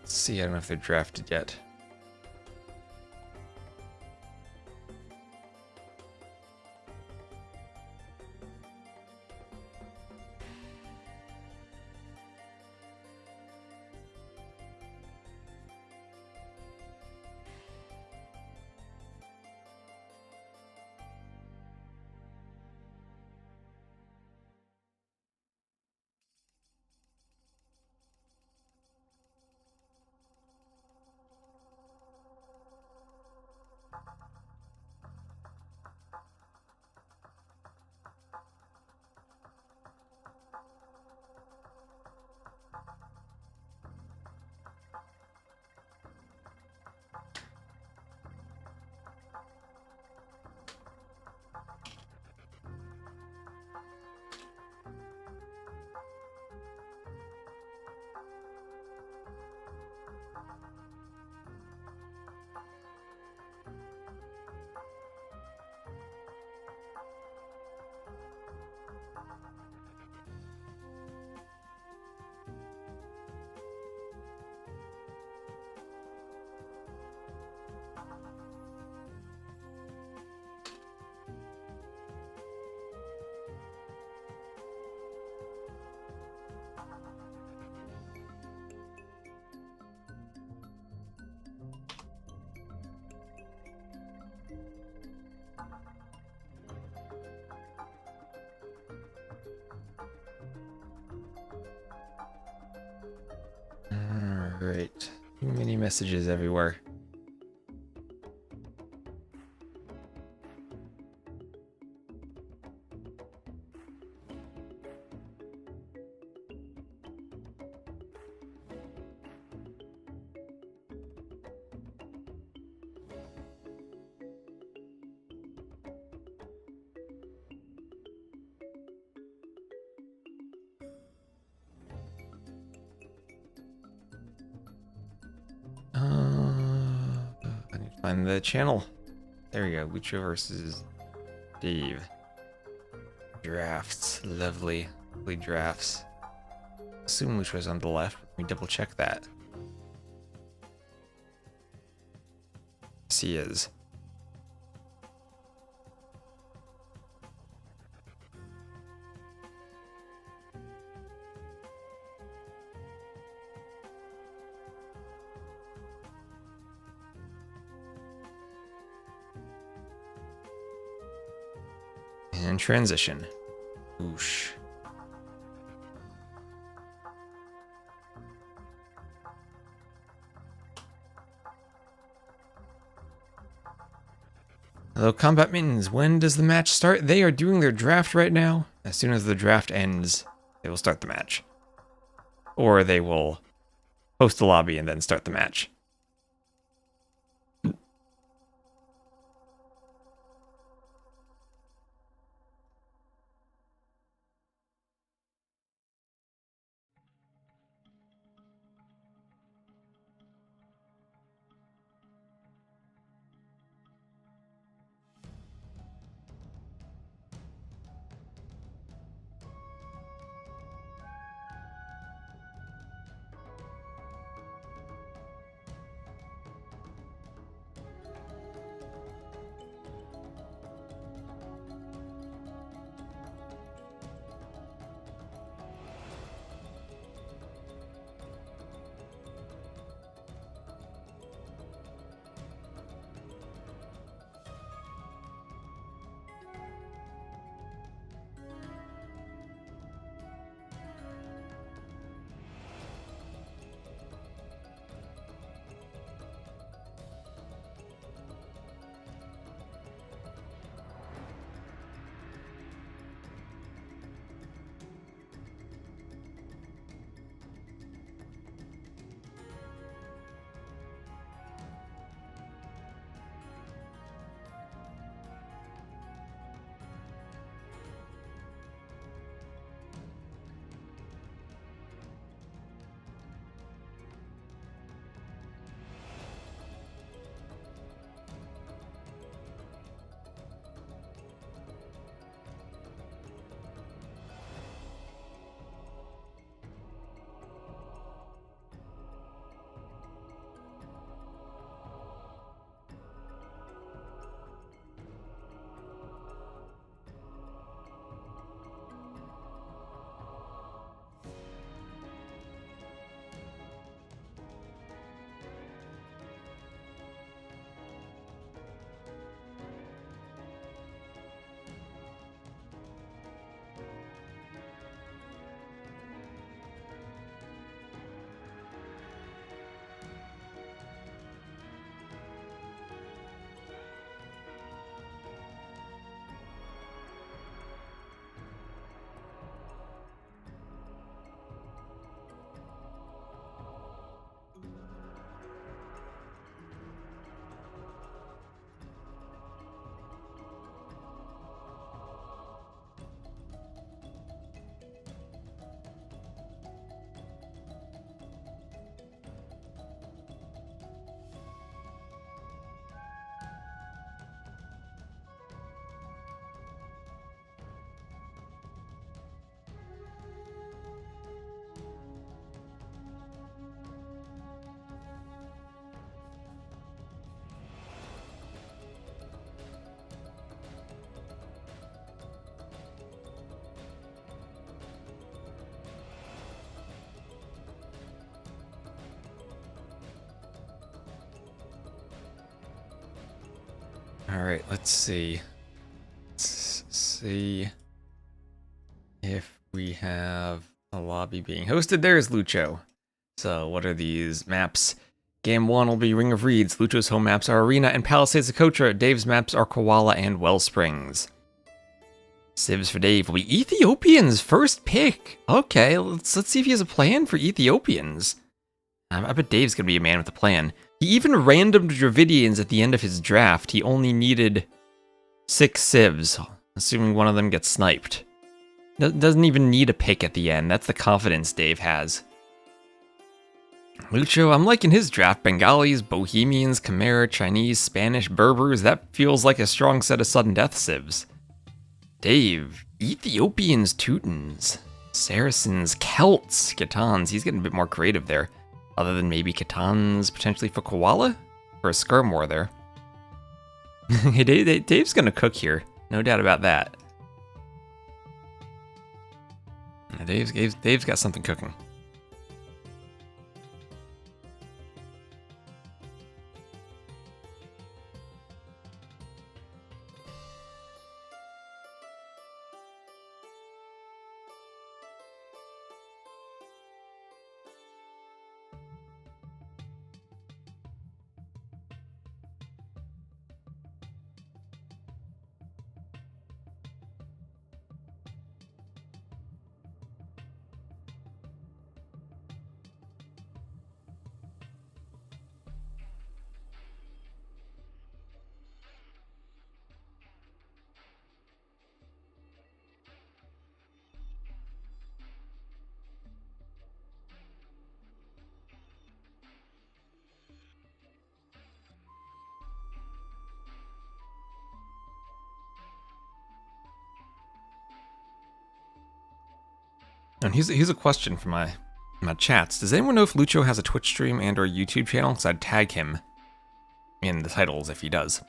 Let's see, I don't know if they're drafted yet. Alright. Too many messages everywhere. I need to find the channel. There we go. Lucho versus Dave. Drafts. Lovely. Lovely drafts. Assume Lucho's on the left. Let me double check that. Yes, he is. And transition. Whoosh. Hello, Combat Mittens. When does the match start? They are doing their draft right now. As soon as the draft ends, they will start the match. Or they will host the lobby and then start the match. Alright, let's see. Let's see if we have a lobby being hosted. There's Lucho. So what are these maps? Game 1 will be Ring of Reeds. Lucho's home maps are Arena and Palisade Sakotra. Dave's maps are Koala and Wellsprings. Civs for Dave will be Ethiopians, first pick. Okay, let's see if he has a plan for Ethiopians. I bet Dave's gonna be a man with a plan. He even randomed Dravidians at the end of his draft. He only needed 6 civs, assuming one of them gets sniped. Doesn't even need a pick at the end. That's the confidence Dave has. Lucho, I'm liking his draft. Bengalis, Bohemians, Khmer, Chinese, Spanish, Berbers. That feels like a strong set of sudden death civs. Dave, Ethiopians, Teutons, Saracens, Celts, Khitans. He's getting a bit more creative there. Other than maybe Khitans potentially for Koala? Or a Skirmore there. Dave's gonna cook here. No doubt about that. Dave's got something cooking. And here's a question from my chats. Does anyone know if Lucho has a Twitch stream and or a YouTube channel? Because I'd tag him in the titles if he does.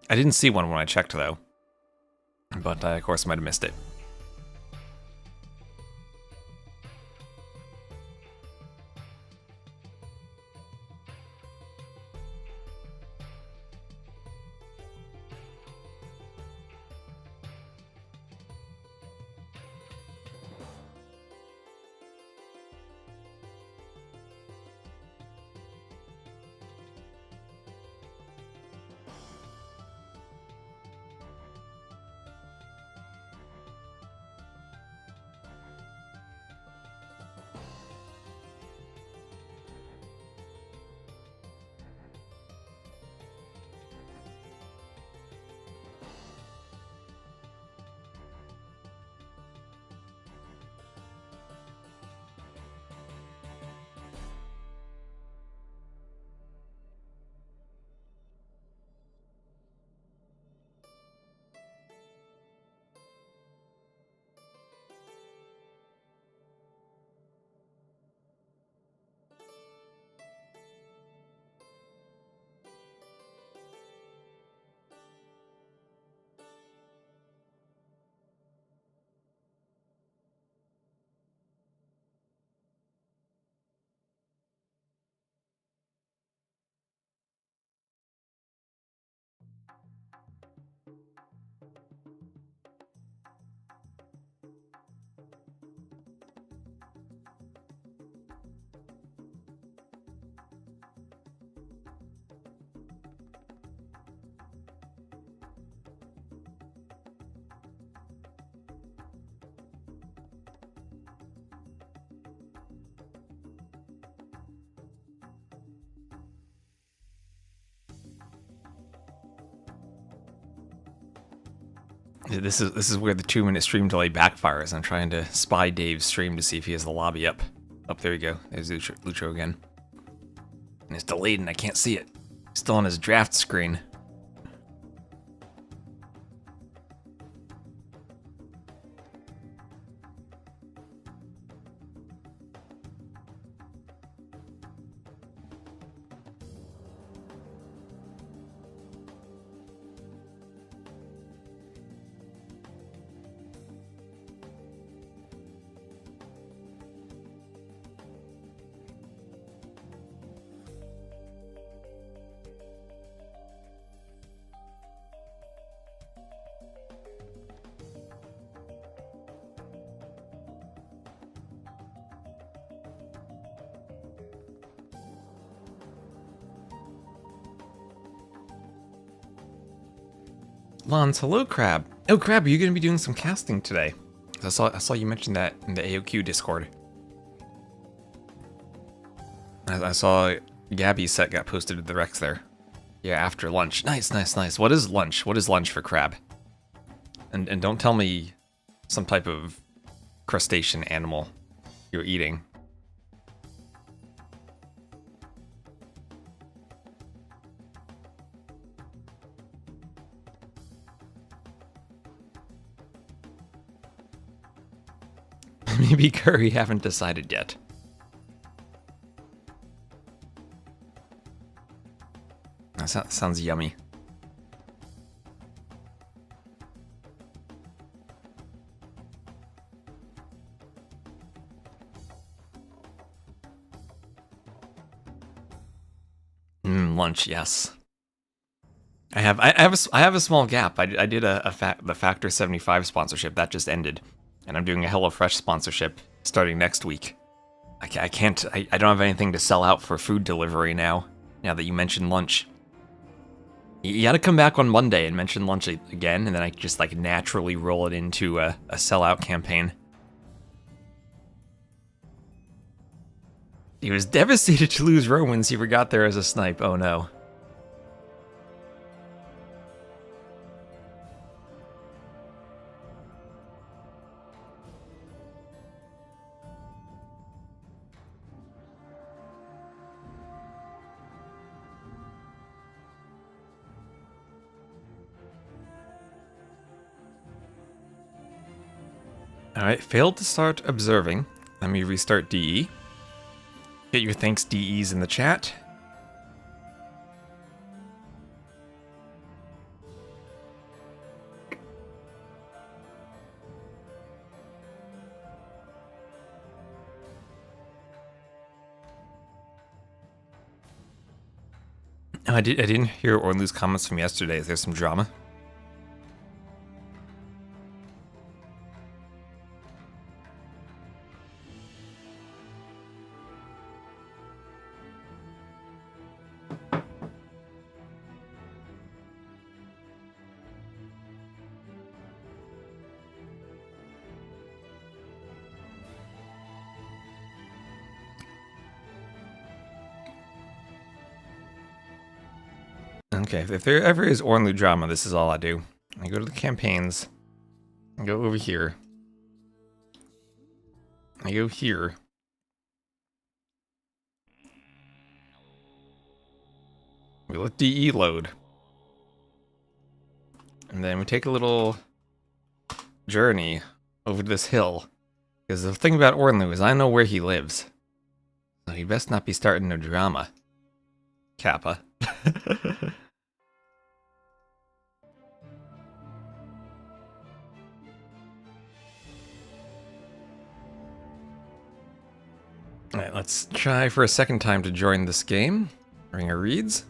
I didn't see one when I checked, though. But I, of course, might have missed it. This is where the 2-minute stream delay backfires. I'm trying to spy Dave's stream to see if he has the lobby up. Oh, there you go. There's Lucho again. And it's delayed and I can't see it. Still on his draft screen. Lons, hello, Crab. Oh, Crab, are you going to be doing some casting today? I saw you mention that in the AOQ Discord. I saw Gabby's set got posted to the Rex there. Yeah, after lunch. Nice, nice, nice. What is lunch? What is lunch for Crab? And don't tell me some type of crustacean animal you're eating. Maybe curry, haven't decided yet. That sounds yummy. Lunch, yes. I have a small gap. I did the Factor 75 sponsorship that just ended, and I'm doing a HelloFresh sponsorship starting next week. I don't have anything to sell out for food delivery now. Now that you mentioned lunch, you got to come back on Monday and mention lunch again, and then I just like naturally roll it into a sellout campaign. He was devastated to lose Romans. He forgot there as a snipe. Oh no. Alright, failed to start observing. Let me restart DE. Get your thanks DEs in the chat. Oh, I didn't hear Orlu's comments from yesterday. Is there some drama? Okay, if there ever is Orlu drama, this is all I do. I go to the campaigns. I go over here. I go here. We let DE load. And then we take a little journey over this hill. Because the thing about Orlu is I know where he lives. So he best not be starting no drama. Kappa. Alright, let's try for a second time to join this game. Ringer reads.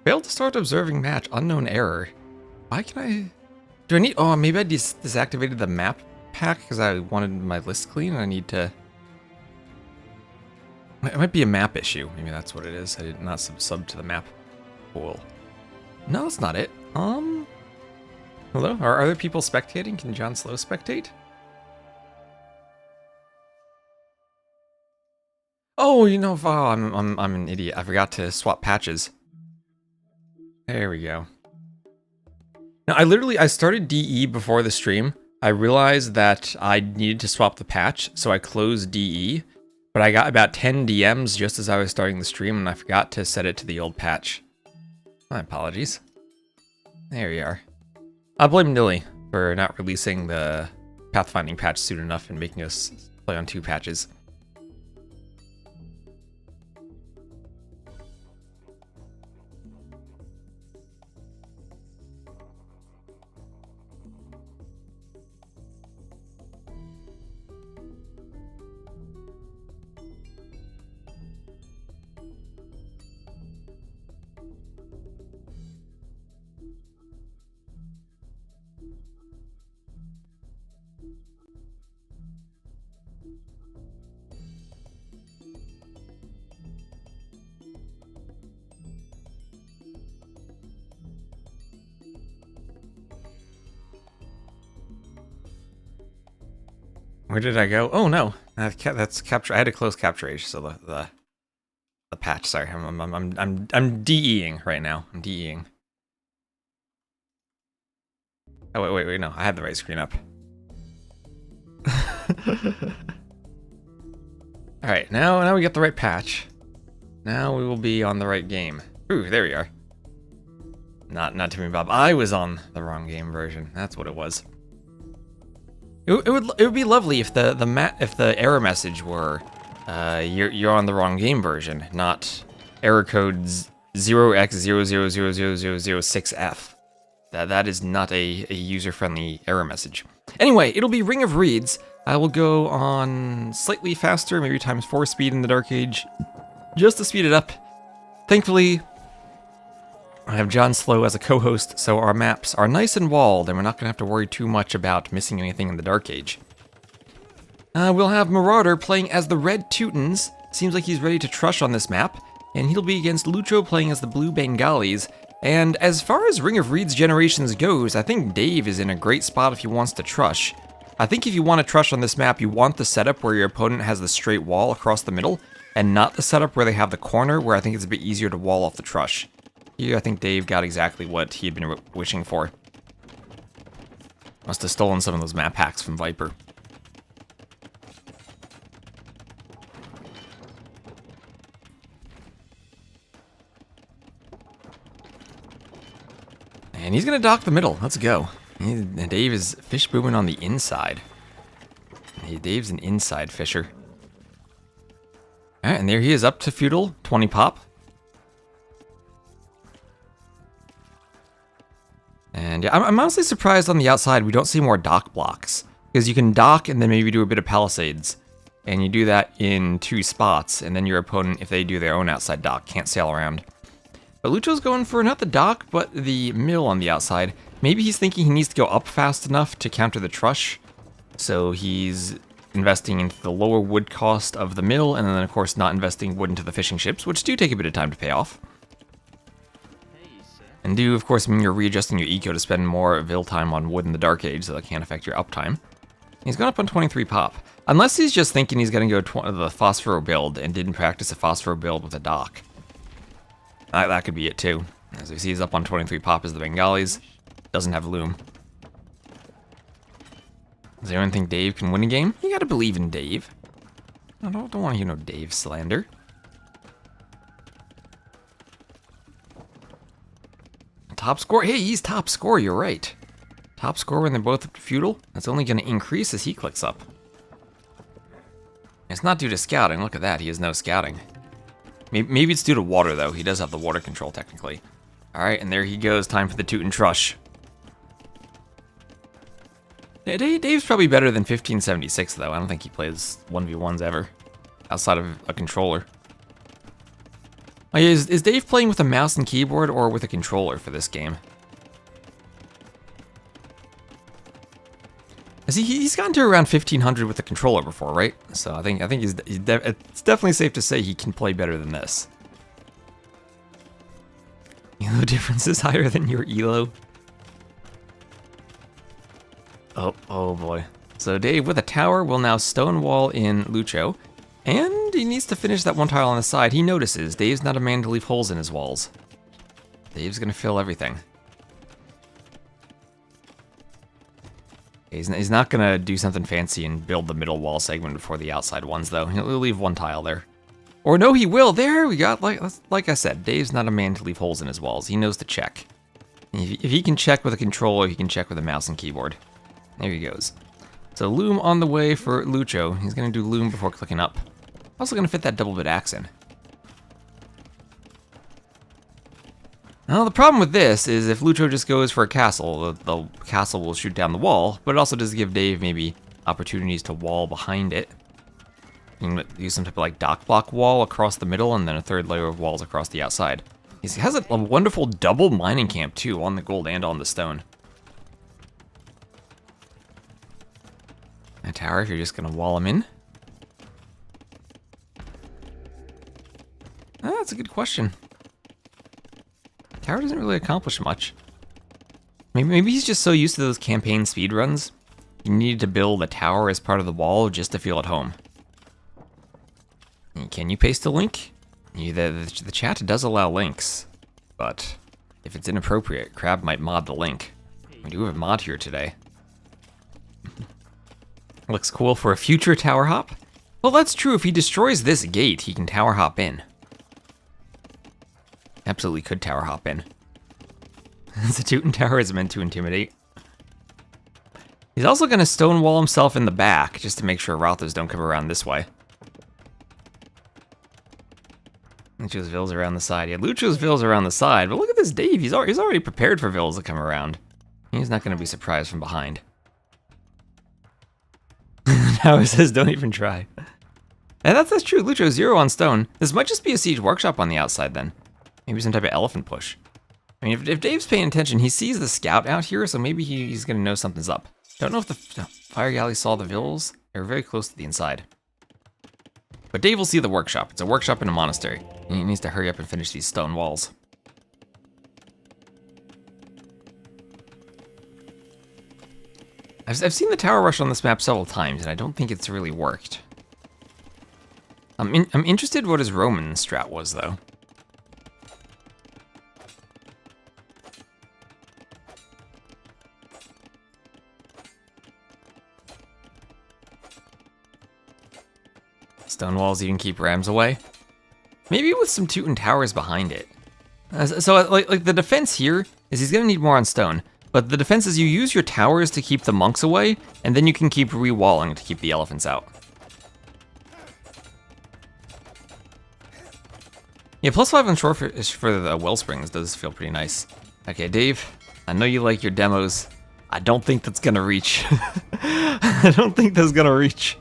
Failed to start observing match. Unknown error. Why can I... Do I need... Oh, maybe I deactivated the map pack because I wanted my list clean and I need to... It might be a map issue. Maybe that's what it is. I did not sub to the map pool. No, that's not it. Hello? Are other people spectating? Can John Slow spectate? Oh, you know, oh, I'm an idiot. I forgot to swap patches. There we go. Now, I started DE before the stream. I realized that I needed to swap the patch, so I closed DE. But I got about 10 DMs just as I was starting the stream, and I forgot to set it to the old patch. My apologies. There we are. I'll blame Nilly for not releasing the pathfinding patch soon enough and making us play on 2 patches. Where did I go? Oh no, that's capture. I had to close capture H, so the patch. Sorry, I'm DEing right now. I'm DEing. Oh wait, no, I had the right screen up. All right, now we got the right patch. Now we will be on the right game. Ooh, there we are. Not Timmy Bob. I was on the wrong game version. That's what it was. It would be lovely if the error message were you're on the wrong game version, not error codes 0x000006F. That is not a user-friendly error message. Anyway, it'll be Ring of Reeds. I will go on slightly faster, maybe ×4 speed in the Dark Age, just to speed it up. Thankfully, I have John Slow as a co-host, so our maps are nice and walled, and we're not going to have to worry too much about missing anything in the Dark Age. We'll have Marauder playing as the Red Teutons. Seems like he's ready to trush on this map, and he'll be against Lucho playing as the Blue Bengalis. And as far as Ring of Reeds Generations goes, I think Dave is in a great spot if he wants to trush. I think if you want to trush on this map, you want the setup where your opponent has the straight wall across the middle, and not the setup where they have the corner, where I think it's a bit easier to wall off the trush. Here, I think Dave got exactly what he had been wishing for. Must have stolen some of those map hacks from Viper. And he's gonna dock the middle. Let's go. Dave is fish booming on the inside. Hey, Dave's an inside fisher. Alright, and there he is up to feudal, 20 pop. And yeah, I'm honestly surprised on the outside we don't see more dock blocks. Because you can dock and then maybe do a bit of palisades. And you do that in 2 spots, and then your opponent, if they do their own outside dock, can't sail around. But Lucho's going for not the dock, but the mill on the outside. Maybe he's thinking he needs to go up fast enough to counter the trush. So he's investing into the lower wood cost of the mill, and then of course not investing wood into the fishing ships, which do take a bit of time to pay off. And do, of course, mean you're readjusting your eco to spend more vil time on wood in the Dark Age, so that can't affect your uptime. He's gone up on 23 pop. Unless he's just thinking he's going to go the Phosphoro build and didn't practice a Phosphoro build with a dock. That could be it too. As we see, he's up on 23 pop as the Bengalis. Doesn't have loom. Does anyone think Dave can win a game? You gotta believe in Dave. I don't want to hear no Dave slander. Top score? Hey, he's top score, you're right. Top score when they're both up to feudal? That's only going to increase as he clicks up. It's not due to scouting, look at that, he has no scouting. Maybe it's due to water though, he does have the water control technically. Alright, and there he goes, time for the Teuton Trush. Dave's probably better than 1576 though, I don't think he plays 1v1s ever. Outside of a controller. Oh, yeah, is Dave playing with a mouse and keyboard or with a controller for this game? He's gotten to around 1500 with a controller before, right? So I think it's definitely safe to say he can play better than this. Elo difference is higher than your elo. Oh boy. So Dave with a tower will now stonewall in Lucho. And he needs to finish that one tile on the side. He notices Dave's not a man to leave holes in his walls. Dave's gonna fill everything. He's not gonna do something fancy and build the middle wall segment before the outside ones though. He'll leave one tile there. Or no, he will. There we got, like I said, Dave's not a man to leave holes in his walls. He knows to check. If he can check with a controller, he can check with a mouse and keyboard. There he goes. So loom on the way for Lucho. He's gonna do loom before clicking up. Also gonna fit that double bit axe in. Now the problem with this is if Lucho just goes for a castle, the castle will shoot down the wall, but it also does give Dave maybe opportunities to wall behind it. You can use some type of like dock block wall across the middle and then a third layer of walls across the outside. He has a wonderful double mining camp too, on the gold and on the stone. A tower if you're just gonna wall him in. That's a good question. Tower doesn't really accomplish much. Maybe he's just so used to those campaign speedruns. he needed to build a tower as part of the wall just to feel at home. Can you paste a link? The chat does allow links, but if it's inappropriate, Crab might mod the link. We do have a mod here today. Looks cool for a future tower hop. Well, that's true. If he destroys this gate, he can tower hop in. Absolutely could tower hop in. The Teuton Tower is meant to intimidate. He's also going to stonewall himself in the back, just to make sure Rothos don't come around this way. Lucho's Vills around the side. Yeah, Lucho's Vills around the side, but look at this Dave. He's already prepared for Vills to come around. He's not going to be surprised from behind. Now it says don't even try. And that's true. Lucho 0 on stone. This might just be a siege workshop on the outside then. Maybe some type of elephant push. I mean, if Dave's paying attention, he sees the scout out here, so maybe he's going to know something's up. Don't know if the fire galley saw the Vills. They were very close to the inside. But Dave will see the workshop. It's a workshop in a monastery. He needs to hurry up and finish these stone walls. I've seen the tower rush on this map several times, and I don't think it's really worked. I'm interested what his Roman strat was, though. Stone walls even keep rams away. Maybe with some Teuton towers behind it. So like the defense here is he's gonna need more on stone, but the defense is you use your towers to keep the monks away, and then you can keep re-walling to keep the elephants out. Yeah, +5 on short for the Wellsprings does feel pretty nice. Okay, Dave, I know you like your demos. I don't think that's gonna reach. I don't think that's gonna reach.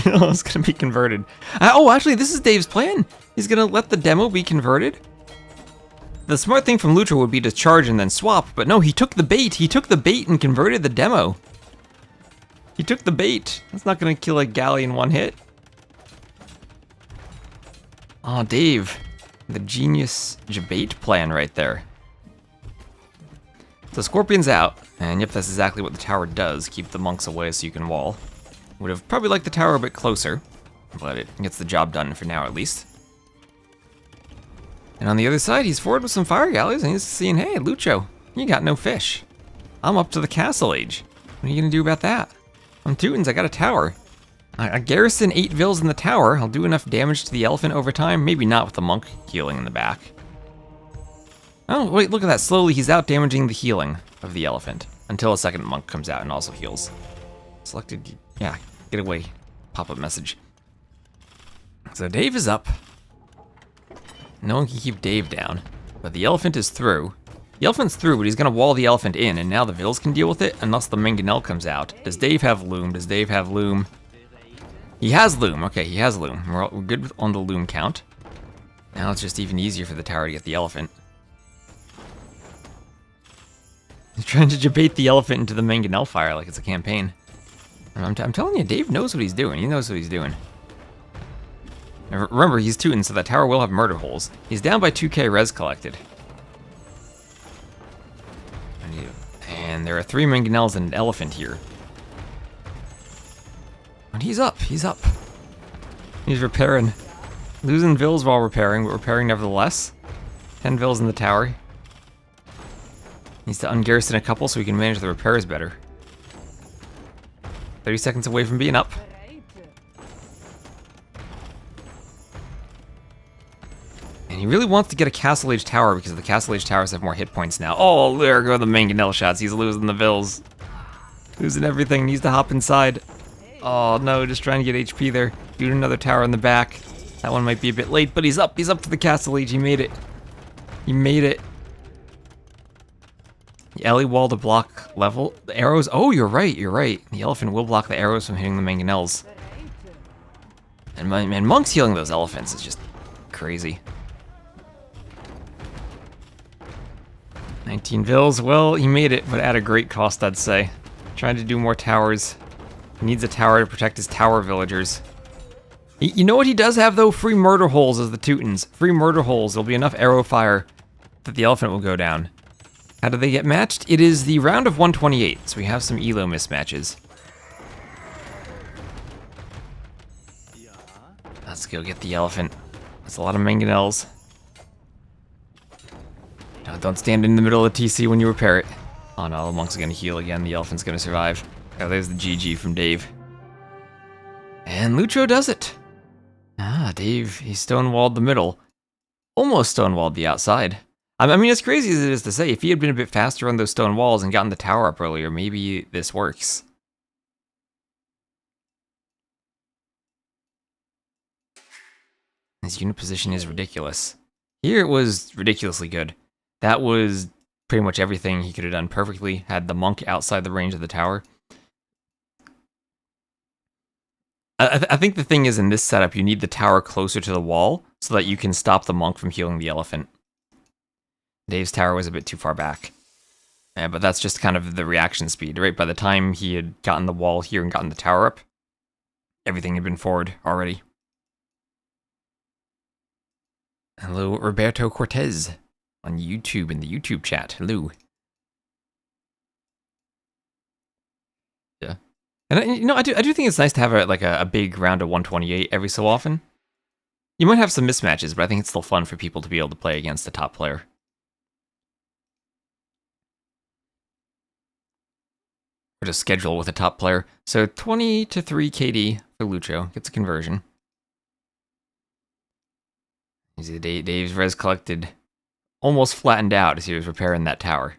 Oh, it's gonna be converted. Oh, actually, this is Dave's plan. He's gonna let the demo be converted. The smart thing from Lucho would be to charge and then swap, but no, he took the bait. He took the bait and converted the demo. He took the bait. That's not gonna kill a galley in one hit. Oh, Dave, the genius debate plan right there. So Scorpion's out, and yep, that's exactly what the tower does. Keep the monks away so you can wall. Would have probably liked the tower a bit closer, but it gets the job done for now at least. And on the other side, he's forward with some fire galleys, and he's seeing, hey, Lucho, you got no fish. I'm up to the castle age. What are you gonna do about that? I'm Teutons, I got a tower. I garrison 8 Vills in the tower. I'll do enough damage to the elephant over time, maybe not with the monk healing in the back. Oh, wait, look at that. Slowly, he's out damaging the healing of the elephant until a second monk comes out and also heals. Selected, yeah, get away. Pop-up message. So Dave is up. No one can keep Dave down, but the elephant is through. The elephant's through, but he's gonna wall the elephant in, and now the Vills can deal with it unless the mangonel comes out. Does Dave have loom? Does Dave have loom? He has loom. Okay, he has loom. We're good on the loom count. Now it's just even easier for the tower to get the elephant. He's trying to debate the elephant into the mangonel fire like it's a campaign. I'm telling you, Dave knows what he's doing. He knows what he's doing. Now, remember, he's Teuton, so that tower will have murder holes. He's down by 2k res collected. And there are 3 mangonels and an elephant here. And he's up, he's up. He's repairing. Losing Vills while repairing, but repairing nevertheless. 10 Vills in the tower. Needs to ungarrison a couple so he can manage the repairs better. 30 seconds away from being up. And he really wants to get a Castle Age tower because the Castle Age towers have more hit points now. Oh, there go the mangonel shots. He's losing the Vills. Losing everything. Needs to hop inside. Oh no, just trying to get HP there. Doing another tower in the back. That one might be a bit late, but he's up. He's up to the Castle Age. He made it. He made it. The Ellie wall to block level. The arrows. Oh, you're right. You're right. The elephant will block the arrows from hitting the mangonels. And man, monks healing those elephants is just crazy. 19 Vills. Well, he made it, but at a great cost, I'd say. Trying to do more towers. He needs a tower to protect his tower villagers. You know what he does have, though? Free murder holes as the Teutons. Free murder holes. There'll be enough arrow fire that the elephant will go down. How do they get matched? It is the round of 128, so we have some elo mismatches. Let's go get the elephant. That's a lot of mangonels. No, don't stand in the middle of TC when you repair it. Oh no, the monk's gonna heal again. The elephant's gonna survive. Oh, there's the GG from Dave. And Lucho does it. Ah, Dave, he stonewalled the middle. Almost stonewalled the outside. I mean, as crazy as it is to say, if he had been a bit faster on those stone walls and gotten the tower up earlier, maybe this works. His unit position is ridiculous. Here it was ridiculously good. That was pretty much everything he could have done perfectly. Had the monk outside the range of the tower. I think the thing is, in this setup, you need the tower closer to the wall so that you can stop the monk from healing the elephant. Dave's tower was a bit too far back. But that's just kind of the reaction speed, right? By the time he had gotten the wall here and gotten the tower up, everything had been forward already. Hello, Roberto Cortez on YouTube in the YouTube chat. Hello. Yeah. And you know, I do think it's nice to have a big round of 128 every so often. You might have some mismatches, but I think it's still fun for people to be able to play against the top player. Or to schedule with a top player. So 20 to 3 KD for Lucho. Gets a conversion. You see Dave's res collected almost flattened out as he was repairing that tower.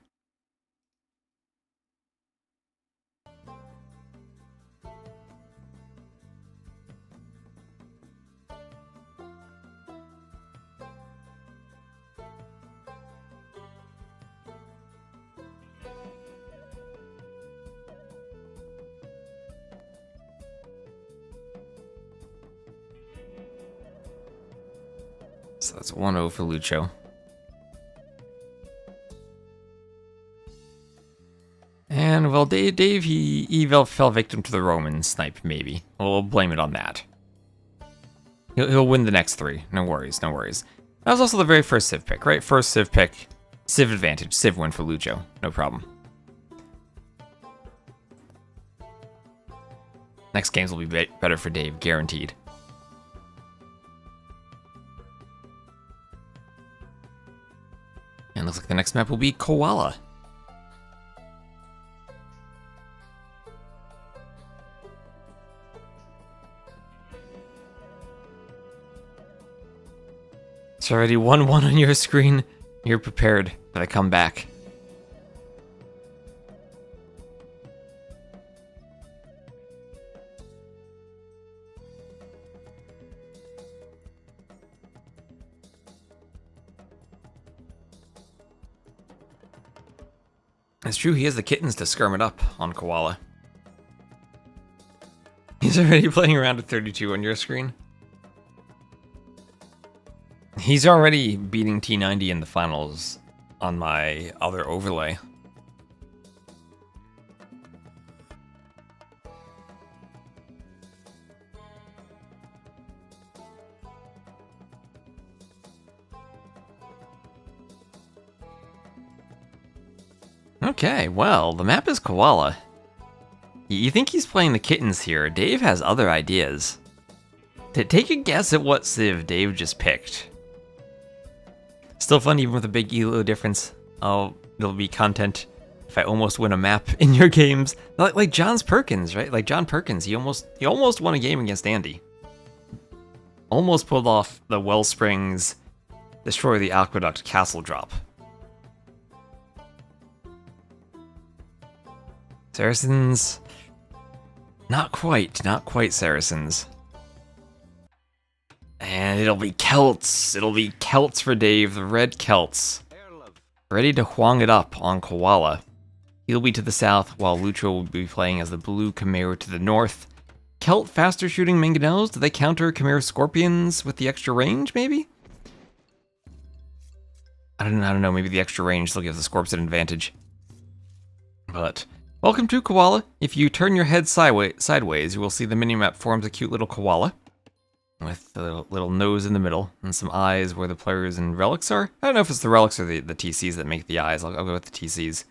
So that's 1-0 for Lucho. And, well, Dave he fell victim to the Roman snipe, maybe. We'll blame it on that. He'll win the next 3. No worries, no worries. That was also the very first Civ pick, right? First Civ pick. Civ advantage. Civ win for Lucho. No problem. Next games will be better for Dave, guaranteed. And looks like the next map will be Koala. It's already 1-1 on your screen. You're prepared for the comeback. It's true, he has the kittens to skirm it up on Koala. He's already playing around at 32 on your screen. He's already beating T90 in the finals on my other overlay. Okay, well, the map is Koala. You think he's playing the kittens here? Dave has other ideas. Take a guess at what Civ Dave just picked. Still fun even with a big elo difference. Oh, there'll be content if I almost win a map in your games. Like John's Perkins, right? Like John Perkins, he almost won a game against Andy. Almost pulled off the Wellsprings Destroy the Aqueduct castle drop. Saracens, not quite Saracens. And it'll be Celts. It'll be Celts for Dave, the red Celts. Ready to Huang it up on Koala. He'll be to the south, while Lucho will be playing as the blue Chimera to the north. Celt faster shooting mangonels? Do they counter Chimera Scorpions with the extra range, maybe? I don't know, maybe the extra range still gives the Scorps an advantage. But welcome to Koala. If you turn your head sideways, you will see the minimap forms a cute little koala. with a little nose in the middle and some eyes where the players and relics are. I don't know if it's the relics or the TCs that make the eyes. I'll go with the TCs.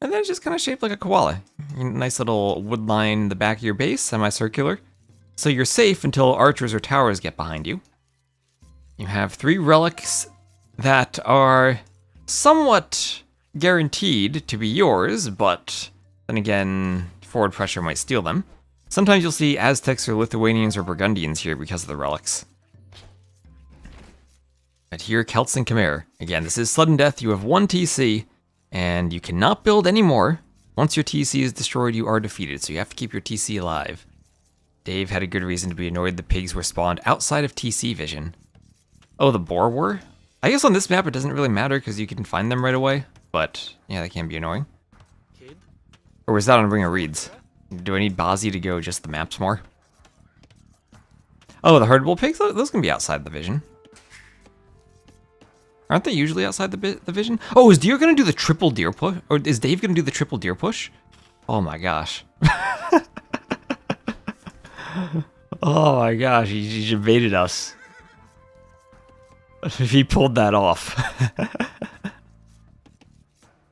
And then it's just kind of shaped like a koala. Nice little wood line in the back of your base, semicircular. So you're safe until archers or towers get behind you. You have 3 relics that are somewhat guaranteed to be yours, but then again, forward pressure might steal them. Sometimes you'll see Aztecs or Lithuanians or Burgundians here because of the relics. But here, Celts and Khmer. Again, this is sudden death. You have 1 TC, and you cannot build anymore. Once your TC is destroyed, you are defeated, so you have to keep your TC alive. Dave had a good reason to be annoyed the pigs were spawned outside of TC vision. Oh, the boar were? I guess on this map it doesn't really matter because you can find them right away, but yeah, that can be annoying. Or was that on Ring of Reeds? Do I need Bazi to go just the maps more? Oh, the herdable pigs? Those can be outside the vision. Aren't they usually outside the vision? Oh, is Deer going to do the triple deer push? Or is Dave going to do the triple deer push? Oh my gosh. Oh my gosh, he evaded us. He pulled that off.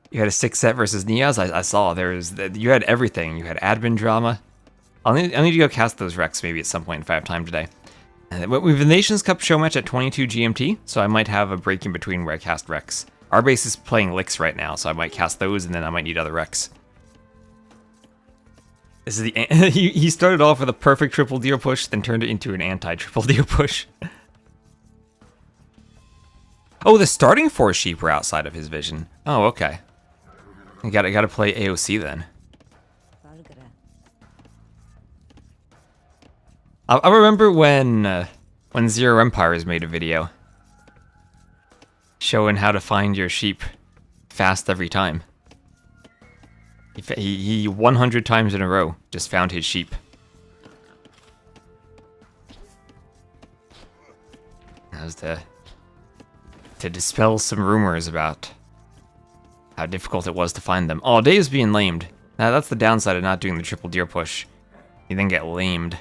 You had a 6-set versus Niaz. I saw you had everything. You had admin drama. I'll need to go cast those Rex maybe at some point if I have time today. We have the Nations Cup Showmatch at 22 GMT, so I might have a break in between where I cast Rex. RBase is playing Licks right now, so I might cast those and then I might need other Rex. This is the he started off with a perfect triple deer push, then turned it into an anti-triple deer push. Oh, the starting 4 sheep were outside of his vision. Oh, okay. You gotta play AOC then. I remember when Zero Empires made a video showing how to find your sheep fast every time. He 100 times in a row just found his sheep. That was to dispel some rumors about how difficult it was to find them. Oh, Dave's being lamed. Now that's the downside of not doing the triple deer push. You then get lamed.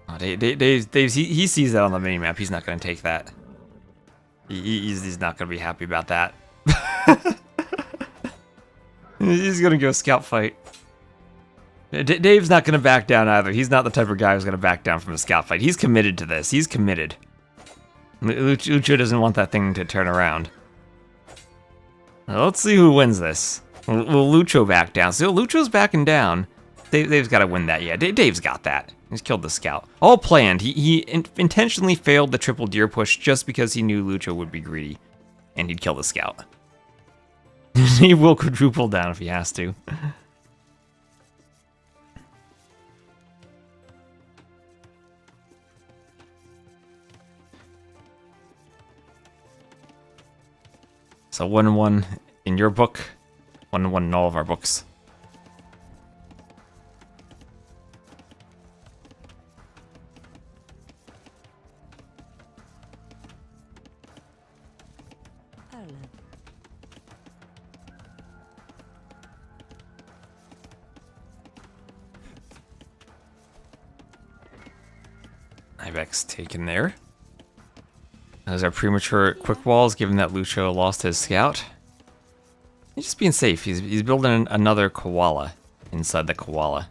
Oh, Dave he sees that on the minimap. He's not going to take that. He's not going to be happy about that. He's going to go scout fight. Dave's not going to back down either. He's not the type of guy who's going to back down from a scout fight. He's committed to this. He's committed. Lucho doesn't want that thing to turn around. Now, let's see who wins this. Will Lucho back down? So Lucho's backing down. Dave's got to win that. Yeah, Dave's got that. He's killed the scout. All planned. He intentionally failed the triple deer push just because he knew Lucho would be greedy. And he'd kill the scout. He will quadruple down if he has to. So 1-1 in your book, 1-1 in all of our books. Ibex taken there. Those are premature quick walls, given that Lucho lost his scout. He's just being safe. He's building another koala inside the koala.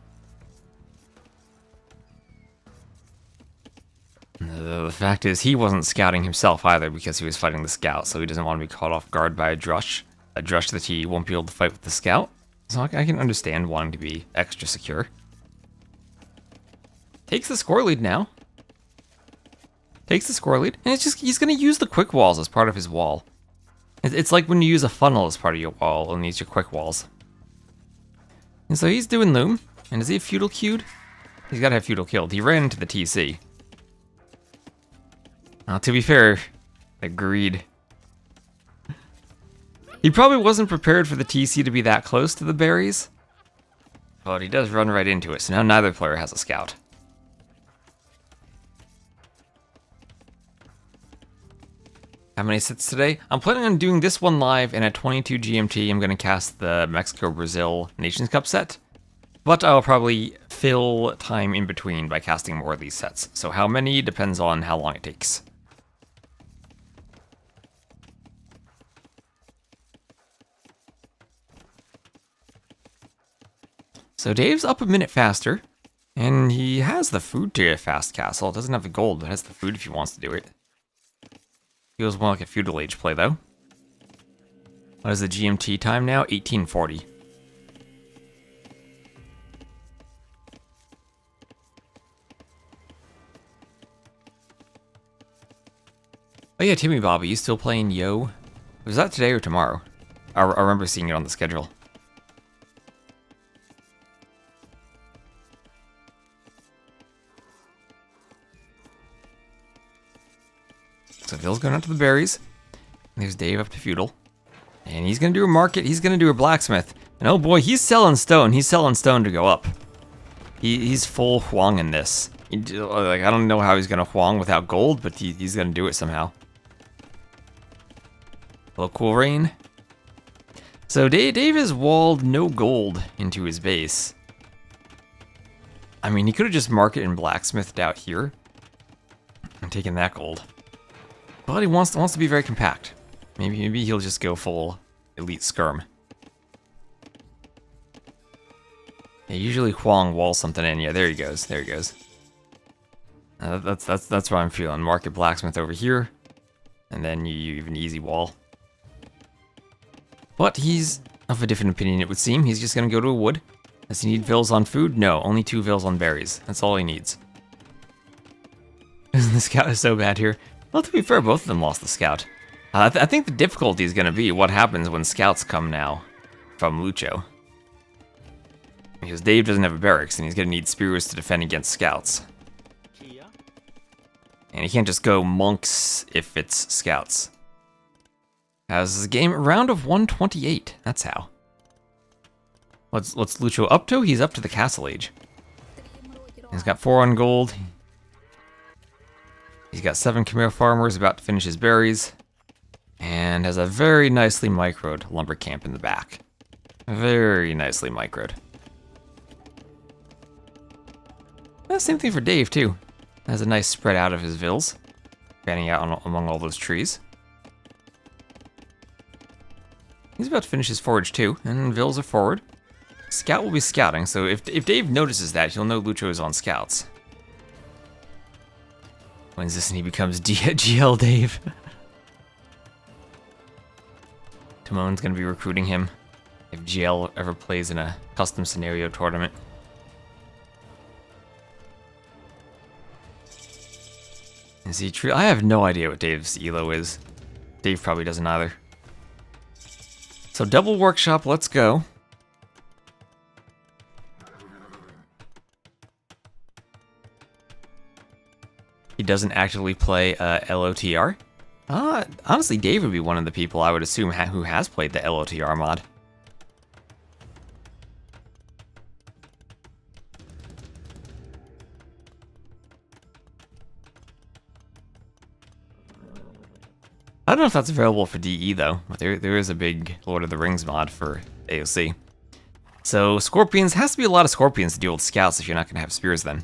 The fact is, he wasn't scouting himself either because he was fighting the scout, so he doesn't want to be caught off guard by a drush that he won't be able to fight with the scout. So I can understand wanting to be extra secure. Takes the score lead now. Takes the score lead, and he's going to use the quick walls as part of his wall. It's like when you use a funnel as part of your wall and use your quick walls. And so he's doing loom, and is he a feudal queued? He's got to have feudal killed. He ran into the TC. To be fair, agreed. He probably wasn't prepared for the TC to be that close to the berries, but he does run right into it, so now neither player has a scout. How many sets today? I'm planning on doing this one live, and at 22 GMT, I'm going to cast the Mexico-Brazil Nations Cup set. But I'll probably fill time in between by casting more of these sets. So how many depends on how long it takes. So Dave's up a minute faster, and he has the food to fast castle. Doesn't have the gold, but has the food if he wants to do it. Feels more like a feudal age play, though. What is the GMT time now? 1840. Oh yeah, Timmy Bobby, you still playing Yo? Was that today or tomorrow? I remember seeing it on the schedule. So Phil's going out to the berries. There's Dave up to feudal. And he's going to do a market. He's going to do a blacksmith. And oh boy, he's selling stone. He's selling stone to go up. He's full Huang in this. Like, I don't know how he's going to Huang without gold, but he's going to do it somehow. Hello, Cool Rain. So Dave has walled no gold into his base. I mean, he could have just market and blacksmithed out here and taken that gold. But he wants to be very compact. Maybe he'll just go full elite skirm. Yeah, usually Huang walls something in. Yeah, there he goes. There he goes. That's what I'm feeling. Market blacksmith over here, and then you even easy wall. But he's of a different opinion, it would seem. He's just gonna go to a wood. Does he need vills on food? No, only 2 vills on berries. That's all he needs. Isn't the scout is so bad here? Well, to be fair, both of them lost the scout. I think the difficulty is going to be what happens when scouts come now from Lucho. Because Dave doesn't have a barracks, and he's going to need spears to defend against scouts. And he can't just go monks if it's scouts. Has a game round of 128. That's how. What's Lucho up to? He's up to the castle age. He's got 4 on gold. He's got 7 Khmer farmers about to finish his berries. And has a very nicely microed lumber camp in the back. Very nicely microed. Same thing for Dave, too. Has a nice spread out of his vills. Fanning out among all those trees. He's about to finish his forage, too. And vills are forward. Scout will be scouting, so if Dave notices that, he'll know Lucho is on scouts. Wins this and he becomes GL Dave. Timon's gonna be recruiting him if GL ever plays in a custom scenario tournament. Is he true? I have no idea what Dave's elo is. Dave probably doesn't either. So double workshop, let's go. He doesn't actively play LOTR? Honestly, Dave would be one of the people I would assume who has played the LOTR mod. I don't know if that's available for DE though, but there is a big Lord of the Rings mod for AOC. So Scorpions, has to be a lot of Scorpions to deal with scouts if you're not going to have spears then.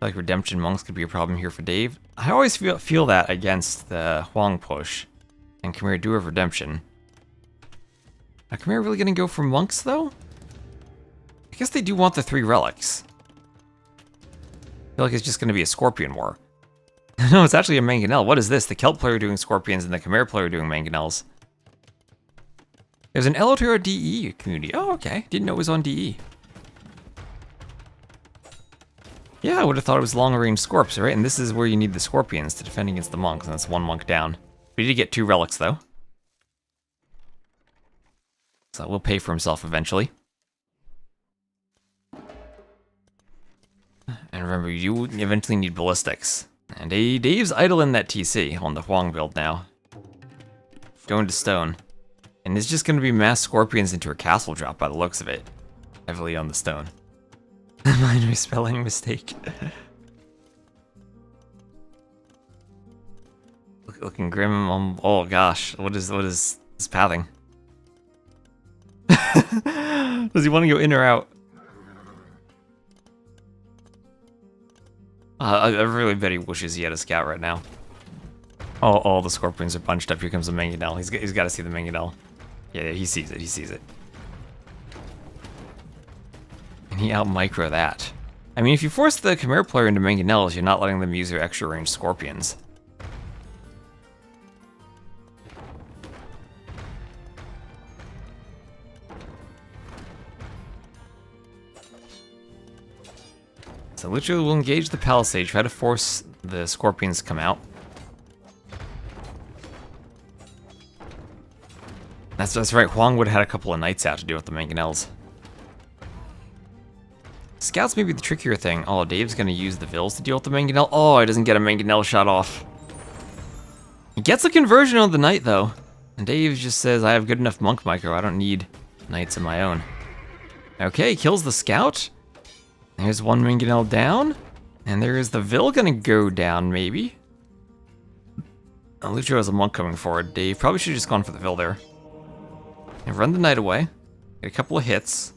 Like Redemption Monks could be a problem here for Dave. I always feel that against the Huang push and Khmer do have Redemption. Are Khmer really going to go for Monks though? I guess they do want the 3 relics. I feel like it's just going to be a Scorpion war. No, it's actually a Mangonel. What is this? The Celt player doing Scorpions and the Khmer player doing Mangonels. There's an LOTR DE community. Oh, okay. Didn't know it was on DE. Yeah, I would have thought it was long-range Scorps, right? And this is where you need the Scorpions to defend against the Monks, and that's 1 monk down. We did get 2 relics, though. So that will pay for himself eventually. And remember, you eventually need ballistics. And Dave's idling that TC on the Huang build now. Going to stone. And it's just going to be mass Scorpions into a castle drop by the looks of it. Heavily on the stone. Minor spelling mistake. Looking grim. Oh gosh, what is this pathing? Does he want to go in or out? I really bet he wishes he had a scout right now. All the scorpions are bunched up. Here comes the mangonel. He's got to see the mangonel. Yeah, he sees it. He sees it. And he out-micro that. I mean, if you force the Chimera player into mangonels, you're not letting them use their extra range scorpions. So Lucho will engage the Palisade, try to force the scorpions to come out. That's right, Huang would have had a couple of knights out to deal with the mangonels. Scouts may be the trickier thing. Oh, Dave's gonna use the Vils to deal with the mangonel. Oh, he doesn't get a mangonel shot off. He gets a conversion on the knight though. And Dave just says, I have good enough monk micro, I don't need knights of my own. Okay, kills the scout. There's one mangonel down. And there is the Vil gonna go down, maybe. Oh, Lucho has a monk coming forward. Dave probably should have just gone for the Vil there. And run the knight away. Get a couple of hits.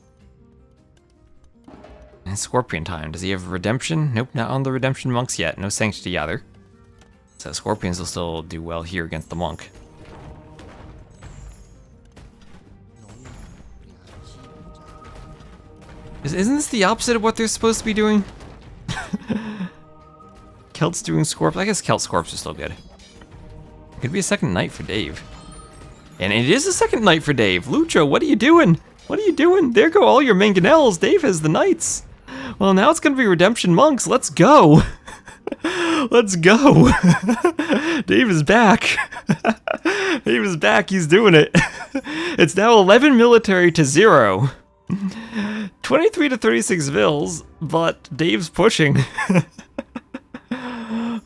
And Scorpion time. Does he have redemption? Nope, not on the redemption monks yet. No sanctity either. So Scorpions will still do well here against the monk. Isn't this the opposite of what they're supposed to be doing? Celt's doing Scorps. I guess Celt Scorps are still good. Could be a second knight for Dave. And it is a second knight for Dave. Lucho, what are you doing? What are you doing? There go all your mangonels. Dave has the knights. Well, now it's going to be redemption monks. Let's go. Let's go. Dave is back. Dave is back. He's doing it. It's now 11 military to 0. 23 to 36 Vils, but Dave's pushing.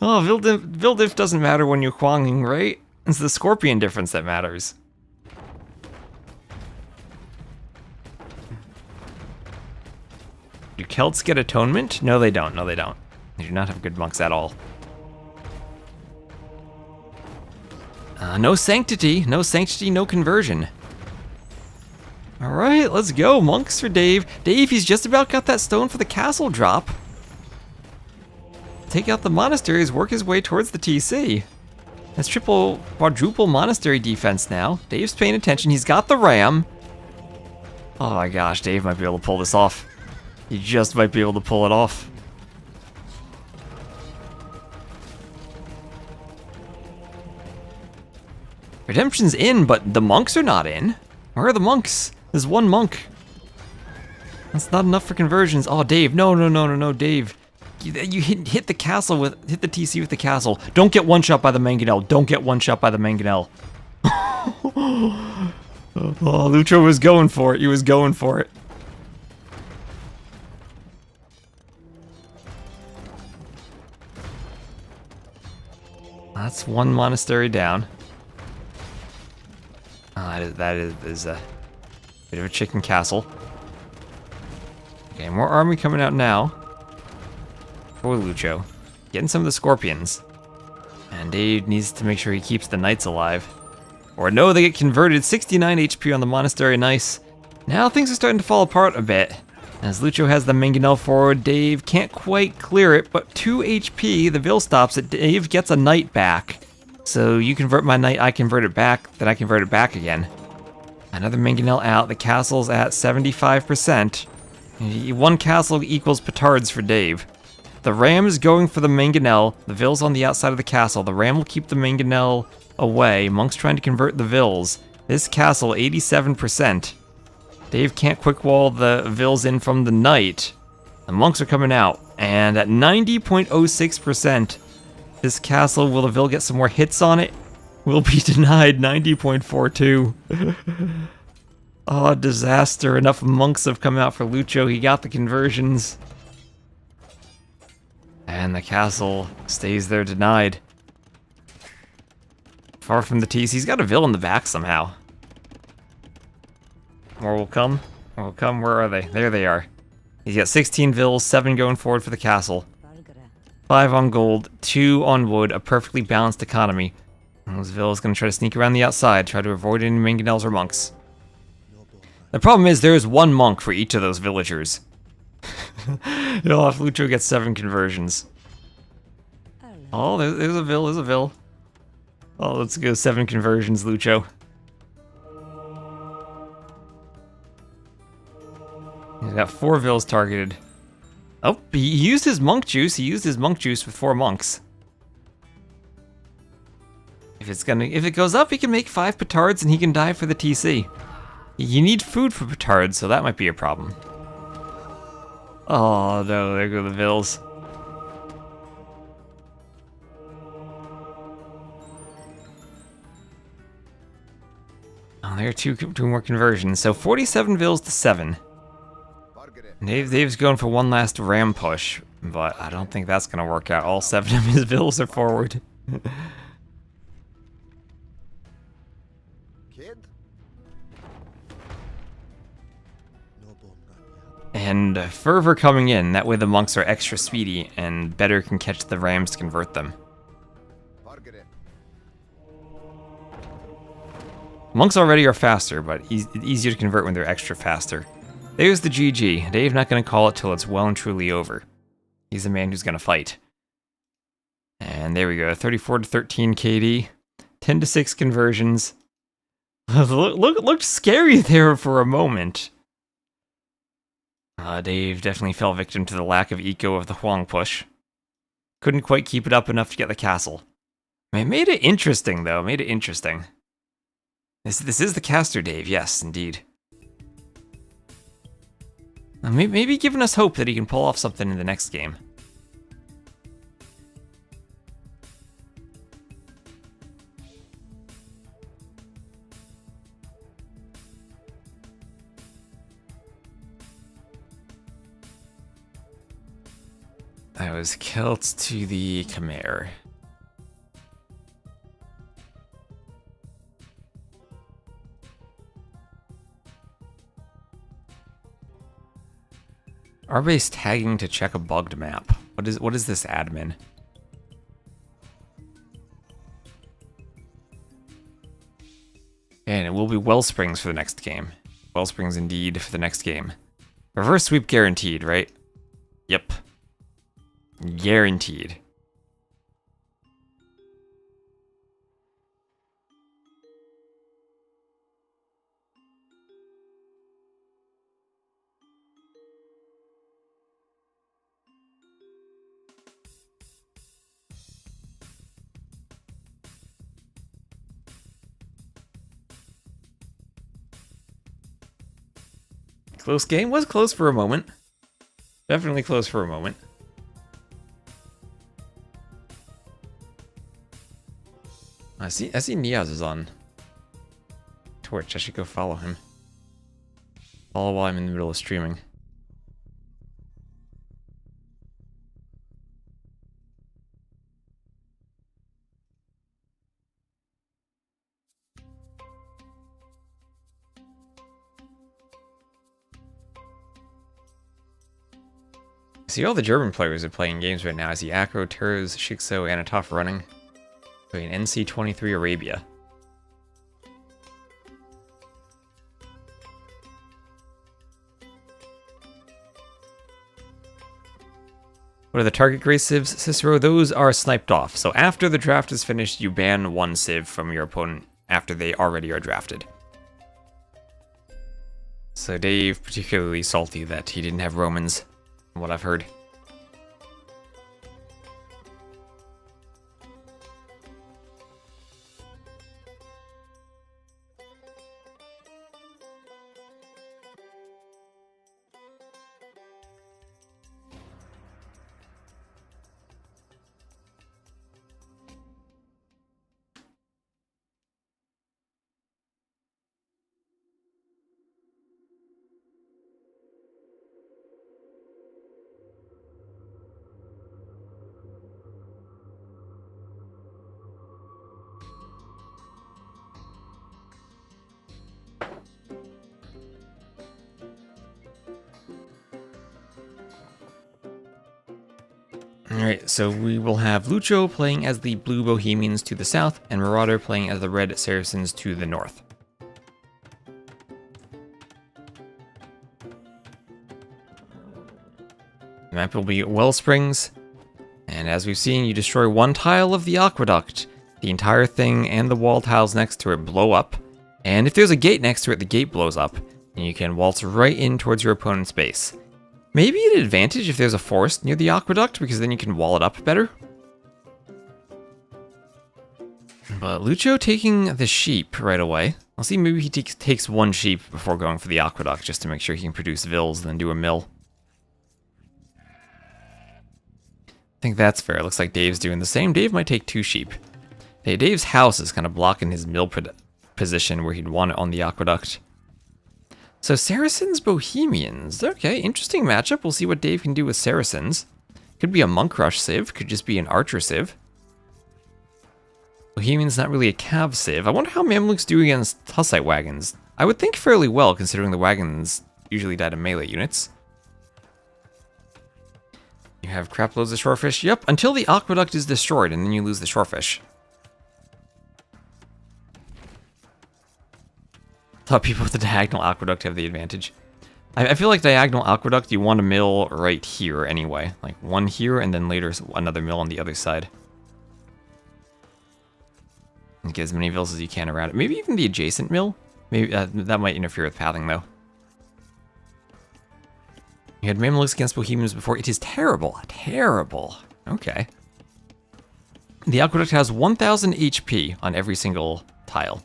Oh, Vildiff doesn't matter when you're Huanging, right? It's the Scorpion difference that matters. Do Celts get atonement? No, they don't. No, they don't. They do not have good monks at all. No sanctity. No sanctity, no conversion. Alright, let's go. Monks for Dave. Dave, he's just about got that stone for the castle drop. Take out the monasteries, work his way towards the TC. That's quadruple monastery defense now. Dave's paying attention. He's got the ram. Oh my gosh, Dave might be able to pull this off. He just might be able to pull it off. Redemption's in, but the monks are not in. Where are the monks? There's one monk. That's not enough for conversions. Oh, Dave, no, Dave. You hit the castle hit the TC with the castle. Don't get one shot by the mangonel. Don't get one shot by the mangonel. Oh, Lucho was going for it. He was going for it. That's one monastery down. That is a bit of a chicken castle. Okay, more army coming out now. For Lucho. Getting some of the scorpions. And Dave needs to make sure he keeps the knights alive. Or no, they get converted. 69 HP on the monastery, nice. Now things are starting to fall apart a bit. As Lucho has the mangonel forward, Dave can't quite clear it, but 2 HP, the Vil stops it. Dave gets a knight back. So you convert my knight, I convert it back, then I convert it back again. Another mangonel out, the castle's at 75%. One castle equals petards for Dave. The ram is going for the mangonel, the Vil's on the outside of the castle. The ram will keep the mangonel away. Monk's trying to convert the Vils. This castle, 87%. Dave can't quick wall the Vils in from the knight. The monks are coming out, and at 90.06%, this castle, will the Vil get some more hits on it? Will be denied, 90.42. Oh, disaster. Enough monks have come out for Lucho. He got the conversions. And the castle stays there denied. Far from the TC. He's got a Vil in the back somehow. More will come. More will come. Where are they? There they are. He's got 16 Vils, 7 going forward for the castle. 5 on gold, 2 on wood, a perfectly balanced economy. And this Vil is going to try to sneak around the outside, try to avoid any mangonels or monks. The problem is there is 1 monk for each of those villagers. If Lucho gets 7 conversions. Oh, there's a Vil, there's a Vil. Oh, let's go 7 conversions, Lucho. He's got 4 Vils targeted. Oh, he used his monk juice. He used his monk juice with 4 monks. If it goes up, he can make 5 petards and he can die for the TC. You need food for petards, so that might be a problem. Oh no, there go the Vils. Oh, there are two more conversions. So 47 Vils to 7. Dave's going for one last ram push, but I don't think that's gonna work out. All 7 of his Vils are forward. And Fervor coming in, that way the monks are extra speedy and better can catch the rams to convert them. Monks already are faster, but easier to convert when they're extra faster. There's the GG. Dave's not going to call it till it's well and truly over. He's the man who's going to fight. And there we go, 34 to 13 KD, 10 to 6 conversions. Looked scary there for a moment. Dave definitely fell victim to the lack of eco of the Huang push. Couldn't quite keep it up enough to get the castle. It made it interesting, though. Made it interesting. This is the caster Dave, yes, indeed. Maybe giving us hope that he can pull off something in the next game. That was Celt to the Khmer. RBase tagging to check a bugged map. What is this admin? And it will be Wellsprings for the next game. Wellsprings indeed for the next game. Reverse sweep guaranteed, right? Yep. Guaranteed. Close game? Was close for a moment. Definitely close for a moment. I see Niaz is on Twitch. I should go follow him. Follow while I'm in the middle of streaming. See, all the German players are playing games right now. I see Akro, Turs, Shikso, Anatov running. Playing NC23 Arabia. What are the target gray civs, Cicero? Those are sniped off. So after the draft is finished, you ban 1 civ from your opponent after they already are drafted. So Dave particularly salty that he didn't have Romans, from what I've heard. Alright, so we will have Lucho playing as the Blue Bohemians to the south, and Marauder playing as the Red Saracens to the north. The map will be Wellsprings, and And as we've seen, you destroy one tile of the aqueduct. The entire thing and the wall tiles next to it blow up. And if there's a gate next to it, the gate blows up. And you can waltz right in towards your opponent's base. Maybe an advantage if there's a forest near the aqueduct, because then you can wall it up better. But Lucho taking the sheep right away. I'll see, maybe he takes one sheep before going for the aqueduct, just to make sure he can produce vills and then do a mill. I think that's fair. Looks like Dave's doing the same. Dave might take 2 sheep. Hey, Dave's house is kind of blocking his mill position where he'd want it on the aqueduct. So Saracens, Bohemians. Okay, interesting matchup. We'll see what Dave can do with Saracens. Could be a Monk Rush Civ. Could just be an Archer Civ. Bohemian's not really a Cav Civ. I wonder how Mamluks do against Hussite wagons. I would think fairly well, considering the wagons usually die to melee units. You have crap loads of shorefish. Yep, until the aqueduct is destroyed, and then you lose the shorefish. Thought people with the diagonal aqueduct have the advantage. I feel like diagonal aqueduct, you want a mill right here anyway. Like one here, and then later another mill on the other side. And get as many vills as you can around it. Maybe even the adjacent mill? Maybe that might interfere with pathing, though. You had Mamluks against Bohemians before. It is terrible. Terrible. Okay. The aqueduct has 1000 HP on every single tile.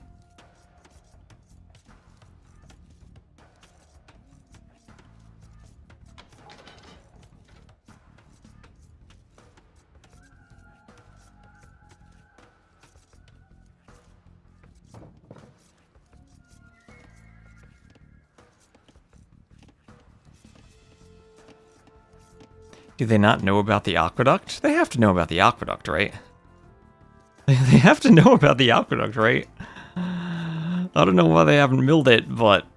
Do they not know about the aqueduct? They have to know about the aqueduct, right? They have to know about the aqueduct, right? I don't know why they haven't milled it, but...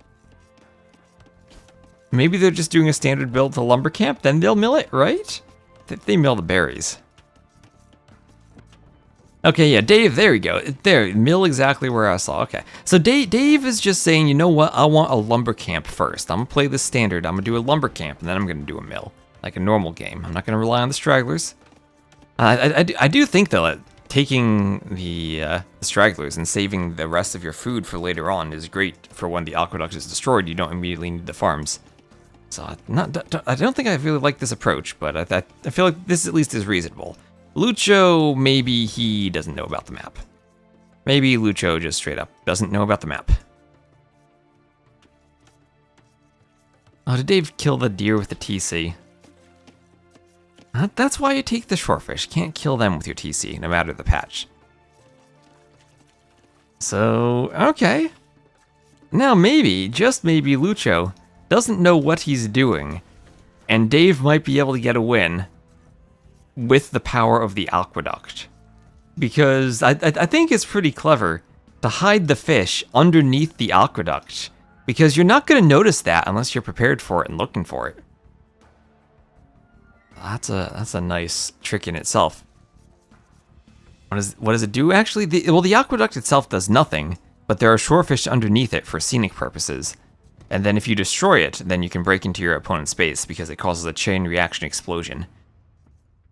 maybe they're just doing a standard build to lumber camp, then they'll mill it, right? They mill the berries. Okay, yeah, Dave, there you go. There, mill exactly where I saw. Okay, so Dave is just saying, you know what? I want a lumber camp first. I'm gonna play this standard. I'm gonna do a lumber camp, and then I'm gonna do a mill. Like a normal game. I'm not going to rely on the stragglers. I do think, though, that taking the stragglers and saving the rest of your food for later on is great for when the aqueduct is destroyed. You don't immediately need the farms. So I don't think I really like this approach, but I feel like this at least is reasonable. Lucho, maybe he doesn't know about the map. Maybe Lucho just straight up doesn't know about the map. Oh, did Dave kill the deer with the TC? That's why you take the shorefish. Can't kill them with your TC, no matter the patch. So, okay. Now maybe, just maybe, Lucho doesn't know what he's doing, and Dave might be able to get a win with the power of the aqueduct. Because I think it's pretty clever to hide the fish underneath the aqueduct, because you're not going to notice that unless you're prepared for it and looking for it. That's a nice trick in itself. What does it do? Actually, the aqueduct itself does nothing, but there are shorefish underneath it for scenic purposes. And then if you destroy it, then you can break into your opponent's base because it causes a chain reaction explosion.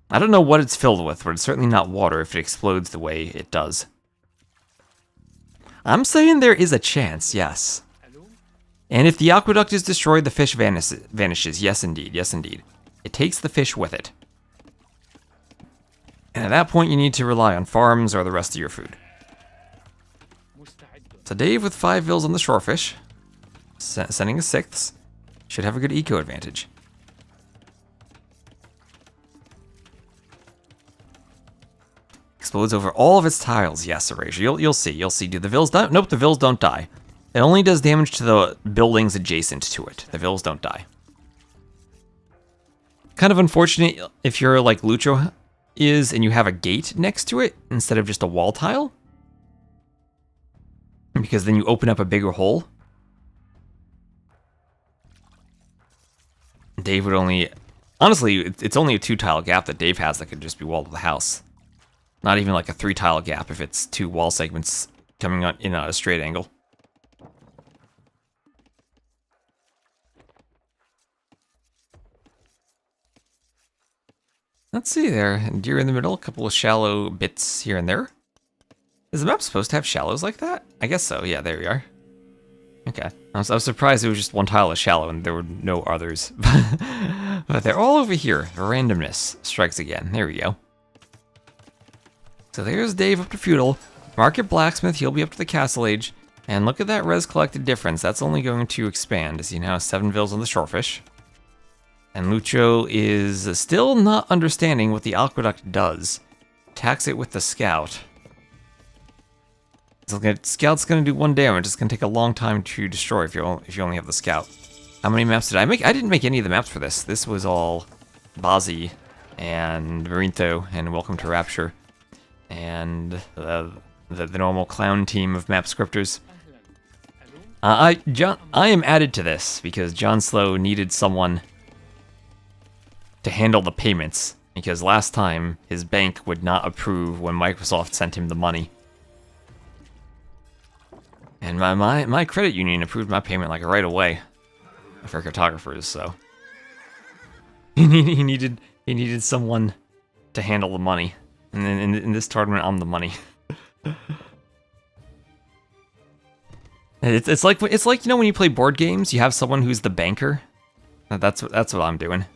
I don't know what it's filled with, but it's certainly not water if it explodes the way it does. I'm saying there is a chance, yes. And if the aqueduct is destroyed, the fish vanishes. Yes, indeed. Yes, indeed. It takes the fish with it. And at that point, you need to rely on farms or the rest of your food. So Dave with 5 vills on the shorefish, sending a 6th, should have a good eco advantage. Explodes over all of its tiles. Yes, Erasure. You'll see. You'll see. Do the vills die? Nope, the vills don't die. It only does damage to the buildings adjacent to it. The vills don't die. Kind of unfortunate if you're like Lucho is and you have a gate next to it instead of just a wall tile. Because then you open up a bigger hole. Dave would only... honestly, it's only a 2-tile gap that Dave has that could just be walled to the house. Not even like a 3-tile gap if it's 2 wall segments coming in at a straight angle. Let's see there. Deer in the middle, a couple of shallow bits here and there. Is the map supposed to have shallows like that? I guess so. Yeah, there we are. Okay. I was surprised it was just one tile of shallow and there were no others. But they're all over here. Randomness strikes again. There we go. So there's Dave up to feudal. Market blacksmith, he'll be up to the castle age. And look at that res collected difference. That's only going to expand as he now has 7 vills on the shorefish. And Lucho is still not understanding what the aqueduct does. Attacks it with the scout. So scout's gonna do 1 damage. It's gonna take a long time to destroy if you only have the scout. How many maps did I make? I didn't make any of the maps for this. This was all Bazi and Marinto and Welcome to Rapture and the normal clown team of map scripters. I am added to this because John Slow needed someone to handle the payments because last time his bank would not approve when Microsoft sent him the money. And my credit union approved my payment like right away for cartographers, so he needed someone to handle the money. And then in this tournament, I'm the money. It's like you know when you play board games, you have someone who's the banker. That's what I'm doing.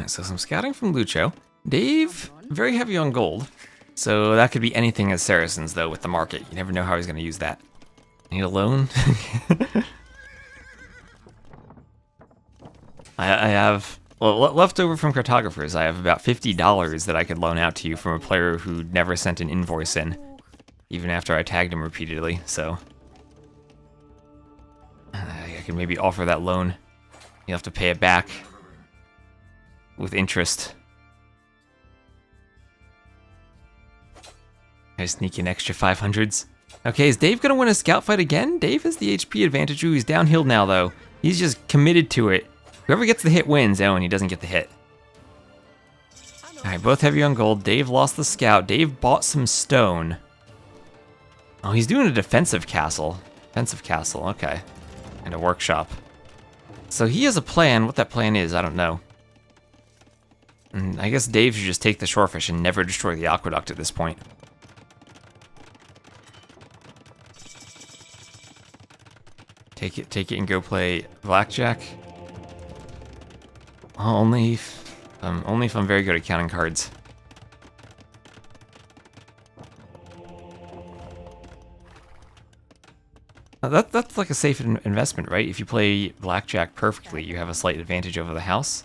So some scouting from Lucho. Dave, very heavy on gold. So that could be anything as Saracens, though, with the market. You never know how he's going to use that. Need a loan? I have, well, left over from cartographers, I have about $50 that I could loan out to you from a player who never sent an invoice in, even after I tagged him repeatedly, so I can maybe offer that loan. You'll have to pay it back with interest. I sneak in extra 500s. Okay, is Dave gonna win a scout fight again? Dave has the HP advantage. Ooh, he's downhill now, though. He's just committed to it. Whoever gets the hit wins. Oh, and he doesn't get the hit. Alright, both heavy on gold. Dave lost the scout. Dave bought some stone. Oh, he's doing a defensive castle. Defensive castle, okay. And a workshop. So he has a plan. What that plan is, I don't know. And I guess Dave should just take the shorefish and never destroy the aqueduct at this point. Take it and go play blackjack. Oh, only if I'm very good at counting cards. That's like a safe investment, right? If you play blackjack perfectly, you have a slight advantage over the house.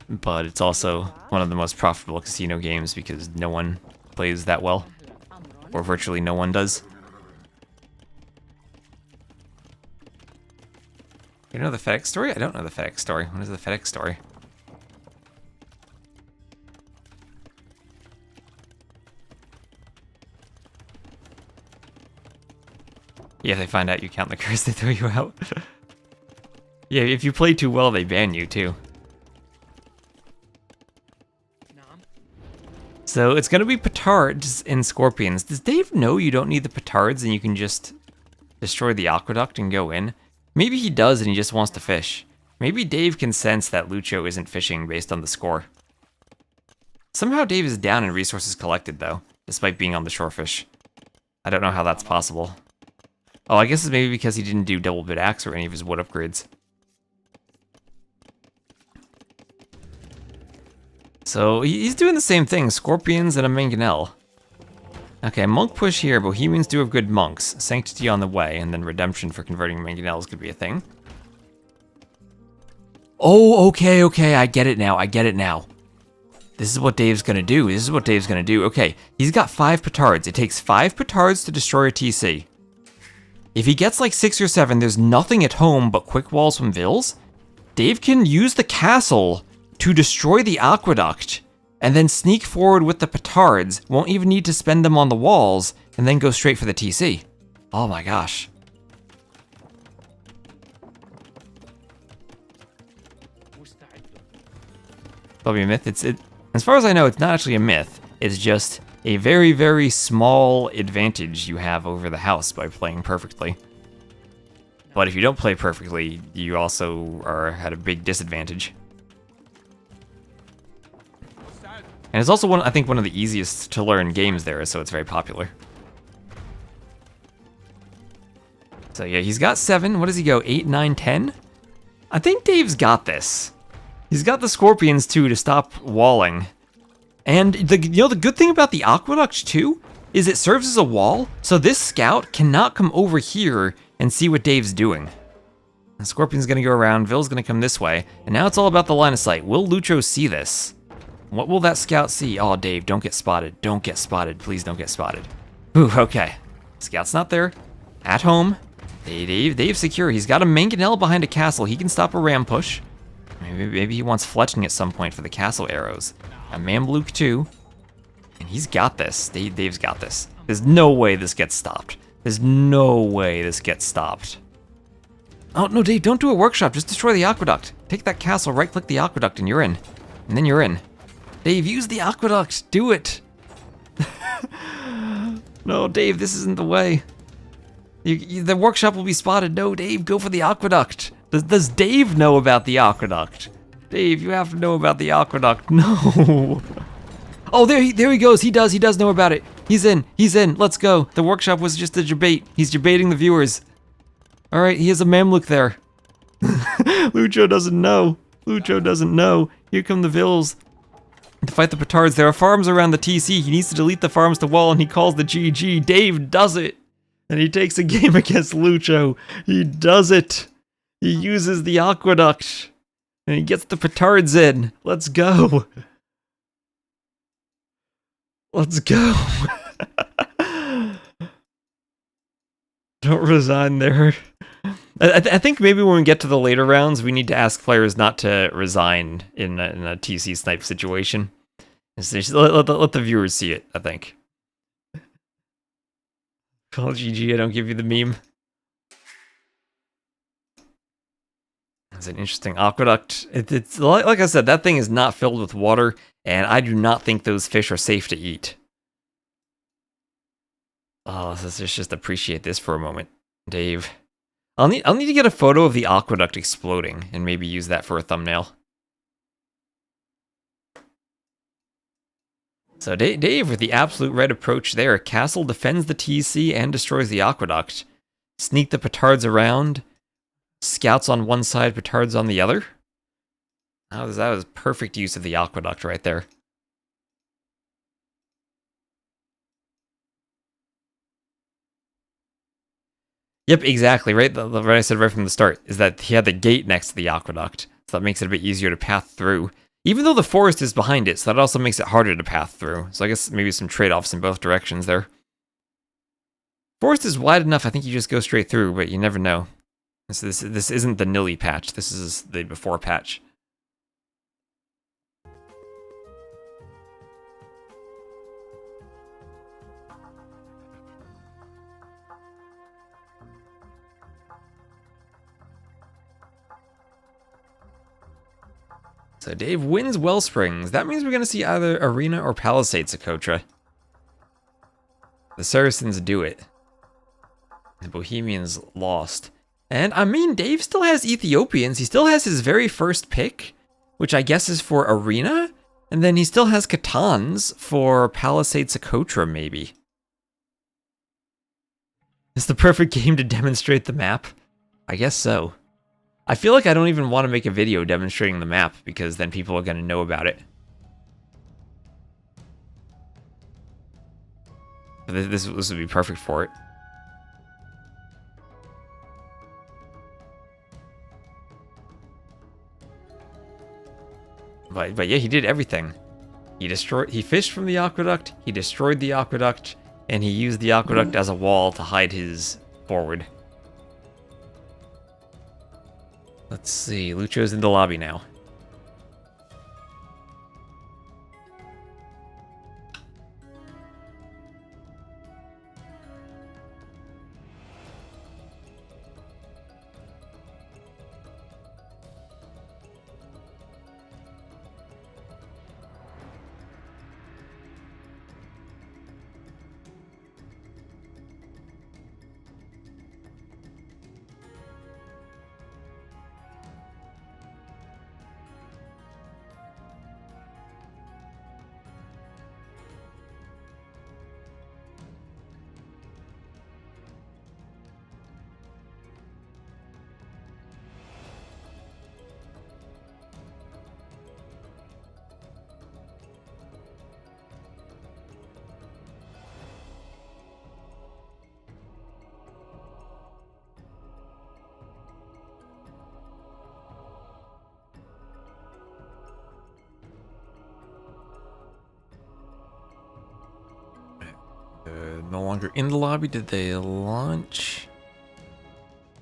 But it's also one of the most profitable casino games because no one plays that well, or virtually no one does. You know the FedEx story? I don't know the FedEx story. What is the FedEx story? Yeah, if they find out you count the cards, they throw you out. Yeah, if you play too well, they ban you too. So it's gonna be petards and scorpions. Does Dave know you don't need the petards and you can just destroy the aqueduct and go in? Maybe he does and he just wants to fish. Maybe Dave can sense that Lucho isn't fishing based on the score. Somehow Dave is down in resources collected though, despite being on the shorefish. I don't know how that's possible. Oh, I guess it's maybe because he didn't do double bit axe or any of his wood upgrades. So he's doing the same thing, scorpions and a mangonel. Okay, monk push here, Bohemians do have good monks. Sanctity on the way, and then redemption for converting mangonels could be a thing. Oh, okay, I get it now, This is what Dave's gonna do, Okay, he's got 5 petards. It takes 5 petards to destroy a TC. If he gets like 6 or 7, there's nothing at home but quick walls from vills. Dave can use the castle to destroy the aqueduct, and then sneak forward with the petards, won't even need to spend them on the walls, and then go straight for the TC. Oh my gosh. Probably a myth. As far as I know, it's not actually a myth. It's just a very, very small advantage you have over the house by playing perfectly. But if you don't play perfectly, you also are at a big disadvantage. And it's also I think one of the easiest to learn games there, so it's very popular. So yeah, he's got 7. What does he go? 8, 9, 10? I think Dave's got this. He's got the Scorpions too to stop walling. And the good thing about the Aqueduct too is it serves as a wall, so this scout cannot come over here and see what Dave's doing. The Scorpion's gonna go around, Vill's gonna come this way, and now it's all about the line of sight. Will Lucho see this? What will that scout see? Oh, Dave, don't get spotted. Don't get spotted. Please don't get spotted. Ooh, okay. Scout's not there. At home. Dave's secure. He's got a mangonel behind a castle. He can stop a ram push. Maybe he wants fletching at some point for the castle arrows. A Mamluk too. And he's got this. Dave's got this. There's no way this gets stopped. There's no way this gets stopped. Oh, no, Dave, don't do a workshop. Just destroy the aqueduct. Take that castle, right-click the aqueduct, and you're in. And then you're in. Dave, use the aqueduct. Do it. No, Dave, this isn't the way. The workshop will be spotted. No, Dave, go for the aqueduct. Does Dave know about the aqueduct? Dave, you have to know about the aqueduct. No. Oh, there he goes. He does know about it. He's in. Let's go. The workshop was just a debate. He's debating the viewers. All right, he has a Mamluk there. Lucho doesn't know. Here come the Vills. To fight the Petards, there are farms around the TC. He needs to delete the farms to wall, and he calls the GG. Dave does it. And he takes a game against Lucho. He does it. He uses the aqueduct. And he gets the Petards in. Let's go. Let's go. Don't resign there. I think maybe when we get to the later rounds, we need to ask players not to resign in a TC snipe situation. Just let the viewers see it, I think. Call GG, I don't give you the meme. It's an interesting aqueduct. It's like I said, that thing is not filled with water, and I do not think those fish are safe to eat. Oh, let's just appreciate this for a moment, Dave. I'll need to get a photo of the aqueduct exploding and maybe use that for a thumbnail. So Dave with the absolute right approach there. Castle defends the TC and destroys the aqueduct. Sneak the Petards around. Scouts on one side, Petards on the other. That was perfect use of the aqueduct right there. Yep, exactly, right? What I said right from the start is that he had the gate next to the aqueduct, so that makes it a bit easier to path through. Even though the forest is behind it, so that also makes it harder to path through. So I guess maybe some trade-offs in both directions there. Forest is wide enough, I think you just go straight through, but you never know. This isn't the Nilly patch, this is the before patch. So Dave wins Wellsprings. That means we're going to see either Arena or Palisade Sakotra. The Saracens do it. The Bohemians lost. And I mean, Dave still has Ethiopians. He still has his very first pick, which I guess is for Arena. And then he still has Catans for Palisade Sakotra, maybe. It's the perfect game to demonstrate the map. I guess so. I feel like I don't even want to make a video demonstrating the map because then people are going to know about it. This would be perfect for it. But yeah, he did everything. He fished from the aqueduct, he destroyed the aqueduct, and he used the aqueduct as a wall to hide his forward. Let's see, Lucho's in the lobby now. No longer in the lobby. Did they launch?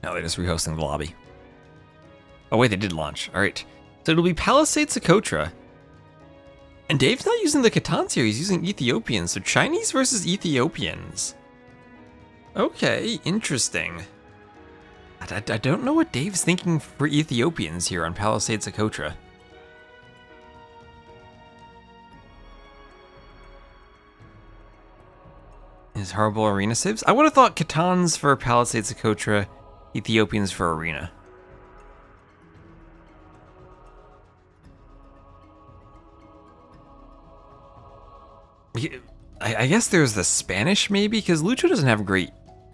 No, they're just rehosting the lobby. Oh wait, they did launch. All right. So it'll be Palisade Sakotra. And Dave's not using the Catan here, he's using Ethiopians. So Chinese versus Ethiopians. Okay, interesting. I don't know what Dave's thinking for Ethiopians here on Palisade Sakotra. Is horrible arena civs? I would have thought Catans for Palisade Sakotra, Ethiopians for arena. I guess there's the Spanish maybe, because Lucho doesn't have great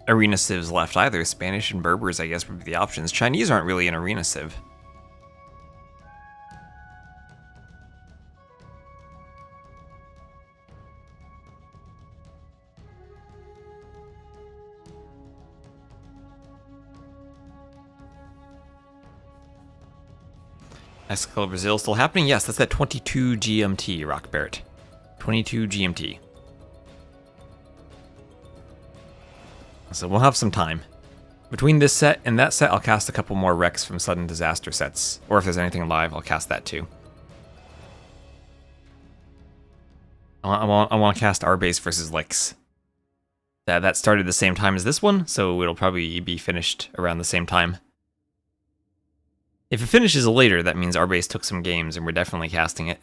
arena civs left either. Spanish and Berbers, I guess, would be the options. Chinese aren't really an arena civ. Escala Brazil still happening? Yes, that's at 22 GMT, Rock Barrett. 22 GMT. So we'll have some time. Between this set and that set, I'll cast a couple more Rex from Sudden Disaster sets. Or if there's anything live, I'll cast that too. I want to cast RBase versus Licks. That started the same time as this one, so it'll probably be finished around the same time. If it finishes later, that means RBase took some games and we're definitely casting it.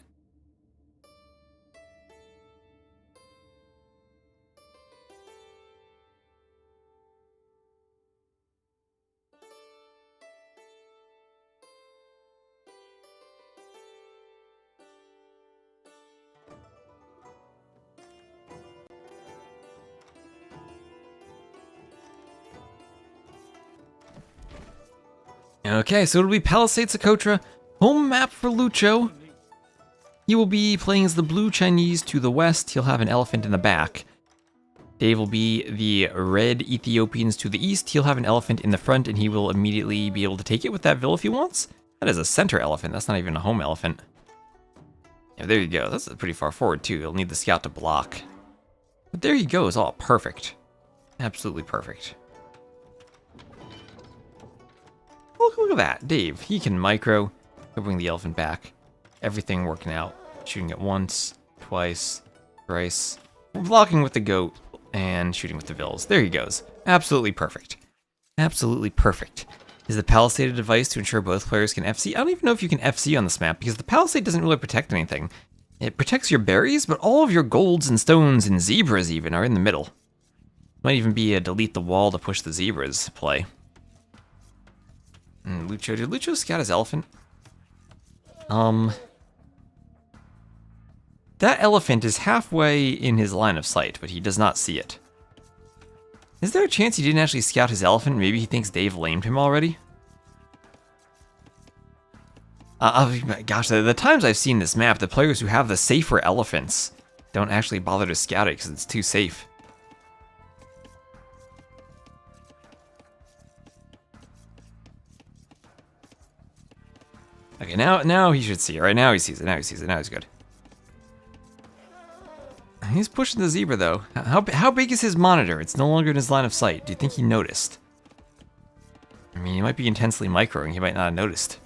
Okay, so it'll be Palisade Sakotra, home map for Lucho. He will be playing as the blue Chinese to the west. He'll have an elephant in the back. Dave will be the red Ethiopians to the east. He'll have an elephant in the front, and he will immediately be able to take it with that Vil if he wants. That is a center elephant. That's not even a home elephant. Yeah, there you go. That's pretty far forward, too. He'll need the scout to block. But there he goes. All perfect. Absolutely perfect. Look at that, Dave. He can micro. He'll bring the elephant back. Everything working out. Shooting it once, twice, thrice. Blocking with the goat and shooting with the Vils. There he goes. Absolutely perfect. Absolutely perfect. Is the Palisade a device to ensure both players can FC? I don't even know if you can FC on this map because the Palisade doesn't really protect anything. It protects your berries, but all of your golds and stones and zebras even are in the middle. Might even be a delete the wall to push the zebras play. Lucho, did Lucho scout his elephant? That elephant is halfway in his line of sight, but he does not see it. Is there a chance he didn't actually scout his elephant? Maybe he thinks Dave lamed him already? Gosh, the times I've seen this map, the players who have the safer elephants don't actually bother to scout it because it's too safe. Okay, now he should see it, right? Now he sees it, now he's good. He's pushing the zebra, though. How big is his monitor? It's no longer in his line of sight. Do you think he noticed? I mean, he might be intensely microing. He might not have noticed.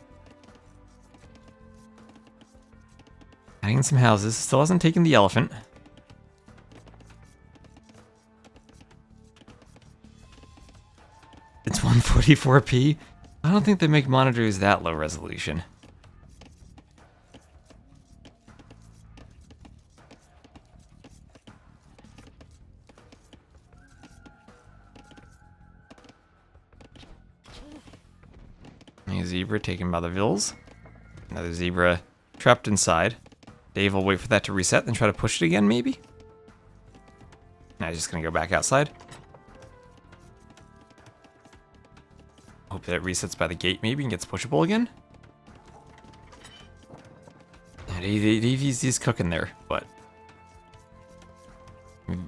Adding some houses. Still hasn't taken the elephant. It's 144p? I don't think they make monitors that low resolution. A zebra taken by the Vils. Another zebra trapped inside. Dave will wait for that to reset, then try to push it again, maybe? Now he's just gonna go back outside. Hope that it resets by the gate, maybe, and gets pushable again. And he's cooking there, but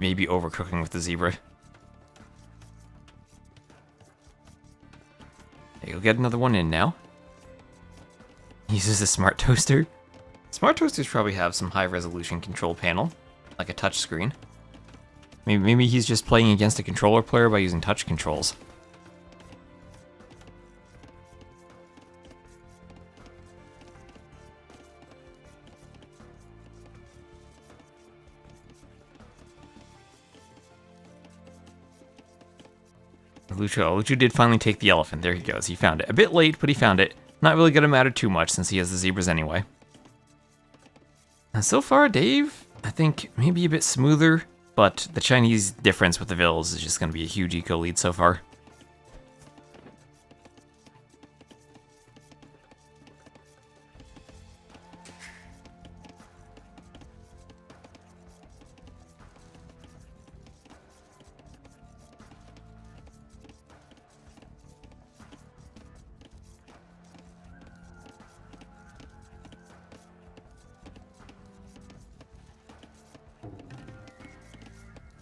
maybe overcooking with the zebra. You'll get another one in now. He uses a smart toaster. Smart toasters probably have some high resolution control panel, like a touch screen. Maybe he's just playing against a controller player by using touch controls. Lucho did finally take the elephant. There he goes. He found it. A bit late, but he found it. Not really going to matter too much since he has the zebras anyway. So far, Dave, I think maybe a bit smoother, but the Chinese difference with the villas is just going to be a huge eco lead so far.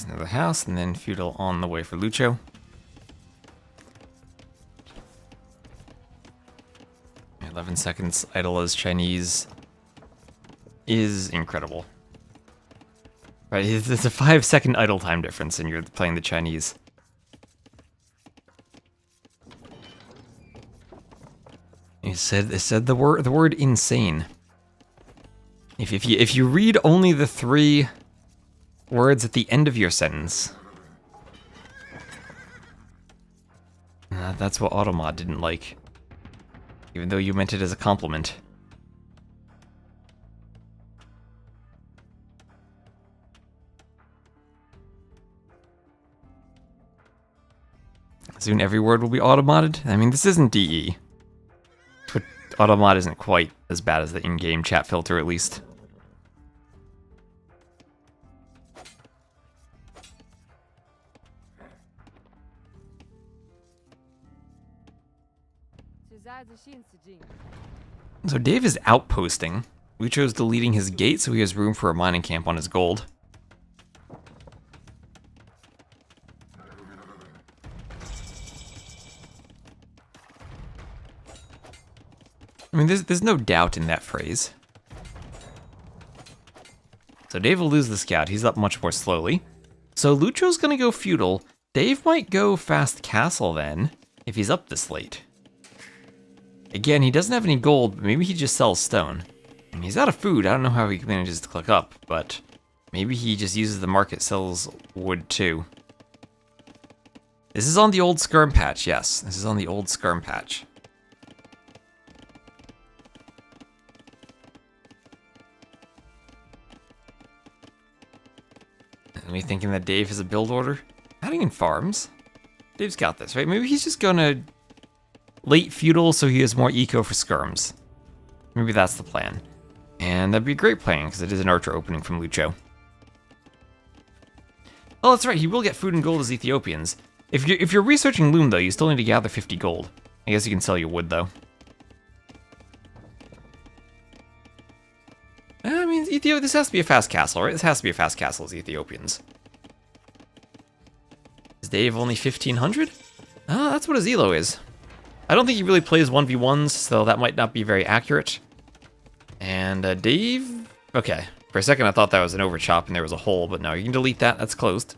Another house, and then feudal on the way for Lucho. 11 seconds idle as Chinese is incredible. Right, it's a 5-second idle time difference, and you're playing the Chinese. It said the word insane. If you read only the 3 words at the end of your sentence. That's what Automod didn't like. Even though you meant it as a compliment. Soon every word will be automodded. I mean, this isn't DE. But Automod isn't quite as bad as the in-game chat filter, at least. So Dave is outposting. Lucho's deleting his gate so he has room for a mining camp on his gold. I mean, there's no doubt in that phrase. So Dave will lose the scout. He's up much more slowly. So Lucho's gonna go feudal. Dave might go fast castle then, if he's up this late. Again, he doesn't have any gold, but maybe he just sells stone. And he's out of food. I don't know how he manages to click up, but maybe he just uses the market, sells wood too. This is on the old skirm patch, yes. This is on the old skirm patch. And me thinking that Dave has a build order. Adding in farms. Dave's got this, right? Maybe he's just gonna late feudal so he has more eco for skirms. Maybe that's the plan. And that'd be a great plan because it is an archer opening from Lucho. Oh, that's right, he will get food and gold as Ethiopians. If you're researching loom though, you still need to gather 50 gold. I guess you can sell your wood though. I mean, this has to be a fast castle, right? This has to be a fast castle as Ethiopians. Is Dave only 1500? Ah, that's what his elo is. I don't think he really plays 1v1s, so that might not be very accurate. And Dave... Okay, for a second I thought that was an overchop and there was a hole, but no, you can delete that, that's closed.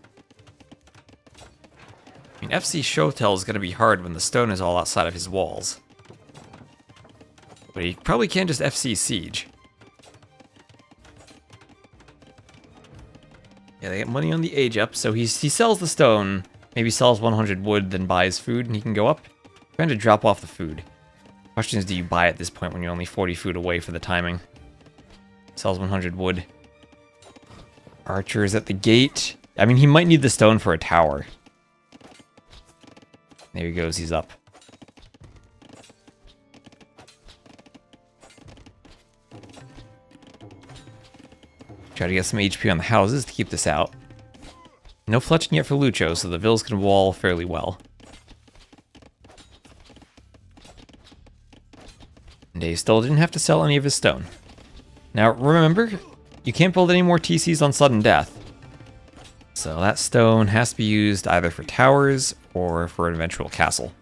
I mean, FC Showtel is going to be hard when the stone is all outside of his walls. But he probably can't just FC Siege. Yeah, they get money on the age up, so he sells the stone, maybe sells 100 wood, then buys food, and he can go up. Trying to drop off the food. Question is, do you buy at this point when you're only 40 food away for the timing? Sells 100 wood. Archer is at the gate. I mean, he might need the stone for a tower. There he goes, he's up. Try to get some HP on the houses to keep this out. No fletching yet for Lucho, so the villas can wall fairly well. Dave still didn't have to sell any of his stone. Now remember, you can't build any more TCs on sudden death. So that stone has to be used either for towers or for an eventual castle.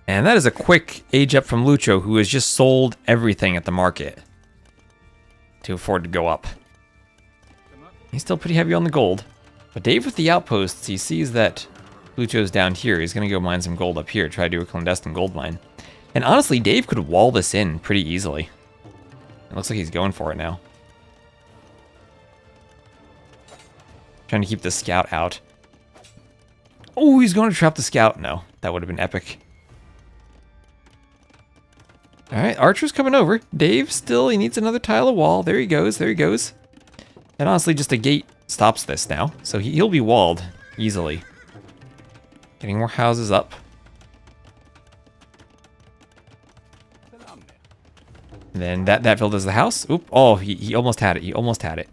And that is a quick age up from Lucho, who has just sold everything at the market to afford to go up. He's still pretty heavy on the gold. But Dave with the outposts, he sees that Lucho's down here. He's going to go mine some gold up here, try to do a clandestine gold mine. And honestly, Dave could wall this in pretty easily. It looks like he's going for it now. Trying to keep the scout out. Oh, he's going to trap the scout. No, that would have been epic. Alright, Archer's coming over. Dave still, he needs another tile of wall. There he goes, there he goes. And honestly, just a gate stops this now. So he'll be walled easily. Getting more houses up. And then that builds the house. Oop, oh, he almost had it. He almost had it.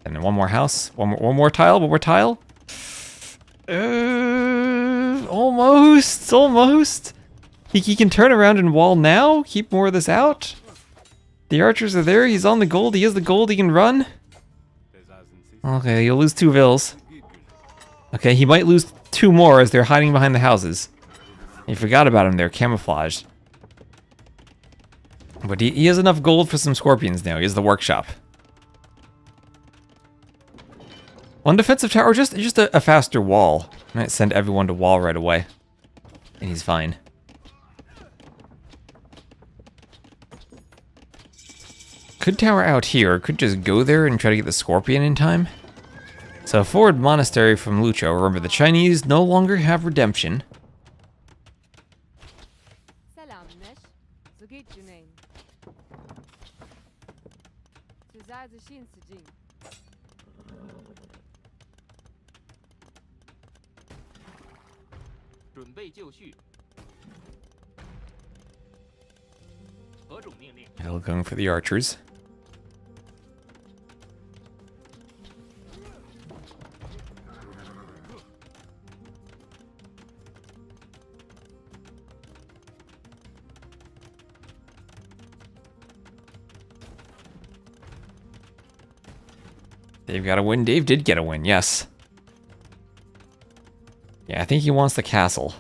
And then one more house. One more tile. One more tile. Almost. He can turn around and wall now. Keep more of this out. The archers are there. He's on the gold. He has the gold. He can run. Okay, you'll lose 2 vills. Okay, he might lose 2 more as they're hiding behind the houses. You forgot about him there, camouflaged. But he has enough gold for some scorpions now. He has the workshop. One defensive tower, just a faster wall. Might send everyone to wall right away. And he's fine. Could tower out here, could just go there and try to get the scorpion in time. So forward monastery from Lucho. Remember, the Chinese no longer have redemption. Still going for the archers. Dave got a win. Dave did get a win, yes. Yeah, I think he wants the castle.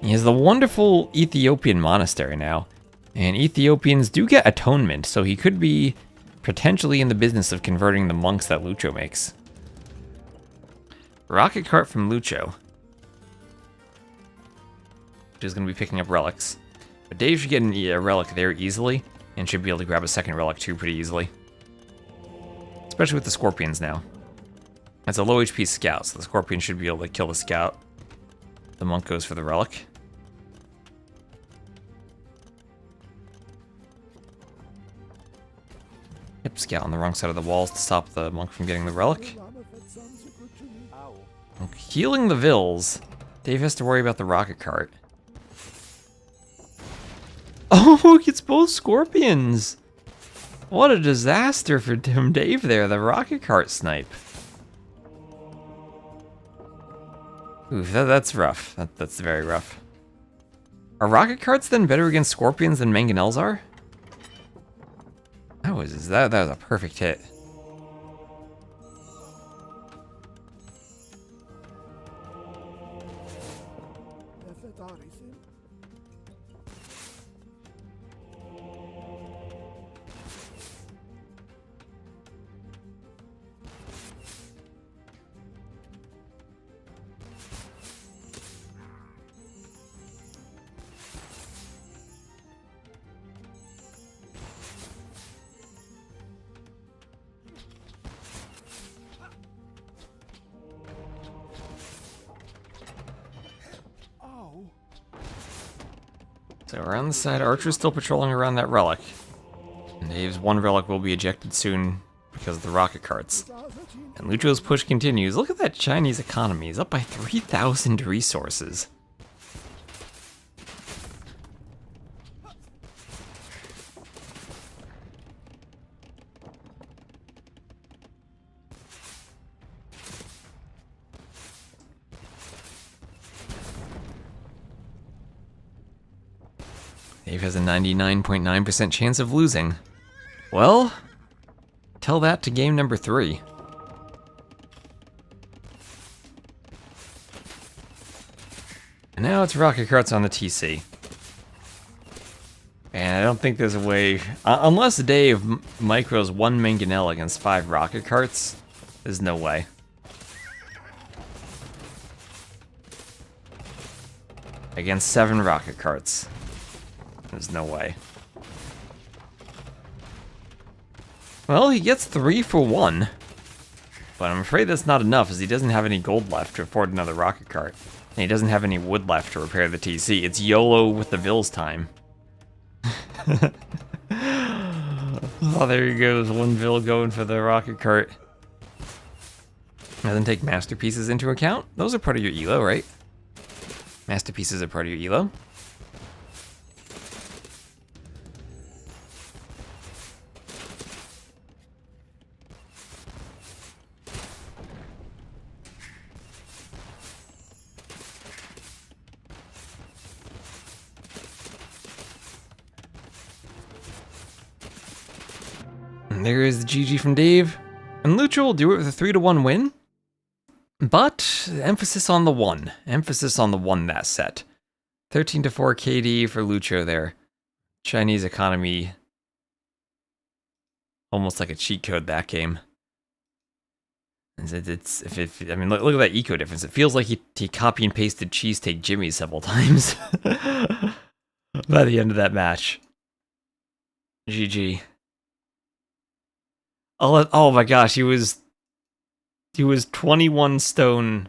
He has the wonderful Ethiopian monastery now. And Ethiopians do get atonement, so he could be potentially in the business of converting the monks that Lucho makes. Rocket cart from Lucho. Which is going to be picking up relics. But Dave should get a relic there easily, and should be able to grab a second relic too pretty easily. Especially with the scorpions now. That's a low HP scout, so the scorpion should be able to kill the scout. The monk goes for the relic. Yep, scout on the wrong side of the walls to stop the monk from getting the relic. Healing the vills. Dave has to worry about the rocket cart. Oh, he gets both scorpions! What a disaster for Dave there, the rocket cart snipe. Oof, that's rough. That's very rough. Are rocket carts then better against scorpions than mangonels are? That was a perfect hit. So around the side, Archer's still patrolling around that relic. And Dave's one relic will be ejected soon because of the rocket carts. And Lucho's push continues. Look at that Chinese economy. He's up by 3,000 resources. Dave has a 99.9% chance of losing. Well, tell that to game number 3. And now it's rocket carts on the TC. And I don't think there's a way, unless Dave micros 1 mangonel against 5 rocket carts, there's no way. against 7 rocket carts. There's no way. Well, he gets 3 for 1. But I'm afraid that's not enough, as he doesn't have any gold left to afford another rocket cart. And he doesn't have any wood left to repair the TC. It's YOLO with the Vills time. Oh, there he goes. 1 Vill going for the rocket cart. Doesn't take masterpieces into account. Those are part of your elo, right? Masterpieces are part of your elo. And there is the GG from Dave. And Lucho will do it with a 3-1 win. But emphasis on the 1. Emphasis on the 1 that set. 13-4 KD for Lucho there. Chinese economy. Almost like a cheat code that game. I mean, look at that eco difference. It feels like he copy and pasted Cheesesteak Jimmy several times by the end of that match. GG. Oh my gosh, he was 21 stone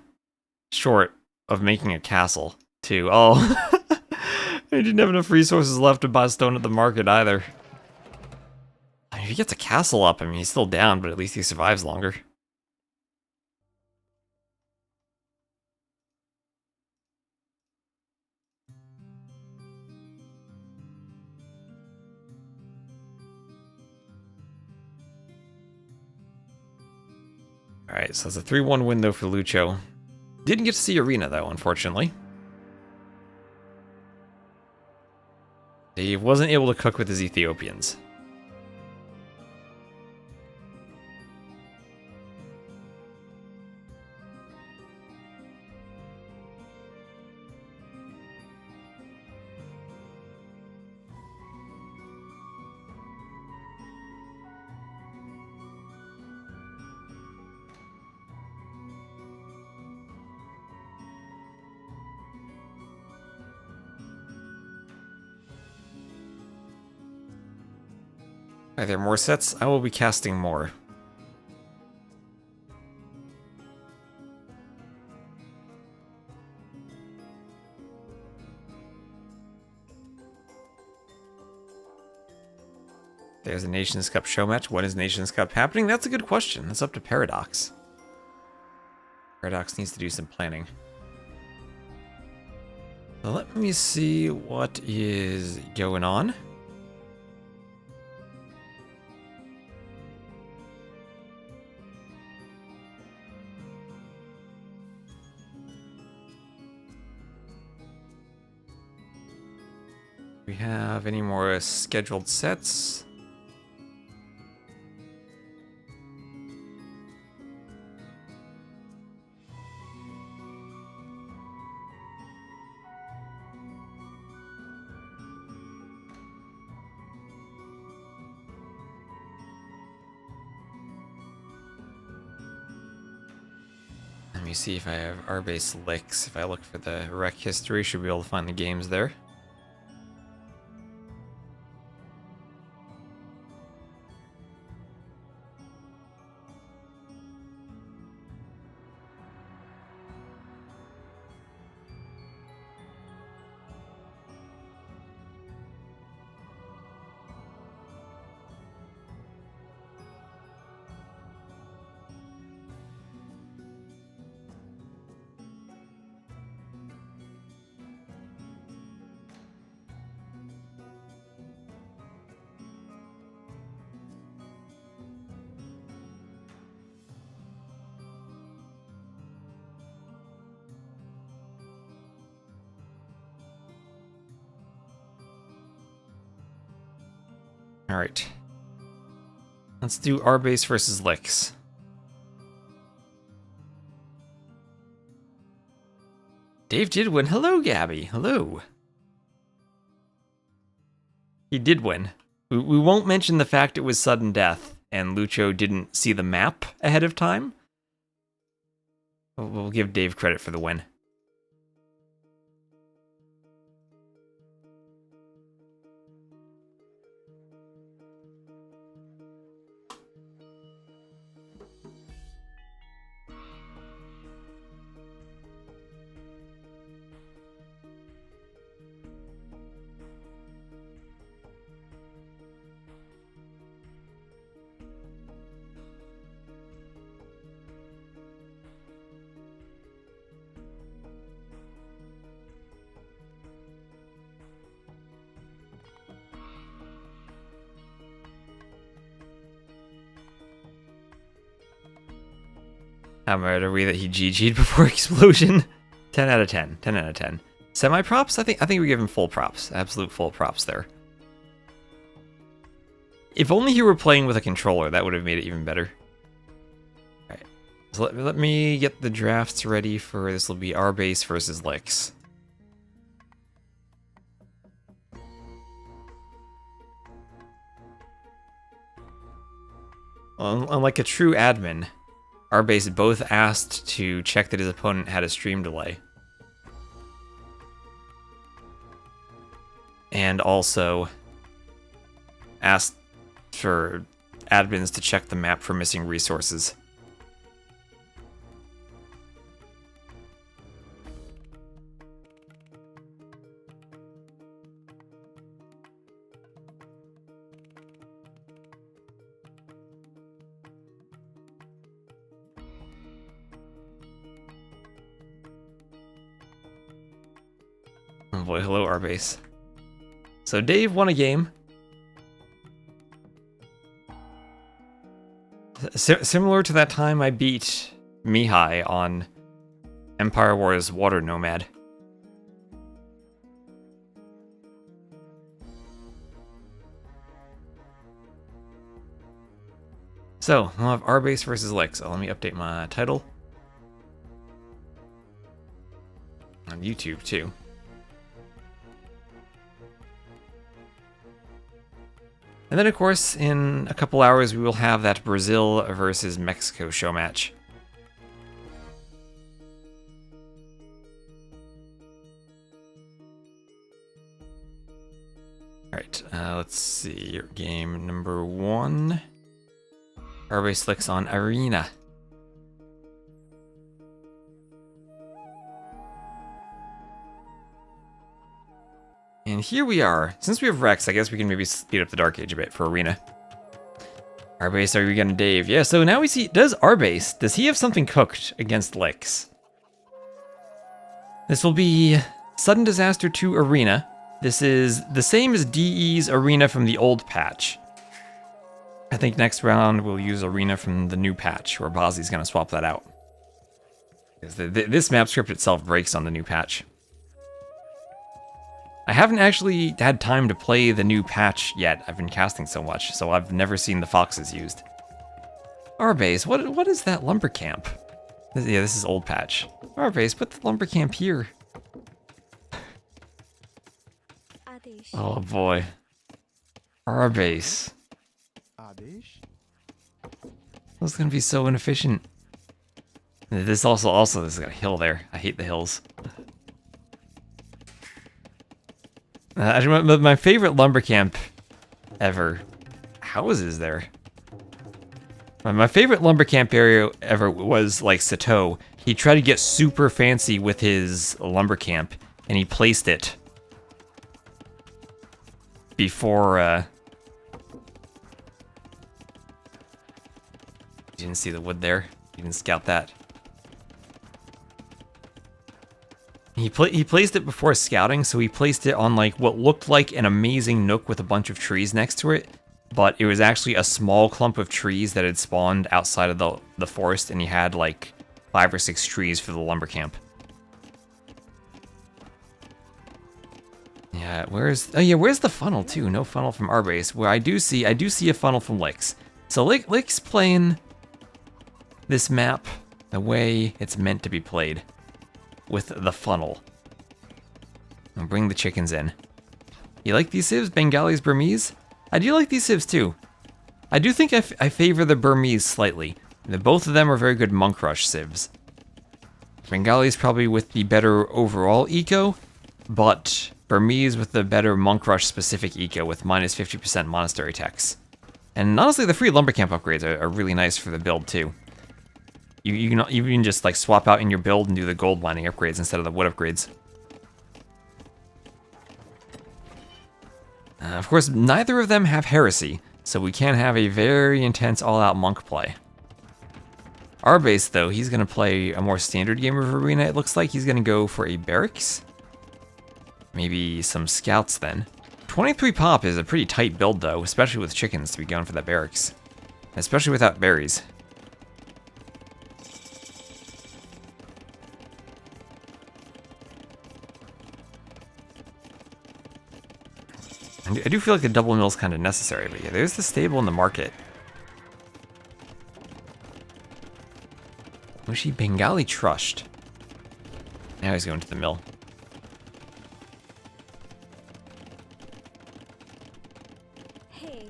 short of making a castle, too. Oh, he didn't have enough resources left to buy stone at the market either. I mean, if he gets a castle up, I mean, he's still down, but at least he survives longer. Alright, so it's a 3-1 win, though, for Lucho. Didn't get to see Arena, though, unfortunately. He wasn't able to cook with his Ethiopians. Are there more sets? I will be casting more. There's a Nations Cup show match. When is Nations Cup happening? That's a good question. That's up to Paradox. Paradox needs to do some planning. So let me see what is going on. Do we have any more scheduled sets? Let me see if I have RBase licks. If I look for the rec history, should be able to find the games there. Alright. Let's do RBase versus Licks. Dave did win. Hello, Gabby. Hello. He did win. We won't mention the fact it was sudden death and Lucho didn't see the map ahead of time. We'll give Dave credit for the win. How mad are we that he GG'd before explosion? 10 out of 10. 10 out of 10. Semi-props? I think we give him full props. Absolute full props there. If only he were playing with a controller, that would have made it even better. Alright. So let me get the drafts ready for this. Will be RBase versus Licks. Unlike a true admin, RBase both asked to check that his opponent had a stream delay. And also asked for admins to check the map for missing resources. Oh boy, hello RBase. So Dave won a game. Similar to that time I beat Mihai on Empire Wars Water Nomad. So, we'll have RBase versus Licks. So let me update my title. On YouTube too. And then, of course, in a couple hours, we will have that Brazil versus Mexico show match. Alright, let's see. Game number 1. RBase Licks on Arena. And here we are. Since we have Rex, I guess we can maybe speed up the Dark Age a bit for Arena. RBase, are we gonna Dave? Yeah, so now we see, does he have something cooked against Licks? This will be Sudden Disaster 2 Arena. This is the same as DE's Arena from the old patch. I think next round we'll use Arena from the new patch, where Bozzy's gonna swap that out. Because this map script itself breaks on the new patch. I haven't actually had time to play the new patch yet. I've been casting so much, so I've never seen the foxes used. RBase, what is that lumber camp? Yeah, this is old patch. RBase, put the lumber camp here. Oh boy. RBase. That's gonna be so inefficient. This also this has got a hill there. I hate the hills. My favorite lumber camp ever. Houses there. My favorite lumber camp area ever was like Sato. He tried to get super fancy with his lumber camp, and he placed it before. You didn't see the wood there. You didn't scout that. He placed it before scouting, so he placed it on like what looked like an amazing nook with a bunch of trees next to it, but it was actually a small clump of trees that had spawned outside of the forest, and he had like 5 or 6 trees for the lumber camp. Yeah, where's the funnel too? No funnel from RBase. Where I do see a funnel from Licks. So Licks playing this map the way it's meant to be played. With the funnel. I'll bring the chickens in. You like these civs, Bengalis, Burmese? I do like these civs too. I do think I favor the Burmese slightly. Both of them are very good monk rush civs. Bengalis probably with the better overall eco, but Burmese with the better monk rush specific eco with minus 50% monastery techs. And honestly, the free lumber camp upgrades are really nice for the build too. You can just like swap out in your build and do the gold mining upgrades instead of the wood upgrades. Of course, neither of them have heresy, so we can have a very intense all-out monk play. RBase, though, he's going to play a more standard game of Arena, it looks like. He's going to go for a barracks. Maybe some scouts, then. 23 pop is a pretty tight build, though, especially with chickens to be going for that barracks. Especially without berries. I do feel like the double mill is kind of necessary, but yeah, there's the stable in the market. Mushy Bengali Trust. Now he's going to the mill.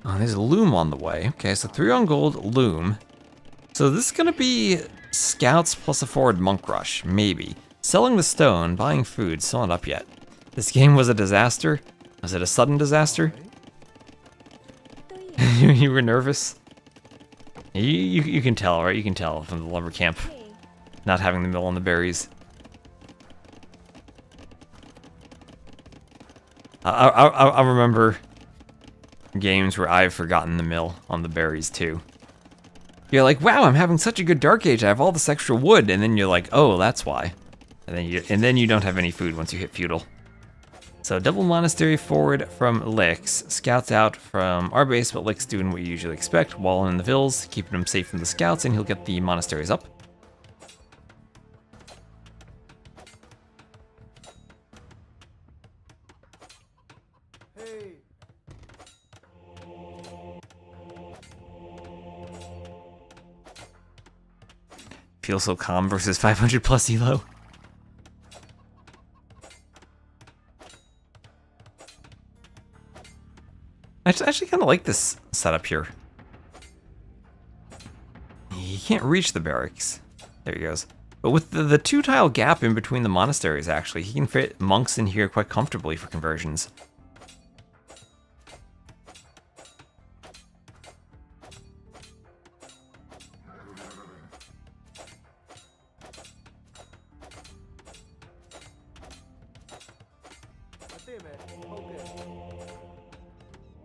Oh, there's a loom on the way. Okay, so 3 on gold, loom. So this is going to be scouts plus a forward monk rush, maybe. Selling the stone, buying food, still not up yet. This game was a disaster. Was it a sudden disaster? You were nervous? You can tell, right? You can tell from the lumber camp. Not having the mill on the berries. I remember games where I've forgotten the mill on the berries too. You're like, wow, I'm having such a good Dark Age. I have all this extra wood, and then you're like, oh, that's why. And then you don't have any food once you hit feudal. So double monastery forward from Lix. Scouts out from RBase, but Lix doing what you usually expect, walling in the vills, keeping him safe from the scouts, and he'll get the monasteries up. Feels so calm versus 500 plus elo. I actually kind of like this setup here. He can't reach the barracks. There he goes. But with the 2-tile gap in between the monasteries, actually, he can fit monks in here quite comfortably for conversions.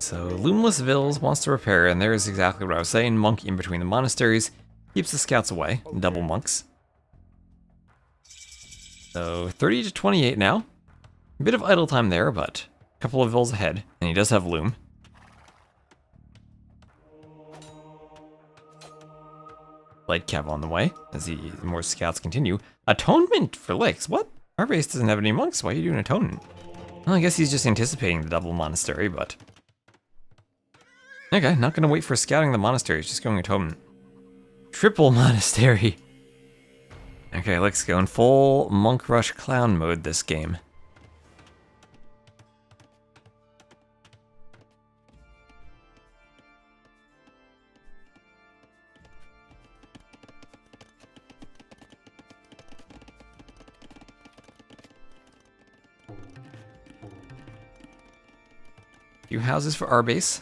So, Loomless Vills wants to repair, and there's exactly what I was saying. Monk in between the monasteries. Keeps the scouts away. Double monks. So, 30 to 28 now. A bit of idle time there, but a couple of Vills ahead. And he does have Loom. Light Cav on the way, as the more scouts continue. Atonement for Lix. What? Our base doesn't have any monks. Why are you doing atonement? Well, I guess he's just anticipating the double monastery, but... Okay, not gonna wait for scouting the monastery, just going atonement. Triple monastery. Okay, let's go in full monk rush clown mode this game. Few houses for our base.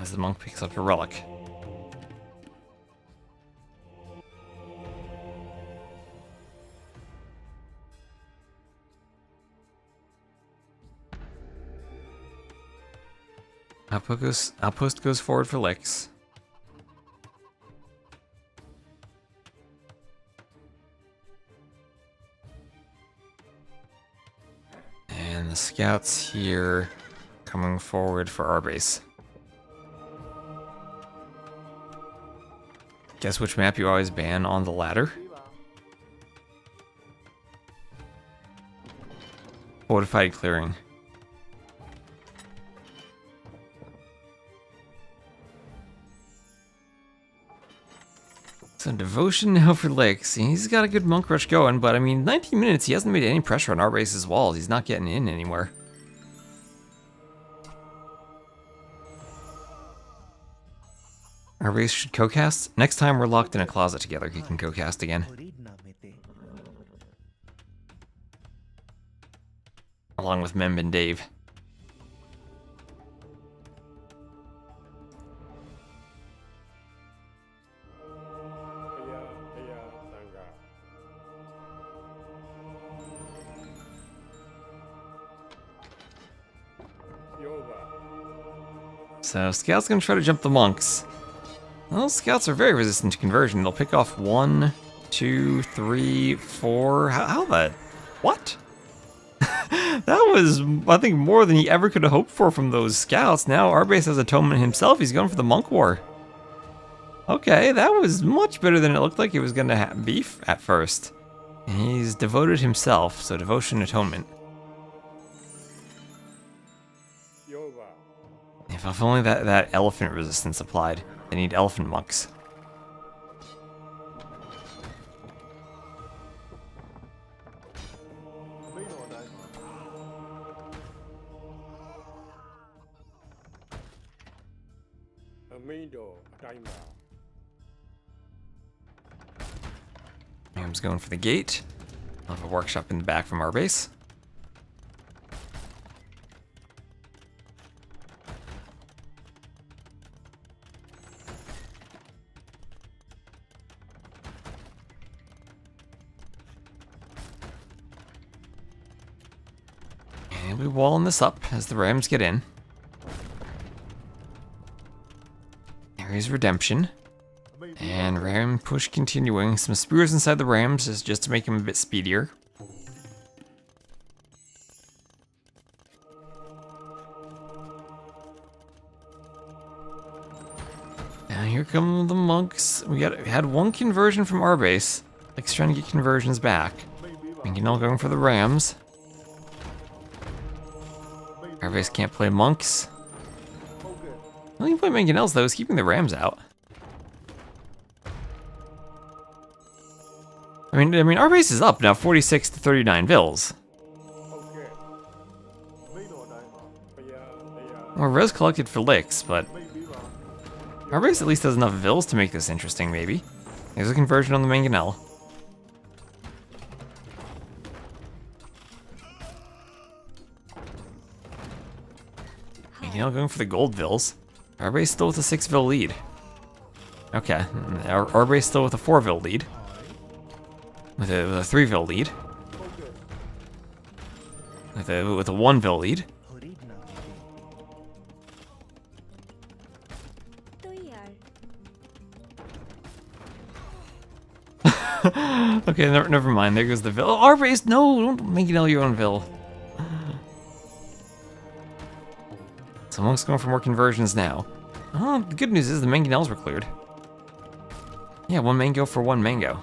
As the monk picks up a relic. Outpost goes forward for Lix. And the scouts here coming forward for our base. Guess which map you always ban on the ladder? Fortified clearing. So devotion now for Lix. He's got a good monk rush going, but I mean, 19 minutes, he hasn't made any pressure on RBase's walls. He's not getting in anywhere. RBase should co-cast. Next time we're locked in a closet together, he can co-cast again. Along with Memb and Dave. So, Scout's gonna try to jump the monks. Well, scouts are very resistant to conversion. They'll pick off 1, 2, 3, 4. How the... What? That was, I think, more than he ever could have hoped for from those scouts. Now RBase has Atonement himself. He's going for the Monk War. Okay, that was much better than it looked like it was going to be at first. And he's devoted himself, so Devotion, Atonement. If only that elephant resistance applied. They need elephant monks. Ram's going for the gate. I'll have a workshop in the back from our base. And we'll be walling this up as the Rams get in. There is Redemption. And Ram push continuing. Some spears inside the Rams is just to make him a bit speedier. Now here come the monks. We had one conversion from our base. Like trying to get conversions back. Mangonel going for the Rams. Our base can't play monks. Well, you can play Mangonels though. He's keeping the Rams out. I mean, our base is up now, 46 to 39 vills. Well, res collected for licks, but our base at least has enough vills to make this interesting, maybe. There's a conversion on the Mangonel. Mangonel going for the gold vills. Our base still with a 6 vill lead. Okay, our base still with a 4 vill lead. With a 3 vill lead. With a 1 vill lead. Okay, never mind. There goes the vill. Oh, our base, no, don't make it your own vill. So Monk's going for more conversions now. Oh, the good news is the Mangonels were cleared. Yeah, 1 mango for 1 mango.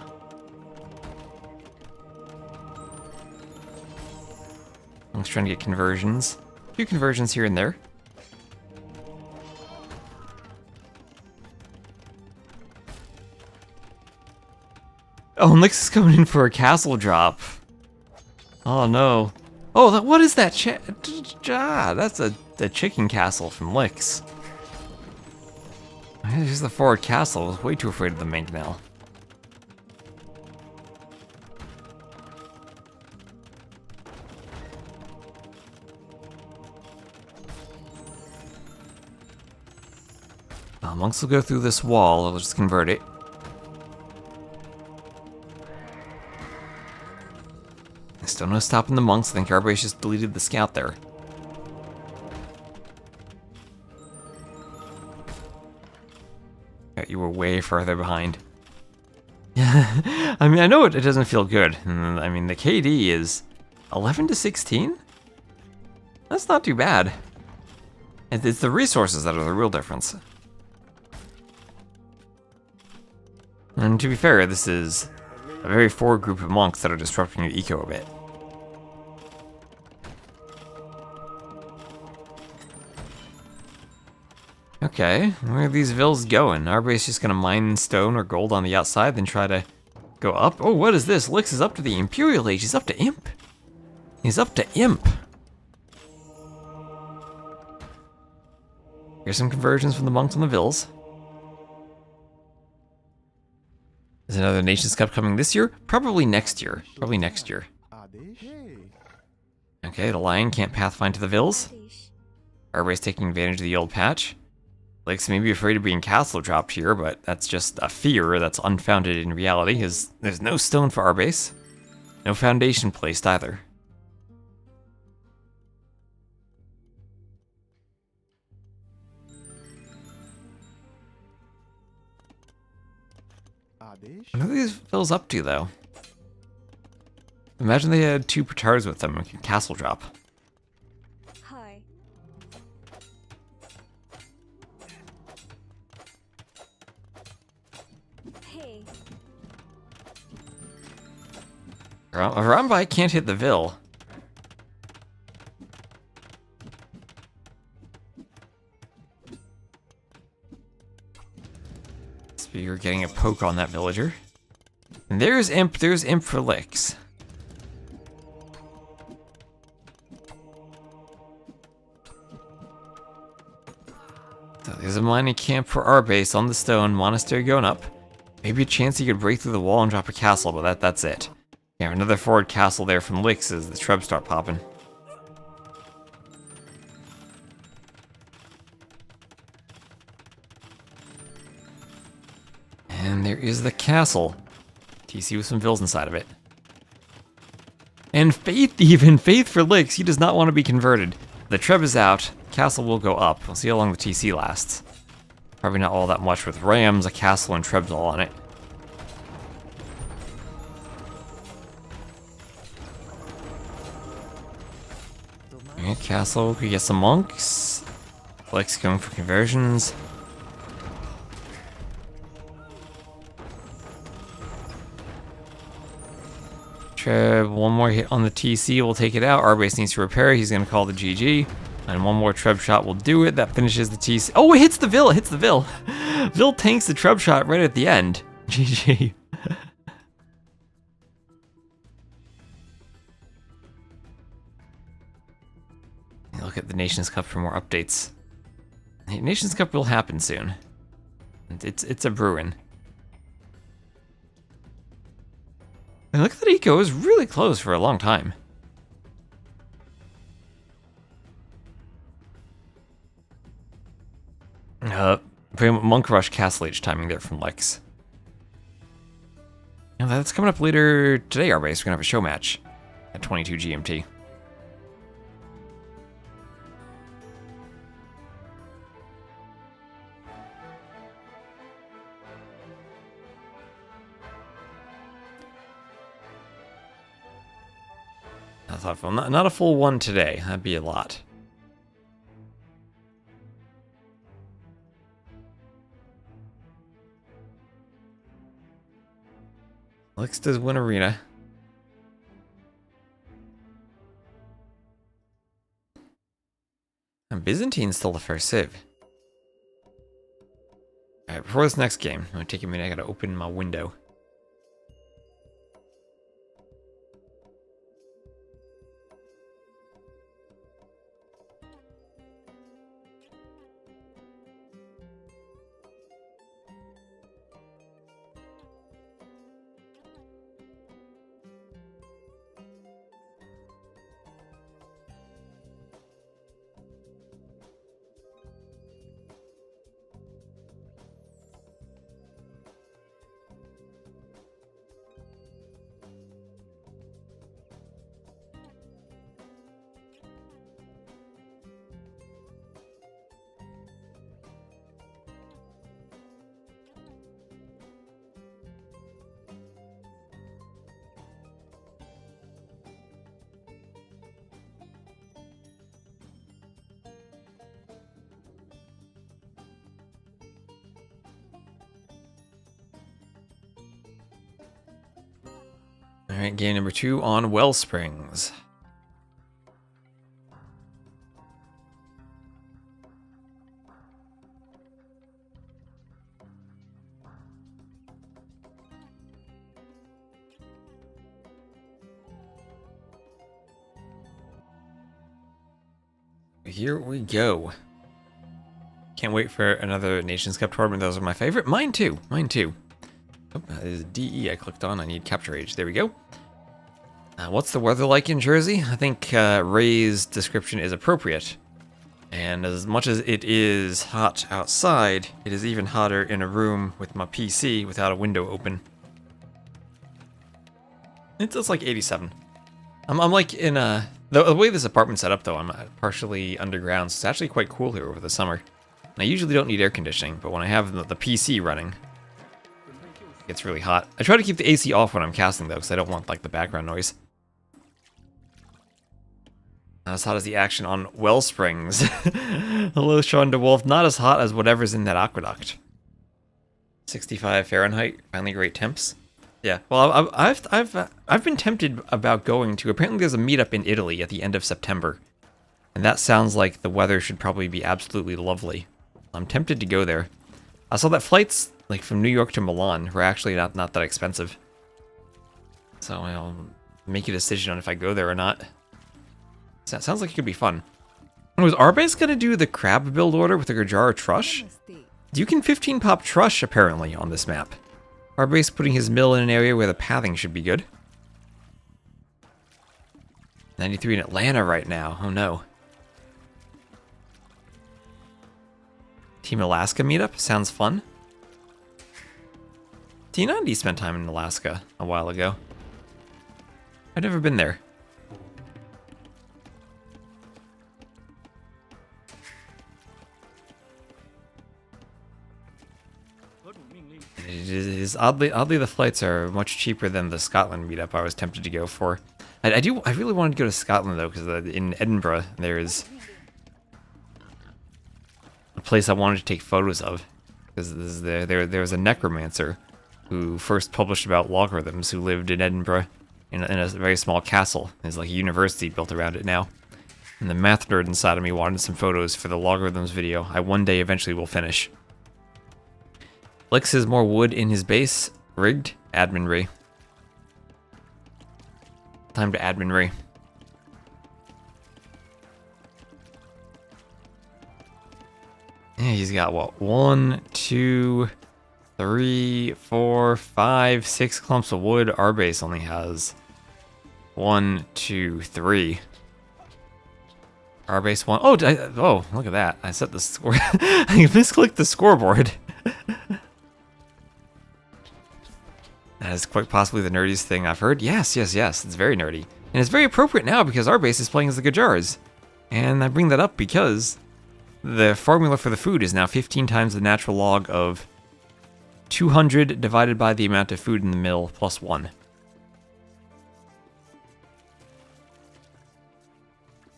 Monk's trying to get conversions. A few conversions here and there. Oh, and Lix is coming in for a castle drop. Oh no. Oh, what is that? That's a chicken castle from Lix. Here's the forward castle. I was way too afraid of the Mangonel. Monks will go through this wall. I'll just convert it. There's still no stopping the monks. I think RBase just deleted the scout there. You were way further behind. Yeah, I mean, I know it doesn't feel good. I mean, the KD is 11 to 16? That's not too bad. It's the resources that are the real difference. And to be fair, this is a very forward group of monks that are disrupting your eco a bit. Okay, where are these vills going? Our base just gonna mine stone or gold on the outside, then try to go up? Oh, what is this? Lix is up to the Imperial Age. He's up to Imp. He's up to Imp. Here's some conversions from the monks on the vills. Is another Nations Cup coming this year? Probably next year. Probably next year. Okay, the Lion can't pathfind to the vills. Everybody's taking advantage of the old patch. Lix may be afraid of being castle dropped here, but that's just a fear that's unfounded in reality, because there's no stone for our base. No foundation placed either. What are these villas up to, though? Imagine they had 2 petards with them and could castle drop. Hi. Hey. Rambai can't hit the Vil. So you're getting a poke on that villager. And there's Imp for licks. So there's a mining camp for RBase on the stone, monastery going up. Maybe a chance he could break through the wall and drop a castle, but that's it. Yeah, another forward castle there from Licks as the shrubs start popping. And there is the castle. TC with some vills inside of it. And Faith for Licks, he does not want to be converted. The Treb is out, castle will go up. We'll see how long the TC lasts. Probably not all that much with Rams, a castle, and Trebs all on it. Okay, castle, we get some monks. Licks going for conversions. Treb, one more hit on the TC will take it out. RBase needs to repair. He's going to call the GG. And one more Treb shot will do it. That finishes the TC. Oh, it hits the Vil. It hits the Vil. Vil tanks the Treb shot right at the end. GG. Look at the Nations Cup for more updates. The Nations Cup will happen soon. It's a brewing. And look at that eco is really close for a long time. Monk Rush Castle Age timing there from Lex. And that's coming up later today, RBase. We're gonna have a show match at 22 GMT. Not thoughtful. Not a full one today. That'd be a lot. Lex does win arena. And Byzantine's still the first civ. Alright, before this next game, I'm gonna take a minute, I gotta open my window. Alright, game number 2 on Wellsprings. Here we go. Can't wait for another Nations Cup tournament. Those are my favorite. Mine too. Mine too. Oh, there's DE I clicked on. I need capture age. There we go. What's the weather like in Jersey? I think Ray's description is appropriate. And as much as it is hot outside, it is even hotter in a room with my PC without a window open. It's like 87. I'm like in a... The way this apartment's set up though, I'm partially underground, so it's actually quite cool here over the summer. And I usually don't need air conditioning, but when I have the PC running, It gets really hot. I try to keep the AC off when I'm casting though, because I don't want like the background noise. Not as hot as the action on Wellsprings. Hello, Sean DeWolf. Not as hot as whatever's in that aqueduct. 65 Fahrenheit. Finally, great temps. Yeah. Well, I've been tempted about going to. Apparently, there's a meetup in Italy at the end of September, and that sounds like the weather should probably be absolutely lovely. I'm tempted to go there. I saw that flights like from New York to Milan were actually not that expensive. So I'll make a decision on if I go there or not. So that sounds like it could be fun. Was RBase gonna do the crab build order with the Gajara Trush? You can 15 pop Trush apparently on this map. RBase putting his mill in an area where the pathing should be good. 93 in Atlanta right now. Oh no. Team Alaska meetup sounds fun. T90 spent time in Alaska a while ago. I've never been there. It is oddly the flights are much cheaper than the Scotland meetup I was tempted to go for. I really wanted to go to Scotland though, because in Edinburgh there's a place I wanted to take photos of, because there was a necromancer who first published about logarithms who lived in Edinburgh in a very small castle. There's like a university built around it now. And the math nerd inside of me wanted some photos for the logarithms video I one day eventually will finish. Lex has more wood in his base. Rigged. Admin Ray. Time to admin Ray. Yeah, he's got what? 1, 2, 3, 4, 5, 6 clumps of wood. RBase only has 1, 2, 3. RBase 1. Oh, oh, look at that. I set the score. I misclicked the scoreboard. That is quite possibly the nerdiest thing I've heard. Yes. It's very nerdy. And it's very appropriate now because RBase is playing as the Gajars. And I bring that up because the formula for the food is now 15 times the natural log of 200 divided by the amount of food in the mill plus 1.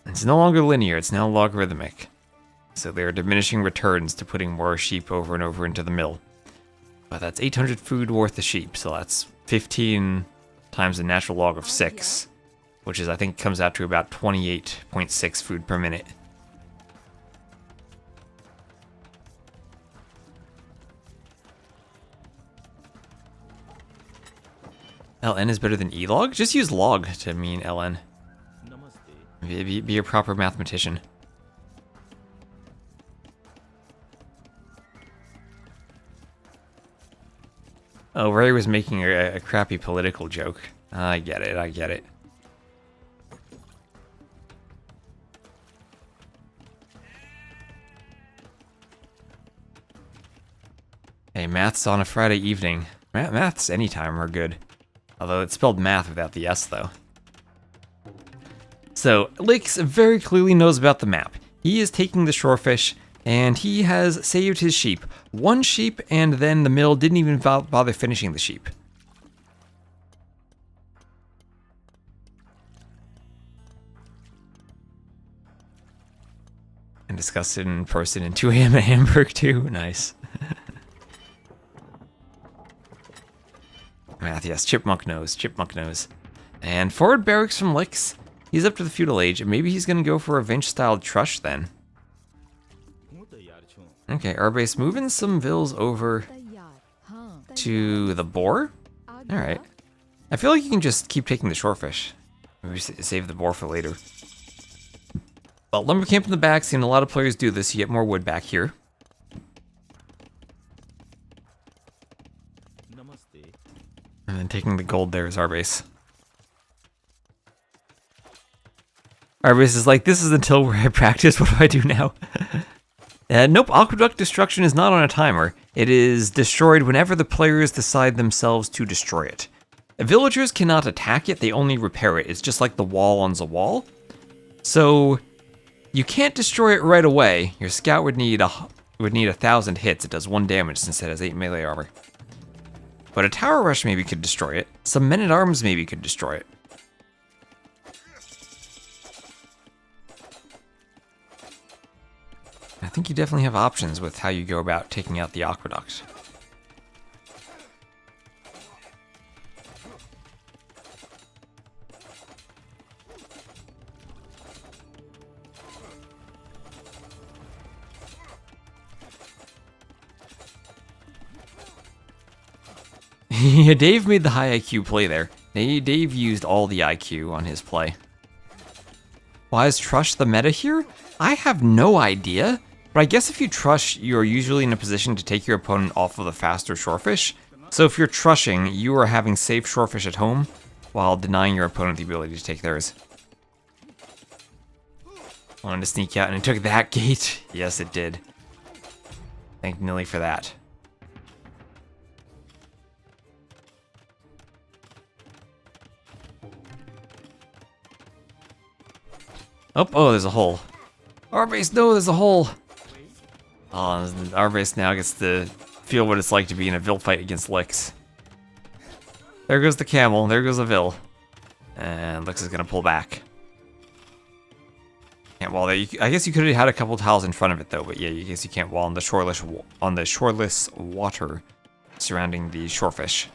It's no longer linear, it's now logarithmic. So there are diminishing returns to putting more sheep over and over into the mill. But that's 800 food worth of sheep, so that's 15 times the natural log of 6, which is, I think, comes out to about 28.6 food per minute. LN is better than elog? Just use log to mean LN. Be a proper mathematician. Oh, Ray was making a crappy political joke. I get it. Hey, maths on a Friday evening. Maths anytime are good. Although it's spelled math without the S, though. So, Lix very clearly knows about the map. He is taking the shorefish, and he has saved his sheep. 1 sheep, and then the mill didn't even bother finishing the sheep. And discussed it in person in 2 a.m. at Hamburg, too. Nice. Math, yes. Chipmunk knows. And forward barracks from Lix. He's up to the feudal age, and maybe he's going to go for a Vinch-style Trush then. Okay, RBase moving some vills over to the boar. Alright. I feel like you can just keep taking the shorefish. Maybe save the boar for later. Well, lumber camp in the back, seen a lot of players do this. You get more wood back here. And then taking the gold there is RBase. RBase is like, this is until where I practice, what do I do now? Nope, Aqueduct Destruction is not on a timer. It is destroyed whenever the players decide themselves to destroy it. Villagers cannot attack it, they only repair it. It's just like the wall on the wall. So, you can't destroy it right away. Your scout would need 1,000 hits. It does 1 damage since it has 8 melee armor. But a tower rush maybe could destroy it. Some men-at-arms maybe could destroy it. I think you definitely have options with how you go about taking out the aqueduct. Yeah, Dave made the high IQ play there. Dave used all the IQ on his play. Why is Trush the meta here? I have no idea, but I guess if you Trush, you're usually in a position to take your opponent off of the faster shorefish. So if you're Trushing, you are having safe shorefish at home, while denying your opponent the ability to take theirs. Wanted to sneak out, and it took that gate. Yes, it did. Thank Nilly for that. Oh, there's a hole. RBase, no, there's a hole. Oh, RBase now gets to feel what it's like to be in a Vil fight against Lix. There goes the camel, there goes the Vil. And Lix is gonna pull back. Can't wall there. I guess you could have had a couple tiles in front of it though, but yeah, I guess you can't wall on the shoreless water surrounding the shorefish.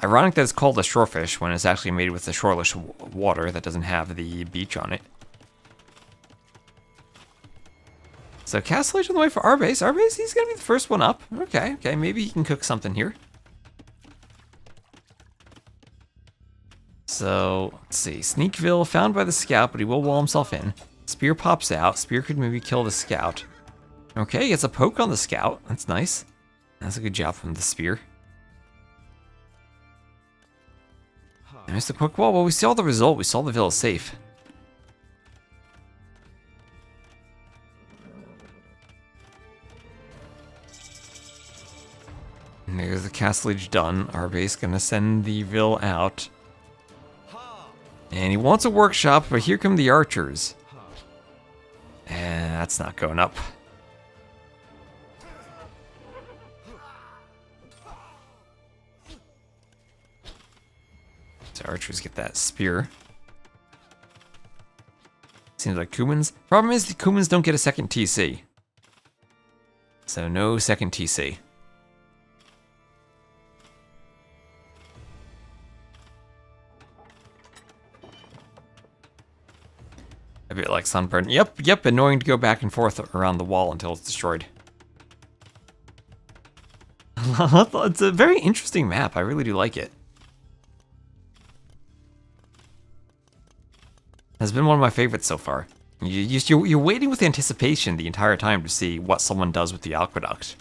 Ironic that it's called a shorefish when it's actually made with the shoreless water that doesn't have the beach on it. So Castellation on the way for RBase. RBase, he's gonna be the first one up. Okay, maybe he can cook something here. So, let's see. Sneakville found by the scout, but he will wall himself in. Spear pops out. Spear could maybe kill the scout. Okay, he gets a poke on the scout. That's nice. That's a good job from the spear. I missed the quick wall. Well, we saw the result. We saw the Vil is safe. And there's the castlage done. RBase gonna send the Vil out. And he wants a workshop, but here come the archers. And that's not going up. So archers get that spear. Seems like Kumans. Problem is the Kumans don't get a second TC. So no second TC. A bit like Sunburn. Yep, annoying to go back and forth around the wall until it's destroyed. It's a very interesting map. I really do like it. Has been one of my favorites so far. You're waiting with anticipation the entire time to see what someone does with the aqueduct.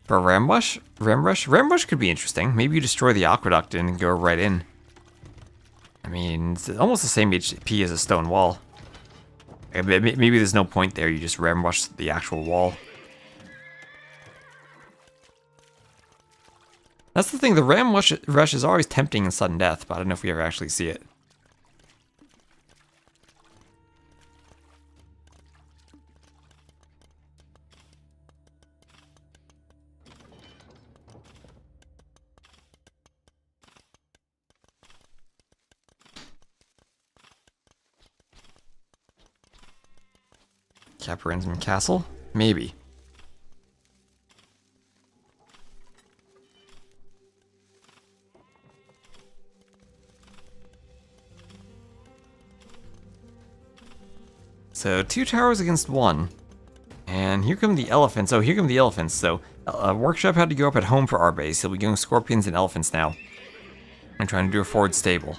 For a Ramrush? Ramrush could be interesting. Maybe you destroy the aqueduct and go right in. I mean, it's almost the same HP as a stone wall. Maybe there's no point there, you just Ramrush the actual wall. That's the thing, the Ramrush is always tempting in sudden death, but I don't know if we ever actually see it. Caparenzman Castle? Maybe. So 2 towers against 1. And here come the elephants. Oh, here come the elephants. So Workshop had to go up at home for RBase. He'll be going scorpions and elephants now. I'm trying to do a forward stable.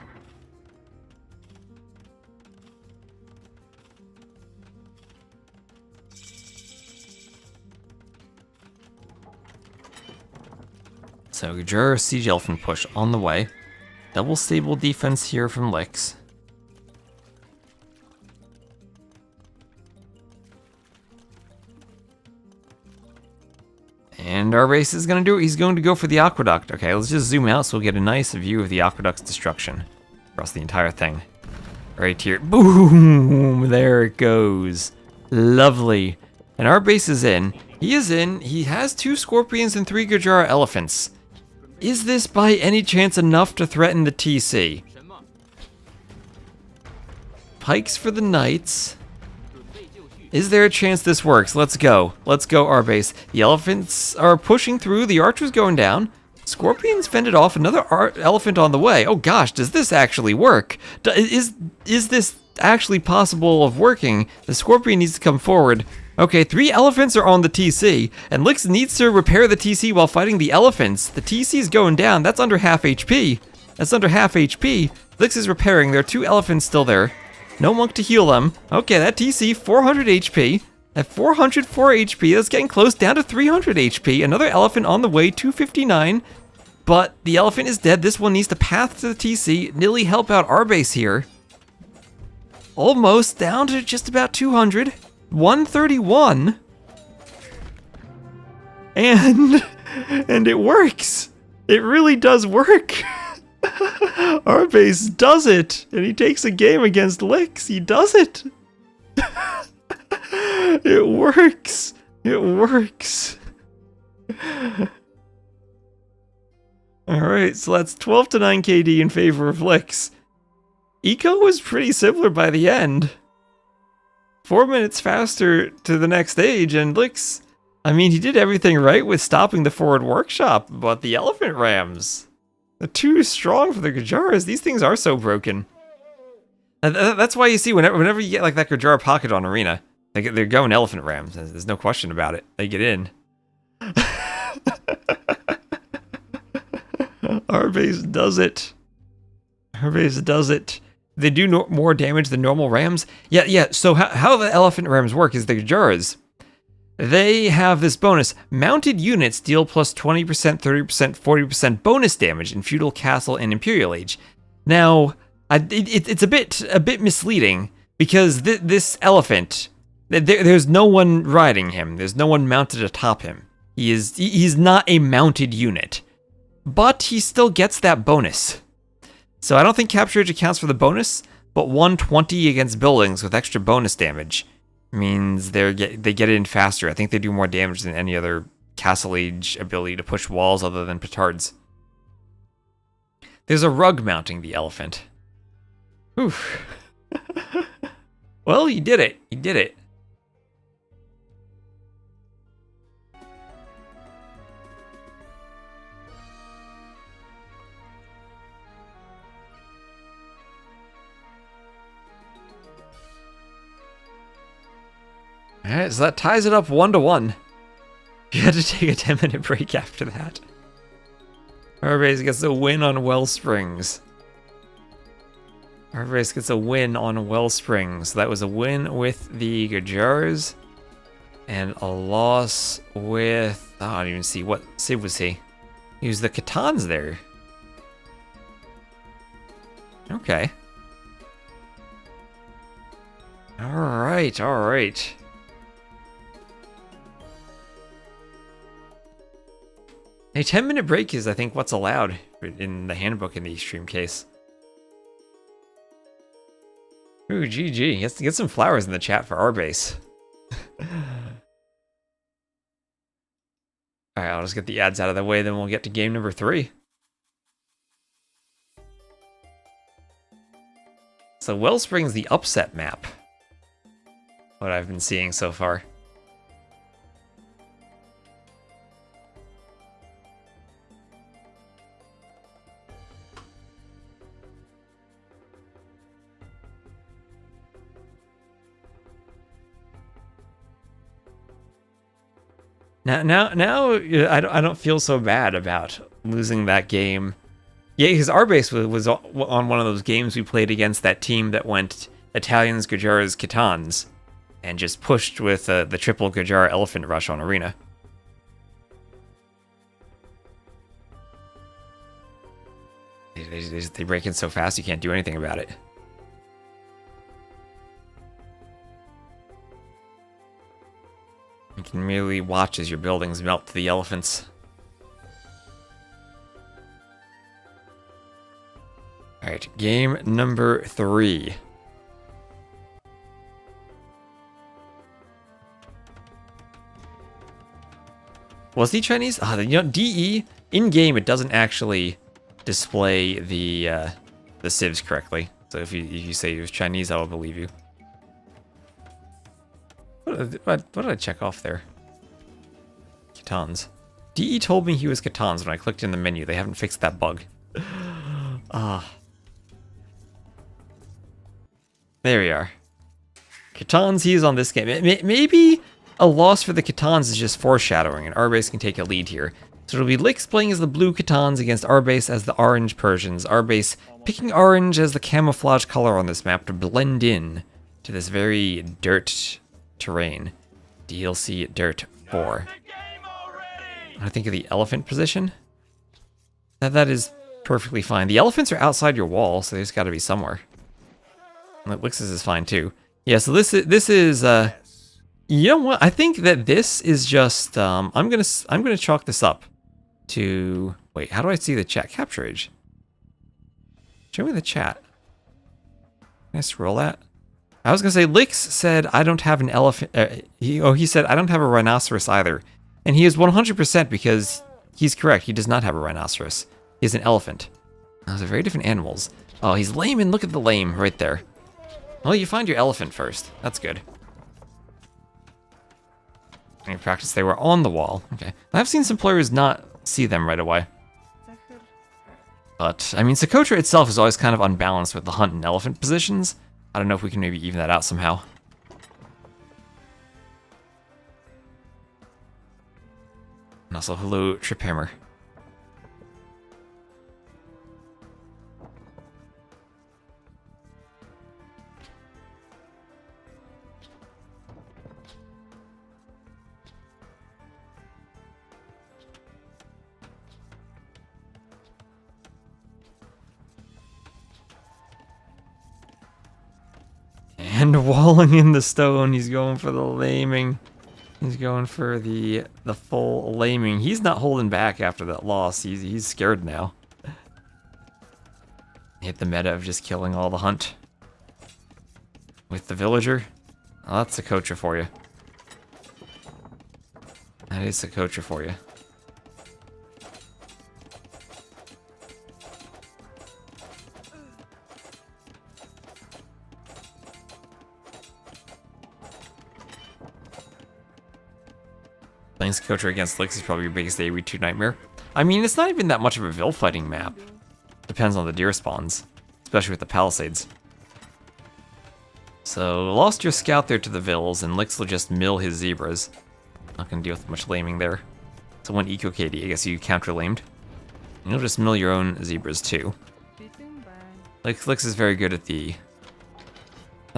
So Gajur, Siege Elephant push on the way. Double stable defense here from Lix. And RBase is going to do it. He's going to go for the aqueduct. Okay, let's just zoom out so we'll get a nice view of the aqueduct's destruction across the entire thing. Right here. Boom! There it goes. Lovely. And RBase is in. He is in. He has 2 scorpions and 3 Gajara elephants. Is this by any chance enough to threaten the TC? Pikes for the knights. Is there a chance this works? Let's go. Let's go, RBase. The elephants are pushing through. The archer's going down. Scorpions fended off another elephant on the way. Oh gosh, does this actually work? Is this actually possible of working? The scorpion needs to come forward. Okay, 3 elephants are on the TC, and Lix needs to repair the TC while fighting the elephants. The TC is going down. That's under half HP. That's under half HP. Lix is repairing. There are 2 elephants still there. No monk to heal them. Okay, that TC, 400 HP. At 404 HP, that's getting close down to 300 HP. Another elephant on the way, 259. But the elephant is dead. This one needs to path to the TC. Nilly help out RBase here. Almost down to just about 200. 131. And it works. It really does work. RBase does it, and he takes a game against Lix. He does it. It works. It works. Alright, so that's 12 to 9 KD in favor of Lix. Eco was pretty similar by the end. 4 minutes faster to the next stage, and Lix, I mean, he did everything right with stopping the forward workshop, but the elephant rams, they're too strong for the Gajaras. These things are so broken. That's why you see whenever you get like that Gajara pocket on Arena, they're going elephant rams. There's no question about it. They get in. RBase does it. RBase does it. They do more damage than normal rams. Yeah. So how the elephant rams work is the Gajaras. They have this bonus. Mounted units deal plus 20%, 30%, 40% bonus damage in Feudal, Castle, and Imperial Age. Now, it's a bit misleading because this elephant, there's no one riding him. There's no one mounted atop him. He's not a mounted unit, but he still gets that bonus. So I don't think Capture Age accounts for the bonus, but 120 against buildings with extra bonus damage means they get in faster. I think they do more damage than any other Castle Age ability to push walls other than petards. There's a rug mounting the elephant. Whew. Well, he did it. He did it. Alright, so that ties it up 1-1. You had to take a 10-minute break after that. RBase gets a win on Wellsprings. RBase gets a win on Wellsprings. So that was a win with the Gajars. And a loss with... Oh, I don't even see. What Civ was he? He was the Khitans there. Okay. Alright, alright. A 10-minute break is, I think, what's allowed in the handbook in the extreme case. Ooh, GG. Let's get some flowers in the chat for RBase. Alright, I'll just get the ads out of the way, then we'll get to game number 3. So Wellsprings, the upset map. What I've been seeing so far. Now, I don't feel so bad about losing that game. Yeah, because RBase was on one of those games we played against that team that went Italians, Gajaras, Khitans, and just pushed with the triple Gajara Elephant Rush on Arena. They break in so fast you can't do anything about it. You can merely watch as your buildings melt to the elephants. Alright, game number 3. Was he Chinese? You know, DE in game it doesn't actually display the civs correctly. So if you say he was Chinese, I will believe you. What did I check off there? Khitans. DE told me he was Khitans when I clicked in the menu. They haven't fixed that bug. There we are. Khitans, he is on this game. Maybe a loss for the Khitans is just foreshadowing, and RBase can take a lead here. So it'll be Lix playing as the blue Khitans against RBase as the orange Persians. RBase picking orange as the camouflage color on this map to blend in to this very dirt terrain. DLC Dirt 4. I think of the elephant position. That is perfectly fine. The elephants are outside your wall, so there's got to be somewhere. And Lix's is fine too. Yeah, so this is you know what? I think that this is just I'm gonna chalk this up to, wait, how do I see the chat capture age? Show me the chat. Can I scroll that? I was gonna say Lix said I don't have an elephant. He said I don't have a rhinoceros either, and he is 100% because he's correct. He does not have a rhinoceros. He has an elephant. Those are very different animals. Oh, he's lame, and look at the lame right there. Well, you find your elephant first. That's good. In practice, they were on the wall. Okay. I've seen some players not see them right away. But, I mean, Sakotra itself is always kind of unbalanced with the hunt and elephant positions. I don't know if we can maybe even that out somehow. And also, hello, Triphammer. And walling in the stone, he's going for the laming. He's going for the full laming. He's not holding back after that loss. He's scared now. Hit the meta of just killing all the hunt. With the villager. Oh, that's Sakotra for you. That is Sakotra for you. Playing Sakotra against Lix is probably your biggest RiuT nightmare. I mean, it's not even that much of a Vil fighting map. Depends on the deer spawns, especially with the Palisades. So, lost your scout there to the Vils, and Lix will just mill his zebras. Not gonna deal with much laming there. So one eco KD, I guess you counter-lamed. And you'll just mill your own zebras too. Lix is very good at the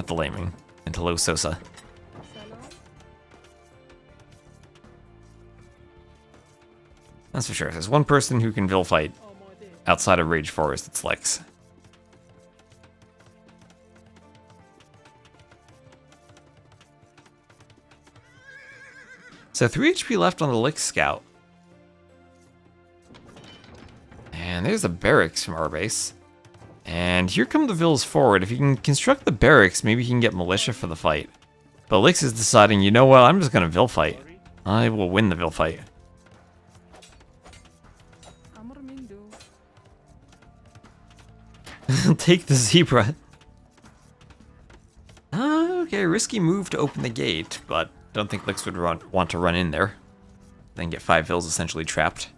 laming, into low Sosa. That's for sure. If there's one person who can Vil fight outside of Rage Forest, it's Lix. So 3 HP left on the Lix Scout. And there's the barracks from RBase. And here come the Vils forward. If you can construct the barracks, maybe you can get militia for the fight. But Lix is deciding, you know what, I'm just going to Vil fight. I will win the Vil fight. Take the zebra. Okay, risky move to open the gate, but don't think Lix would want to run in there. Then get 5 Vils essentially trapped.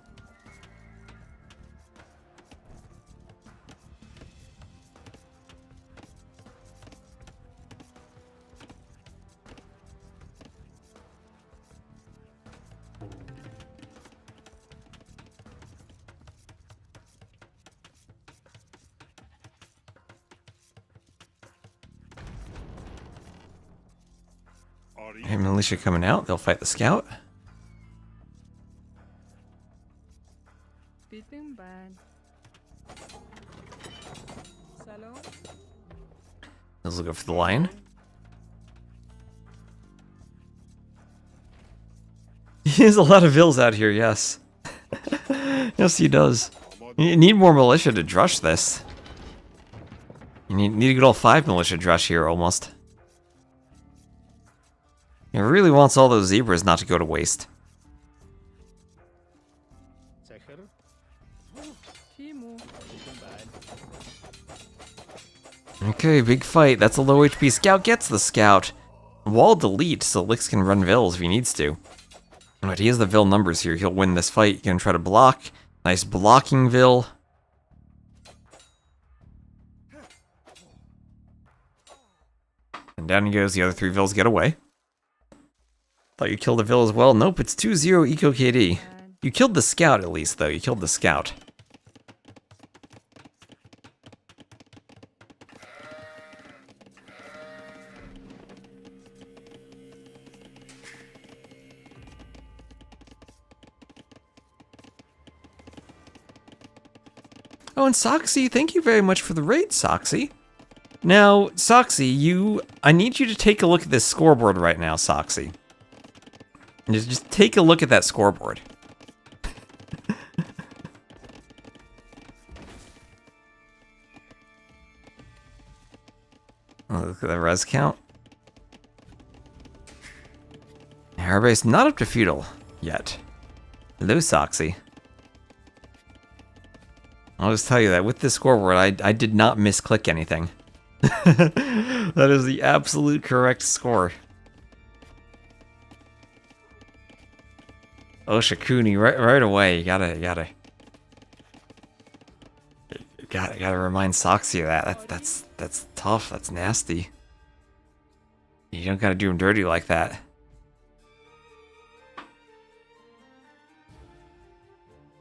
Hey, militia coming out. They'll fight the scout. Let's go for the lion. He has a lot of Vils out here, yes. Yes, he does. You need more militia to drush this. You need to get all 5 militia drush here, almost. He really wants all those zebras not to go to waste. Okay, big fight. That's a low HP scout. Gets the scout. Wall delete so Lix can run Vills if he needs to. But he has the Vill numbers here. He'll win this fight. He can try to block. Nice blocking Vill. And down he goes. The other 3 Vills get away. Thought you killed a Vill as well. Nope, it's 2-0 Eco KD. You killed the scout at least, though. You killed the scout. Oh, and Soxy, thank you very much for the raid, Soxy. Now, Soxy, I need you to take a look at this scoreboard right now, Soxy. Just take a look at that scoreboard. Oh, look at the res count. RBase not up to feudal yet. Hello, Soxy. I'll just tell you that with this scoreboard, I did not misclick anything. That is the absolute correct score. Oh, Shakuni, right away. You gotta remind Soxy of that. That's tough. That's nasty. You don't gotta do him dirty like that.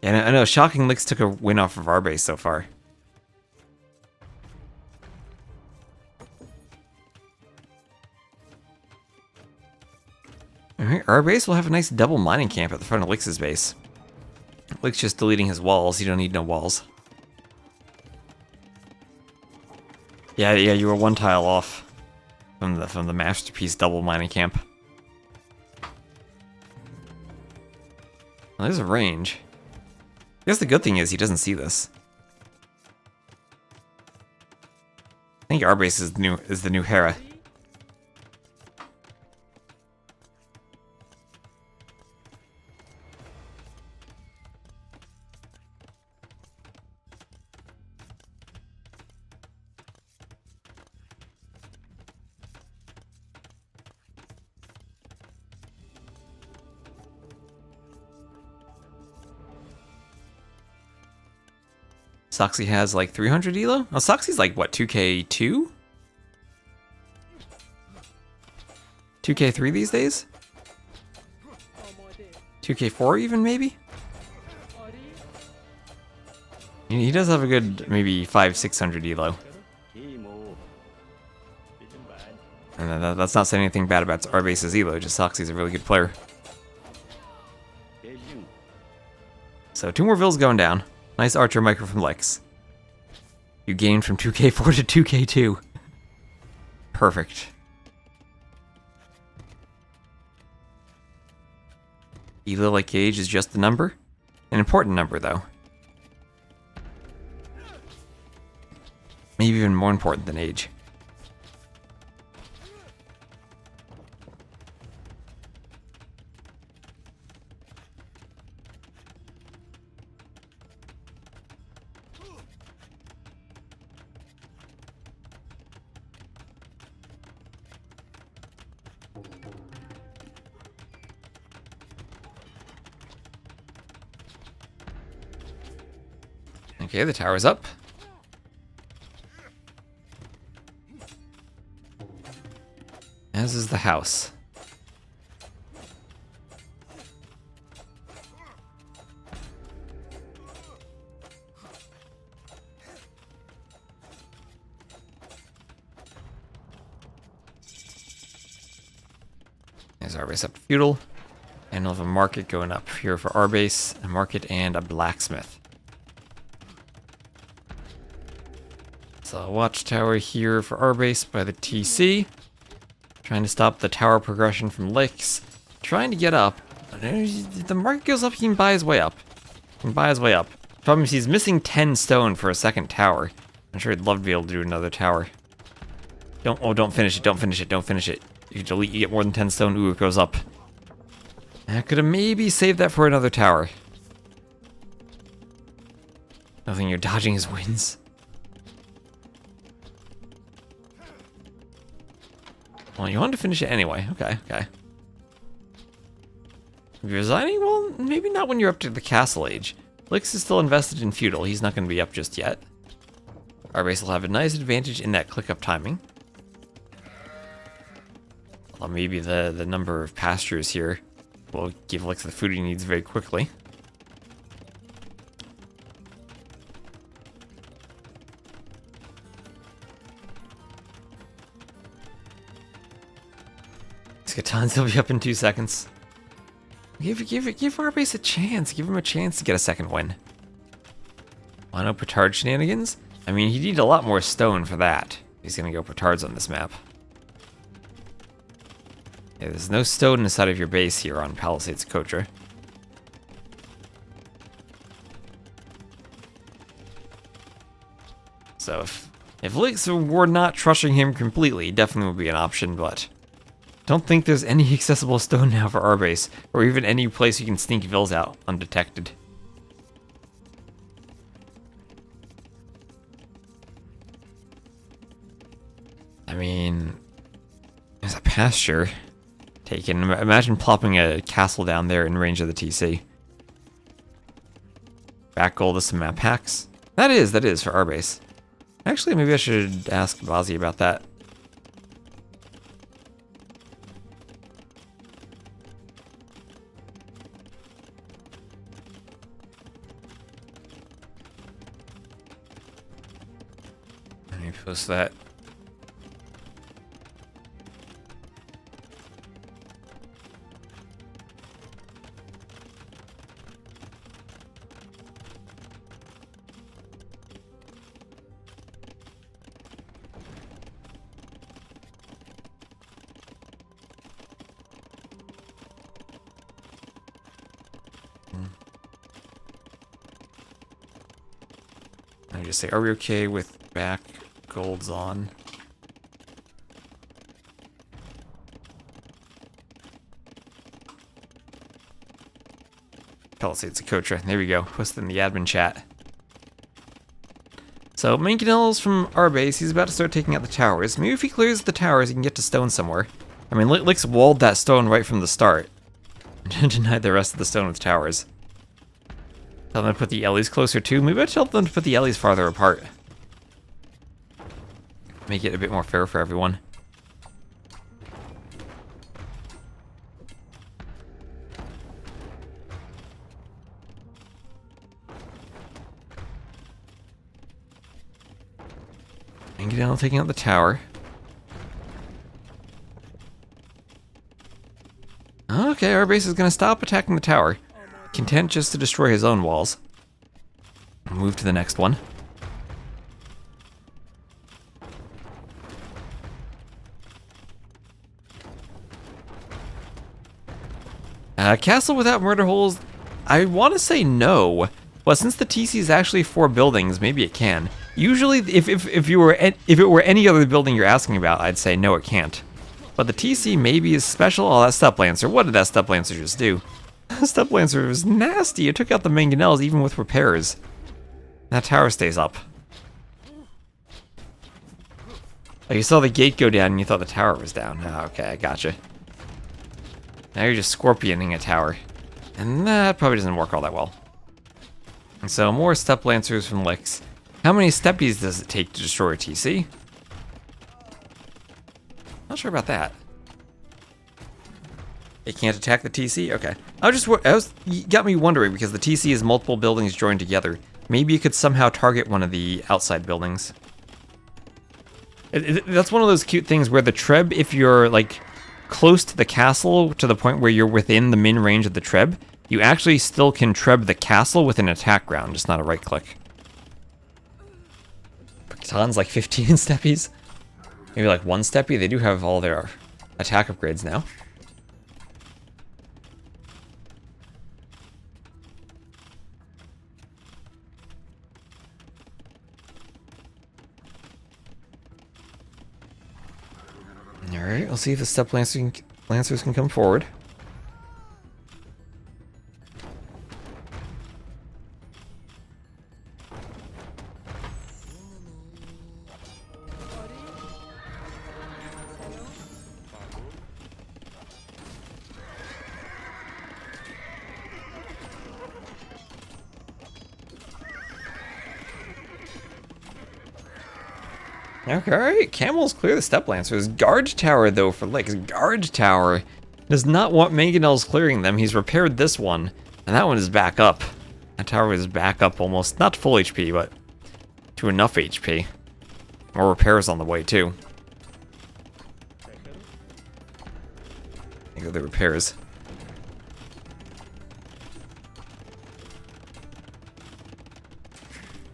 And I know Shocking Licks took a win off of RBase so far. Alright, RBase will have a nice double mining camp at the front of Lix's base. Lix just deleting his walls. You don't need no walls. Yeah, you were 1 tile off from the masterpiece double mining camp. Well, there's a range. I guess the good thing is he doesn't see this. I think RBase is the new Hera. Soxy has like 300 elo? Oh, Soxy's like what, 2k2? 2k3 these days? 2k4 even, maybe? He does have a good, maybe 500-600 elo. And that's not saying anything bad about RBase's elo, just Soxy's a really good player. So 2 more Vills going down. Nice Archer micro from Lex. You gained from 2k4 to 2k2. Perfect. Elo like age is just a number. An important number, though. Maybe even more important than age. Okay, the tower's up. As is the house. There's RBase up to feudal. And we'll have a market going up here for RBase, a market and a blacksmith. So a watchtower here for RBase by the TC. Trying to stop the tower progression from Licks. Trying to get up. If the market goes up, he can buy his way up. He can buy his way up. Problem is he's missing 10 stone for a second tower. I'm sure he'd love to be able to do another tower. Don't finish it, don't finish it, don't finish it. You delete, you get more than 10 stone. Ooh, it goes up. I could have maybe saved that for another tower. Nothing, you're dodging his wins. Well, you wanted to finish it anyway. Okay, okay. You're resigning? Well, maybe not when you're up to the castle age. Lix is still invested in feudal. He's not going to be up just yet. RBase will have a nice advantage in that click-up timing. Well, maybe the number of pastures here will give Lix the food he needs very quickly. Skatons will be up in 2 seconds. Give RBase a chance. Give him a chance to get a second win. Mono petard shenanigans? I mean, he'd need a lot more stone for that. He's gonna go petards on this map. Yeah, there's no stone inside of your base here on Palisade Sakotra. So if Lix were not trushing him completely, definitely would be an option, but don't think there's any accessible stone now for RBase, or even any place you can sneak vills out undetected. I mean, there's a pasture taken. Imagine plopping a castle down there in range of the TC. Back gold to some map hacks. That is for RBase. Actually, maybe I should ask Bazi about that. Let me post that. I just say, are we okay with back golds on? Palisade Sakotra. There we go. Posted in the admin chat. So, Manganello's from RBase. He's about to start taking out the towers. Maybe if he clears the towers, he can get to stone somewhere. I mean, Lix walled that stone right from the start. Denied the rest of the stone with towers. Tell them to put the Ellies closer too. Maybe I tell them to put the Ellies farther apart. Make it a bit more fair for everyone. Manganello taking out the tower. Okay, RBase is going to stop attacking the tower. Content just to destroy his own walls. Move to the next one. Castle without murder holes, I want to say no, but since the TC is actually 4 buildings, maybe it can. Usually, if it were any other building you're asking about, I'd say no, it can't. But the TC maybe is special. Oh, that Step Lancer. What did that Step Lancer just do? Step Lancer was nasty. It took out the Manganelles even with repairs. That tower stays up. Oh, you saw the gate go down and you thought the tower was down. Oh, okay, I gotcha. Now you're just scorpioning a tower. And that probably doesn't work all that well. And so more Step Lancers from Lix. How many Steppies does it take to destroy a TC? Not sure about that. It can't attack the TC? Okay. You got me wondering because the TC is multiple buildings joined together. Maybe it could somehow target one of the outside buildings. That's one of those cute things where the Treb, if you're like close to the castle to the point where you're within the min range of the Treb, you actually still can Treb the castle with an attack round, just not a right click. Tons like 15 steppies. Maybe like 1 steppy. They do have all their attack upgrades now. Alright, we'll see if the Step Lancers can come forward. Okay, Camels clear the Step Lancers. Guard Tower, though, for Licks. Guard Tower does not want Mangonels clearing them. He's repaired this one, and that one is back up. That tower is back up almost, not to full HP, but to enough HP. More repairs on the way, too. Think of the repairs.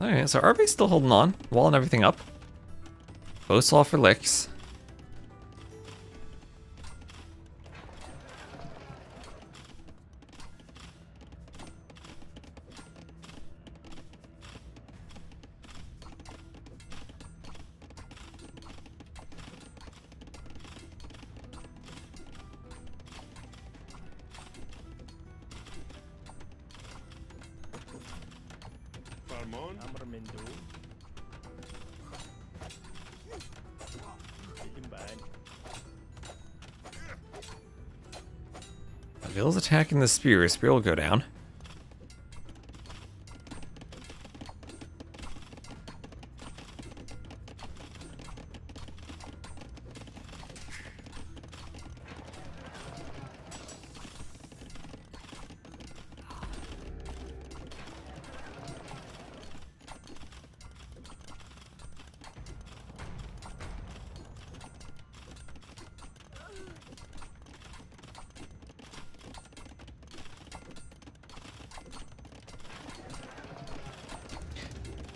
Alright, so RBase still holding on, walling everything up. Bow saw for Licks. Bill's attacking the spear. Spear will go down.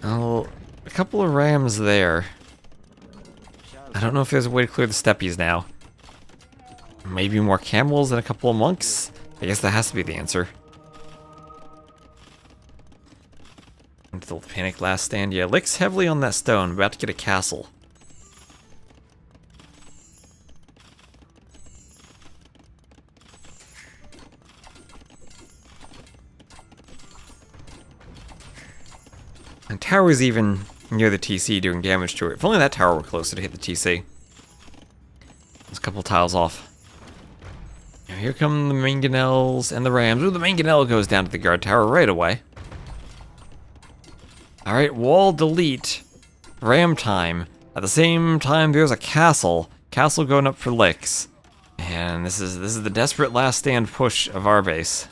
Oh, a couple of rams there. I don't know if there's a way to clear the steppies now. Maybe more camels and a couple of monks? I guess that has to be the answer. Until the panic last stand. Yeah, Lick's heavily on that stone. About to get a castle. And tower's even near the TC doing damage to it. If only that tower were closer to hit the TC. It's a couple tiles off. Now here come the mangonels and the rams. Ooh, the mangonel goes down to the guard tower right away. Alright, wall delete. Ram time. At the same time, there's a castle. Castle going up for Licks. And this is the desperate last stand push of RBase.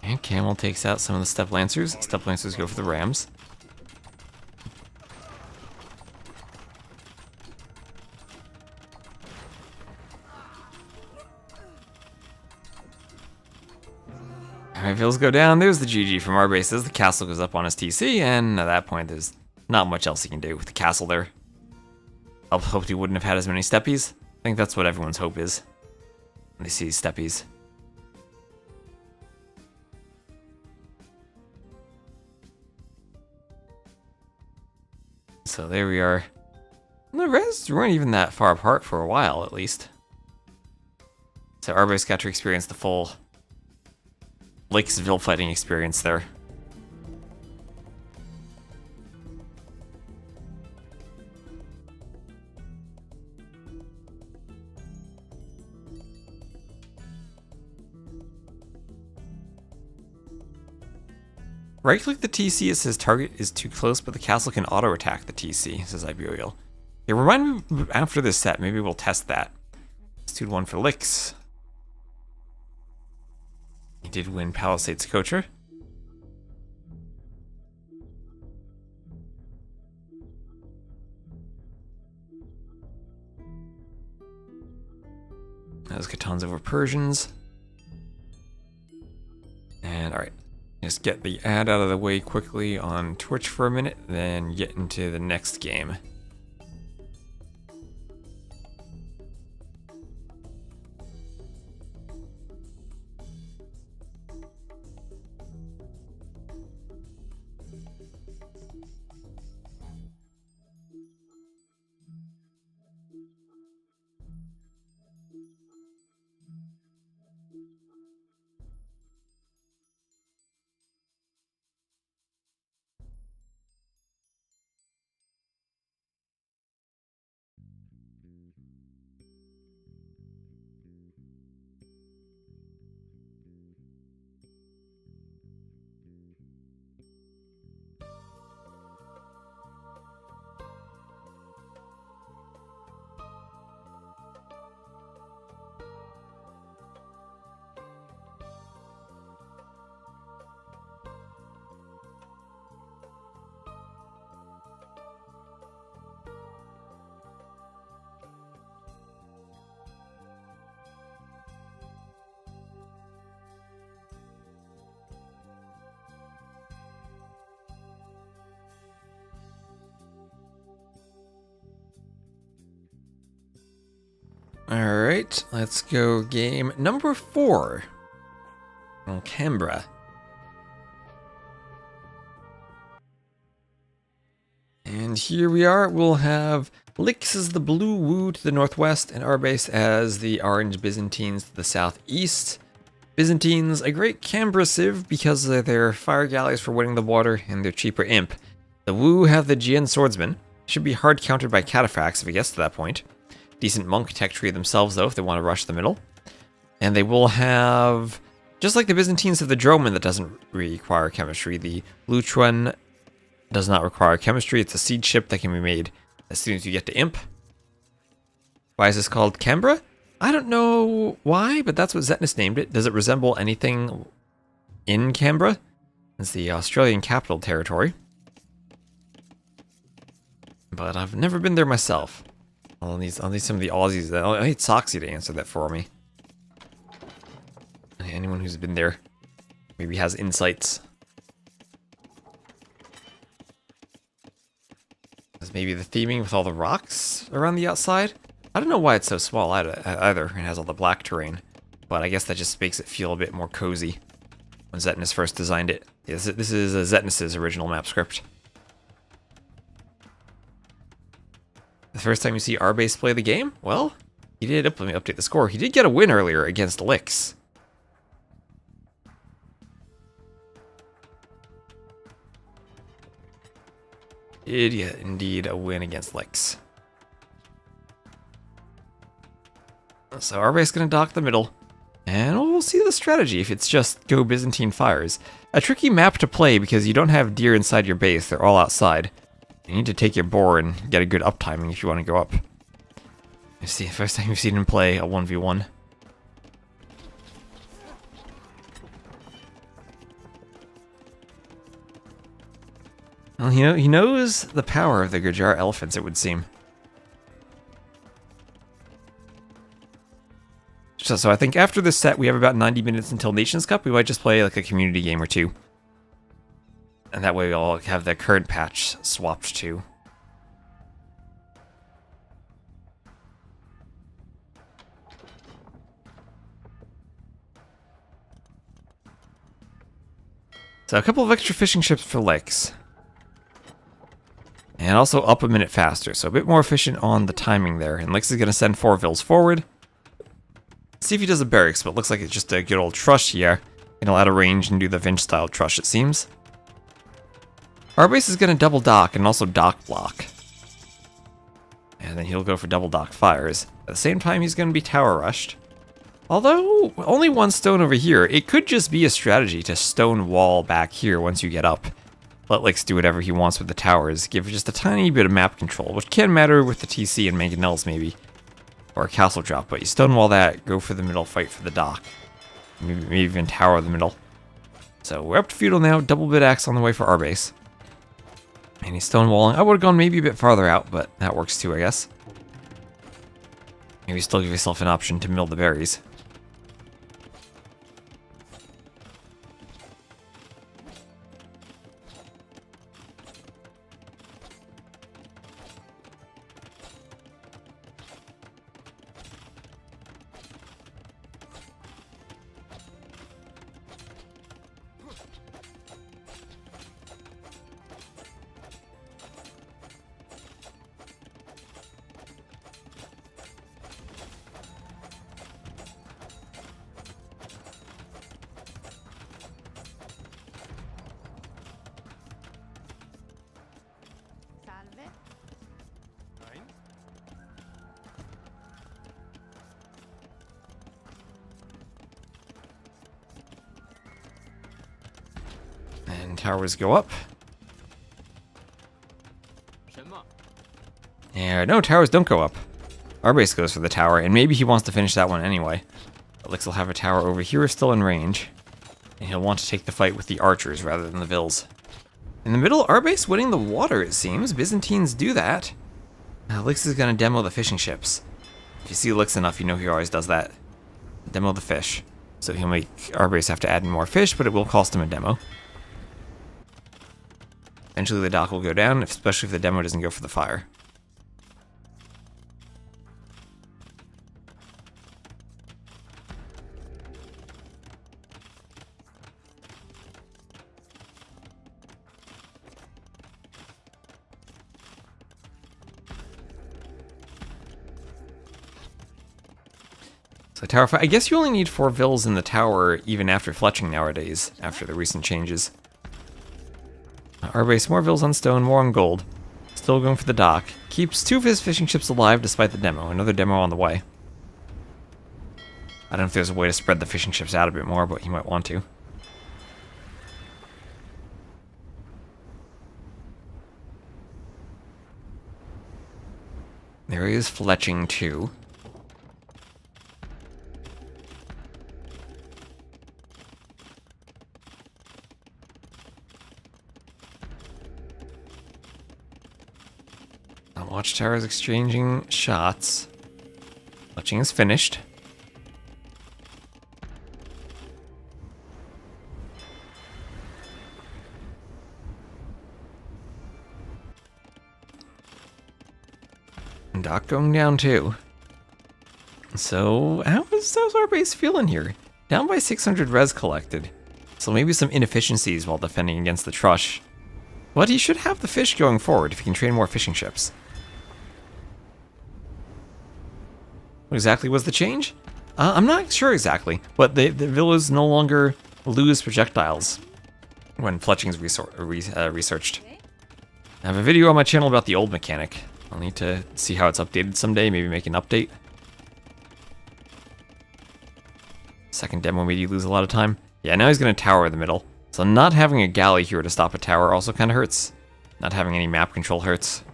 And Camel takes out some of the Step Lancers. Step Lancers go for the Rams. Alright, Vills go down. There's the GG from RBase as the castle goes up on his TC, and at that point there's not much else he can do with the castle there. I hoped he wouldn't have had as many steppies. I think that's what everyone's hope is when they see steppies. So there we are. The res weren't even that far apart for a while, at least. So RBase got to experience the full Licksville fighting experience there. Right-click the TC, it says target is too close, but the castle can auto-attack the TC, says Iberial. Yeah, remind me after this set, maybe we'll test that. Let's do one for Licks. He did win Palisade Sakotra. That was Catan over Persians. And alright. Just get the ad out of the way quickly on Twitch for a minute, then get into the next game. Alright, let's go game number 4 on Canberra. And here we are, we'll have Lix as the blue Wu to the northwest, and RBase as the orange Byzantines to the southeast. Byzantines, a great Canberra civ because of their fire galleys for winning the water and their cheaper imp. The Wu have the Jian swordsman, should be hard countered by cataphracts if it gets to that point. Decent monk tech tree themselves though if they want to rush the middle. And they will have, just like the Byzantines have the Droman that doesn't require chemistry, the Lucho does not require chemistry. It's a seed ship that can be made as soon as you get to imp. Why is this called Canberra? I don't know why, but that's what Zetnus named it. Does it resemble anything in Canberra? It's the Australian capital territory. But I've never been there myself. I'll need some of the Aussies. I need Soxy to answer that for me. Anyone who's been there maybe has insights. Maybe the theming with all the rocks around the outside. I don't know why it's so small either. It has all the black terrain, but I guess that just makes it feel a bit more cozy when Zetnus first designed it. This is Zetnus's original map script. The first time you see RBase play the game, well, he did. Let me update the score. He did get a win earlier against Lix. Did get indeed a win against Lix. So RBase gonna dock the middle, and we'll see the strategy if it's just go Byzantine fires. A tricky map to play because you don't have deer inside your base, they're all outside. You need to take your boar and get a good uptiming if you want to go up. Let's see, first time you've seen him play a 1v1. Well, he knows the power of the Gujar elephants, it would seem. So I think after this set, we have about 90 minutes until Nations Cup. We might just play like a community game or two. And that way we'll have the current patch swapped too. So a couple of extra fishing ships for Lix. And also up a minute faster, so a bit more efficient on the timing there. And Lix is going to send 4 Vils forward. See if he does a barracks, but it looks like it's just a good old trush here. He'll out of range and do the Vinch-style trush, it seems. RBase is going to double dock and also dock block. And then he'll go for double dock fires. At the same time, he's going to be tower rushed. Although, only 1 stone over here. It could just be a strategy to stone wall back here once you get up. Let Lix do whatever he wants with the towers. Give just a tiny bit of map control, which can matter with the TC and mangonels maybe. Or a castle drop, but you stonewall that, go for the middle, fight for the dock. Maybe even tower the middle. So we're up to feudal now, double bit axe on the way for RBase. And he's stonewalling. I would have gone maybe a bit farther out, but that works too, I guess. Maybe still give yourself an option to mill the berries. And towers go up. Yeah, no, towers don't go up. RBase goes for the tower, and maybe he wants to finish that one anyway. But Lix will have a tower over here still in range. And he'll want to take the fight with the archers rather than the Vils. In the middle, RBase winning the water, it seems. Byzantines do that. Lix is going to demo the fishing ships. If you see Lix enough, you know he always does that. Demo the fish. So he'll make RBase have to add more fish, but it will cost him a demo. Eventually the dock will go down, especially if the demo doesn't go for the fire. So tower 5, I guess you only need 4 vills in the tower even after fletching nowadays, after the recent changes. RBase, more vills on stone, more on gold. Still going for the dock. Keeps 2 of his fishing ships alive despite the demo. Another demo on the way. I don't know if there's a way to spread the fishing ships out a bit more, but you might want to. There is fletching too. Watchtower is exchanging shots. Fletching is finished. And dock going down too. So how's our base feeling here? Down by 600 res collected. So maybe some inefficiencies while defending against the Trush. But he should have the fish going forward if he can train more fishing ships. What exactly was the change? I'm not sure exactly, but the villas no longer lose projectiles when fletching is researched. I have a video on my channel about the old mechanic. I'll need to see how it's updated someday, maybe make an update. Second demo made you lose a lot of time. Yeah, now he's going to tower in the middle. So not having a galley here to stop a tower also kind of hurts. Not having any map control hurts.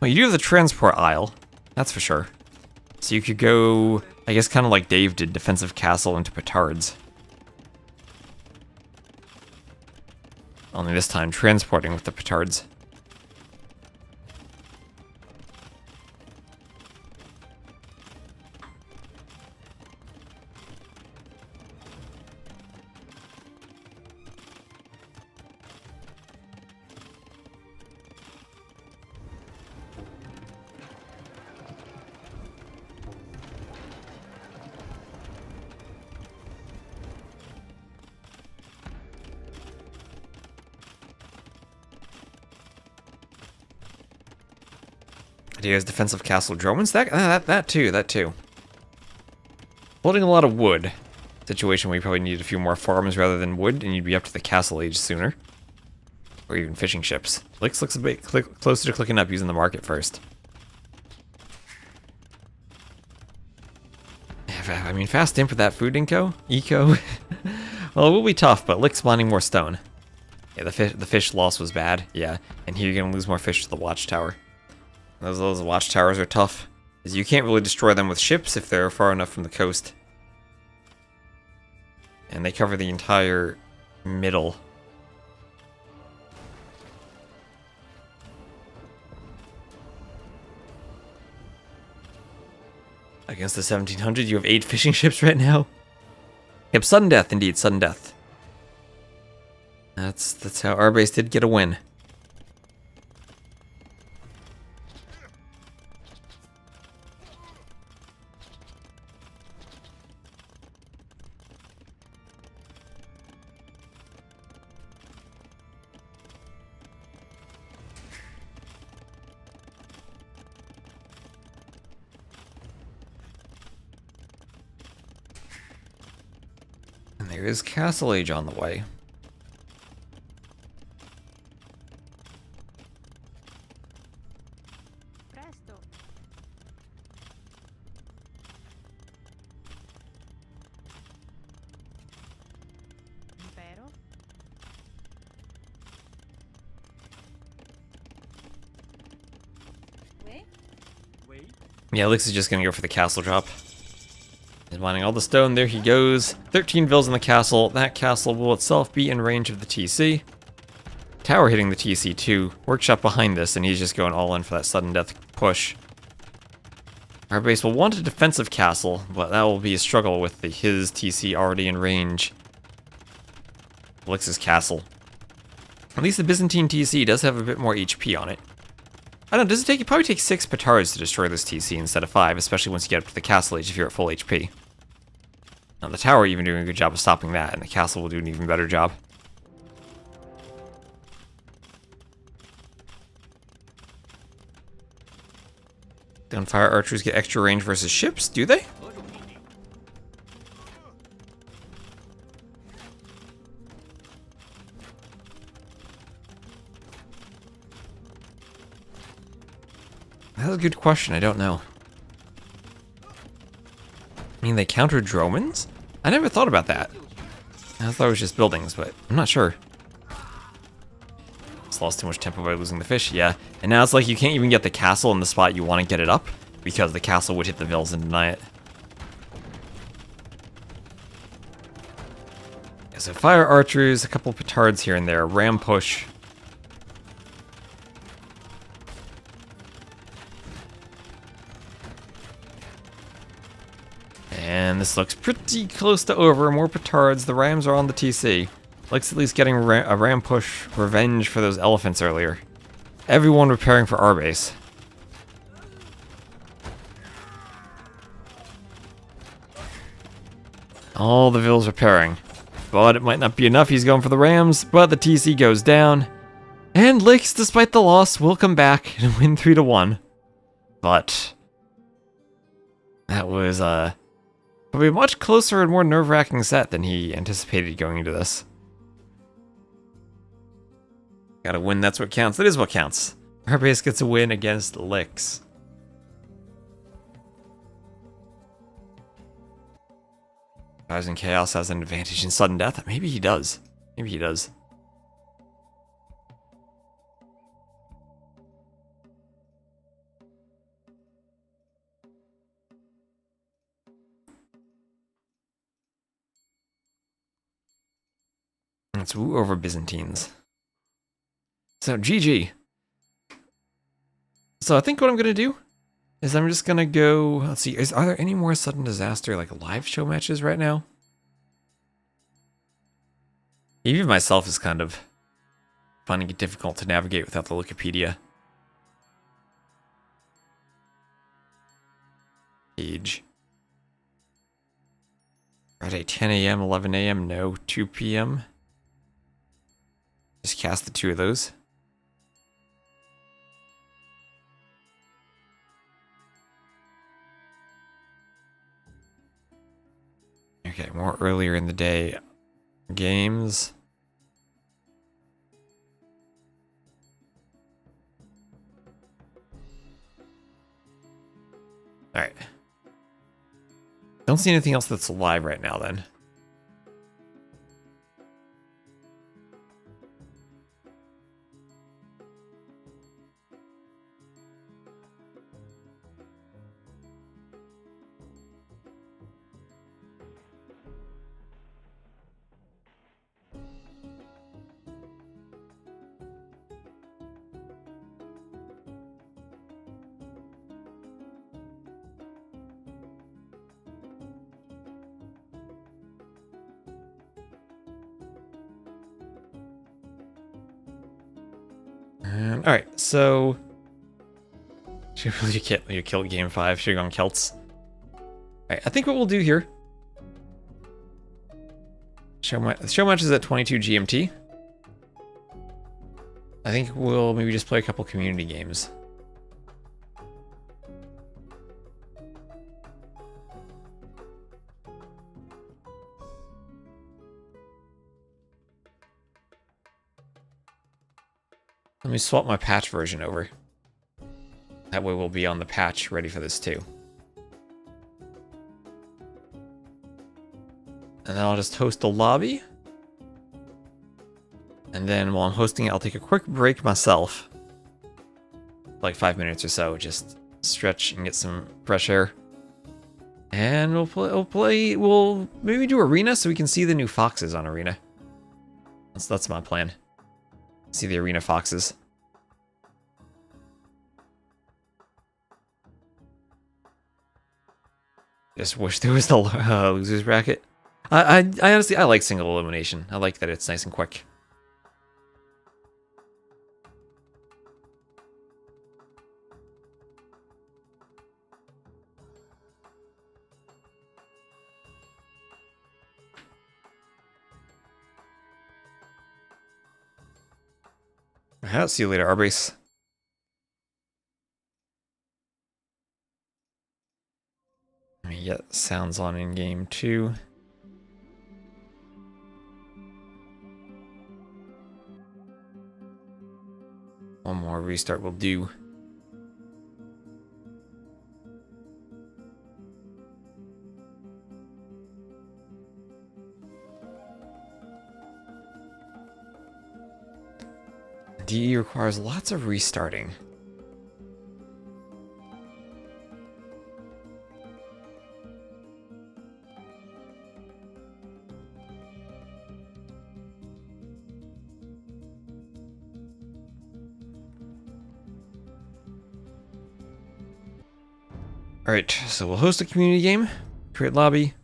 Well, you do have the transport aisle, that's for sure. So you could go, I guess kind of like Dave did, defensive castle into petards. Only this time transporting with the petards. He has defensive castle Dromans. That too. Holding a lot of wood. Situation where you probably need a few more farms rather than wood, and you'd be up to the castle age sooner. Or even fishing ships. Lix looks a bit closer to clicking up using the market first. I mean, fast in for that food eco. Well, it will be tough, but Lick's spawning more stone. Yeah, the fish loss was bad. Yeah, and here you're gonna lose more fish to the watchtower. Those watchtowers are tough, as you can't really destroy them with ships if they're far enough from the coast. And they cover the entire middle. Against the 1700, you have 8 fishing ships right now? Yep, sudden death, indeed, sudden death. That's how RBase did get a win. There is Castle Age on the way. Yeah, Lix is just gonna go for the castle drop. He's mining all the stone, there he goes. 13 vills in the castle. That castle will itself be in range of the TC. Tower hitting the TC too. Workshop behind this, and he's just going all in for that sudden death push. Our base will want a defensive castle, but that will be a struggle with his TC already in range. Lix's castle. At least the Byzantine TC does have a bit more HP on it. I don't know, does it probably take 6 petards to destroy this TC instead of 5, especially once you get up to the castle age if you're at full HP. Now the tower even doing a good job of stopping that, and the castle will do an even better job. Gunfire archers get extra range versus ships, do they? That's a good question. I don't know. I mean, they counter Dromans? I never thought about that. I thought it was just buildings, but I'm not sure. Just lost too much tempo by losing the fish, yeah. And now it's like you can't even get the castle in the spot you want to get it up, because the castle would hit the vills and deny it. Yeah, so fire archers, a couple petards here and there, ram push. And this looks pretty close to over. More petards. The rams are on the TC. Looks at least getting a ram push revenge for those elephants earlier. Everyone preparing for RBase. All the vills repairing. But it might not be enough. He's going for the rams, but the TC goes down. And Licks, despite the loss, will come back and win 3-1. But that was probably a much closer and more nerve-wracking set than he anticipated going into this. Gotta win, that's what counts. That is what counts. RBase gets a win against Licks. Thousand Chaos has an advantage in sudden death. Maybe he does. Maybe he does. Let's woo over Byzantines. So, GG. So I think what I'm going to do is I'm just going to go... Let's see, are there any more Sudden Disaster, like, live show matches right now? Even myself is kind of finding it difficult to navigate without the Wikipedia page. Friday, 10 a.m., 11 a.m., no, 2 p.m. Just cast the two of those. Okay, more earlier in the day games. Alright. Don't see anything else that's live right now then. Alright, so... You killed game 5, should've gone Celts. Alright, I think what we'll do here... Showmatch is at 22 GMT. I think we'll maybe just play a couple community games. Let me swap my patch version over. That way we'll be on the patch ready for this too. And then I'll just host a lobby. And then while I'm hosting it, I'll take a quick break myself. Like 5 minutes or so, just stretch and get some fresh air. And we'll maybe do Arena so we can see the new foxes on Arena. That's my plan. See the Arena foxes. Just wish there was the losers bracket. I honestly, I like single elimination. I like that it's nice and quick. I'll see you later, RBase. Let me get sounds on in game 2. One more restart will do. DE requires lots of restarting. Alright, so we'll host a community game, create lobby.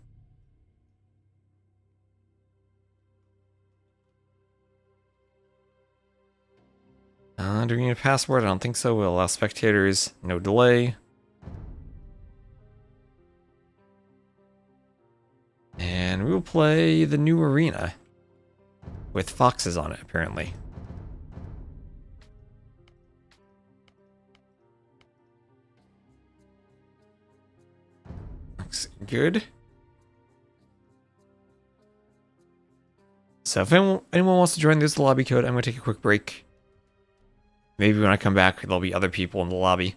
Do we need a password? I don't think so. We'll allow spectators, no delay. And we will play the new arena with foxes on it, apparently. Looks good. So if anyone wants to join, there's the lobby code. I'm going to take a quick break. Maybe when I come back, there'll be other people in the lobby.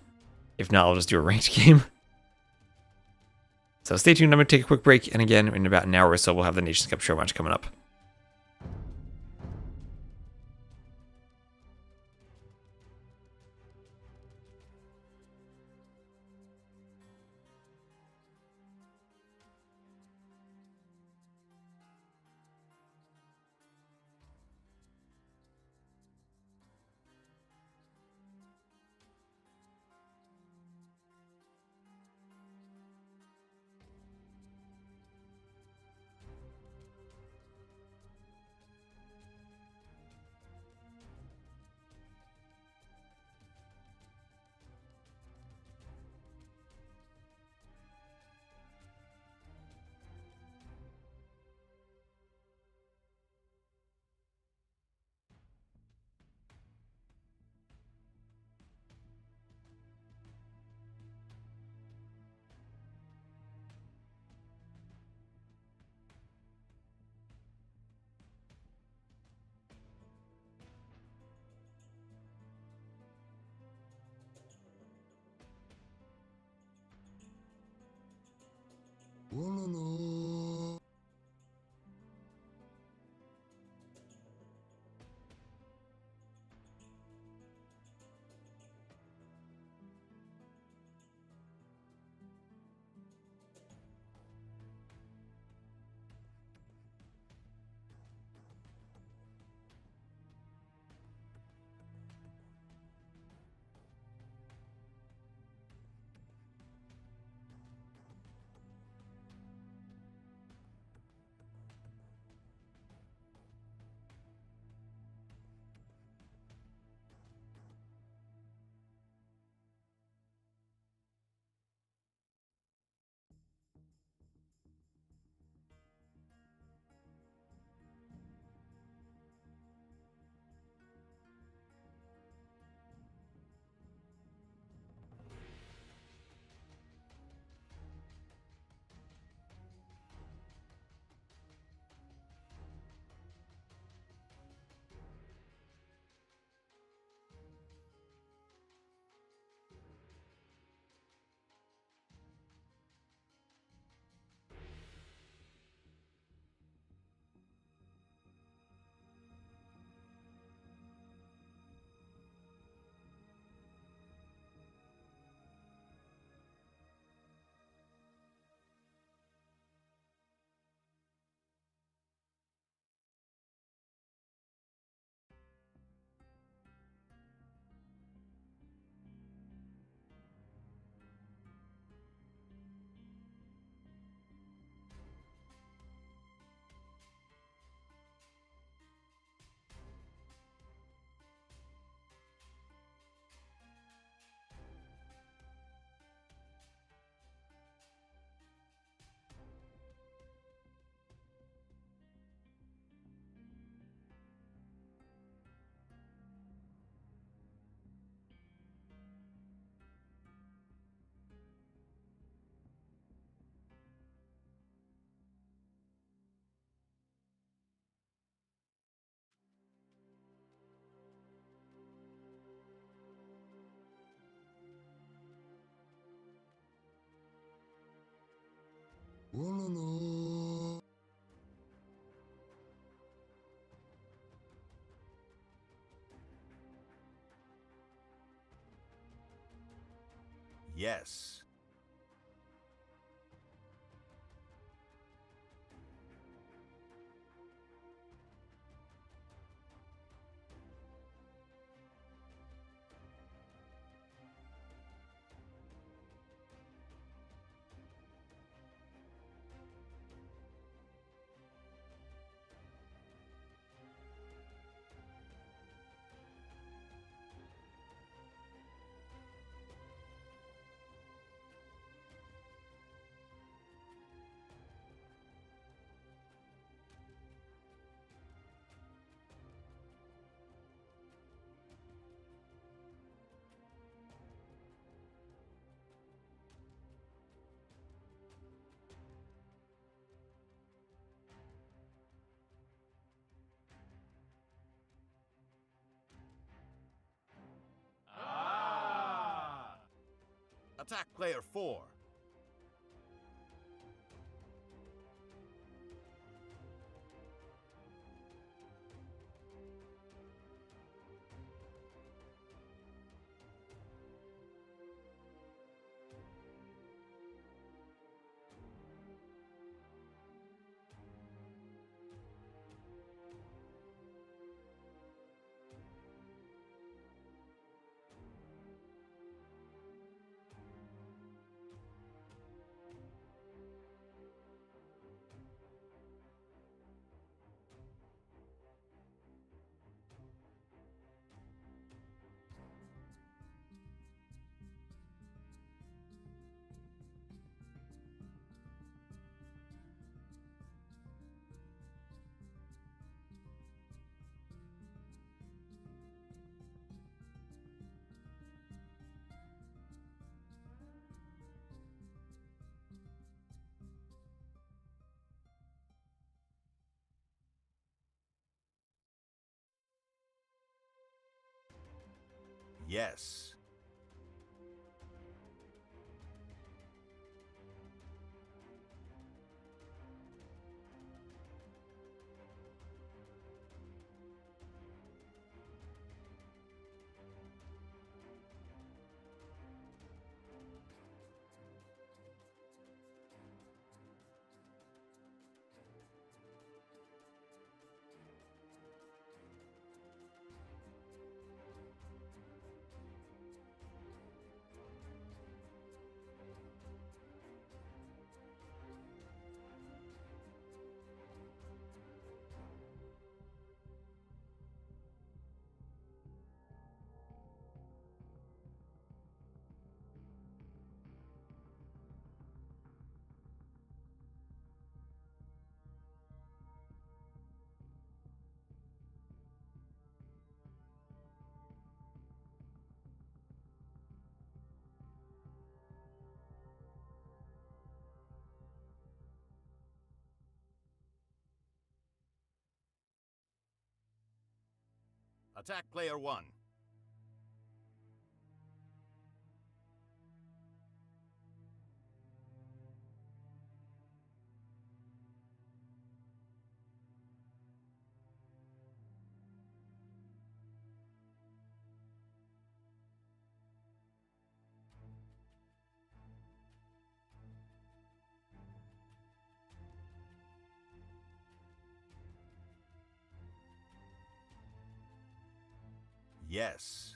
If not, I'll just do a ranked game. So stay tuned. I'm going to take a quick break. And again, in about an hour or so, we'll have the Nations Cup Showmatch coming up. Yes. Attack player 4. Yes. Attack player 1. Yes.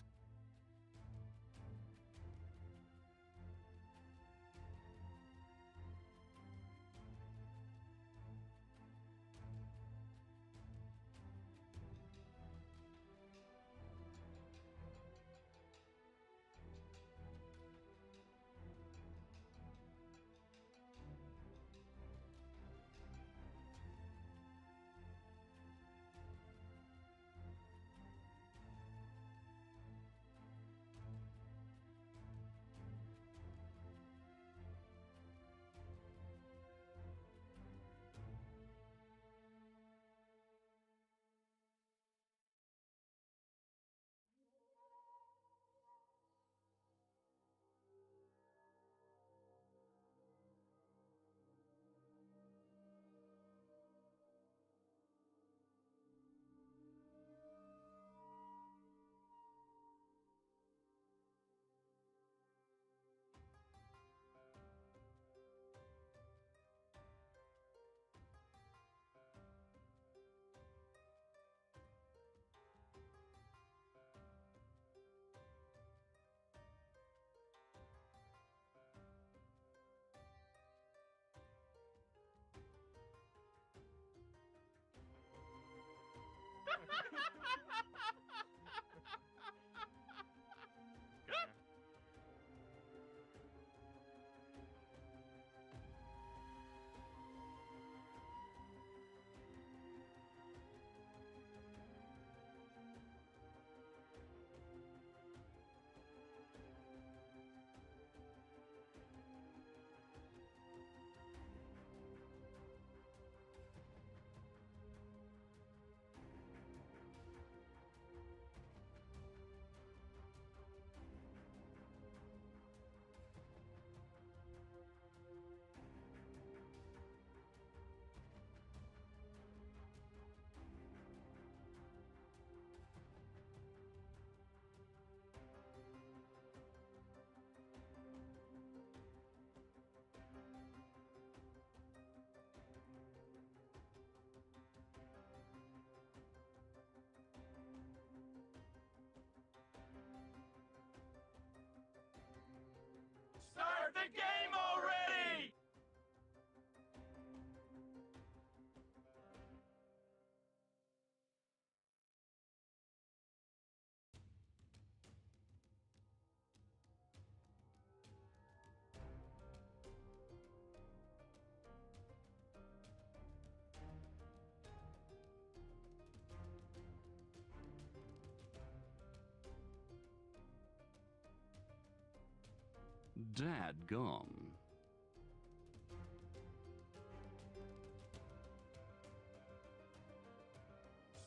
Dadgum.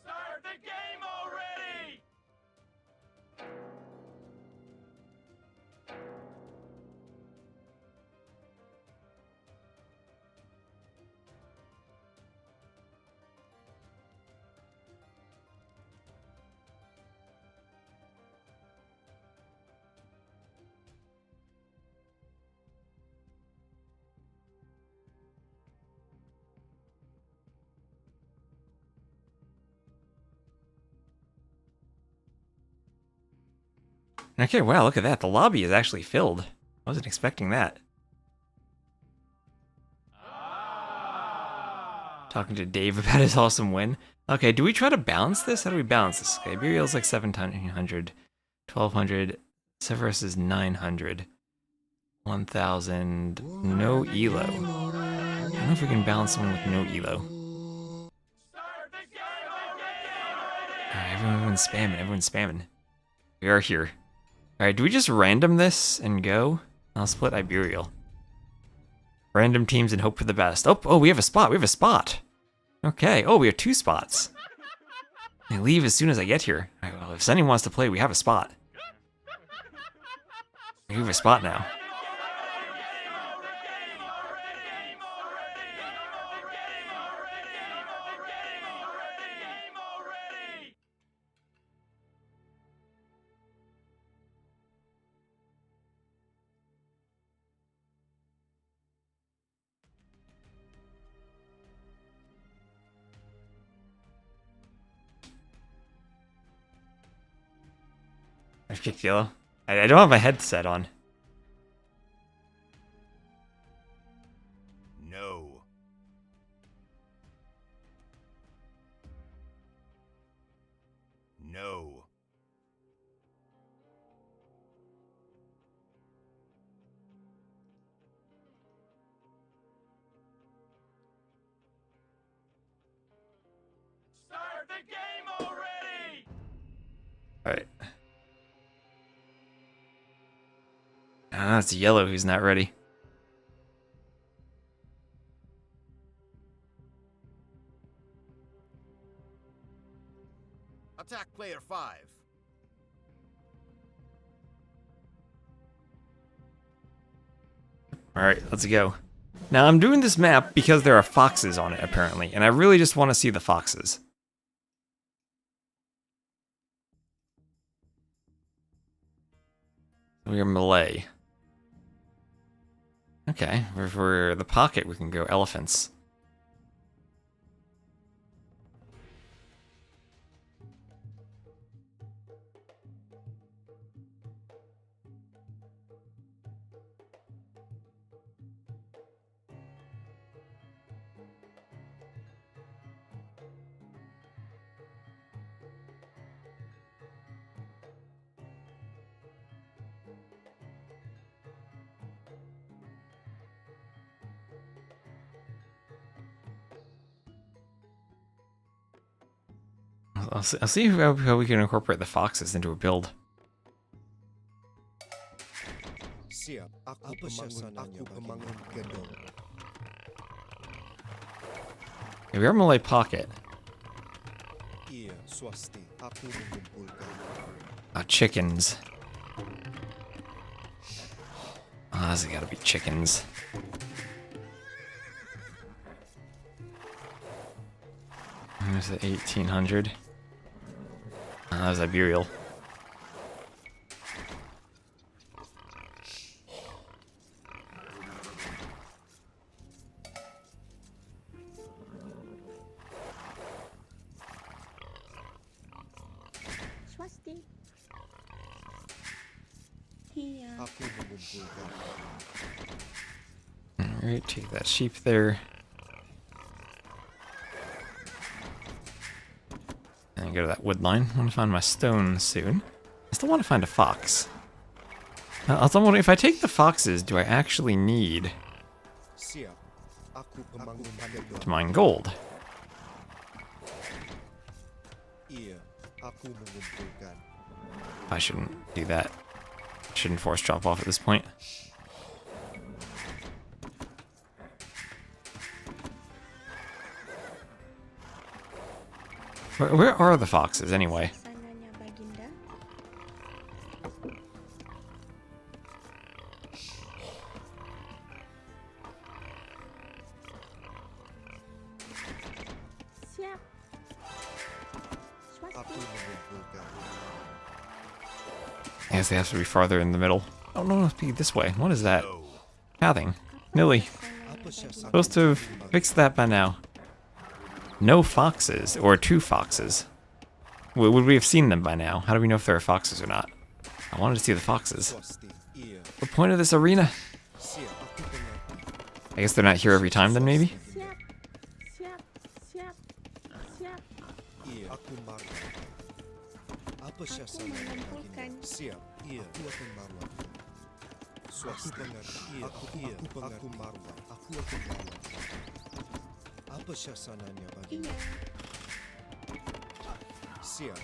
Start the game already! Okay, wow, look at that. The lobby is actually filled. I wasn't expecting that. Talking to Dave about his awesome win. Okay, do we try to balance this? How do we balance this? Okay, Burial's like 700, 1200, Severus is 900, 1000, no elo. I don't know if we can balance someone with no elo. Alright, everyone's spamming. We are here. Alright, do we just random this and go? I'll split Iberial. Random teams and hope for the best. Oh, we have a spot. Okay, oh, we have 2 spots. I leave as soon as I get here. Alright, well, if Sunny wants to play, we have a spot. We have a spot now. I've kicked yellow. I don't have my headset on. No. No. Start the game already! Alright. Ah, it's yellow who's not ready. Attack player 5. Alright, let's go. Now, I'm doing this map because there are foxes on it, apparently, and I really just want to see the foxes. We are Malay. Okay, for the pocket, we can go elephants. I'll see how we can incorporate the foxes into a build. Siap, aku pemangun gedung. Okay, we are Malay pocket. Iya, swasti, aku mengumpulkan. Chickens. Ah, this has gotta be chickens. There's the 1800. That was Iberial. Swasti. Here. Aku mengumpulkan. Alright, take that sheep there. And go to that wood line. I want to find my stone soon. I still want to find a fox. I'm wondering, if I take the foxes, do I actually need Siap, aku pemangun gedung. to mine gold? Iya, aku mengumpulkan. I shouldn't do that. Shouldn't force drop off at this point. Where are the foxes anyway? Sananya Baginda. Siap. Aku Swasti. mengumpulkan. I guess they have to be farther in the middle. Oh no, it's be this way. What is that? No. Pathing. Nilly. Apa siasat? Supposed to have fixed that by now. No foxes, or 2 foxes. Would we have seen them by now? How do we know if there are foxes or not? I wanted to see the foxes. Swasti. Iya. The point of this arena? Siap. Aku mengerti. I guess they're not here every time then maybe? Siap. Siap. Siap. Siap. Iya. Aku marwah. Apa siasat? mengumpulkan. Siap. Iya. Aku akan marwah. Swasti. Aku mengerti. Iya. Aku marwah. Aku akan marwah. Apa siasananya bagi? Iya. Siap.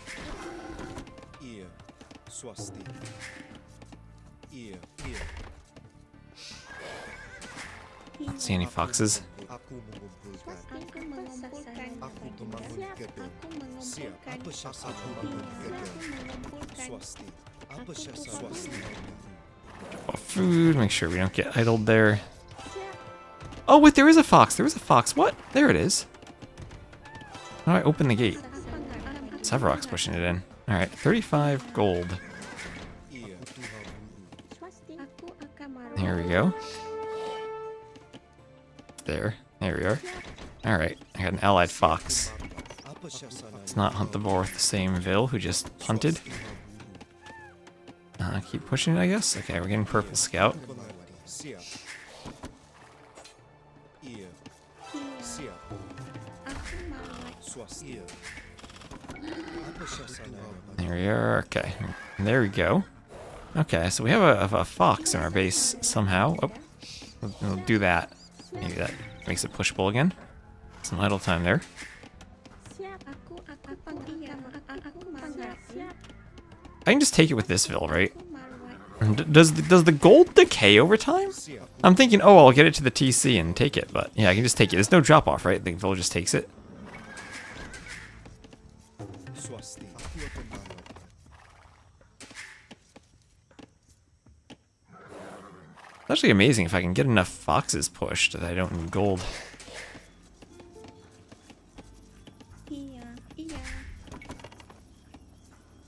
Iya. Swasti. Iya. Iya. Iya. See any foxes? Aku mengumpulkan. Aku mengumpulkan. Aku membangun Siap. gedung. Aku Siap. mengumpulkan. Apa siasat? Aku Iya. membangun Siap. gedung. Mengumpulkan. Swasti. Apa siasat? Swasti. Oh, food, make sure we don't get idled there. Siap. Oh wait, there is a fox. There is a fox. What? There it is. How do I open the gate? Severox pushing it in. Alright, 35 gold. Iya. Swasti. Aku akan marwah. Here we go. There. There we are. Alright, I got an allied fox. Apa siasat? Let's not hunt the boar with the same Vil who just hunted. Keep pushing it, I guess. Okay, we're getting purple scout. Siap. Iya. Iya. Siap. Aku marwah. Swasti. Iya. Apa siasat? There we are. Okay, there we go. Okay, so we have a fox in our base somehow. Oh, we'll do that. Maybe that makes it pushable again. Some idle time there. Siap. Aku iya. Aku marwah. Siap. I can just take it with this Vil, right? Aku marwah. Does the gold decay over time? Siap. I'm thinking, oh, I'll get it to the TC and take it, but yeah, I can just take it. There's no drop off, right? The Vil just takes it. Swasti. Aku akan marwah. It's actually amazing if I can get enough foxes pushed that I don't need gold. Iya. Iya.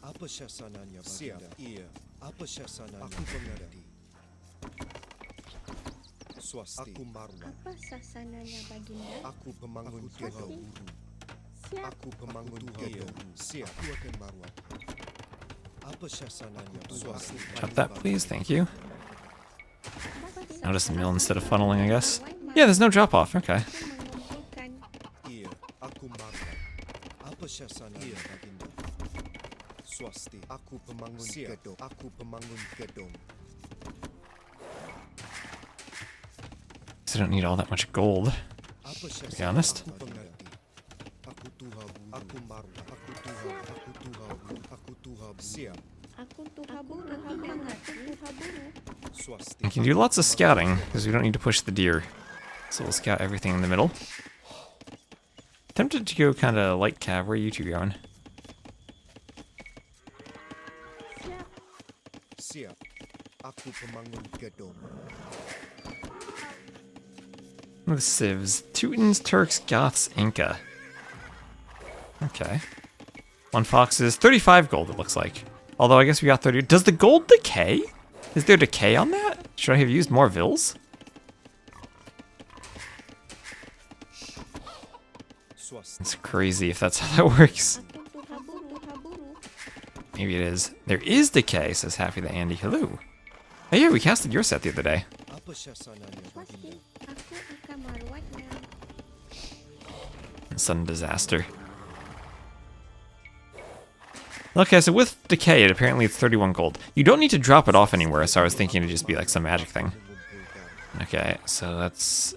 Apa siasananya? Siap. Iya. Apa siasananya? Aku mengerti. Swasti. Aku marwah. Apa sasananya Baginda? Aku pemangun gedung. Siap. Aku pemangun gedung. Siap. Aku akan marwah. Apa siasananya? Swasti. Chop that, please. Thank you. Swasti. I'll just mill instead of funneling, I guess. Yeah, there's no drop off. Okay. Aku mengumpulkan. Iya. Aku marwah. Apa siasananya? Baginda. Swasti. Aku pemangun gedung. Aku pemangun gedung. So I don't need all that much gold. Apa To be honest. Aku pengerti. Aku tuha buru. Aku marwah. Aku tuha. Aku tuha buru. Aku tuha buru. Siap. Aku tuhaburu. Aku tuhaburu. Swasti. We can do lots of scouting because we don't need to push the deer. So we'll scout everything in the middle. Tempted to go kind of light cav. Where are you two going? Siap. Siap. Aku pemangun gedung. The civs. Teutons, Turks, Goths, Inca. Okay. 1 fox is 35 gold, it looks like. Although I guess we got 30. Does the gold decay? Is there decay on that? Should I have used more Vils? Swasti. It's crazy if that's how that works. Aku tuhaburu. Maybe it is. There is decay, says Happy the Andy. Hello. Oh yeah, we casted your set the other day. Apa siasananya? Swasti. Baginda. Aku akan marwahnya. Sudden disaster. Okay, so with decay, apparently it's 31 gold. You don't need to drop it off anywhere, so I was thinking it'd just be like some magic thing. Mengumpulkan. Okay, so that's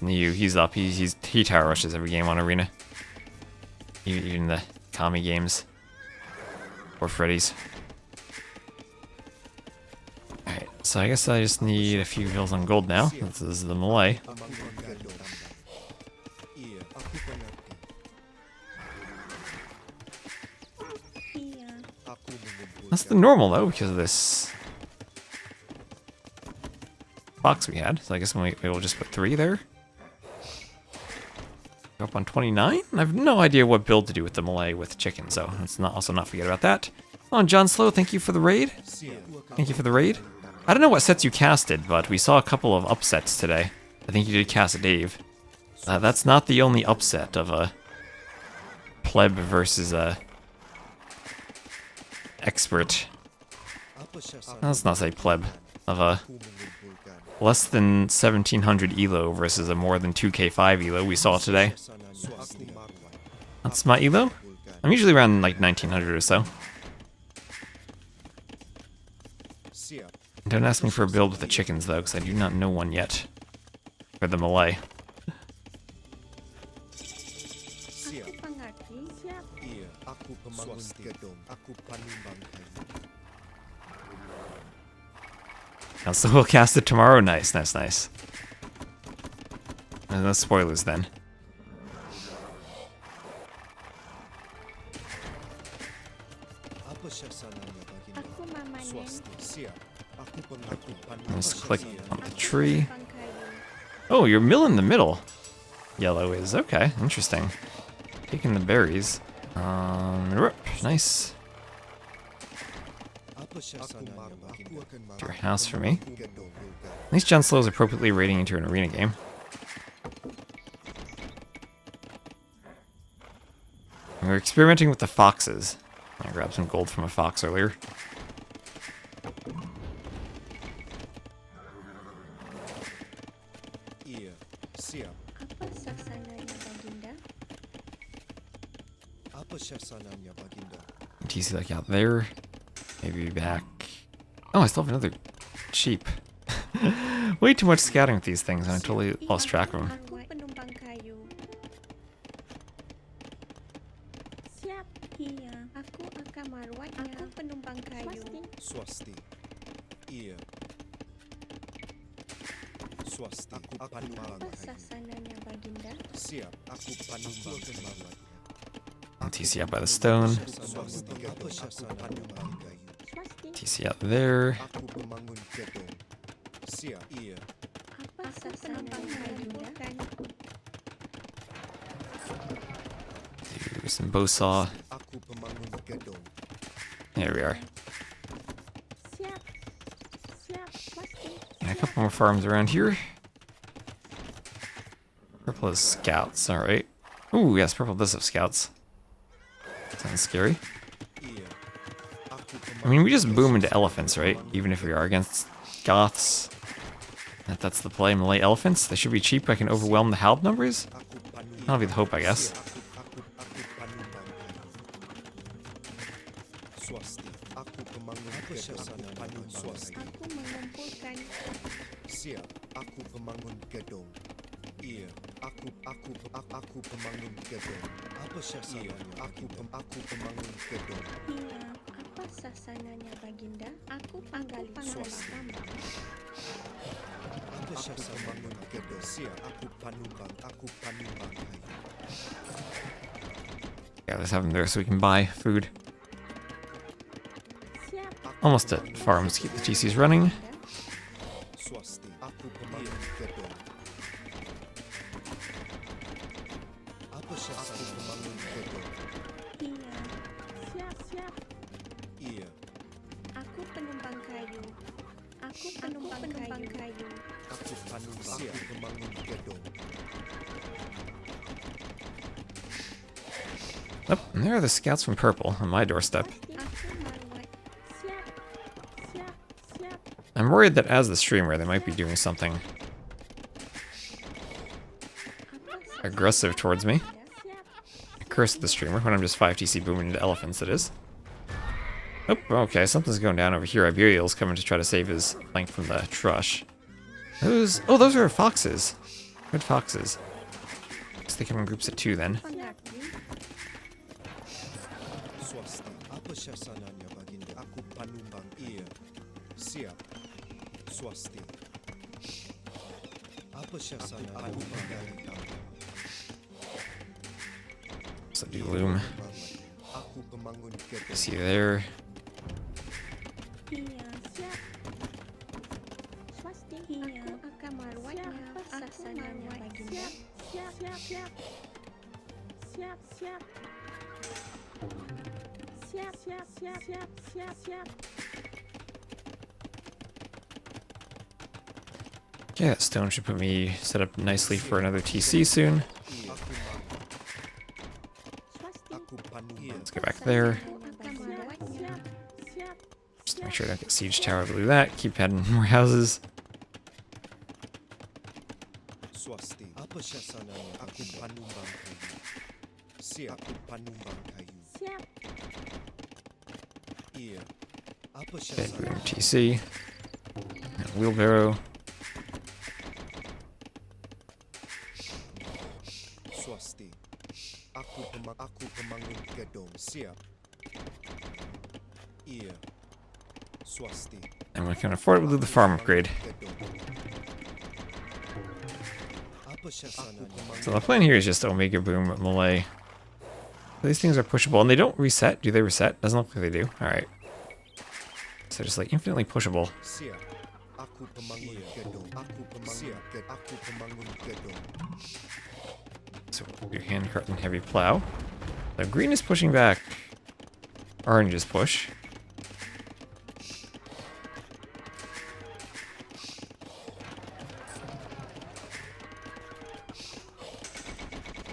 Niu. He's up. He tower rushes every game on Arena. Even the Kami games. Or Freddy's. Alright, so I guess I just need a few Vils on gold now. This is the Malay. Pemangun gedung. Iya. Aku pengerti. That's the normal though, because of this box we had. So I guess we'll just put 3 there. Go up on 29. I have no idea what build to do with the Malay with chicken, so let's also not forget about that. Oh, and John Slow, thank you for the raid. Thank you for the raid. I don't know what sets you casted, but we saw a couple of upsets today. I think you did cast Dave. That's not the only upset of a pleb versus a expert. Let's not say pleb. Of a less than 1700 elo versus a more than 2k5 elo we saw today. That's my elo? I'm usually around like 1900 or so. Don't ask me for a build with the chickens though, because I do not know one yet. For the Malay. Aku pengerti. Siap. Iya, aku pemangun gedung. Aku panumbang kayu. So we'll cast it tomorrow? Nice, nice, nice. No spoilers then. Apa syasananya baginda? Aku mamanen. Swasti. Siap. Aku panumbang. Let's click on the tree. Bang kayu. Oh, your mill in the middle. Yellow is okay. Interesting. Taking the berries. Nice. Apa syasananya baginda? Your house for me. At least John Slow is appropriately raiding into an arena game. We're experimenting with the foxes. I grabbed some gold from a fox earlier. Iya, siap. Apa sassananya baginda? Apa syasananya baginda? TC like out there. Maybe back. Oh, I still have another sheep. Way too much scouting with these things, and I totally lost track of them. Aku penumpang kayu. Siap. Iya. Aku akan merawatnya. Aku penumpang kayu. Swasti. Iya. Swasti. Aku panumbang Apa kayu. sassananya baginda? Siap. Aku panumbang kayu. TC out by the stone. Swasti. Apa syasananya panumbang kayu? Swasti. TC out there. Aku pemangun gedung. Siap. Iya. Apa sassananya baginda? Do some bow saw. Aku pemangun gedung. There we are. Siap. Siap. Swasti. And a couple more farms around here. Purple is scouts, alright. Ooh, yes, purple does have scouts. Sounds scary. Iya. Aku I mean, we just boom into elephants, right? Even if we are against Goths. That's the play. Malay elephants. They should be cheap. I can overwhelm the Halb numbers. That'll be the hope, I guess. Aku panumbang kayu. Swasti. Aku pemangun gedung. Panumbang swasti. Aku mengumpulkan. Siap. Aku pemangun gedung. Iya. Aku pemangun gedung. Apa syasananya? Aku pemangun gedung. Iya. Apa sassananya baginda? Aku panggali tambang. Apa syasananya pemangun gedung? Siap. Aku panumbang kayu. Yeah, let's have them there so we can buy food. Siap. Almost at farms to keep the GCs running. Swasti. Aku pemangun gedung. Apa syasananya pemangun gedung? Iya. Siap, siap. Iya. Aku penumpang kayu. Aku penumpang kayu. Aku panumbang. Siap. Pemangun gedung. Oh, and there are the scouts from purple on my doorstep. Aku merawat. Siap. Siap. Siap. I'm worried that as the streamer, they might be doing something Apa aggressive towards me. Siap. I curse the streamer when I'm just 5TC booming into elephants, it is. Oh, okay, something's going down over here. Iberiel's coming to try to save his flank from the trush. Those are foxes. Good foxes. Guess they come in groups of 2 then. Pengerti. Swasti. Apa syasananya baginda? Aku panumbang. Iya. Siap. Swasti. Apa syasananya panumbang kayu? So do loom. Aku pemangun gedung. See you there. Iya, siap. Swasti, iya. Aku akan merawatnya. Sasananya baginda. Siap, siap, siap. Siap, siap. Siap, siap, siap, siap, siap, siap. Okay, that stone should put me set up nicely for another TC soon. Let's go back there. Just make sure I don't get siege tower to do that. Keep adding more houses. Swasti. Apa syasananya? Aku panumbang kayu. Siap. Aku panumbang kayu. Siap. Iya. Apa Okay, syasananya? boom, TC. And wheelbarrow. Swasti. Aku pemangun gedung. Siap. Iya. Swasti. And we can afford it, we'll do the farm upgrade. Apa syasananya? So the plan here is just Omega Boom Malay. These things are pushable, and they don't reset. Do they reset? Doesn't look like they do. Alright. So just like infinitely pushable. Siap. Aku pemangun gedung. Aku pemangun gedung. Aku pemangun gedung. So we'll do handcart and heavy plow. So green is pushing back. Orange is push.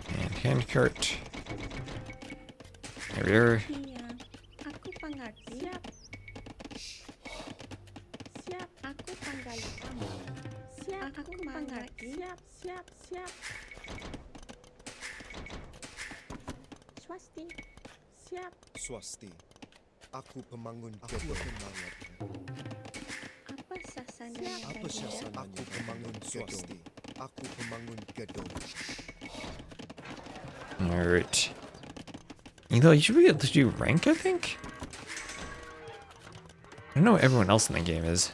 And handcart. There we are. Iya. Aku pengerti. Siap. Siap. Aku panggali kamu. Siap. Aku mengerti. Siap. Siap. Siap. Swasti. Siap. Swasti. Aku pemangun gedung. Apa sasananya Apa baginda? syasananya? Aku pemangun swasti. Aku pemangun gedung. Alright. You know, you should be able to do rank, I think? I don't know what everyone else in the game is.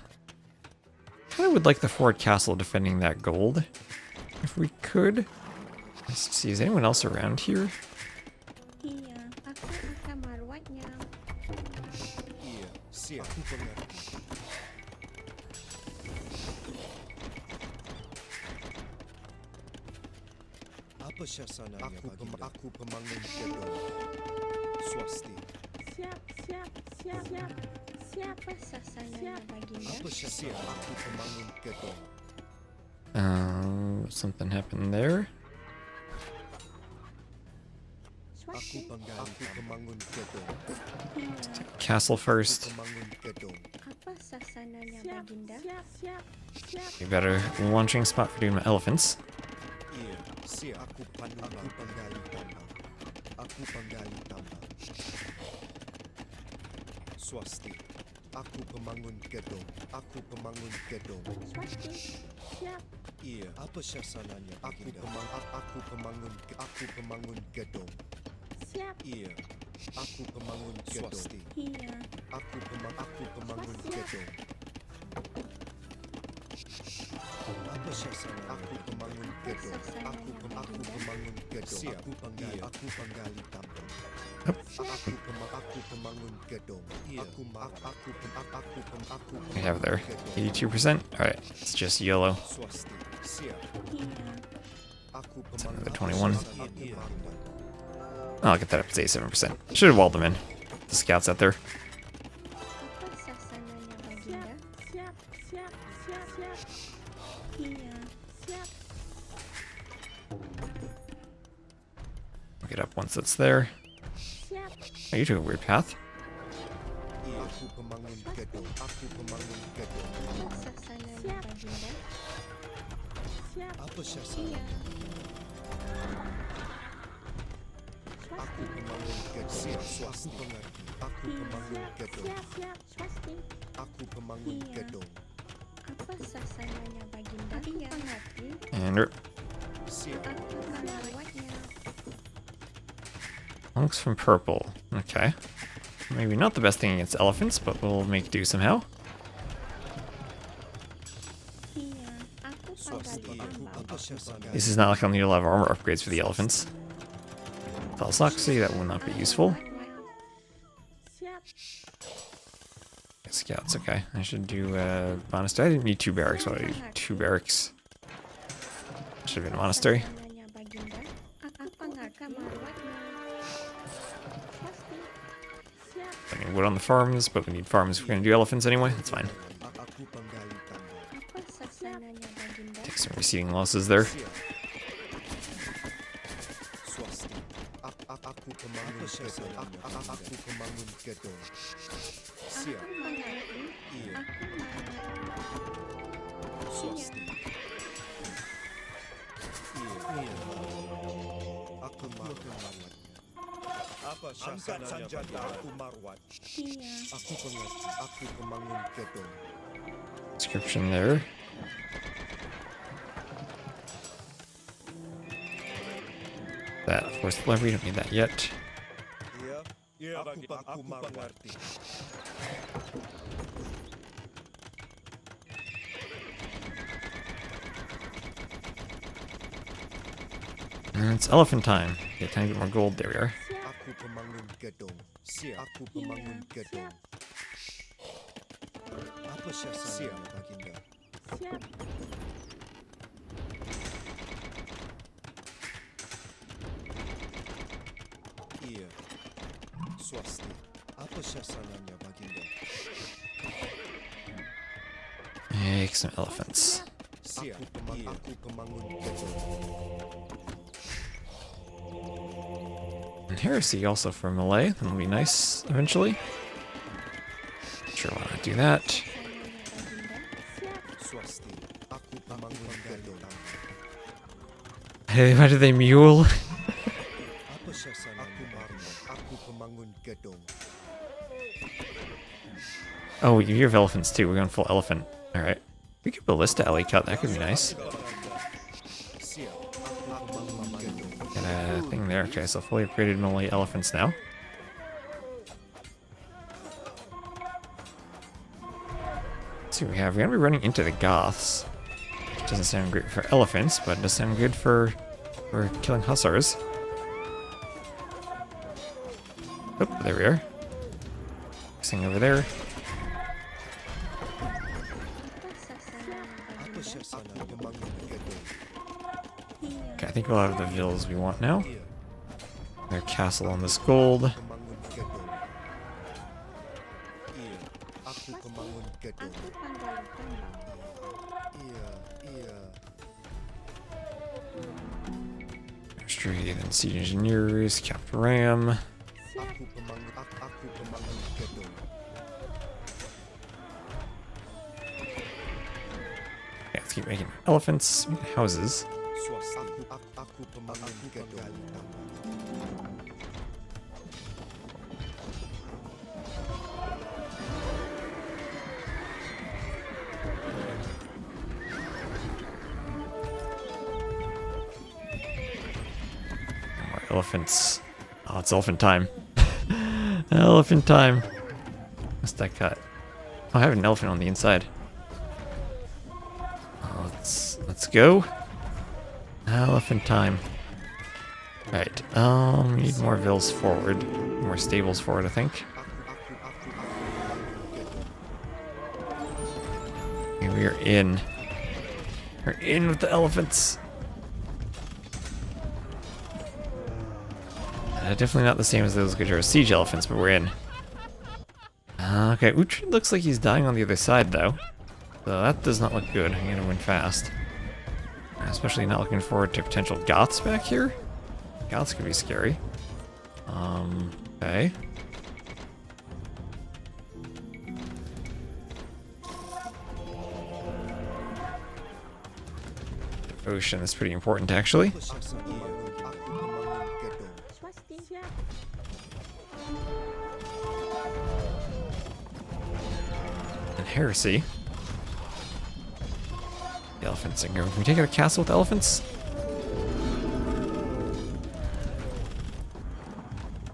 Kinda would like the Fort Castle defending that gold. If we could. Let's see, is anyone else around here? Iya. Aku akan merawatnya. Iya. Siap. Aku pengerti. Apa syasananya? Aku pemangun gedung. Swasti. Siap. Siap. Siap. Siap. Siapa sasananya baginda? Apa syasananya? Aku pemangun gedung. Something happened there. Aku Swasti. pemangun gedung. Iya. Castle Aku first. pemangun gedung. Apa sasananya baginda? Siap. Siap. Siap. Be better launching spot for doing my elephants. Iya. Siap. Aku panggali tambah. Aku panggali tambah. Swasti. Aku pemangun gedung. Aku pemangun gedung. Swasti. Siap. Iya. Apa syasananya? Aku pemangun gedung. Siap. Iya. Aku pemangun gedung. Swasti. Iya. Aku pemangun gedung. Apa syasananya? Aku pemangun gedung. Aku pemangun gedung. Siap. Aku panggali tambang. Aku pemangun gedung. Aku We have there 82%. Alright, it's just yellow. Swasti. Siap. Iya. Aku It's pemangun another 21. Iya. I'll get that up to 87%. Should have walled them in. The scouts out there. Apa sasananya baginda? Siap. Siap. Siap. Siap. Iya. Siap. I'll get up once it's there. Siap. Oh, you took a weird path. Iya. Aku pemangun gedung. Aku pemangun gedung. Apa sasananya baginda? Siap. Apa Iya. syasananya? Aku Swasti. pemangun gedung. Siap. Swasti pengerti. Aku pemangun Siap. gedung. Siap. Siap. Swasti. Aku pemangun Iya. gedung. Apa sasananya baginda? Aku mengerti. And Siap. Aku merawatnya. monks from purple. Okay. Maybe not the best thing against elephants, but we'll make do somehow. Iya. Aku panggali tambang. Apa syasananya? This is not like I'll need a lot of armor upgrades for the elephants. Palisade, that will not be useful. Siap. Scouts, okay. I should do monastery. I didn't need 2 barracks, so I need 2 barracks. Should have been a monastery. Sananya Baginda, aku pengagam marwatnya. Swasti. Siap. I need wood on the farms, but we need farms if we're gonna do elephants anyway. That's fine. Aku penggali tambang. Apa sasananya Baginda? Take some receiving losses there. Swasti. Aku pemangun gedung. Aku pemangun gedung. Siap. Aku mengerti. Iya. Aku Swasti. Iya. Aku marwatnya. Apa sasananya bagi aku marwat? Iya. Aku pengerti. Aku pemangun gedung. Description there. That forced lever, we don't need that yet. Iya. Aku mengerti. And it's elephant time. Okay, time to get more gold. There we are. Aku pemangun gedung. Siap. Aku pemangun gedung. Apa sasananya Baginda? Siap. Iya. Swasti. Apa sasananya Baginda? Make some elephants. Siap. Aku pemangun gedung. And heresy also for Malay. That'll be nice eventually. Sure, why not do that? Sananya Baginda. Siap. Swasti. Aku pemangun gedung. Hey, why do they mule? Apa sasananya Baginda? Aku pemangun gedung. Oh, you have elephants too. We're going full elephant. Alright. We could ballista alley cut. That could be nice. Siap. Aku pemangun gedung. Got a thing there. Okay, so fully upgraded Malay elephants now. Let's see what we have. We're gonna be running into the Goths. Which doesn't sound great for elephants, but it does sound good for killing hussars. Oh, there we are. Fixing over there. Apa sasananya Apa Baginda? sasananya pemangun gedung? Iya. Okay, I think we'll have the villas we want now. Iya. Their castle on this gold. Pemangun gedung. Iya. Aku pemangun gedung. Aku penggali tambang. Iya. Iya. Ministry, then siege engineers, capital ram. Siap. Aku pemangun gedung. Yeah, let's keep making elephants, houses. Swasti. Aku pemangun gedung. More elephants. Oh, it's elephant time. Elephant time. What's that cut? Oh, I have an elephant on the inside. Let's go. Elephant time. Right. We need more vills forward. More stables forward, I think. Okay, we are in. We're in with the elephants. Definitely not the same as those Gujarat siege elephants, but we're in. Okay, Uhtred looks like he's dying on the other side, though. So that does not look good. I'm gonna win fast. Especially not looking forward to potential Goths back here. Goths could be scary. Okay. Devotion is pretty important, actually. Apa sasananya Baginda? Aku pemangun gedung. Swasti. Siap. And heresy. The elephants are going. Can we take out a castle with elephants?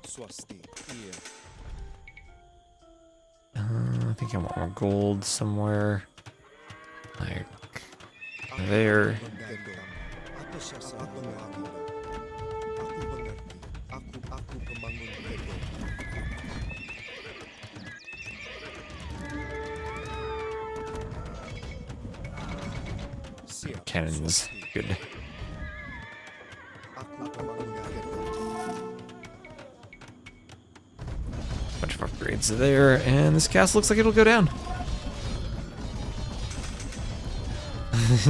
Swasti. Iya. I think I want more gold somewhere. Like there. Gedung. Apa sasananya Baginda? Aku mengerti. Aku pemangun gedung. cannons. Good. Aku memanggilnya. Bunch of upgrades there, and this castle looks like it'll go down.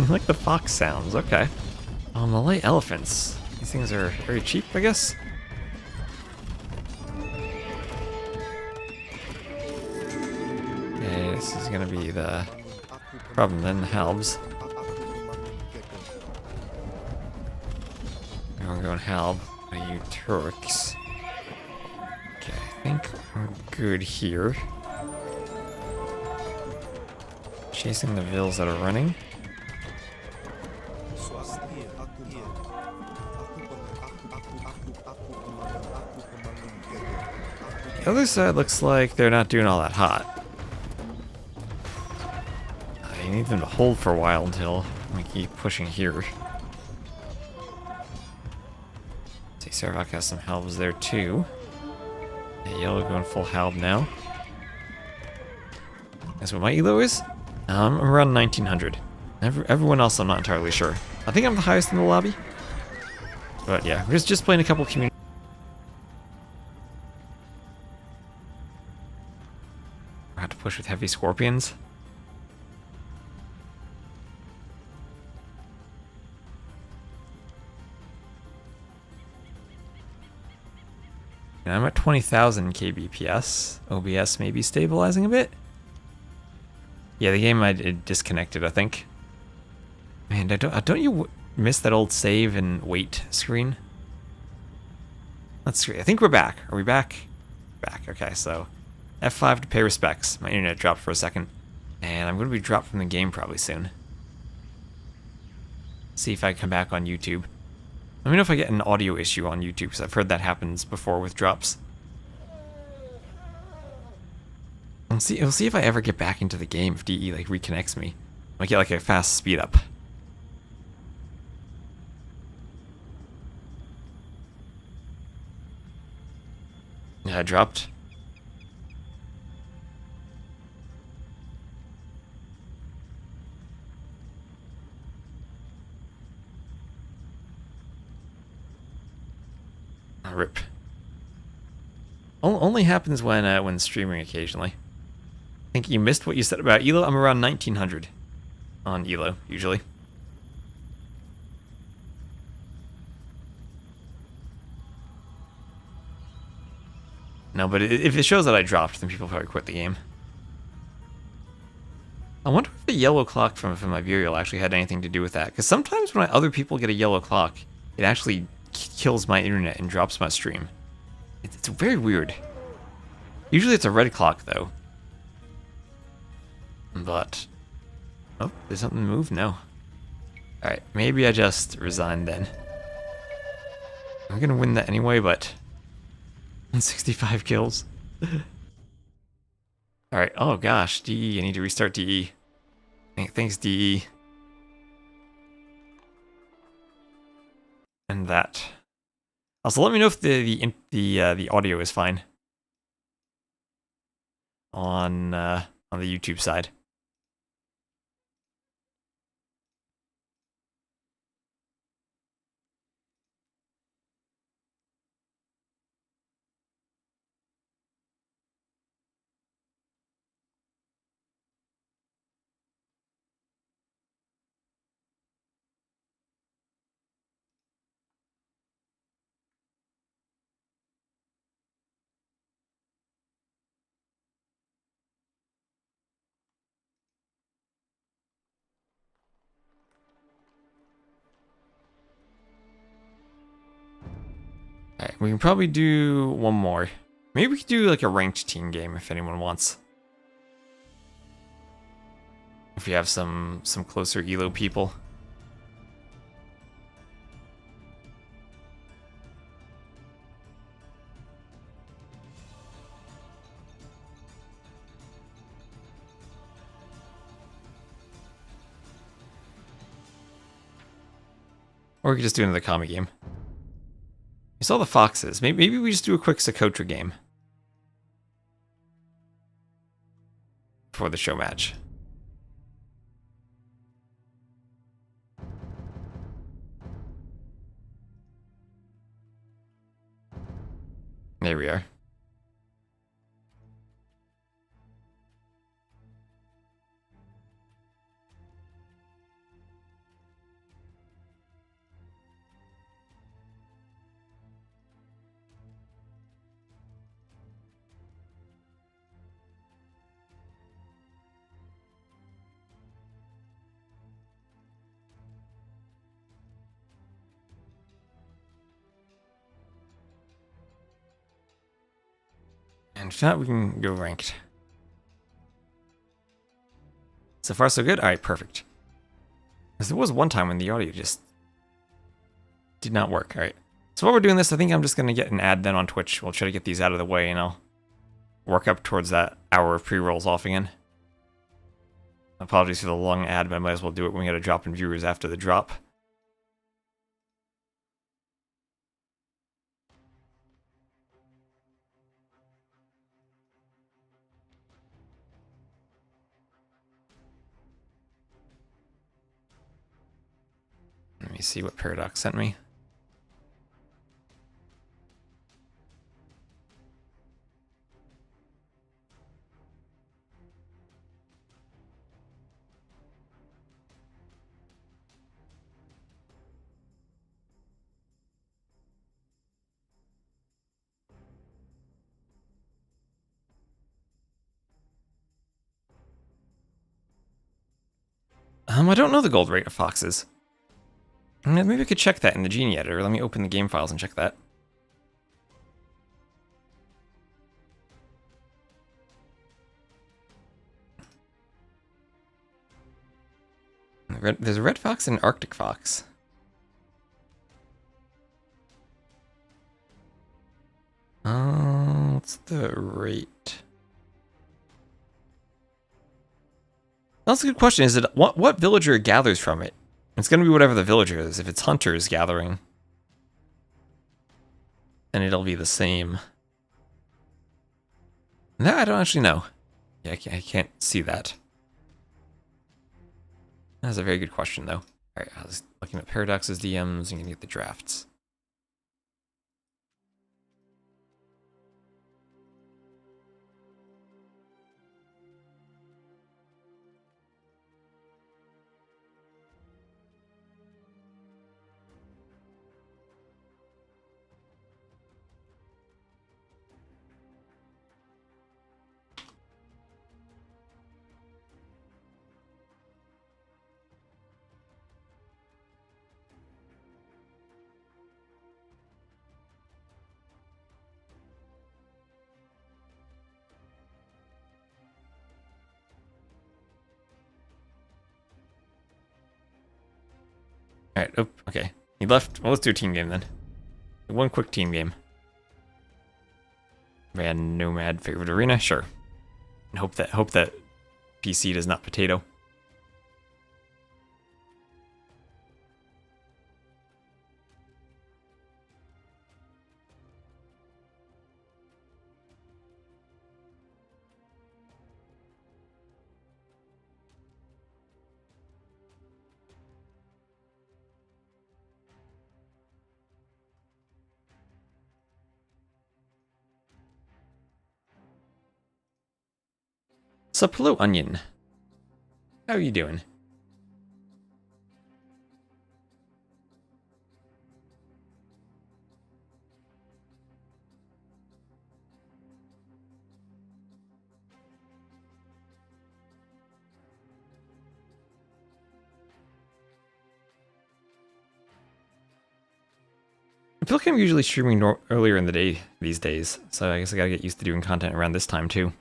Like the fox sounds, okay. Malay elephants. These things are very cheap, I guess. Okay, this is gonna be the problem then, the halbs. We're going halb. What are you Turks? Okay, I think we're good here. Chasing the vills that are running. The other side looks like they're not doing all that hot. I need them to hold for a while until we keep pushing here. See, Saravak has some halbs there too. Yeah, yellow going full halb now. That's what my elo is? I'm around 1900. Everyone else I'm not entirely sure. I think I'm the highest in the lobby. But yeah, we're just playing a couple community. I have to push with heavy scorpions. And I'm at 20,000 kbps. OBS may be stabilizing a bit. Yeah, the game I disconnected, I think. Man, don't you miss that old save and wait screen? Let's see. I think we're back. Are we back? Back. Okay, so F5 to pay respects. My internet dropped for a second, and I'm going to be dropped from the game probably soon. See if I come back on YouTube. Let me know if I get an audio issue on YouTube, because I've heard that happens before with drops. We'll see if I ever get back into the game if DE like reconnects me. I might get like a fast speed up. Yeah, I dropped. Rip. Only happens when streaming occasionally. I think you missed what you said about Elo. I'm around 1900 on Elo, usually. No, but if it shows that I dropped, then people probably quit the game. I wonder if the yellow clock from my burial actually had anything to do with that. Because sometimes when other people get a yellow clock, it actually kills my internet and drops my stream. It's very weird. Usually it's a red clock, though. But... oh, did something move? No. Alright, maybe I just resign then. I'm gonna win that anyway, but... 165 kills. Alright, oh gosh, DE, I need to restart DE. Thanks, DE. And that. Also, let me know if the audio is fine on the YouTube side. Alright, we can probably do one more. Maybe we could do like a ranked team game if anyone wants. If you have some closer elo people. Or we could just do another comic game. You saw the foxes. Maybe we just do a quick Sakotra game. For the show match. There we are. And if not, we can go ranked. So far, so good? Alright, perfect. Because there was one time when the audio just did not work. Alright. So while we're doing this, I think I'm just going to get an ad then on Twitch. We'll try to get these out of the way, and I'll work up towards that hour of pre-rolls off again. Apologies for the long ad, but I might as well do it when we get a drop in viewers after the drop. Let me see what Paradox sent me. I don't know the gold rate of foxes. Maybe I could check that in the Genie editor. Let me open the game files and check that. There's a red fox and an Arctic fox. What's the rate? That's a good question. Is it what villager gathers from it? It's going to be whatever the villager is. If it's hunters gathering, then it'll be the same. No, I don't actually know. Yeah, I can't see that. That's a very good question, though. Alright, I was looking at Paradox's DMs and going to get the drafts. Alright, oh, okay. He left. Well, let's do a team game then. One quick team game. Ran Nomad favorite arena? Sure. And hope that PC does not potato. Sup, hello, Onion. How are you doing? I feel like I'm usually streaming earlier in the day these days, so I guess I gotta get used to doing content around this time too.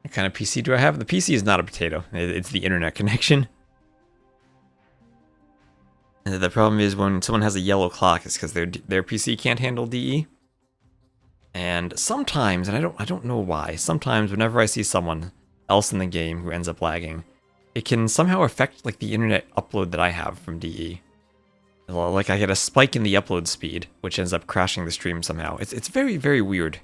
What kind of PC do I have? The PC is not a potato. It's the internet connection. And the problem is when someone has a yellow clock, it's because their PC can't handle DE. And sometimes, and I don't know why, sometimes whenever I see someone else in the game who ends up lagging, it can somehow affect like the internet upload that I have from DE. Like I get a spike in the upload speed, which ends up crashing the stream somehow. It's very, very weird.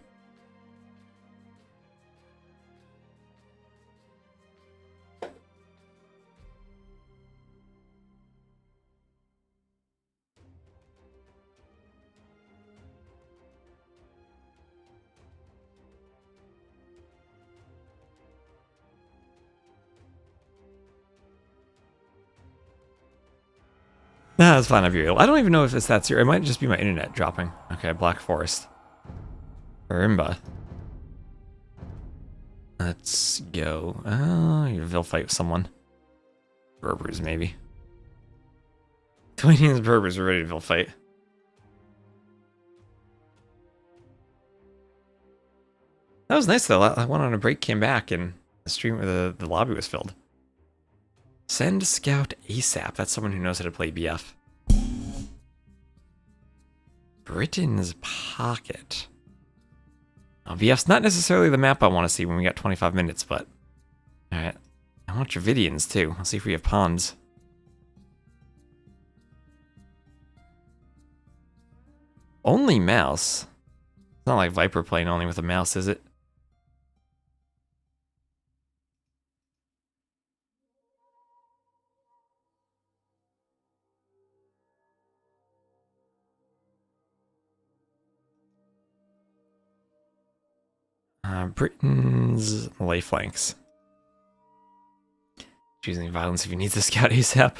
Nah, that's fine. I don't even know if it's that serious. It might just be my internet dropping. Okay, Black Forest. Marimba. Let's go. Oh, you'll fight with someone. Berbers, maybe. Twinians and Berbers are ready to fight. That was nice though. I went on a break, came back, and the stream, the lobby was filled. Send Scout ASAP. That's someone who knows how to play BF. Britain's Pocket. Now, BF's not necessarily the map I want to see when we got 25 minutes, but... Alright. I want Dravidians, too. Let's see if we have pawns. Only mouse? It's not like Viper playing only with a mouse, is it? Britain's Malay flanks. Choosing violence if he needs a scout ASAP.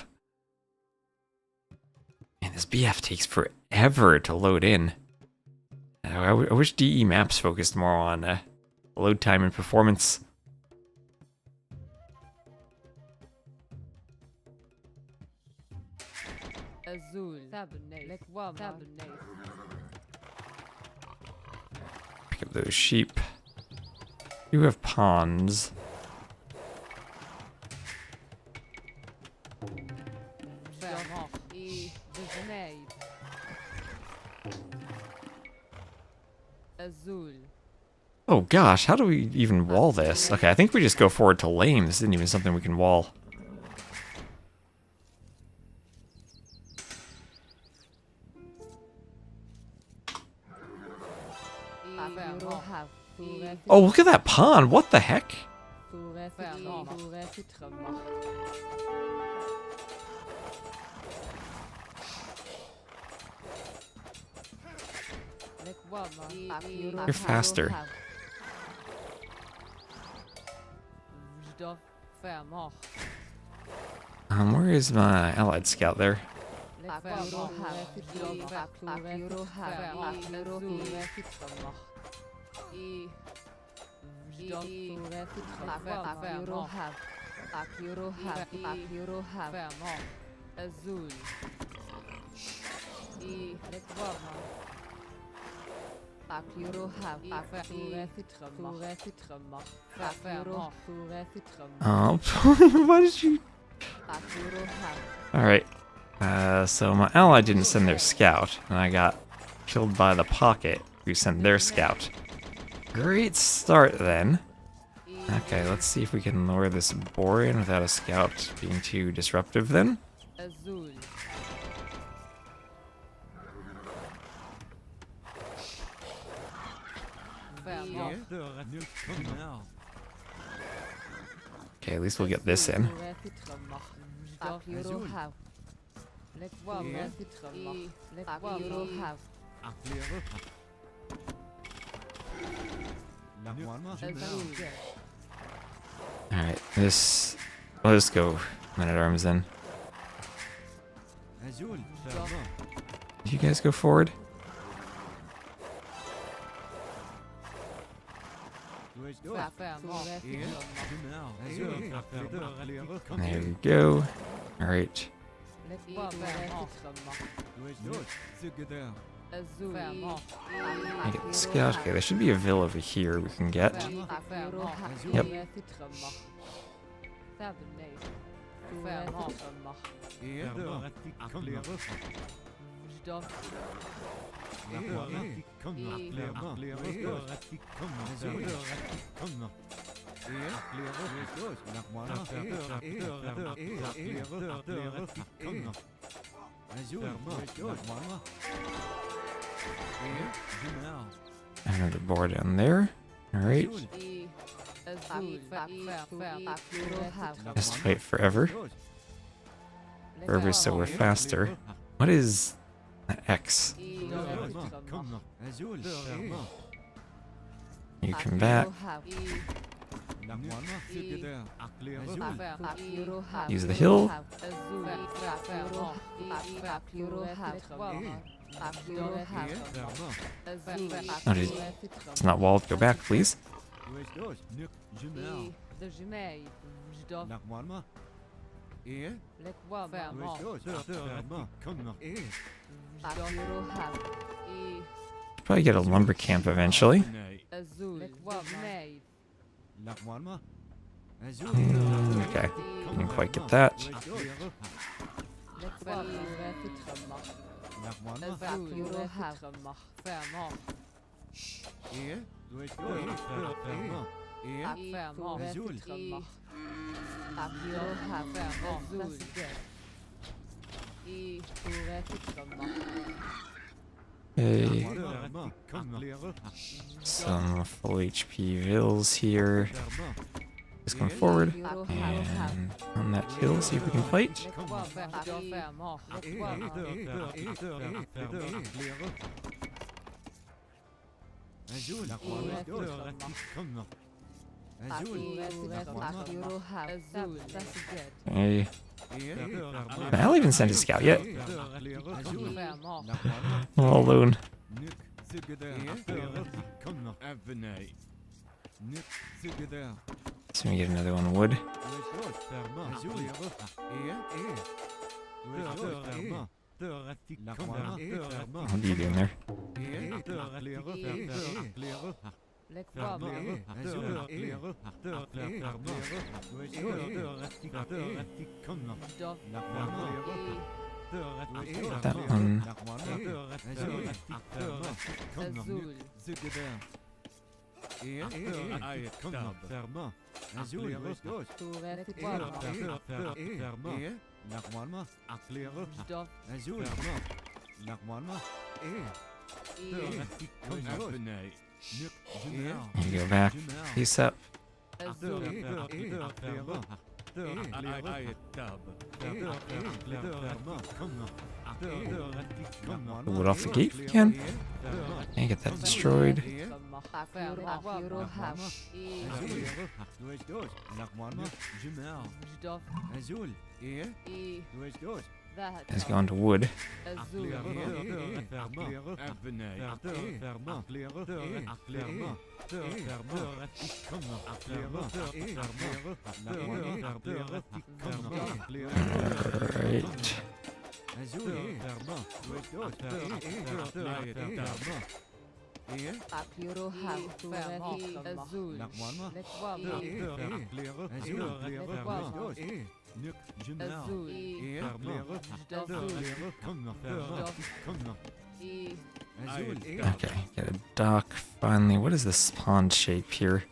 Man, this BF takes forever to load in. I wish DE maps focused more on load time and performance. Pick up those sheep. You have pawns. Oh gosh, how do we even wall this? Okay, I think we just go forward to lame. This isn't even something we can wall. Oh, look at that pawn. What the heck? You're faster. Where is my allied scout there? Oh, why did you? Alright, so my ally didn't send their scout, and I got killed by the pocket, who sent their scout. Great start then. Okay, let's see if we can lure this boar in without a scout being too disruptive then. Okay, at least we'll get this in. Alright, this... I'll just go men-at-arms then. Did you guys go forward? There you go. Alright. I get the scout. Okay, there should be a villa over here we can get. Yep. Another board down there. Alright. Just wait forever. Forever so we're faster. What is that X? You combat. Use the hill. Oh, it's not walled. Go back, please. Probably get a lumber camp eventually. Okay, didn't quite get that. Okay. Some full HP vills here. Just come forward and on that hill, see if we can fight. Hey. I'll even send a scout yet. All alone. So we get another one wood. What are you doing there? That one. You go back. Peace up. Wood off the gate if we can. And get that destroyed. Has gone to wood. Alright. Okay, get a dock finally. What is this pond shape here?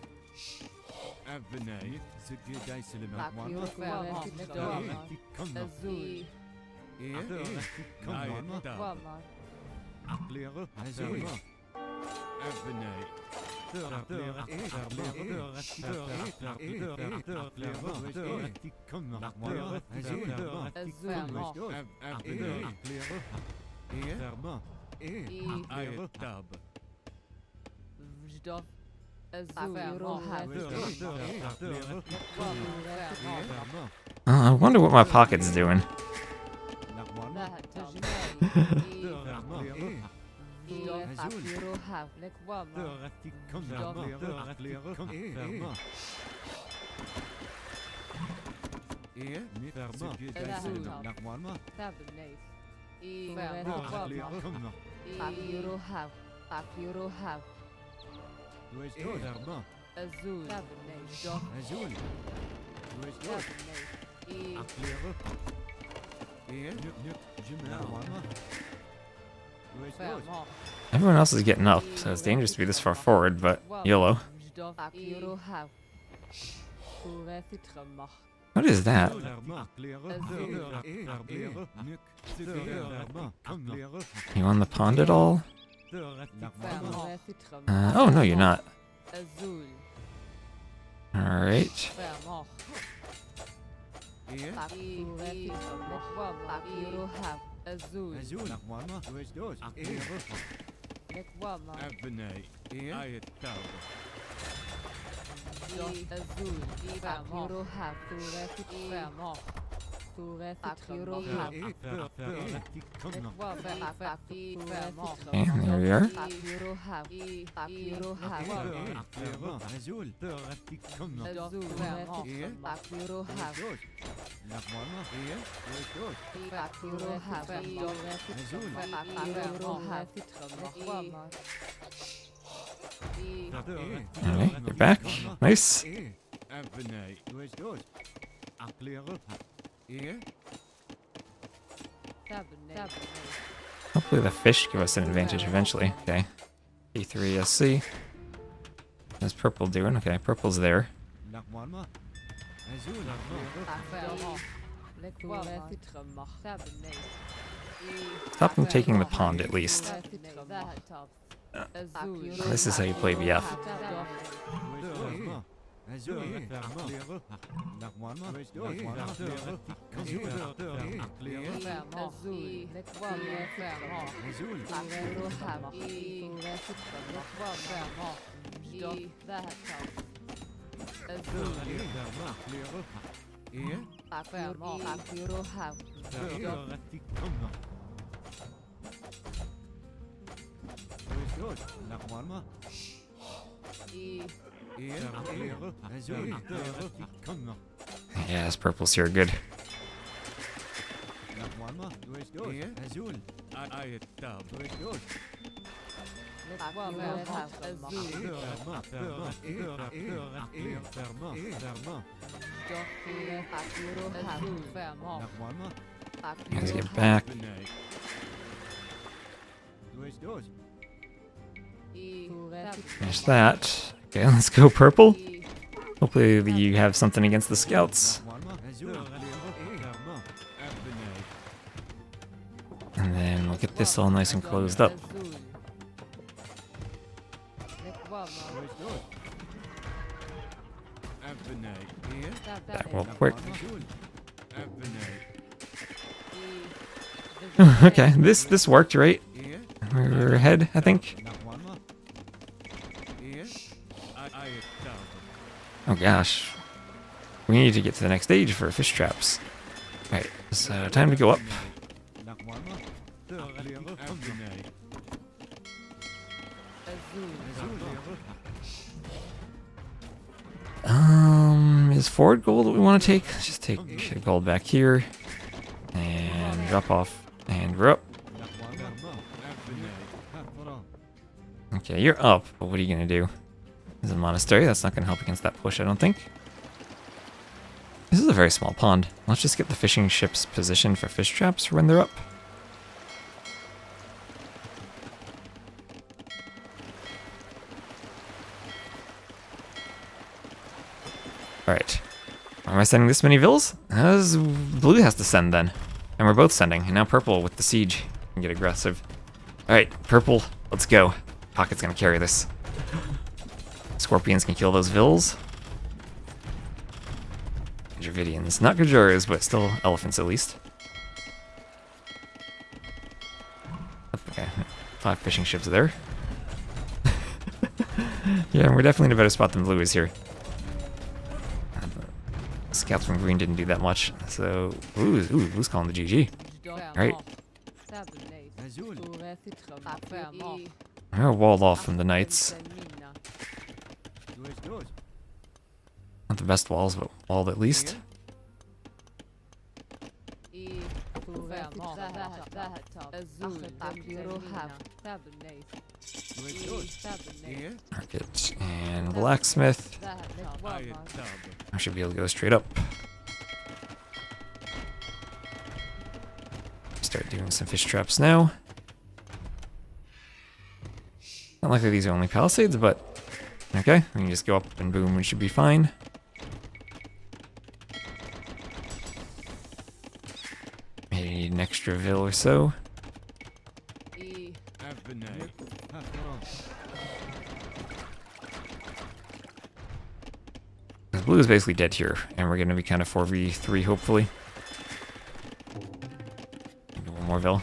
I wonder what my pocket's doing. Everyone else is getting up, so it's dangerous to be this far forward, but YOLO. What is that? You on the pond at all? Oh, no, you're not. Alright. Okay, there we are. Alright, you're back. Nice. Hopefully the fish give us an advantage eventually. Okay. E3 SC. How's purple doing? Okay, purple's there. Stop them taking the pond at least. This is how you play BF. Yes, purple's here, good. Let's get back. Finish that. Okay, let's go purple. Hopefully you have something against the scouts. And then we'll get this all nice and closed up. That will work. Okay, this worked, right? We're ahead, I think. Oh gosh. We need to get to the next stage for fish traps. Alright, it's time to go up. Is forward gold what we want to take? Let's just take gold back here. And drop off. And we're up. Okay, you're up, but what are you gonna do? There's a monastery, that's not gonna help against that push, I don't think. This is a very small pond. Let's just get the fishing ships positioned for fish traps for when they're up. Alright. Why am I sending this many vills? As blue has to send then. And we're both sending, and now purple with the siege can get aggressive. Alright, purple, let's go. Pocket's gonna carry this. Scorpions can kill those vills. Dravidians. Not Gajuras, but still elephants at least. Okay, 5 fishing ships there. Yeah, we're definitely in a better spot than blue is here. Scouts from green didn't do that much, so... Ooh, blue's calling the GG. Alright. We're walled off from the knights. Not the best walls, but walled at least. Market and blacksmith. I should be able to go straight up. Start doing some fish traps now. Not likely these are only palisades, but okay, we can just go up and boom, we should be fine. Maybe need an extra vill or so. Because blue is basically dead here, and we're going to be kind of 4v3 hopefully. Maybe one more vill.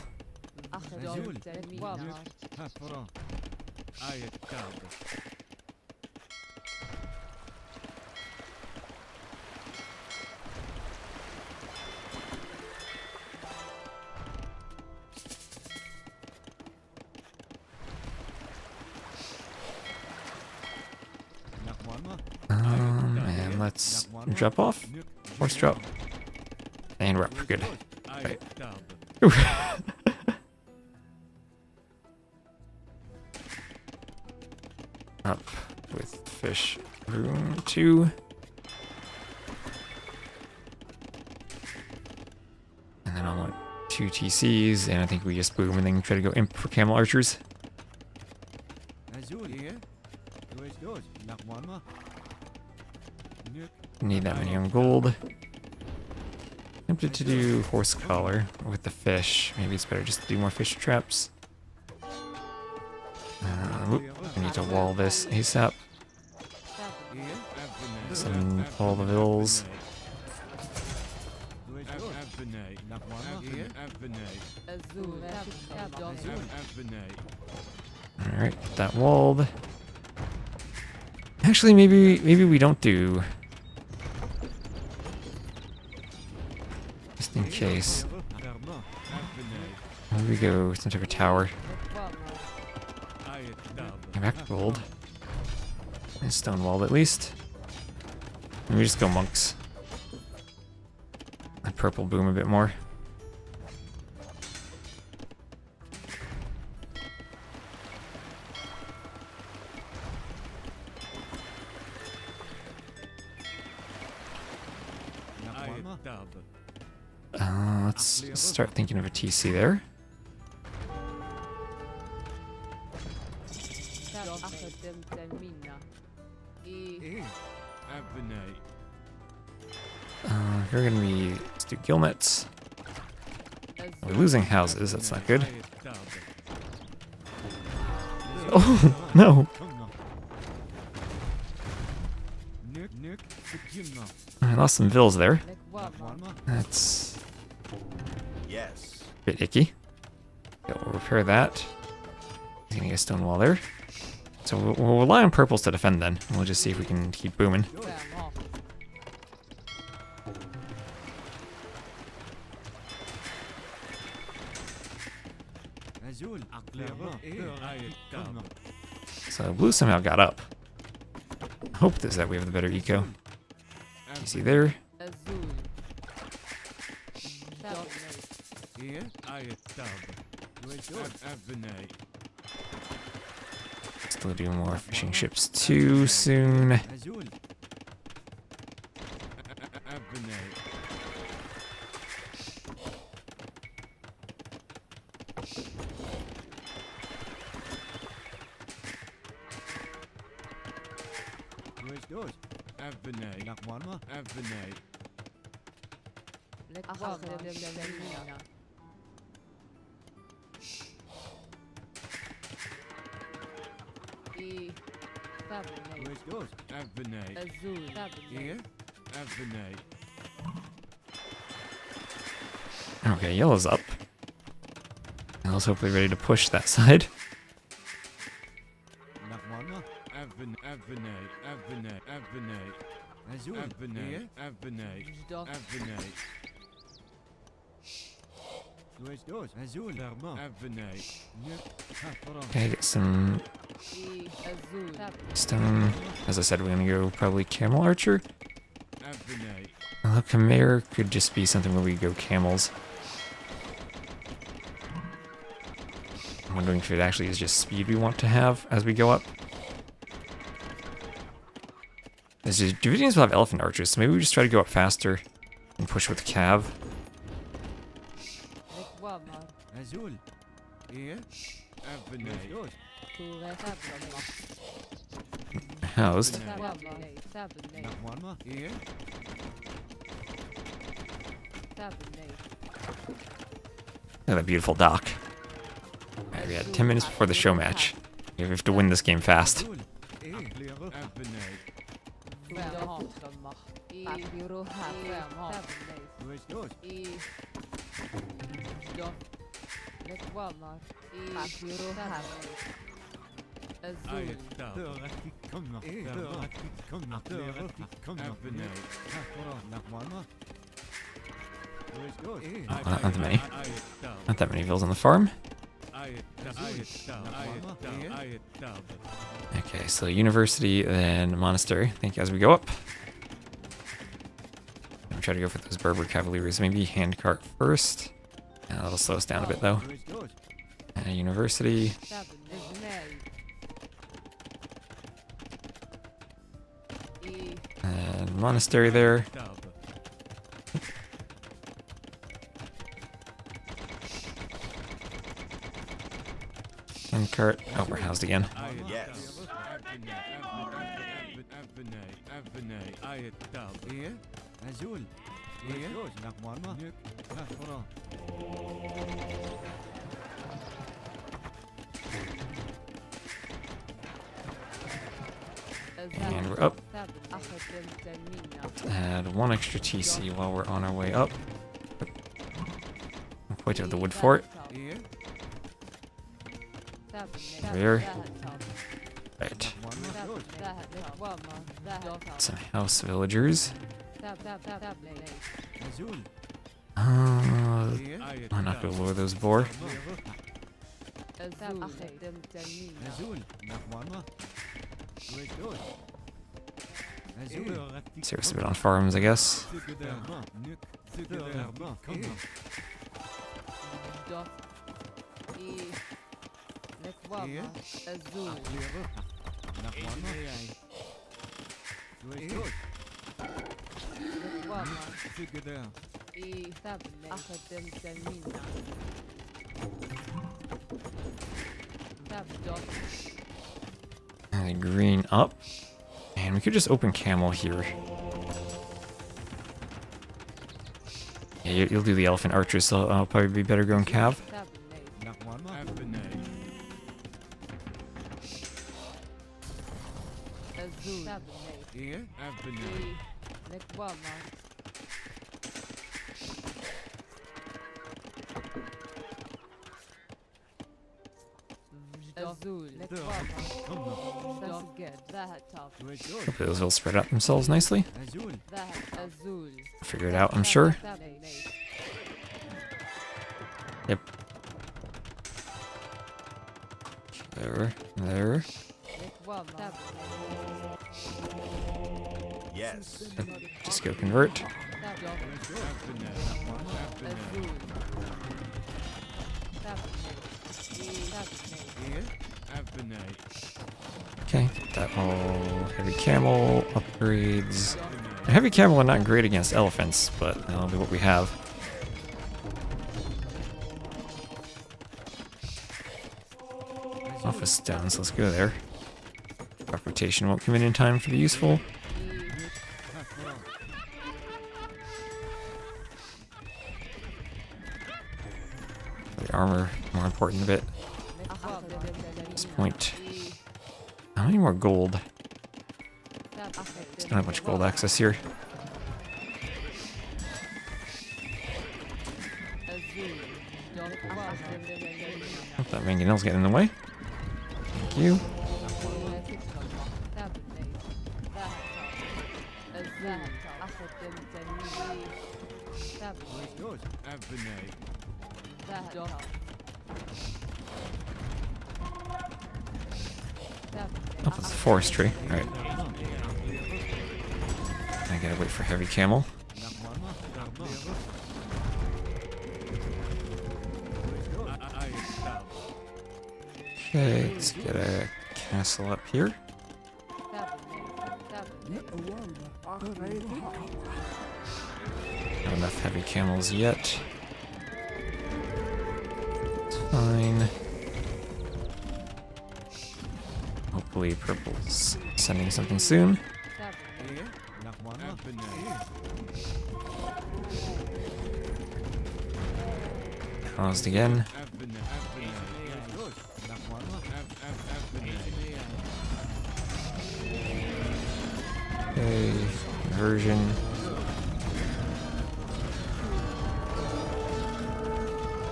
And let's drop off. Horse drop. And we're up. We're good. Right. Up with fish room 2. And then I want 2 TCs, and I think we just boom and then try to go imp for camel archers. Need that many on gold. Tempted to do horse collar with the fish. Maybe it's better just to do more fish traps. I need to wall this ASAP. Send all the vills. Alright, get that walled. Actually, maybe we don't do. Just in case. Maybe we go some type of tower. Get back to gold. And stone walled at least. Maybe just go monks. Let purple boom a bit more. Let's start thinking of a TC there. We're gonna be, let's do gillnets. We're losing houses, that's not good. Oh, no! I lost some vills there. That's Yes. a bit icky. Okay, we'll repair that. He's gonna get a stone wall there. So we'll rely on purples to defend then. We'll just see if we can keep booming. So blue somehow got up. Hope is that we have the better eco. You see there? Still do more fishing ships too soon. Okay, yellow's up. Yellow's hopefully ready to push that side. Okay, get some stone. As I said, we're gonna go probably camel archer. Khmer could just be something where we go camels. wondering if it actually is just speed we want to have as we go up. Davidians will have elephant archers, so maybe we just try to go up faster and push with cav. Azul. Here. Housed. Here. Look at that beautiful dock. Alright, we got 10 minutes before the show match. We have to win this game fast. Not that many. Not that many vills on the farm. Okay, so university, then monastery. I think as we go up. I'm trying to go for those Berber cavaliers. Maybe handcart first. That'll slow us down a bit though. University. And monastery there. Handcart. Oh, we're housed again. Yes. And we're up. Add one extra TC while we're on our way up. Point of the wood fort. There. Right. Some house villagers. Why not go lower those boar? Serious a bit on farms, I guess. And green up. And we could just open camel here. Yeah, you'll do the elephant archers, so I'll probably be better going cav. Hopefully those will spread out themselves nicely. Figure it out, I'm sure. Yep. There. Yes. Just go convert. Okay, that all heavy camel upgrades. The heavy camel are not great against elephants, but that'll be what we have. Office stones, let's go there. Crop rotation won't come in time for the useful. The armor, more important a bit. At this point. How many more gold? Just don't have much gold access here. Hope that mangonel's getting in the way. Thank you. Oh, that's a forestry. Alright. I gotta wait for heavy camel. Okay, let's get a castle up here. Not enough heavy camels yet. It's fine. Hopefully purple's sending something soon. Paused again. Okay, conversion.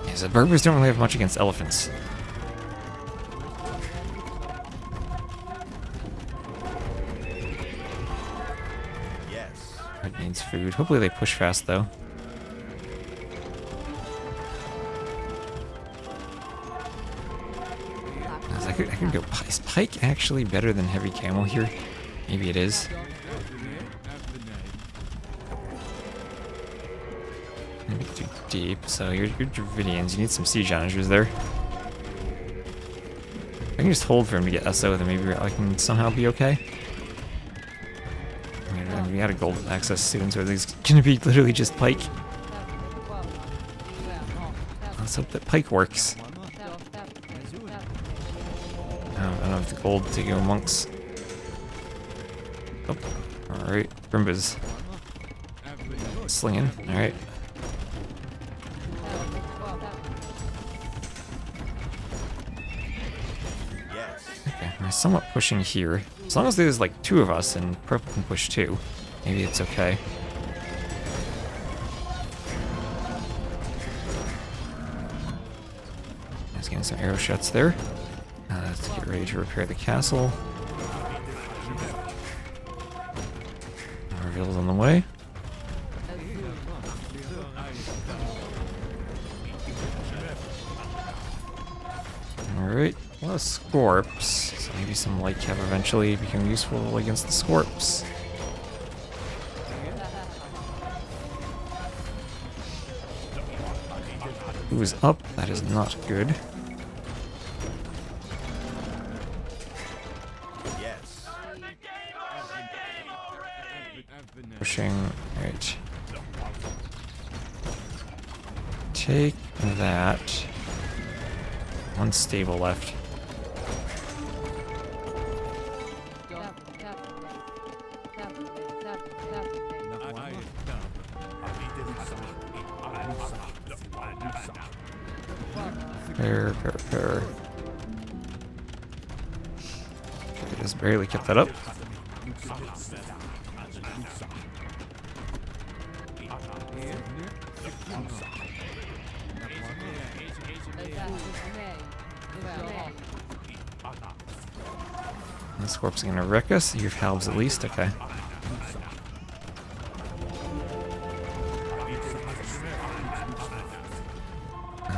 Yeah, so Berbers don't really have much against elephants. Yes. It needs food. Hopefully they push fast though. I could go. Is Pike actually better than Heavy Camel here? Maybe it is. Maybe too deep. So you're Dravidians. You need some siege onagers there. I can just hold for him to get SO, then maybe I can somehow be okay. I mean, we got a gold access soon, so it's gonna be literally just Pike. Let's hope that Pike works. I don't have the gold to go monks. Oh, alright. Brimba's slinging. Alright. Yes. Okay, we're somewhat pushing here. As long as there's like two of us and purple can push too, maybe it's okay. Just getting some arrow shots there. Let's get ready to repair the castle. Reveal's on the way. Alright, a lot of Scorps. So maybe some light cav eventually become useful against the Scorps. Who is up? That is not good. Yes. Pushing. Alright. Take that. One stable left. Repair. Okay, just barely kept that up. The Scorp's gonna wreck us. You have halves at least, okay.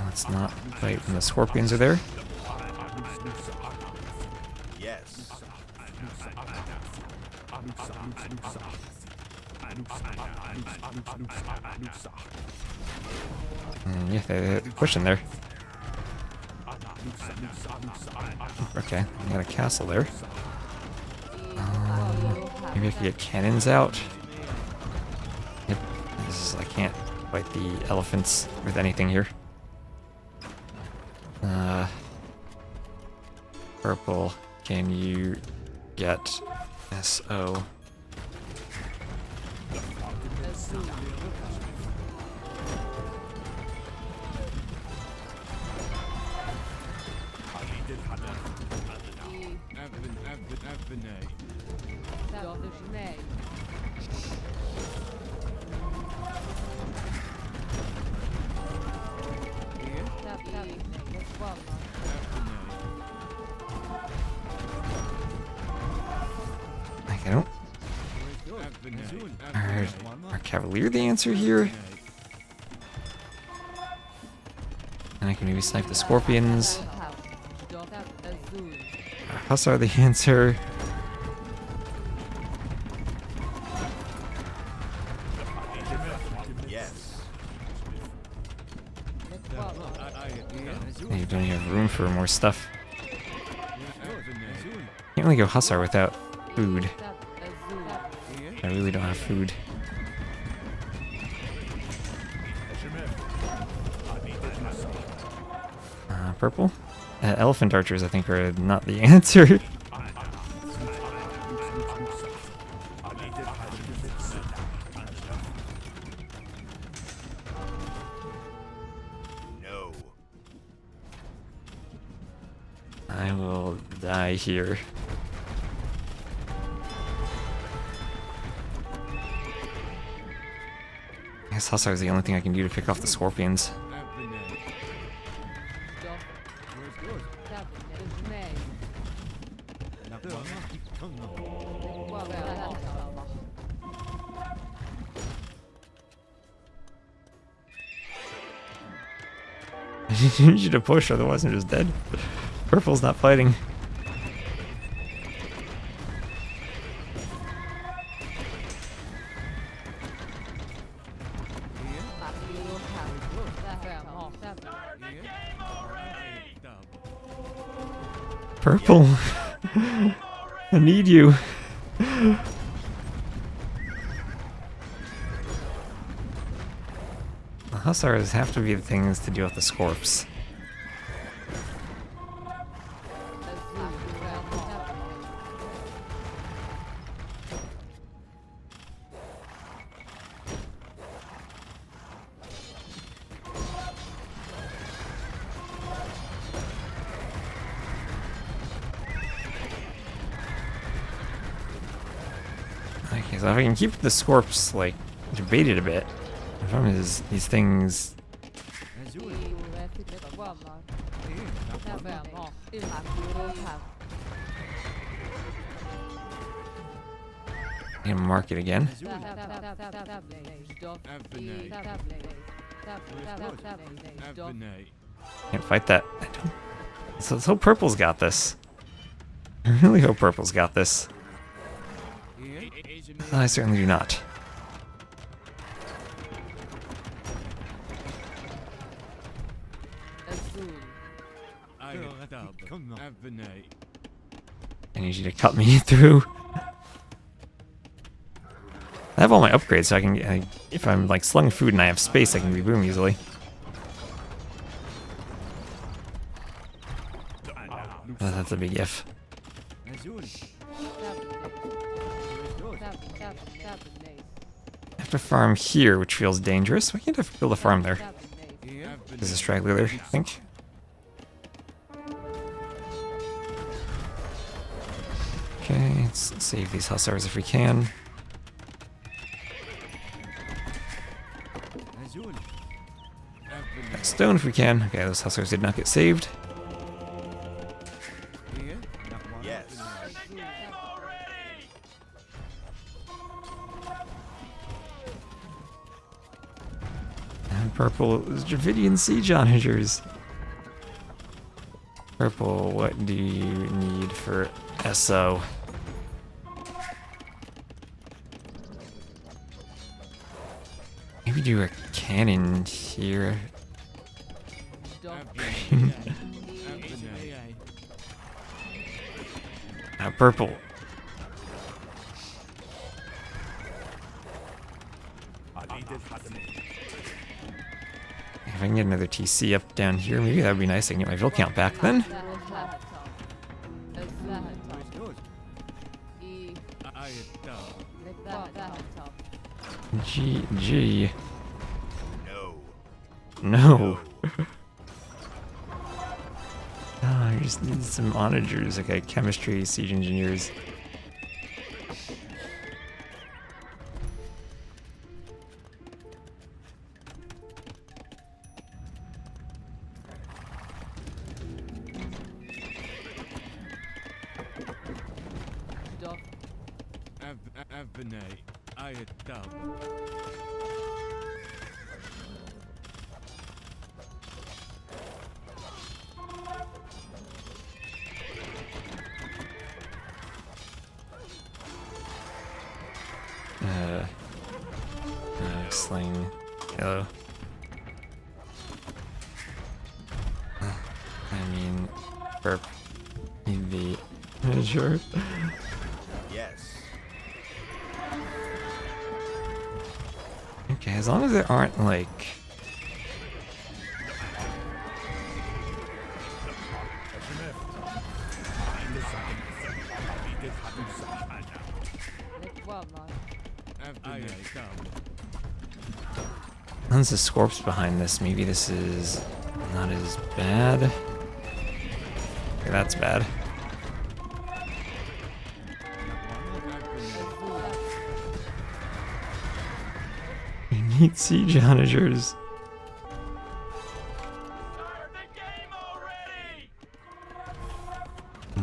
Let's not fight when the Scorpions are there. Yes. Yeah, they're pushing there. Okay, we got a castle there. Maybe I could get cannons out. Yep, I can't fight the elephants with anything here. Purple, can you get SO? I don't. Are Cavalier the answer here? And I can maybe snipe the Scorpions. Hussar the answer. Yes. You don't even have room for more stuff. Can't really go Hussar without food. I really don't have food. Purple? Elephant archers, I think, are not the answer. No. I will die here. I guess Hussar is the only thing I can do to pick off the scorpions. I need you to push, otherwise I'm just dead. Purple's not fighting. Purple, I need you. The Hussars have to be the things to deal with the Scorps. Okay, so if I can keep the Scorps, like, debated a bit, the problem is these things... I can mark it again. Can't fight that. I don't... So let's hope Purple's got this. I really hope Purple's got this. I certainly do not. I need you to cut me through. I have all my upgrades, so I can, if I'm like slung food and I have space, I can reboom easily. Oh, that's a big if. I have to farm here, which feels dangerous. Why can't I build a farm there? There's a straggler there, I think. Okay, let's save these Hussars if we can. Stone if we can. Okay, those Hussars did not get saved. Yes. And Purple is Dravidian Siege Onagers. Purple, what do you need for SO? Maybe do a cannon here. Purple. If I can get another TC up down here, maybe that would be nice. I can get my Vil count back then. GG. No. No. I just need some onagers, okay, chemistry, siege engineers. Sling. Hello. I mean, burp. Need the sure. Yes. Okay, as long as there aren't like tons of scorps behind this, maybe this is not as bad. Okay, that's bad. We need siege onagers. Start the game already!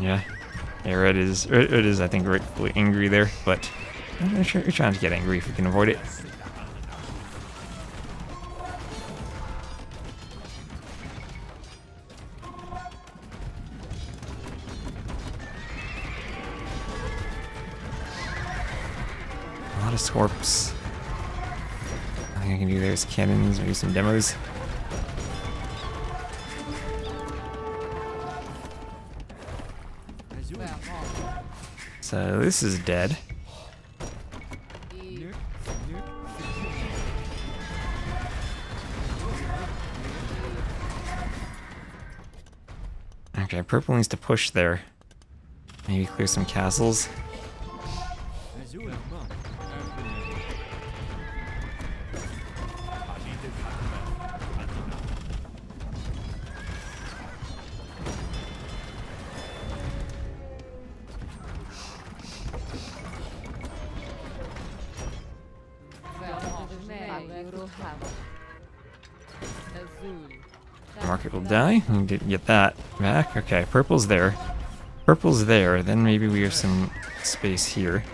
Yeah. Yeah, Red is I think rightfully angry there, but I'm sure you're trying to get angry if we can avoid it. A lot of scorps. I think I can do there is cannons, maybe some demos. So this is dead. Okay, purple needs to push there. Maybe clear some castles. Market will die. We didn't get that back. Okay, purple's there. Purple's there. Then maybe we have some space here.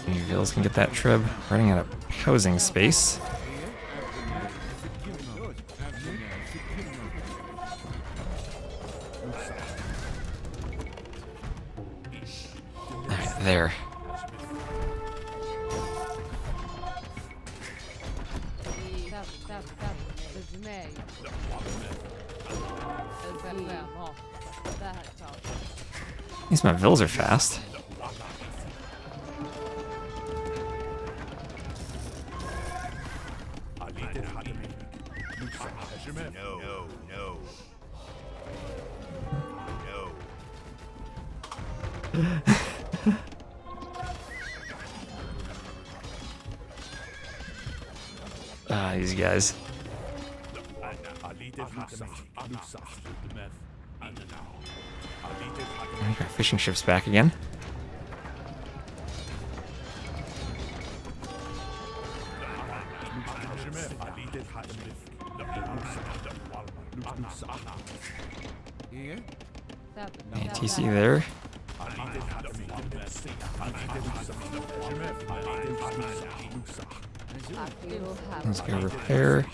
Maybe Vils can get that trib. Running out of housing space. Alright, there. At least my Vils are fast. No. No. No. Ah, these guys. I think our fishing ship's back again. ATC there. Let's go repair.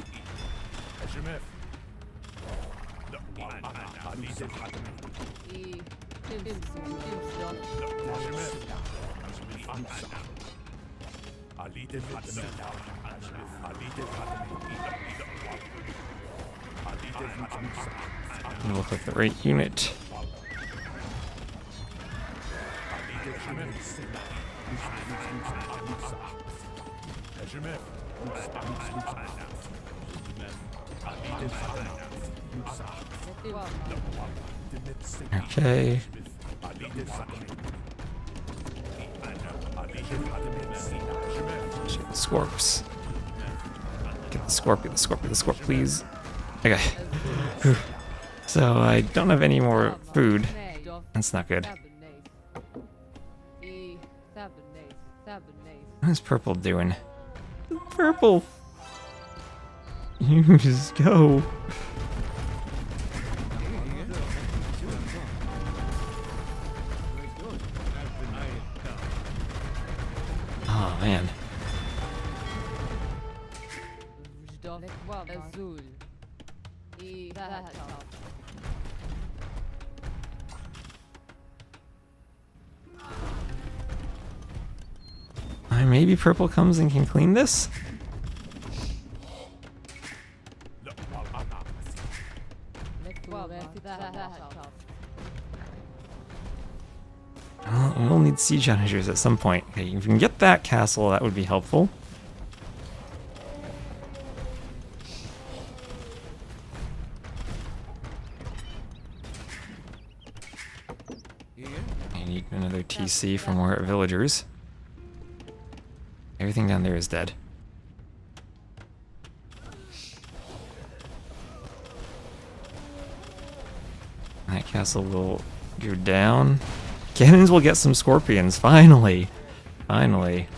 And look like the right unit. Okay. Shoot the scorps. Get the scorp, get the scorp, get the scorp, please. Okay. Whew. So I don't have any more food. That's not good. What is purple doing? Purple! You just go. Oh man. Maybe purple comes and can clean this? We'll need siege onagers at some point. Okay, if we can get that castle, that would be helpful. I need another TC for more villagers. Everything down there is dead. That castle will go down. Cannons will get some scorpions, finally. Finally.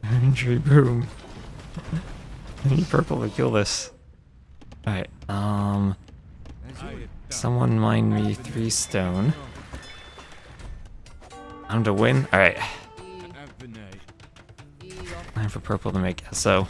Infantry boom. I need purple to kill this. Alright, someone mine me 3 stone. I'm to win? Alright. Time for purple to make SO.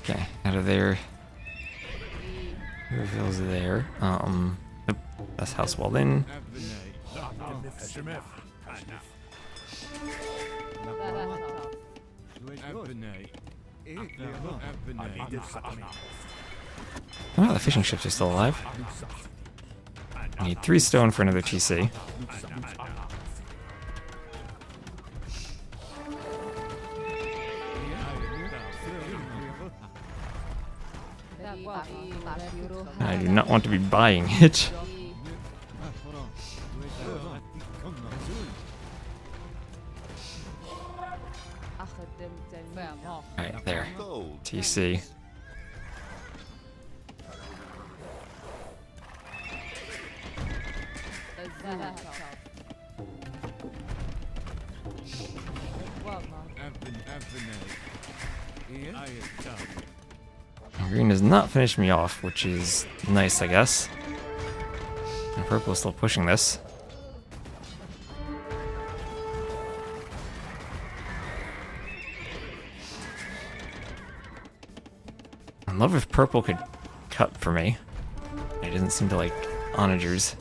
Okay, out of there. Reveals there. Nope, that's house walled in. Oh, the fishing ships are still alive. I need 3 stone for another TC. I do not want to be buying it. Alright, there. TC. Green has not finished me off, which is nice, I guess. And purple is still pushing this. I'd love if purple could cut for me. It doesn't seem to like onagers.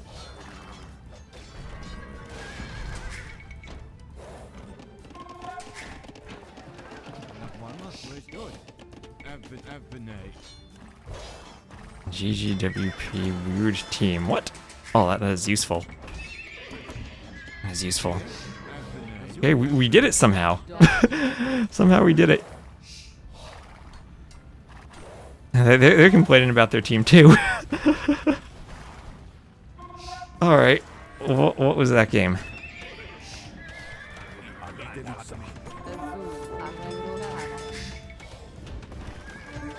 GGWP weird team. What? Oh, that is useful. That is useful. Okay, we did it somehow. Somehow we did it. They're complaining about their team too. Alright. What was that game?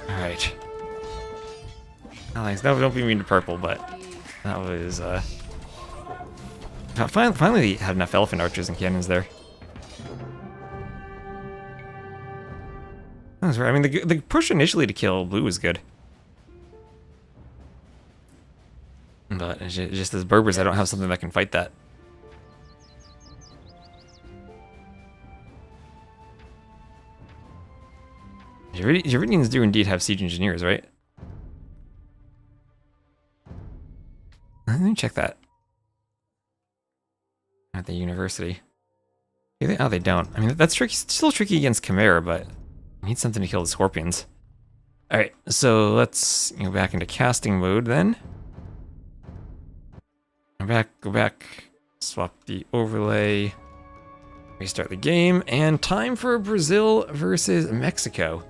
Alright. Alex, no, don't be mean to purple, but that was, finally had enough elephant archers and cannons there. That was right. I mean, the push initially to kill blue was good. But just as Berbers, I don't have something that can fight that. Javridians do indeed have siege engineers, right? Let me check that. At the university. Oh, they don't. I mean, that's tricky, still tricky against Chimera, but I need something to kill the scorpions. Alright, so let's go back into casting mode then. Go back, swap the overlay, restart the game, and time for Brazil versus Mexico.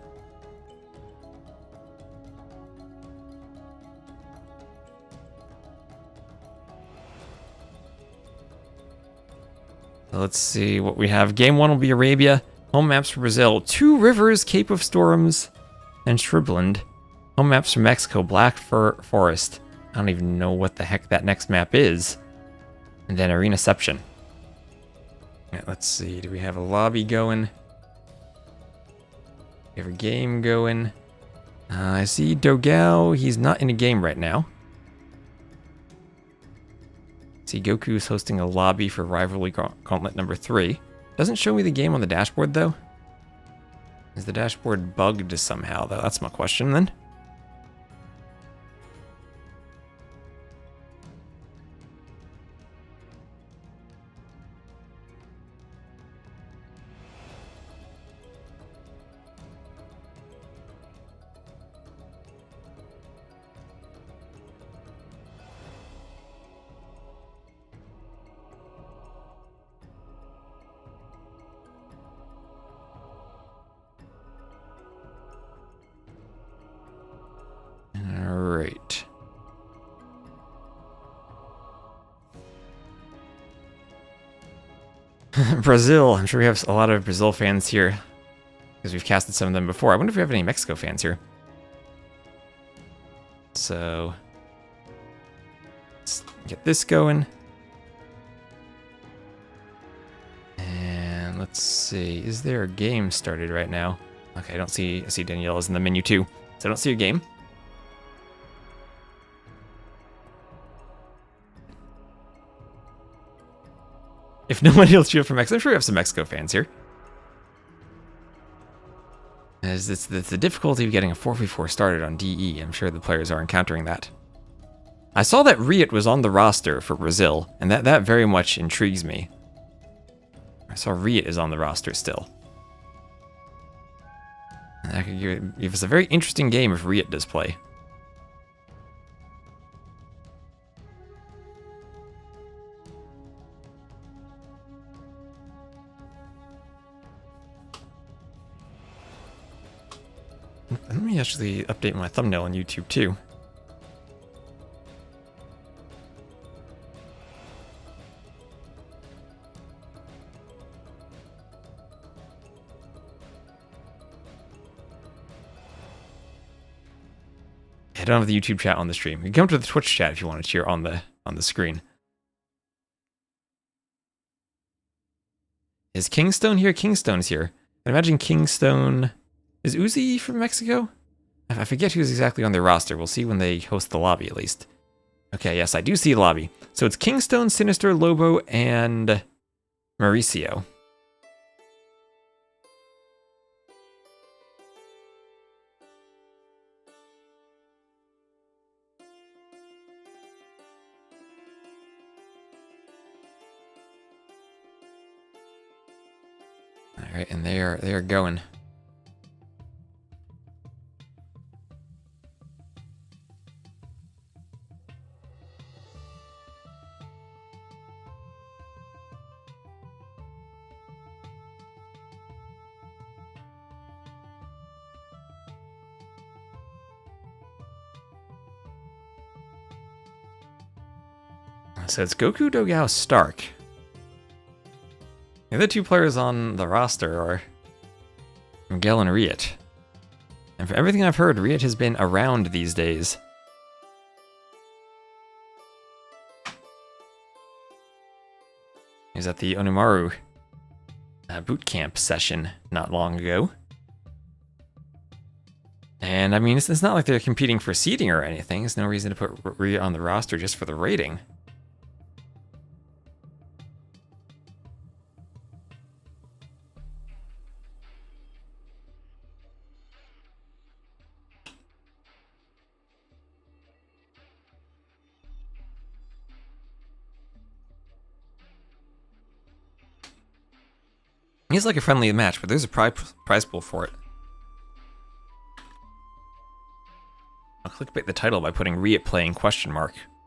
Let's see what we have. Game 1 will be Arabia. Home maps for Brazil. 2 Rivers, Cape of Storms, and Shriveland. Home maps for Mexico. Black Fir Forest. I don't even know what the heck that next map is. And then Arenaception. Yeah, let's see. Do we have a lobby going? We have a game going. I see Dogao. He's not in a game right now. See, Goku's hosting a lobby for Rivalry Gauntlet number 3. Doesn't show me the game on the dashboard, though. Is the dashboard bugged somehow, though? That's my question, then. Alright. Brazil. I'm sure we have a lot of Brazil fans here, because we've casted some of them before. I wonder if we have any Mexico fans here. So, let's get this going. And let's see. Is there a game started right now? Okay, I see Danielle is in the menu too. So I don't see a game. If no one else cheer for Mexico, I'm sure we have some Mexico fans here. As it's the difficulty of getting a 4v4 started on DE. I'm sure the players are encountering that. I saw that RiuT was on the roster for Brazil, and that very much intrigues me. I saw RiuT is on the roster still. And that could give us a very interesting game if RiuT does play. Let me actually update my thumbnail on YouTube too. I don't have the YouTube chat on the stream. You can come to the Twitch chat if you want to cheer on the screen. Is Kingstone here? Kingstone's here. I imagine Kingstone... Is Uzi from Mexico? I forget who's exactly on their roster. We'll see when they host the lobby, at least. Okay, yes, I do see the lobby. So it's Kingstone, Sinister, Lobo, and Mauricio. All right, and they are going. So it's Goku, Dogao, Stark. The other two players on the roster are Miguel and RiuT. And for everything I've heard, RiuT has been around these days. He was at the Onimaru boot camp session not long ago. And I mean, it's not like they're competing for seeding or anything. There's no reason to put RiuT on the roster just for the rating. It's like a friendly match, but there's a prize pool for it. I'll clickbait the title by putting RiuT playing ?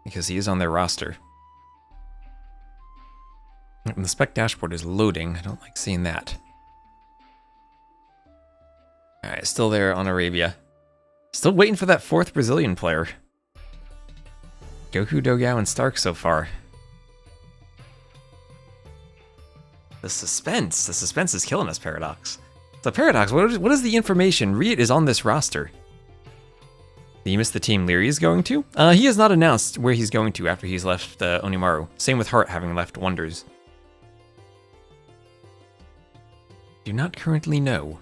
Because he is on their roster. And the spec dashboard is loading. I don't like seeing that. Alright, still there on Arabia. Still waiting for that fourth Brazilian player. Goku, Dogao, and Stark so far. The suspense is killing us, Paradox. So Paradox, what is the information? RiuT is on this roster. Did you miss the team Leary is going to? He has not announced where he's going to after he's left Onimaru. Same with Heart having left Wonders. Do not currently know.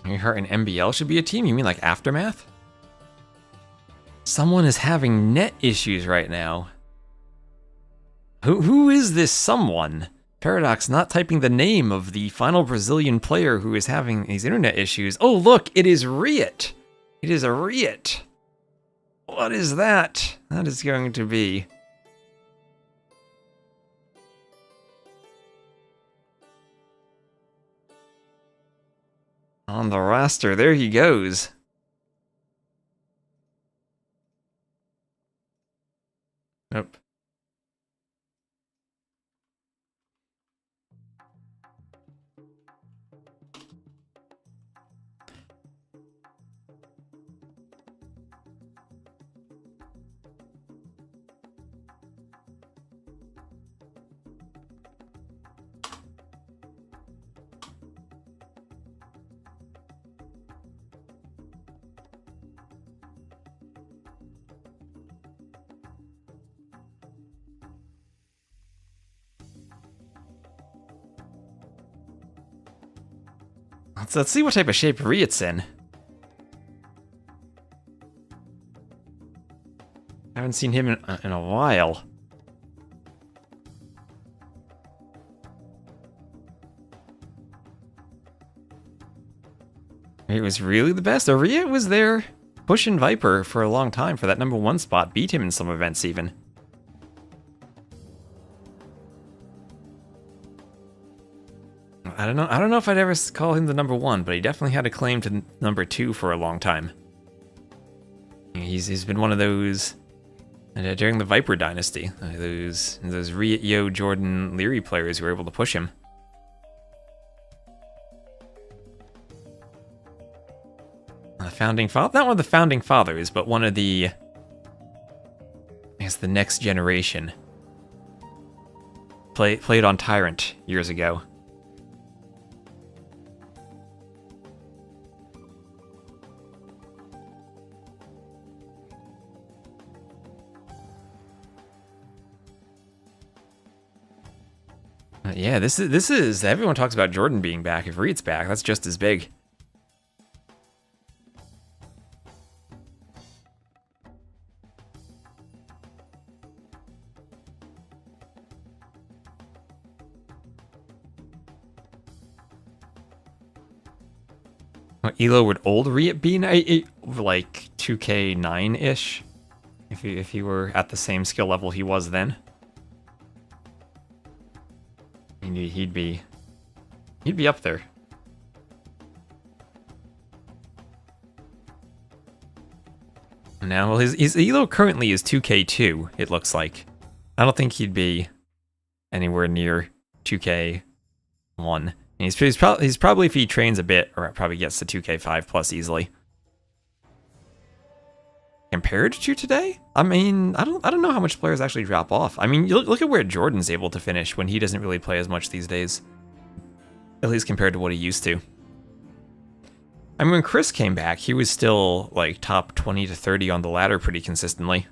You heard an MBL should be a team? You mean like Aftermath? Someone is having net issues right now. Who is this someone? Paradox not typing the name of the final Brazilian player who is having these internet issues. Oh look, it is RiuT. It is a RiuT. What is that? That is going to be... on the roster, there he goes. Nope. Let's see what type of shape RiuT's in. I haven't seen him in a while. It was really the best. RiuT was there pushing Viper for a long time for that #1 spot. Beat him in some events even. I don't know if I'd ever call him the #1, but he definitely had a claim to #2 for a long time. He's been one of those during the Viper dynasty, those RiuT, Yo, Jordan, Leary players who were able to push him. Founding father, not one of the founding fathers, but one of the, I guess, the next generation. Played on Tyrant years ago. Yeah, this is everyone talks about Jordan being back. If RiuT's back, that's just as big. Elo would old RiuT be like 2K9-ish if he were at the same skill level he was then. He'd be up there. Now, well, his Elo currently is 2K2. It looks like. I don't think he'd be anywhere near 2K1. He's probably, if he trains a bit, or probably gets to 2K5 plus easily. Compared to today, I mean, I don't know how much players actually drop off. I mean, you look at where Jordan's able to finish when he doesn't really play as much these days. At least compared to what he used to. I mean, when Chris came back, he was still like top 20 to 30 on the ladder pretty consistently.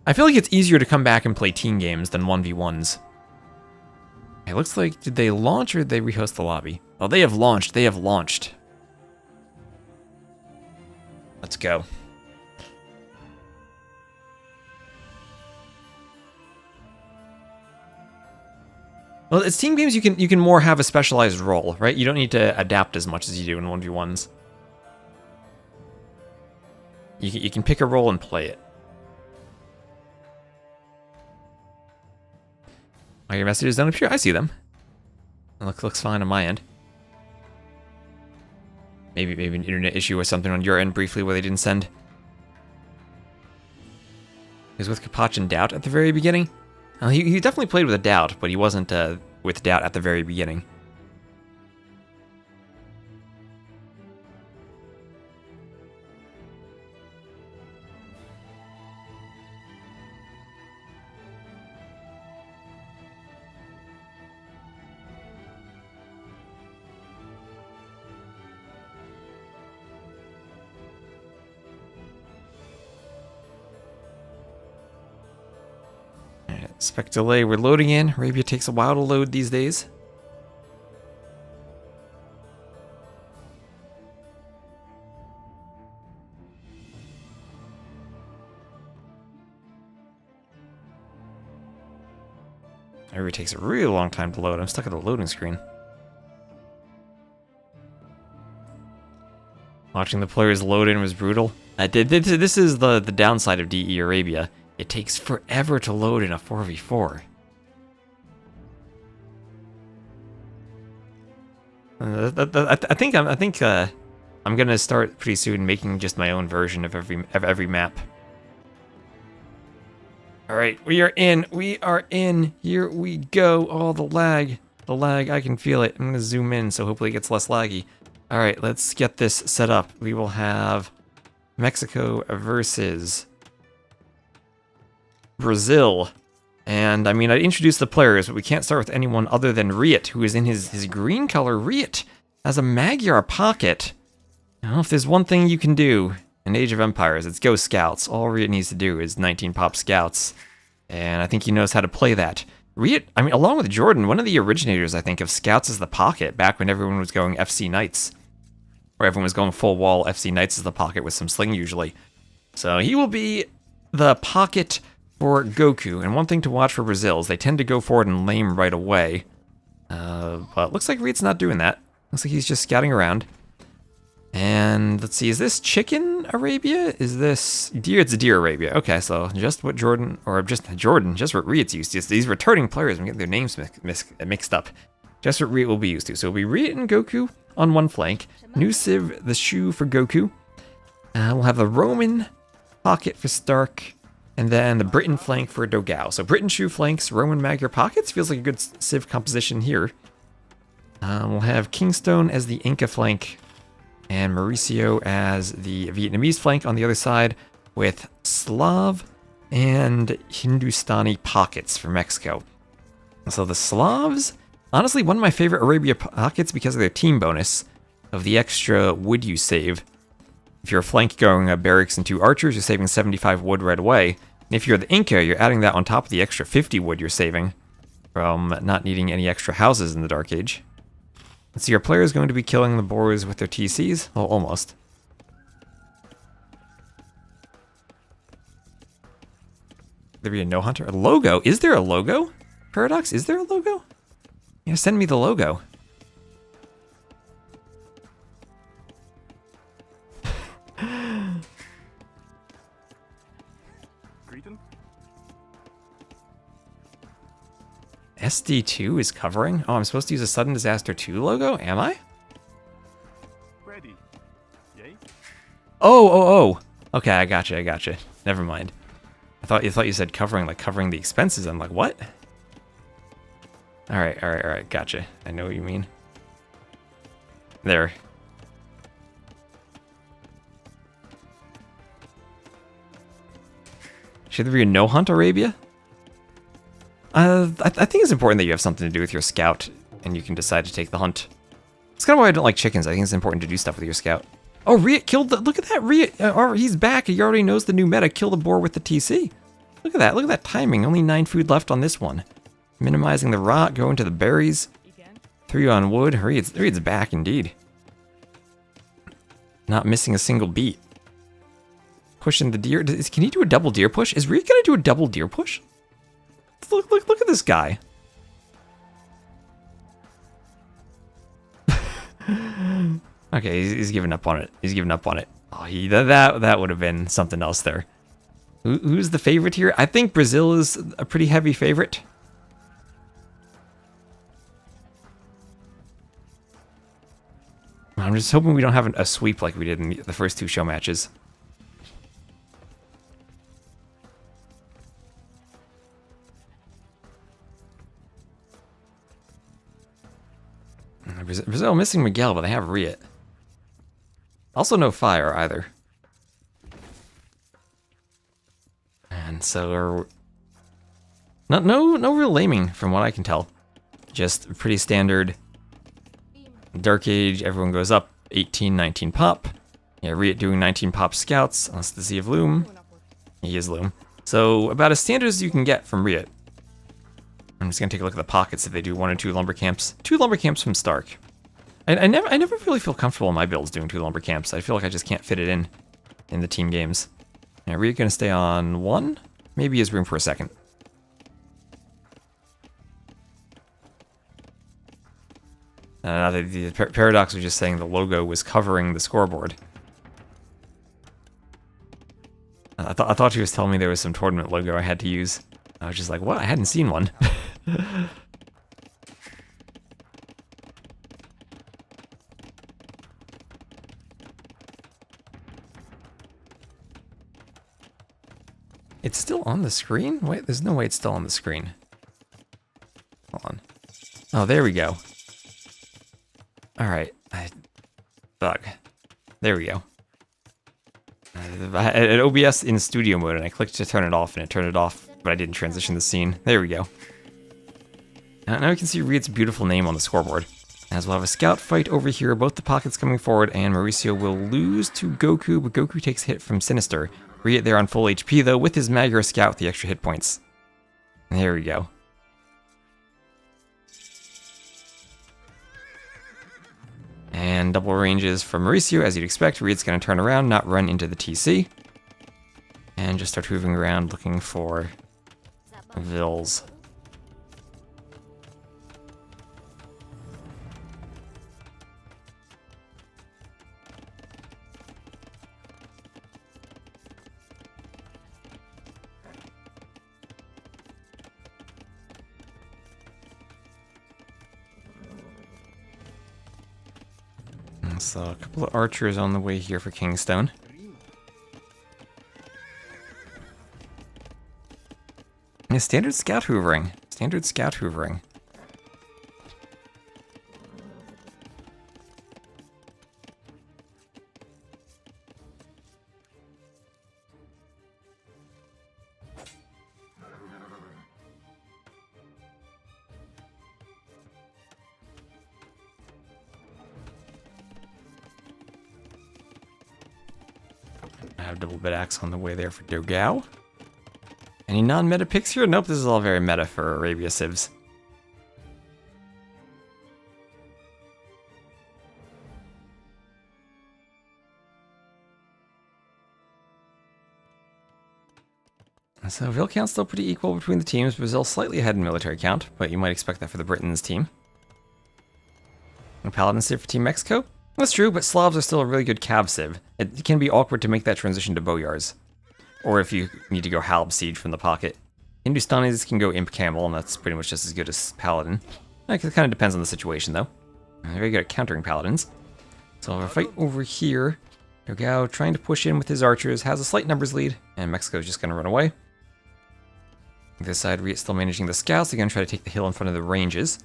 I feel like it's easier to come back and play team games than 1v1s. It looks like, did they launch or did they rehost the lobby? Oh, they have launched. They have launched. Let's go. Well, it's team games you can more have a specialized role, right? You don't need to adapt as much as you do in 1v1s. You can pick a role and play it. Are your messages don't appear? I see them. It looks fine on my end. Maybe an internet issue or something on your end briefly where they didn't send. He was with Kapach and Doubt at the very beginning? He definitely played with a Doubt, but he wasn't with Doubt at the very beginning. Alright, spec delay, we're loading in. Arabia takes a while to load these days. Arabia takes a really long time to load. I'm stuck at the loading screen. Watching the players load in was brutal. This is the downside of DE Arabia. It takes forever to load in a 4v4. I think I'm gonna start pretty soon making just my own version of every map. All right, we are in. We are in. Here we go. Oh, the lag. The lag. I can feel it. I'm gonna zoom in so hopefully it gets less laggy. All right, let's get this set up. We will have Mexico versus Brazil. And I mean, I introduced the players, but we can't start with anyone other than RiuT, who is in his green color. RiuT has a Magyar pocket. Now, if there's one thing you can do in Age of Empires, it's go scouts. All RiuT needs to do is 19 pop scouts. And I think he knows how to play that. RiuT, I mean, along with Jordan, one of the originators, I think, of scouts as the pocket, back when everyone was going FC Knights. Or everyone was going full wall FC Knights as the pocket with some sling usually. So he will be the pocket for Goku. And one thing to watch for Brazil is they tend to go forward and lame right away. But looks like RiuT's not doing that. Looks like he's just scouting around. And let's see, is this Chicken Arabia? Is this Deer? It's Deer Arabia. Okay, so just what Jordan, or just what RiuT's used to. These returning players, I'm getting their names mixed up. Just what RiuT will be used to. So it'll be RiuT and Goku on one flank. New Civ, the Shu for Goku. We'll have the Roman pocket for Stark. And then the Britain flank for Dogao. So Britain Shu flanks, Roman Magyar pockets. Feels like a good Civ composition here. We'll have Kingstone as the Inca flank. And Mauricio as the Vietnamese flank on the other side. With Slav and Hindustani pockets for Mexico. So the Slavs, honestly, one of my favorite Arabia pockets because of their team bonus of the extra wood you save. If you're a flank going barracks and 2 archers, you're saving 75 wood right away. And if you're the Inca, you're adding that on top of the extra 50 wood you're saving from not needing any extra houses in the Dark Age. And so your player is going to be killing the Boers with their TCs. Well, almost. There be a no hunter? A logo? Is there a logo? Paradox, is there a logo? Yeah, send me the logo. SD2 is covering? Oh, I'm supposed to use a Sudden Disaster 2 logo? Am I? Ready. Yay. Oh. Okay, I gotcha. Never mind. I thought you said covering, like covering the expenses. I'm like, what? Alright, gotcha. I know what you mean. There. Should there be a no hunt Arabia? I think it's important that you have something to do with your scout, and you can decide to take the hunt. It's kind of why I don't like chickens. I think it's important to do stuff with your scout. Oh, RiuT killed the... Look at that, RiuT. He's back. He already knows the new meta. Kill the boar with the TC. Look at that timing. Only 9 food left on this one. Minimizing the rot, going to the berries. 3 on wood. RiuT's back, indeed. Not missing a single beat. Pushing the deer. Can he do a double deer push? Is RiuT gonna do a double deer push? Look at this guy. Okay, he's giving up on it. Oh, that would have been something else there. Who's the favorite here? I think Brazil is a pretty heavy favorite. I'm just hoping we don't have a sweep like we did in the first 2 show matches. Brazil missing Miguel, but they have RiuT. Also no fire either. And so no real laming from what I can tell. Just pretty standard Dark Age, everyone goes up 18, 19 pop. Yeah, RiuT doing 19 pop scouts, unless the Sea of Loom. He is Loom. So about as standard as you can get from RiuT. I'm just gonna take a look at the pockets if they do 1 or 2 lumber camps. 2 lumber camps from Stark. I never really feel comfortable in my builds doing 2 lumber camps. I feel like I just can't fit it in the team games. Now, are we gonna stay on 1? Maybe he has room for a second. The Paradox was just saying the logo was covering the scoreboard. I thought she was telling me there was some tournament logo I had to use. I was just like, what? I hadn't seen one. It's still on the screen? Wait, there's no way it's still on the screen. Hold on. Oh, there we go. Alright. Fuck. There we go. I had OBS in studio mode and I clicked to turn it off and it turned it off, but I didn't transition the scene. There we go. Now we can see RiuT's beautiful name on the scoreboard. As we'll have a scout fight over here, both the pockets coming forward, and Mauricio will lose to Goku, but Goku takes a hit from Sinister. RiuT there on full HP though, with his Magyar Scout with the extra hit points. There we go. And double ranges from Mauricio, as you'd expect. RiuT's going to turn around, not run into the TC. And just start moving around looking for Vils. So a couple of archers on the way here for Kingstone. Yeah, standard scout hoovering. Standard scout hoovering. I have double bit axe on the way there for Dogao. Any non-meta picks here? Nope, this is all very meta for Arabia Civs. So Vil count's still pretty equal between the teams. Brazil slightly ahead in military count, but you might expect that for the Britain's team. And Paladin Civ for Team Mexico? That's true, but Slavs are still a really good Cav Civ. It can be awkward to make that transition to Boyars. Or if you need to go Halb Siege from the pocket. Hindustanis can go Imp Camel, and that's pretty much just as good as Paladin. It kind of depends on the situation, though. They're very good at countering Paladins. So we'll have a fight over here. Dogao trying to push in with his archers, has a slight numbers lead, and Mexico's just going to run away. This side, RiuT's still managing the scouts. They're going to try to take the hill in front of the ranges.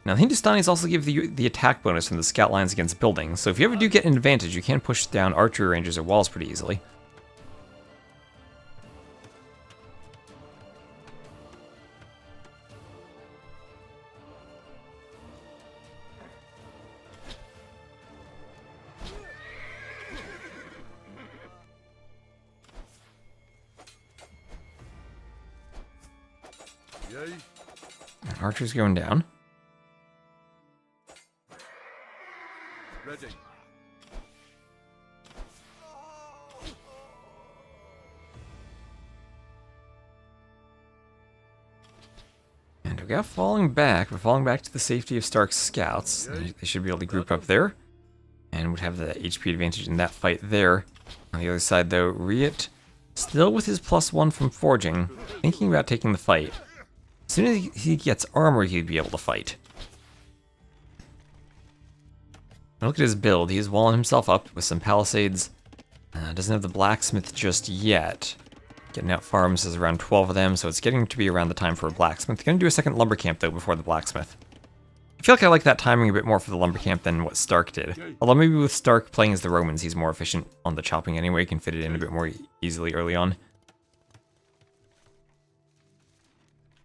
Now, the Hindustanis also give the attack bonus from the scout lines against buildings, so if you ever do get an advantage, you can push down archery ranges or walls pretty easily. Archer's going down. Ready. And we got falling back. We're falling back to the safety of Stark's scouts. They should be able to group up there. And would have the HP advantage in that fight there. On the other side, though, RiuT, still with his +1 from forging, thinking about taking the fight. As soon as he gets armor, he'd be able to fight. Look at his build. He's walling himself up with some palisades. Doesn't have the blacksmith just yet. Getting out farms is around 12 of them, so it's getting to be around the time for a blacksmith. Gonna do a second lumber camp, though, before the blacksmith. I feel like I like that timing a bit more for the lumber camp than what Stark did. Although maybe with Stark playing as the Romans, he's more efficient on the chopping anyway. He can fit it in a bit more easily early on.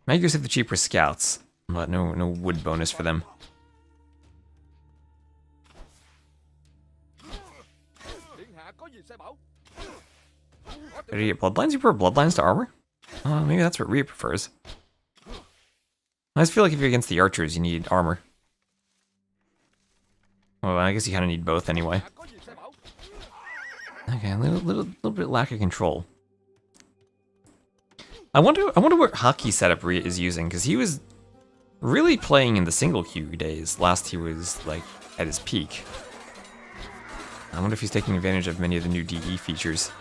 Magyars have the cheaper scouts, but no wood bonus for them. Did he get bloodlines? You prefer bloodlines to armor? Maybe that's what RiuT prefers. I just feel like if you're against the archers, you need armor. Well, I guess you kind of need both anyway. Okay, a little bit lack of control. I wonder what hockey setup RiuT is using, because he was really playing in the single queue days. Last he was like at his peak. I wonder if he's taking advantage of many of the new DE features.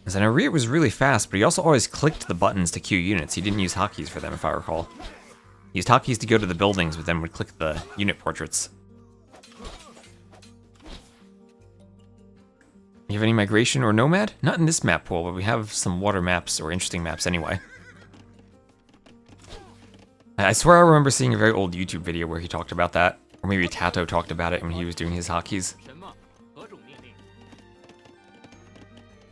Because I know RiuT was really fast, but he also always clicked the buttons to queue units. He didn't use hotkeys for them, if I recall. He used hotkeys to go to the buildings, but then would click the unit portraits. You have any migration or nomad? Not in this map pool, but we have some water maps or interesting maps anyway. I swear I remember seeing a very old YouTube video where he talked about that. Or maybe Tato talked about it when he was doing his hotkeys.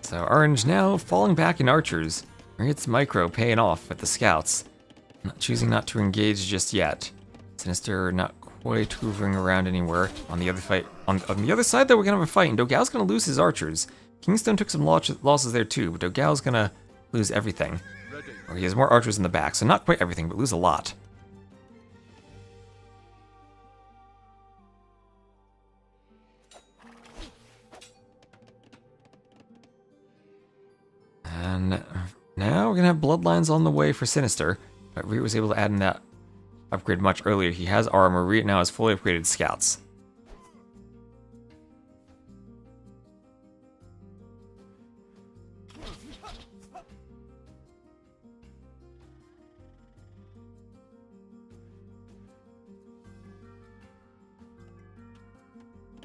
So Orange now falling back in archers. RiuT's micro paying off at the scouts. Choosing not to engage just yet. Sinister not quite hoovering around anywhere. On the other side though, we're gonna have a fight, and Dogao's gonna lose his archers. Kingstone took some losses there too, but Dogao's gonna lose everything. Or he has more archers in the back, so not quite everything, but lose a lot. And now we're gonna have bloodlines on the way for Sinister, but RiuT was able to add in that upgrade much earlier. He has armor. RiuT now has fully upgraded scouts.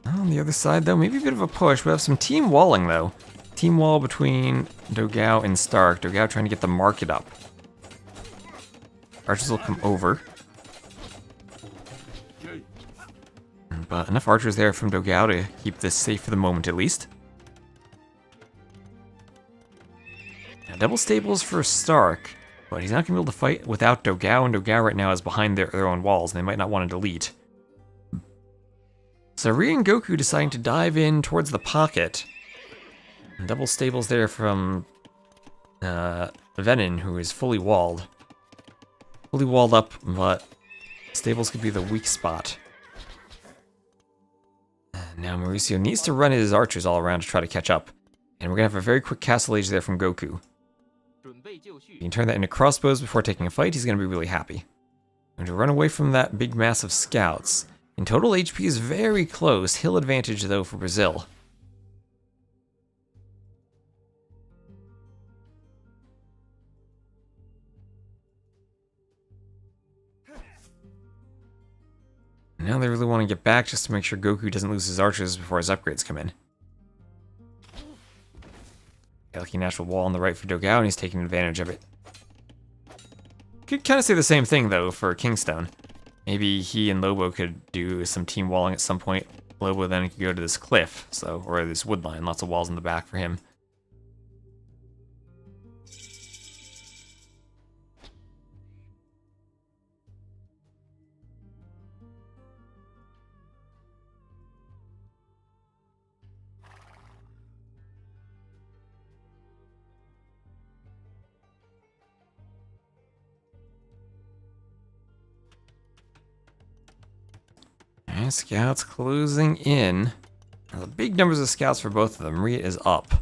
On the other side, though, maybe a bit of a push. We have some team walling, though. Team wall between Dogao and Stark. Dogao trying to get the market up. Archers will come over. But enough archers there from Dogao to keep this safe for the moment, at least. Now, double stables for Stark. But he's not going to be able to fight without Dogao, and Dogao right now is behind their own walls, and they might not want to delete. So RiuT and Goku deciding to dive in towards the pocket. And double stables there from Venin, who is fully walled. Fully walled up, but stables could be the weak spot. And now Mauricio needs to run his archers all around to try to catch up. And we're going to have a very quick castle age there from Goku. He can turn that into crossbows before taking a fight. He's going to be really happy. And to run away from that big mass of scouts. In total, HP is very close. Hill advantage, though, for Brazil. Now they really want to get back just to make sure Goku doesn't lose his archers before his upgrades come in. Lucky natural wall on the right for Dogao, and he's taking advantage of it. Could kind of say the same thing, though, for Kingstone. Maybe he and Lobo could do some team walling at some point. Lobo then could go to this cliff, or this wood line. Lots of walls in the back for him. And scouts closing in. The big numbers of scouts for both of them. RiuT is up.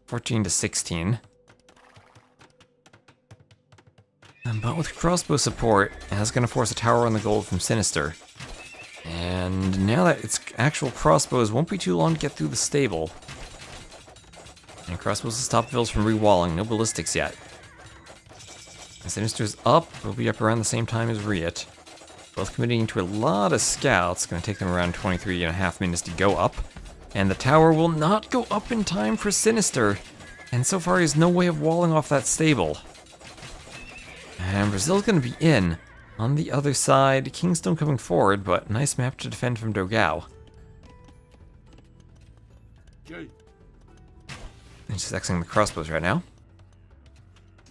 14 to 16. But with crossbow support, that's going to force a tower on the gold from Sinister. And now that it's actual crossbows, won't be too long to get through the stable. And crossbows will stop Vils from rewalling. No ballistics yet. And Sinister's up. Will be up around the same time as RiuT. Both committing to a lot of scouts. Going to take them around 23.5 minutes to go up. And the tower will not go up in time for Sinister. And so far he has no way of walling off that stable. And Brazil's going to be in. On the other side, Kingstone coming forward, but nice map to defend from Dogao. And just Xing the crossbows right now.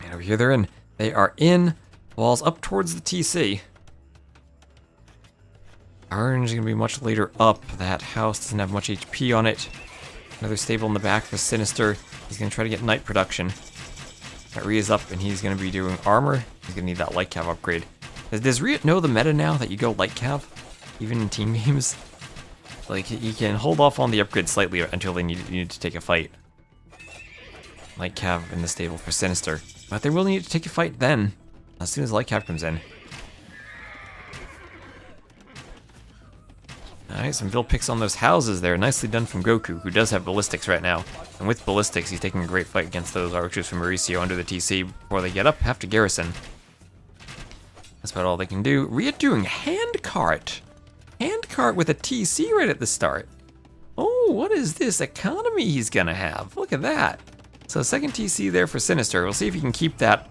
And over here they're in. They are in. Walls up towards the TC. Orange is going to be much later up. That house doesn't have much HP on it. Another stable in the back for Sinister. He's going to try to get knight production. That RiuT's up, and he's going to be doing armor. He's going to need that light cav upgrade. Does RiuT know the meta now that you go light cav? Even in team games? Like, he can hold off on the upgrade slightly until they need to take a fight. Light cav in the stable for Sinister. But they will need to take a fight then, as soon as light cav comes in. Alright, some Vil picks on those houses there. Nicely done from Goku, who does have ballistics right now. And with ballistics, he's taking a great fight against those archers from Mauricio under the TC before they get up, have to garrison. That's about all they can do. RiuT doing handcart. Handcart with a TC right at the start. Oh, what is this economy he's gonna have? Look at that. So second TC there for Sinister. We'll see if he can keep that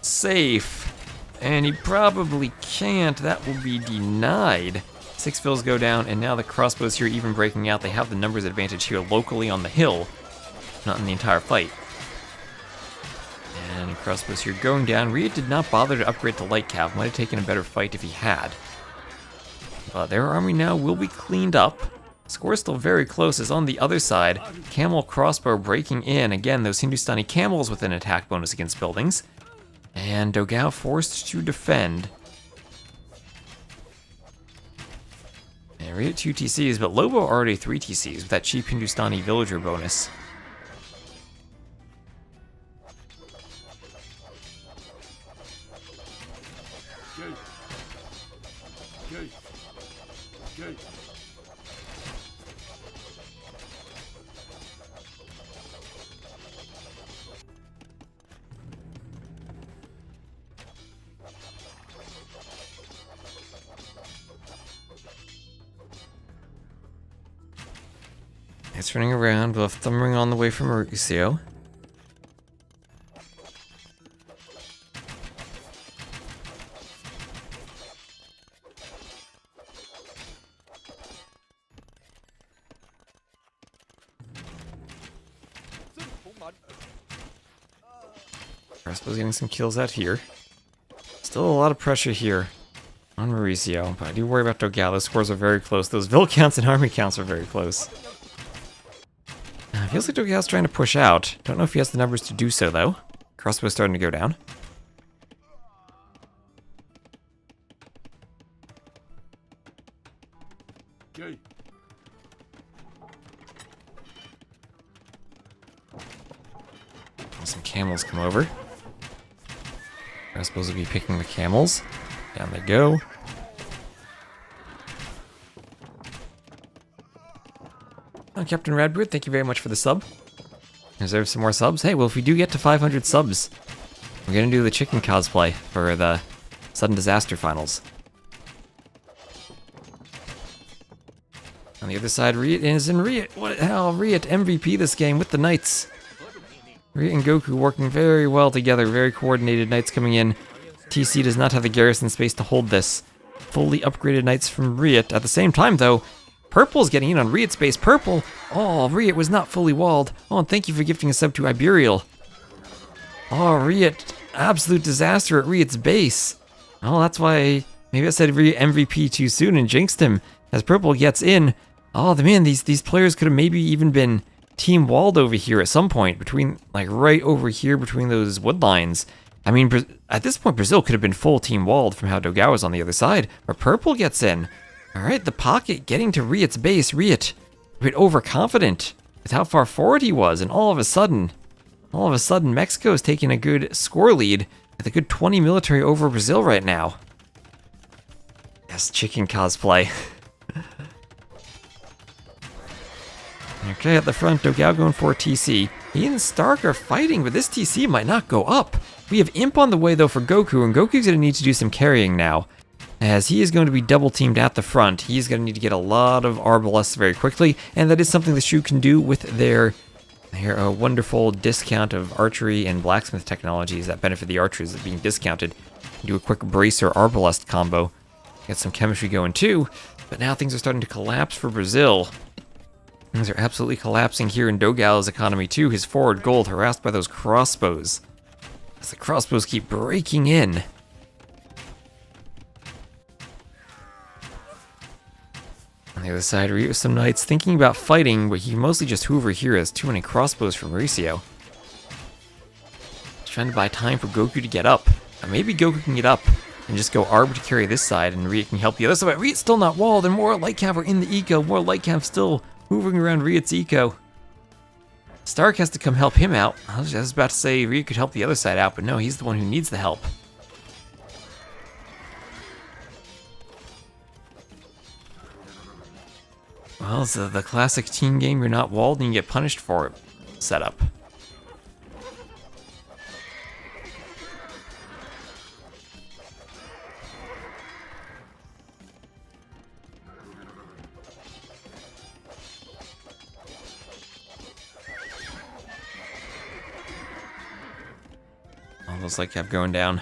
safe. And he probably can't. That will be denied. 6 Vils go down, and now the crossbows here even breaking out. They have the numbers advantage here locally on the hill, not in the entire fight. And crossbows here going down. RiuT did not bother to upgrade to light cav. Might have taken a better fight if he had. But their army now will be cleaned up. Score still very close as on the other side. Camel crossbow breaking in. Again, those Hindustani camels with an attack bonus against buildings. And Dogao forced to defend. And RiuT 2 TCs, but Lobo already 3 TCs with that cheap Hindustani villager bonus. It's running around, both thumbing on the way from Mauricio. Crossbow's getting some kills out here. Still a lot of pressure here on Mauricio, but I do worry about Dogao. Those scores are very close. Those Vil counts and army counts are very close. Feels like Dogao's trying to push out. Don't know if he has the numbers to do so, though. Crossbow's starting to go down. Some camels come over. Crossbows will be picking the camels. Down they go. Oh, Captain Radbeard, thank you very much for the sub. Reserve some more subs. Hey, well, if we do get to 500 subs, we're gonna do the chicken cosplay for the Sudden Disaster finals. On the other side, RiuT is in RiuT. What the hell? RiuT MVP this game with the Knights. RiuT and Goku working very well together, very coordinated. Knights coming in. TC does not have the garrison space to hold this. Fully upgraded Knights from RiuT. At the same time, though, Purple's getting in on RiuT's base. Purple! Oh, RiuT was not fully walled. Oh, and thank you for gifting a sub to Iberial. Oh, RiuT. Absolute disaster at RiuT's base. Oh, that's why maybe I said RiuT MVP too soon and jinxed him. As Purple gets in. Oh, man, these players could have maybe even been team walled over here at some point. Between, like, right over here between those wood lines. I mean, at this point, Brazil could have been full team walled from how Dogao was on the other side. But Purple gets in. Alright, the pocket getting to RiuT's base. RiuT a bit overconfident with how far forward he was, and all of a sudden, Mexico is taking a good score lead with a good 20 military over Brazil right now. Yes, chicken cosplay. Okay, at the front, Dogao going for TC. He and Stark are fighting, but this TC might not go up. We have Imp on the way, though, for Goku, and Goku's going to need to do some carrying now, as he is going to be double teamed at the front. He's going to need to get a lot of Arbalests very quickly, and that is something the Shu can do with their wonderful discount of archery and blacksmith technologies that benefit the archers that being discounted. Do a quick Bracer Arbalest combo. Get some chemistry going too, but now things are starting to collapse for Brazil. Things are absolutely collapsing here in Dogao's economy too. His forward gold harassed by those crossbows. As the crossbows keep breaking in. On the the other side, RiuT with some knights thinking about fighting, but he can mostly just hoover here as too many crossbows from Mauricio. He's trying to buy time for Goku to get up. Maybe Goku can get up and just go Arb to carry this side, and RiuT can help the other side. But RiuT's still not walled, and more light cav are in the eco. More light cav still hovering around RiuT's eco. Stark has to come help him out. I was about to say RiuT could help the other side out, but no, he's the one who needs the help. Well, it's the classic team game, you're not walled and you get punished for it setup. Almost like kept going down.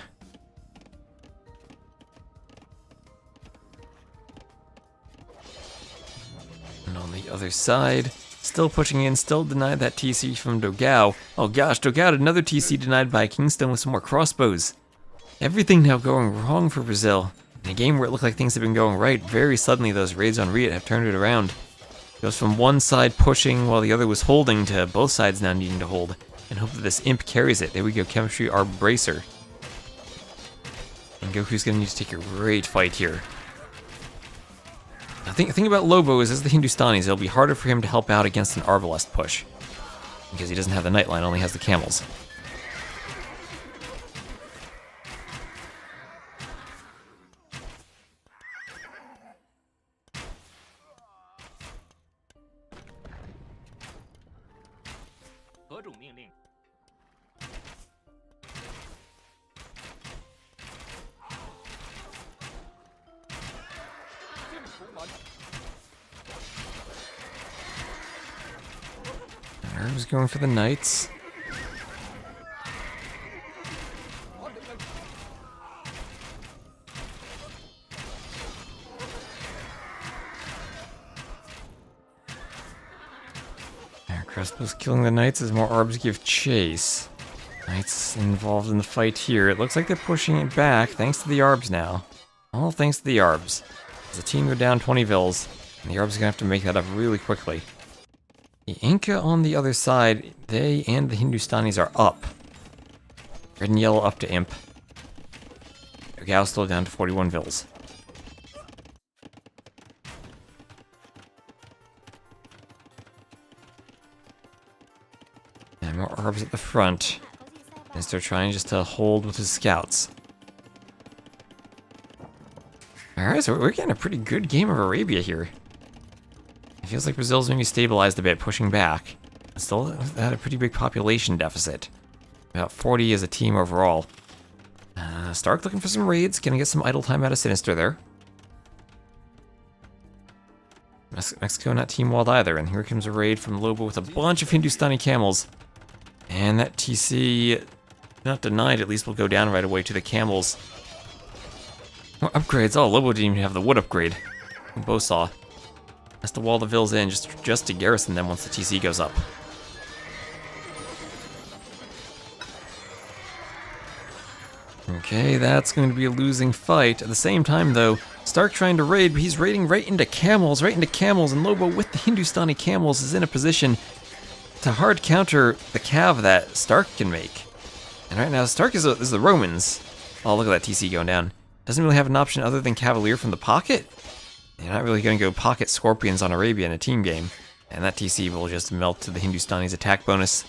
And on the other side, still pushing in, still denied that TC from Dogao. Oh gosh, Dogao had another TC denied by Kingston with some more crossbows. Everything now going wrong for Brazil. In a game where it looked like things have been going right, very suddenly those raids on RiuT have turned it around. Goes from one side pushing while the other was holding to both sides now needing to hold. And hope that this imp carries it. There we go, chemistry RB bracer. And Goku's gonna need to take a great fight here. Now, the thing about Lobo is, as the Hindustanis, it'll be harder for him to help out against an Arbalest push. Because he doesn't have the Nightline, only has the camels. Herb's going for the knights. Crespel's killing the knights as more Arbs give chase. Knights involved in the fight here. It looks like they're pushing it back thanks to the Arbs now. All thanks to the Arbs. As the team go down 20 Vils, and the Arbs are gonna have to make that up really quickly. The Inca on the other side, they and the Hindustanis are up. Red and yellow up to Imp. Gao still down to 41 Vils. And more Arbs at the front. As they're trying just to hold with his scouts. Alright, so we're getting a pretty good game of Arabia here. It feels like Brazil's maybe stabilized a bit, pushing back. Still had a pretty big population deficit. About 40 as a team overall. Stark looking for some raids, gonna get some idle time out of Sinister there. Mexico not team walled either, and here comes a raid from Lobo with a bunch of Hindustani camels. And that TC, not denied, at least will go down right away to the camels. More upgrades. Oh, Lobo didn't even have the wood upgrade. Bosaw. Has to wall the Vils in just to garrison them once the TC goes up. Okay, that's going to be a losing fight. At the same time, though, Stark trying to raid, but he's raiding right into camels, and Lobo with the Hindustani camels is in a position to hard counter the cav that Stark can make. And right now, Stark is the Romans. Oh, look at that TC going down. Doesn't really have an option other than Cavalier from the pocket. You're not really going to go pocket Scorpions on Arabia in a team game. And that TC will just melt to the Hindustani's attack bonus.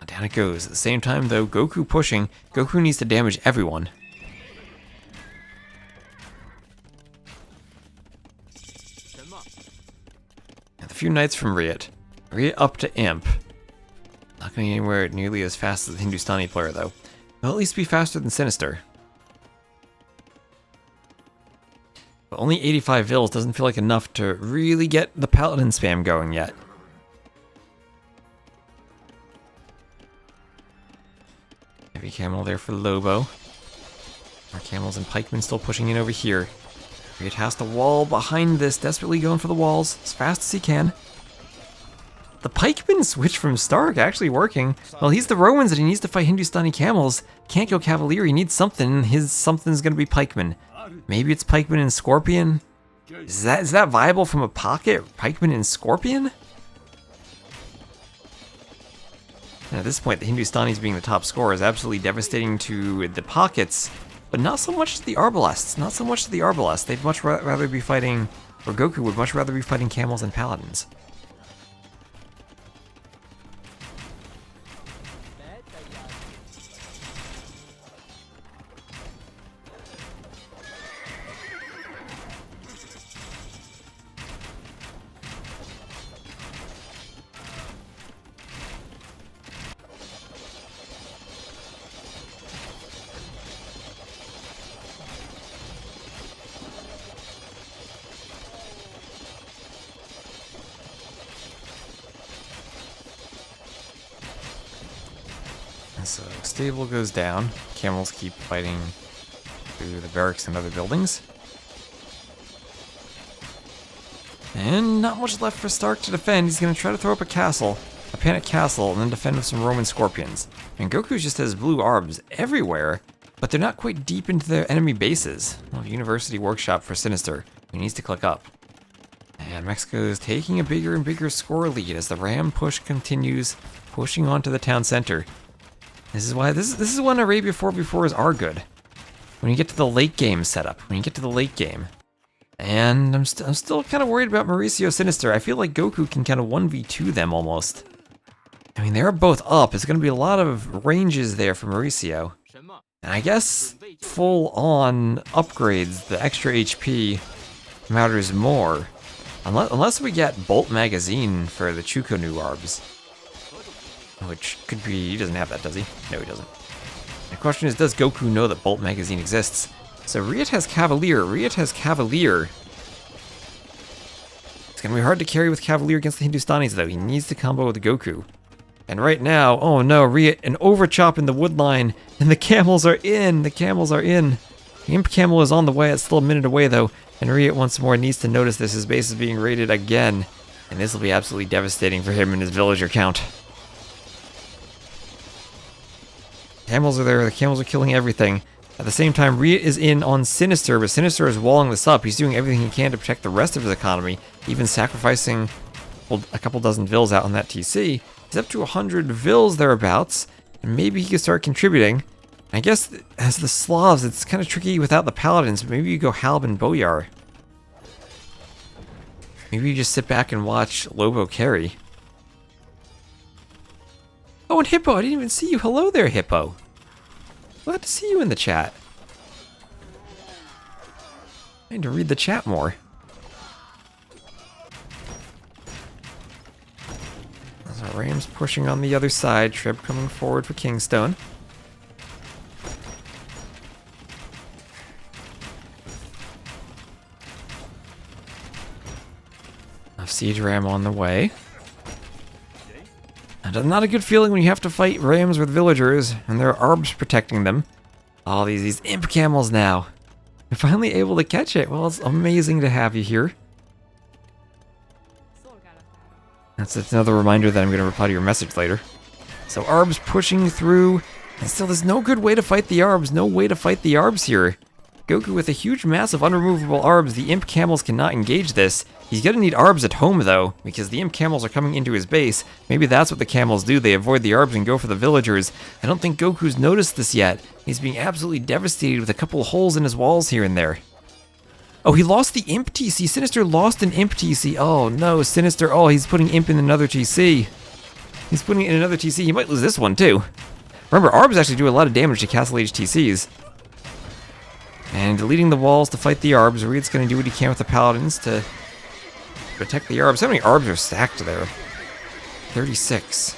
Down it goes. At the same time, though, Goku pushing. Goku needs to damage everyone. And a few knights from RiuT. RiuT up to Imp. Not going anywhere nearly as fast as the Hindustani player, though. He'll at least be faster than Sinister. But only 85 Vils doesn't feel like enough to really get the Paladin spam going yet. Heavy camel there for Lobo. Our camels and pikemen still pushing in over here. RiuT has the wall behind this, desperately going for the walls as fast as he can. The pikeman switch from Stark actually working. Well, he's the Romans and he needs to fight Hindustani camels. Can't go Cavalier, he needs something, and his something's gonna be pikeman. Maybe it's Pikeman and Scorpion? Is that viable from a pocket? Pikeman and Scorpion? And at this point, the Hindustanis being the top scorer is absolutely devastating to the pockets, but not so much to the Arbalests. Not so much to the Arbalests. They'd much rather be fighting, or Goku would much rather be fighting camels and paladins. So stable goes down. Camels keep fighting through the barracks and other buildings. And not much left for Stark to defend. He's going to try to throw up a panic castle, and then defend with some Roman scorpions. And Goku just has blue arbs everywhere, but they're not quite deep into their enemy bases. Well, University Workshop for Sinister, who needs to click up. And Mexico is taking a bigger and bigger score lead as the Ram push continues, pushing onto the town center. This is why this is when Arabia 4v4s are good. When you get to the late game setup, when you get to the late game. And I'm still kind of worried about Mauricio Sinister. I feel like Goku can kind of 1v2 them almost. I mean, they're both up. It's going to be a lot of ranges there for Mauricio. And I guess full-on upgrades, the extra HP matters more. Unless we get Bolt Magazine for the Chuko new Arbs. Which could be... he doesn't have that, does he? No, he doesn't. The question is, does Goku know that Bolt Magazine exists? So RiuT has Cavalier. RiuT has Cavalier. It's going to be hard to carry with Cavalier against the Hindustanis, though. He needs to combo with Goku. And right now, oh no, RiuT, an overchop in the wood line, and the camels are in! The camels are in! The Imp Camel is on the way. It's still a minute away, though. And RiuT once more needs to notice this. His base is being raided again. And this will be absolutely devastating for him and his villager count. Camels are there, the camels are killing everything. At the same time, RiuT is in on Sinister, but Sinister is walling this up. He's doing everything he can to protect the rest of his economy, even sacrificing a couple dozen vills out on that TC. He's up to 100 vills thereabouts, and maybe he can start contributing. I guess as the Slavs, it's kind of tricky without the Paladins, but maybe you go Halb and Boyar. Maybe you just sit back and watch Lobo carry. Oh, and Hippo, I didn't even see you. Hello there, Hippo. Glad to see you in the chat. I need to read the chat more. As our Rams pushing on the other side, Trib coming forward for Kingstone. Siege Ram on the way. And not a good feeling when you have to fight Rams with villagers, and there are Arbs protecting them. All these Imp Camels now. You're finally able to catch it. Well, it's amazing to have you here. That's another reminder that I'm going to reply to your message later. So Arbs pushing through, and still there's no good way to fight the Arbs. No way to fight the Arbs here. Goku with a huge mass of unremovable Arbs. The Imp Camels cannot engage this. He's gonna need Arbs at home though, because the Imp Camels are coming into his base. Maybe that's what the Camels do. They avoid the Arbs and go for the villagers. I don't think Goku's noticed this yet. He's being absolutely devastated with a couple of holes in his walls here and there. Oh, he lost the Imp TC. Sinister lost an Imp TC. Oh no, Sinister. Oh, he's putting Imp in another TC. He's putting it in another TC. He might lose this one too. Remember, Arbs actually do a lot of damage to Castle Age TCs. And deleting the walls to fight the Arbs. RiuT's gonna do what he can with the Paladins to protect the Arbs. How many Arbs are stacked there? 36.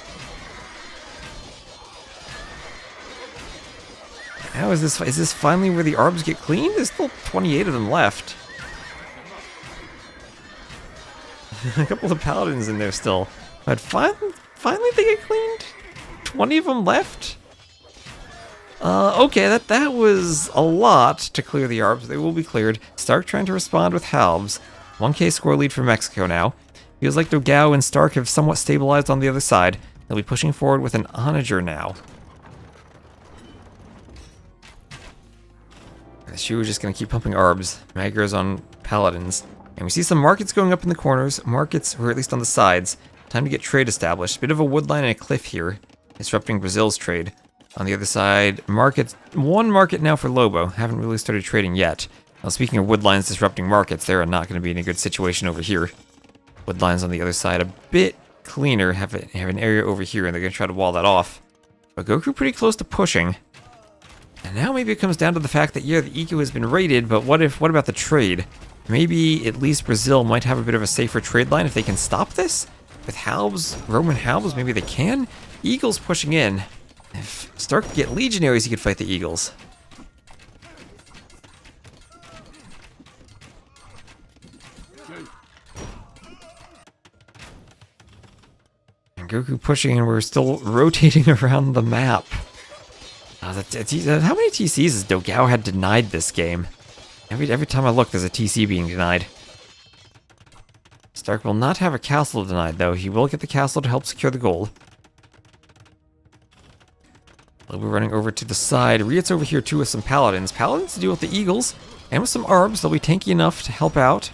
How is this? Is this finally where the Arbs get cleaned? There's still 28 of them left. A couple of Paladins in there still. But finally they get cleaned? 20 of them left? Okay, that was a lot to clear the Arbs. They will be cleared. Stark trying to respond with Halbs. 1k score lead for Mexico now. Feels like Dogao and Stark have somewhat stabilized on the other side. They'll be pushing forward with an Onager now. The Shu is just going to keep pumping Arbs. Magros on Paladins. And we see some markets going up in the corners. Markets, or at least on the sides. Time to get trade established. Bit of a wood line and a cliff here. Disrupting Brazil's trade. On the other side, markets. One market now for Lobo. Haven't really started trading yet. Now, speaking of wood lines disrupting markets, they're not going to be in a good situation over here. Wood lines on the other side a bit cleaner. Have an area over here, and they're going to try to wall that off. But Goku pretty close to pushing. And now maybe it comes down to the fact that, yeah, the eco has been raided, but what about the trade? Maybe at least Brazil might have a bit of a safer trade line if they can stop this? With Halbs, Roman Halbs, maybe they can? Eagles pushing in. If Stark could get legionaries, he could fight the Eagles. And Goku pushing, and we're still rotating around the map. How many TCs has Dogao had denied this game? Every time I look, there's a TC being denied. Stark will not have a castle denied, though. He will get the castle to help secure the gold. We'll be running over to the side. RiuT's over here, too, with some Paladins. Paladins to deal with the Eagles, and with some Arbs. They'll be tanky enough to help out.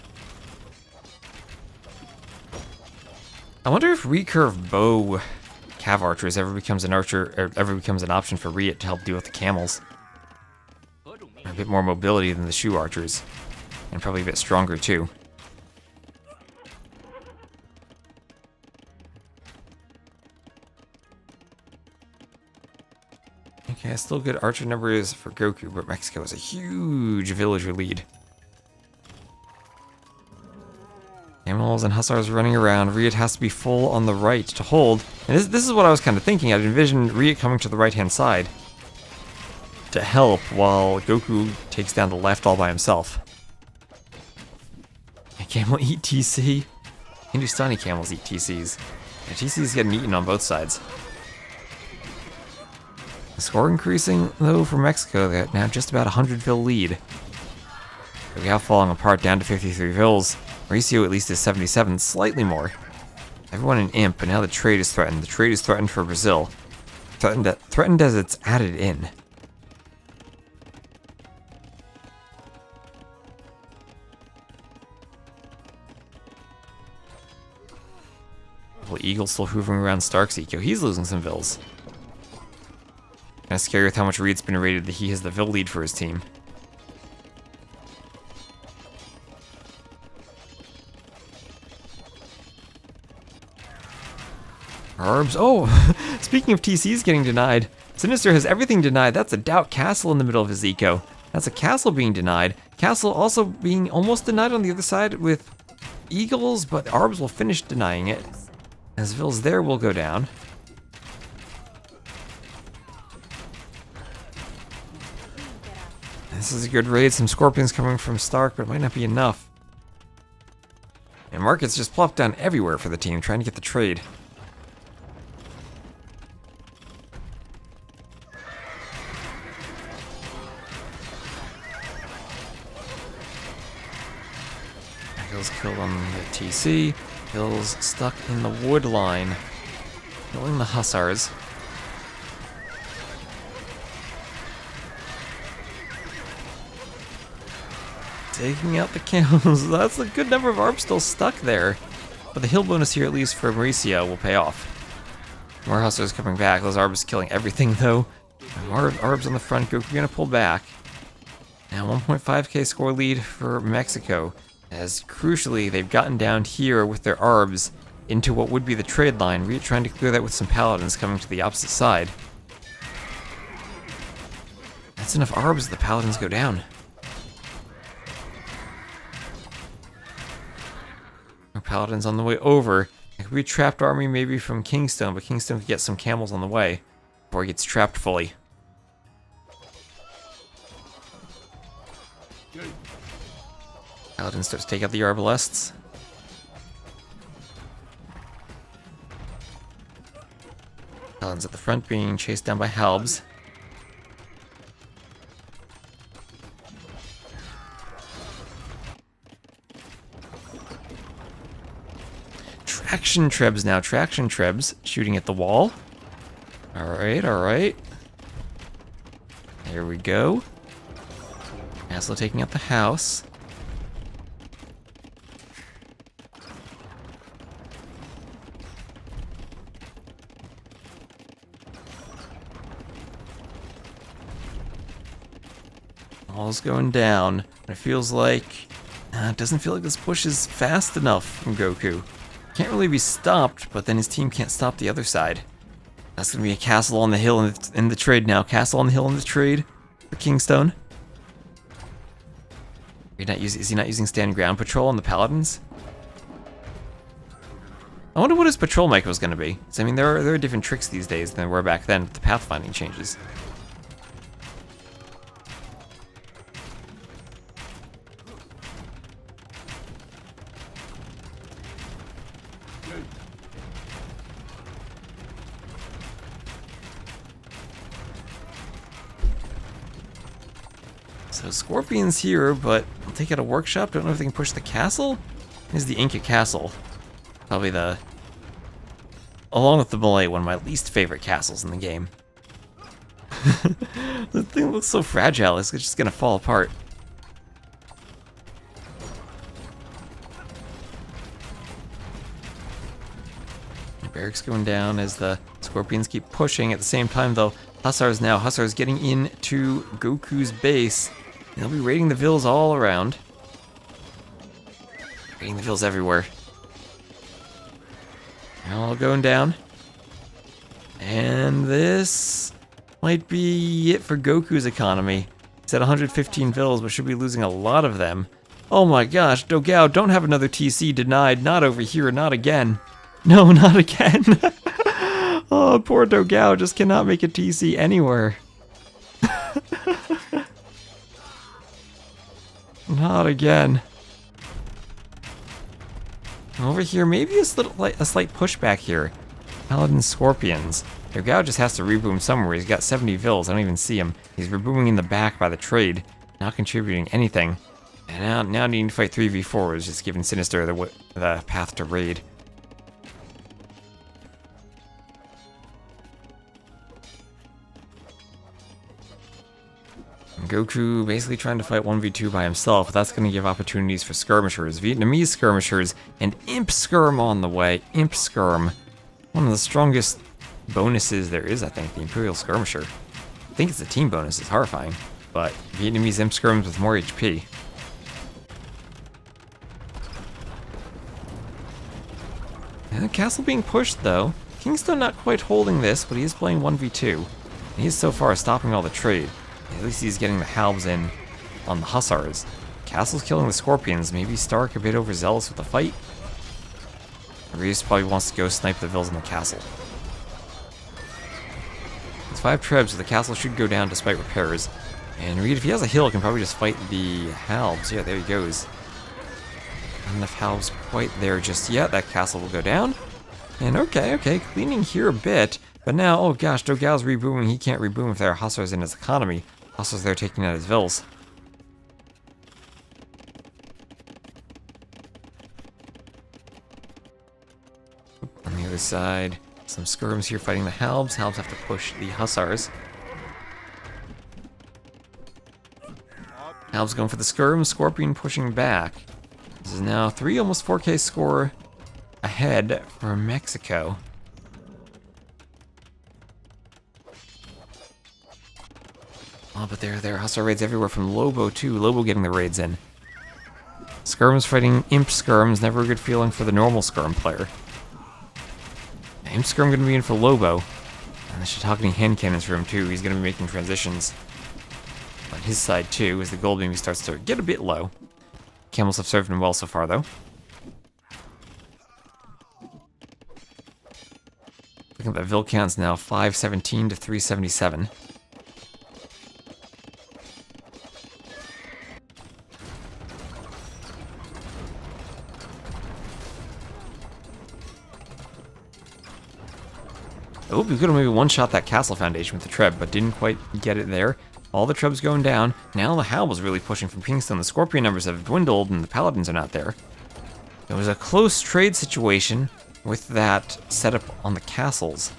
I wonder if recurve bow Cav archers ever becomes an option for RiuT to help deal with the camels. A bit more mobility than the Shu archers, and probably a bit stronger too. Okay, still good archer numbers for Goku, but Mexico has a huge villager lead. Camels and Hussars running around. RiuT has to be full on the right to hold. And this is what I was kind of thinking. I'd envisioned RiuT coming to the right-hand side to help while Goku takes down the left all by himself. A camel eat TC? Hindustani camels eat TCs. And TC's getting eaten on both sides. The score increasing, though, for Mexico. They got now just about 100 vil lead. Dogao falling apart down to 53 vils. Mauricio at least is 77, slightly more. Everyone in Imp, but now the trade is threatened. The trade is threatened for Brazil. Threatened as it's added in. Well, Eagle's still hoovering around Stark's eco. He's losing some vills. Kinda scary with how much RiuT's been rated that he has the vil lead for his team. Arbs. Oh, speaking of TCs getting denied, Sinister has everything denied. That's a Doubt Castle in the middle of his eco. That's a castle being denied. Castle also being almost denied on the other side with Eagles, but Arbs will finish denying it. As Vils there will go down. This is a good raid. Some Scorpions coming from Stark, but it might not be enough. And markets just plopped down everywhere for the team, trying to get the trade. Hill's killed on the TC. Hill's stuck in the wood line. Killing the Hussars. Taking out the camels. That's a good number of Arbs still stuck there. But the hill bonus here, at least for Mauricio, will pay off. More Hussars coming back. Those Arbs killing everything, though. More Arbs on the front. Goku gonna pull back. Now 1.5k score lead for Mexico. As crucially, they've gotten down here with their Arbs into what would be the trade line. RiuT trying to clear that with some Paladins coming to the opposite side. That's enough Arbs, the Paladins go down. Our Paladins on the way over. It could be a trapped army maybe from Kingstone, but Kingstone could get some camels on the way before he gets trapped fully. Paladin starts to take out the Arbalests. Paladin's at the front being chased down by Halbs. Traction Trebs now. Traction Trebs shooting at the wall. Alright, alright. Here we go. Castle taking out the house. All's going down. It feels like... it doesn't feel like this push is fast enough from Goku. Can't really be stopped, but then his team can't stop the other side. That's going to be a castle on the hill in the trade now. Castle on the hill in the trade for Kingstone. Is he not using stand ground patrol on the Paladins? I wonder what his patrol micro is going to be. I mean, there are different tricks these days than there were back then with the pathfinding changes. So Scorpion's here, but I'll take out a workshop. Don't know if they can push the castle. Here's the Inca Castle. Probably along with the Malay, one of my least favorite castles in the game. The thing looks so fragile, it's just gonna fall apart. The barracks going down as the Scorpions keep pushing. At the same time, though, Hussars getting into Goku's base. They'll be raiding the villas all around. Raiding the villas everywhere. All going down. And this might be it for Goku's economy. He's at 115 villas, but should be losing a lot of them. Oh my gosh, Dogao, don't have another TC denied. Not over here, not again. No, not again. Oh, poor Dogao just cannot make a TC anywhere. Not again. Over here, maybe a slight pushback here. Paladin Scorpions. Dogao just has to reboom somewhere. He's got 70 vills. I don't even see him. He's rebooming in the back by the trade, not contributing anything. And now needing to fight 3v4 is just giving Sinister the path to raid. Goku basically trying to fight 1v2 by himself, but that's going to give opportunities for skirmishers. Vietnamese skirmishers and Imp Skirm on the way. Imp Skirm. One of the strongest bonuses there is, I think, the Imperial Skirmisher. I think it's a team bonus, it's horrifying. But Vietnamese Imp Skirms with more HP. And the castle being pushed, though. Kingstone not quite holding this, but he is playing 1v2. And he is so far stopping all the trade. At least he's getting the halbs in on the Hussars. Castle's killing the Scorpions. Maybe Stark a bit overzealous with the fight. RiuT probably wants to go snipe the vills in the castle. It's 5 trebs, so the castle should go down despite repairs. And RiuT, if he has a hill, can probably just fight the halbs. Yeah, there he goes. Not enough halbs quite there just yet. That castle will go down. And okay, cleaning here a bit. But now, oh gosh, Dogao's rebooming. He can't reboom if there are Hussars in his economy. Hussars there taking out his vills. On the other side, some skirms here fighting the halbs. Halbs have to push the Hussars. Halbs going for the skirm. Scorpion pushing back. This is now 3, almost 4K score ahead for Mexico. Oh, but there are Hussar raids everywhere from Lobo, too. Lobo getting the raids in. Skirms fighting Imp Skirms, never a good feeling for the normal Skirm player. Imp Skirm going to be in for Lobo. And the Shiitake hand cannons for him, too. He's going to be making transitions on his side, too, as the gold beam starts to get a bit low. Camels have served him well so far, though. Looking at the Vil counts now, 517 to 377. Oh, we could have maybe one-shot that castle foundation with the Treb, but didn't quite get it there. All the Trebs going down. Now the Hal was really pushing from Kingston. The Scorpion numbers have dwindled, and the Paladins are not there. It was a close trade situation with that setup on the castles.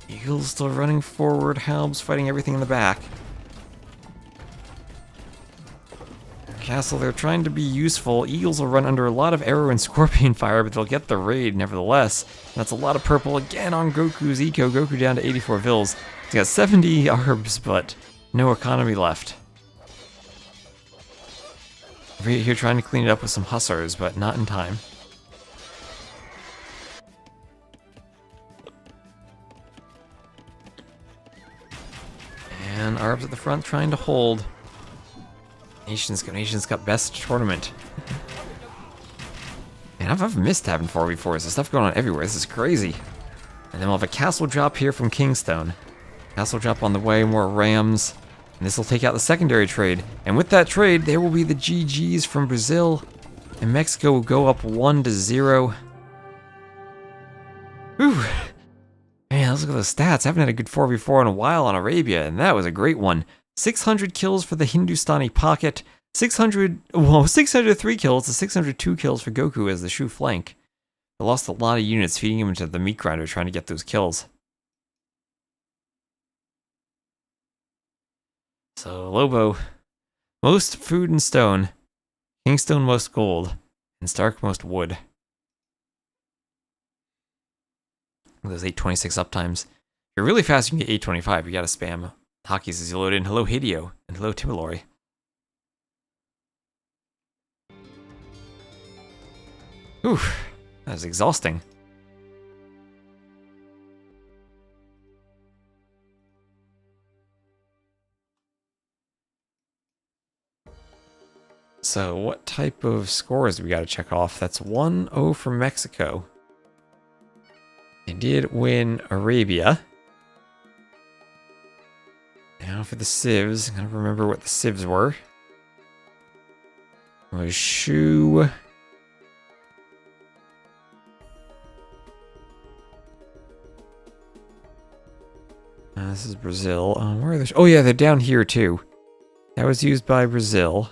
You Eagle's still running forward. Halb's fighting everything in the back. Castle, they're trying to be useful. Eagles will run under a lot of arrow and scorpion fire, but they'll get the raid nevertheless. That's a lot of purple again on Goku's eco. Goku down to 84 vils. He's got 70 arbs, but no economy left. RiuT here trying to clean it up with some hussars, but not in time. And arbs at the front trying to hold. Nations got best tournament. Man, I've missed having 4v4s. There's stuff going on everywhere. This is crazy. And then we'll have a castle drop here from Kingstone. Castle drop on the way, more rams. And this will take out the secondary trade. And with that trade, there will be the GGs from Brazil. And Mexico will go up 1-0. Whew. Man, let's look at those stats. I haven't had a good 4v4 in a while on Arabia, and that was a great one. 600 kills for the Hindustani pocket. 603 kills to 602 kills for Goku as the Shu flank. They lost a lot of units, feeding him into the meat grinder trying to get those kills. So, Lobo, most food and stone, Kingstone most gold, and Stark most wood. Those 826 uptimes. If you're really fast, you can get 825. You gotta spam hotkeys as you load in. Hello, Hideo, and hello, Timilori. Whew, that was exhausting. So, what type of scores do we gotta check off? That's 1-0 for Mexico. They did win Arabia. Now for the civs, I gotta remember what the civs were. It was Shu. This is Brazil. Where are they? Oh yeah, they're down here too. That was used by Brazil.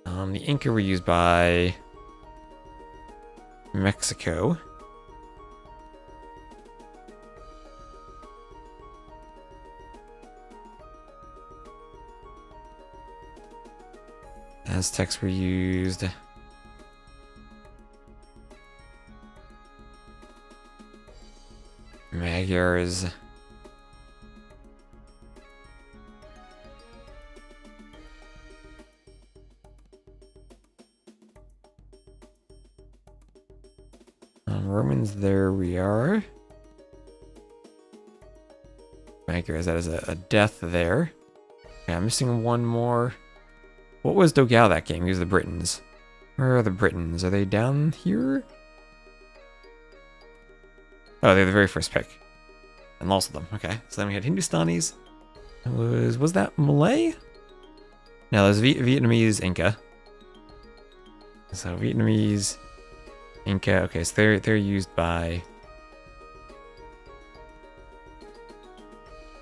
The Inca were used by Mexico. Aztecs were used. Magyars. Romans, there we are. Magyars, that is a death there. Okay, I'm missing one more. What was Dogao that game? He was the Britons. Where are the Britons? Are they down here? Oh, they're the very first pick. And lost of them. Okay. So then we had Hindustanis. Was that Malay? No, that was Vietnamese Inca. So Vietnamese Inca. Okay, so they're used by.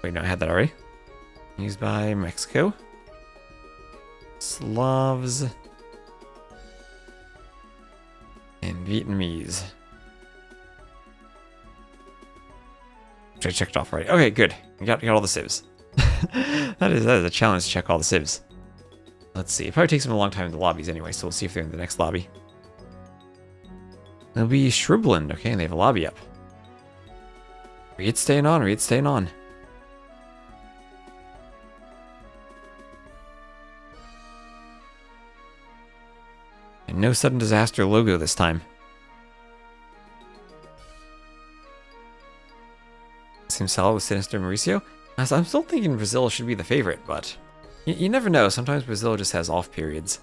Wait, no, I had that already. Used by Mexico. Slavs. And Vietnamese. Which I checked off already. Okay, good. We got all the civs. that is a challenge to check all the civs. Let's see. It probably takes them a long time in the lobbies anyway, so we'll see if they're in the next lobby. It'll be Shriveland. Okay, and they have a lobby up. RiuT's staying on. RiuT's staying on. And no sudden disaster logo this time. Seems solid with Sinister Mauricio. I'm still thinking Brazil should be the favorite, but you never know. Sometimes Brazil just has off periods.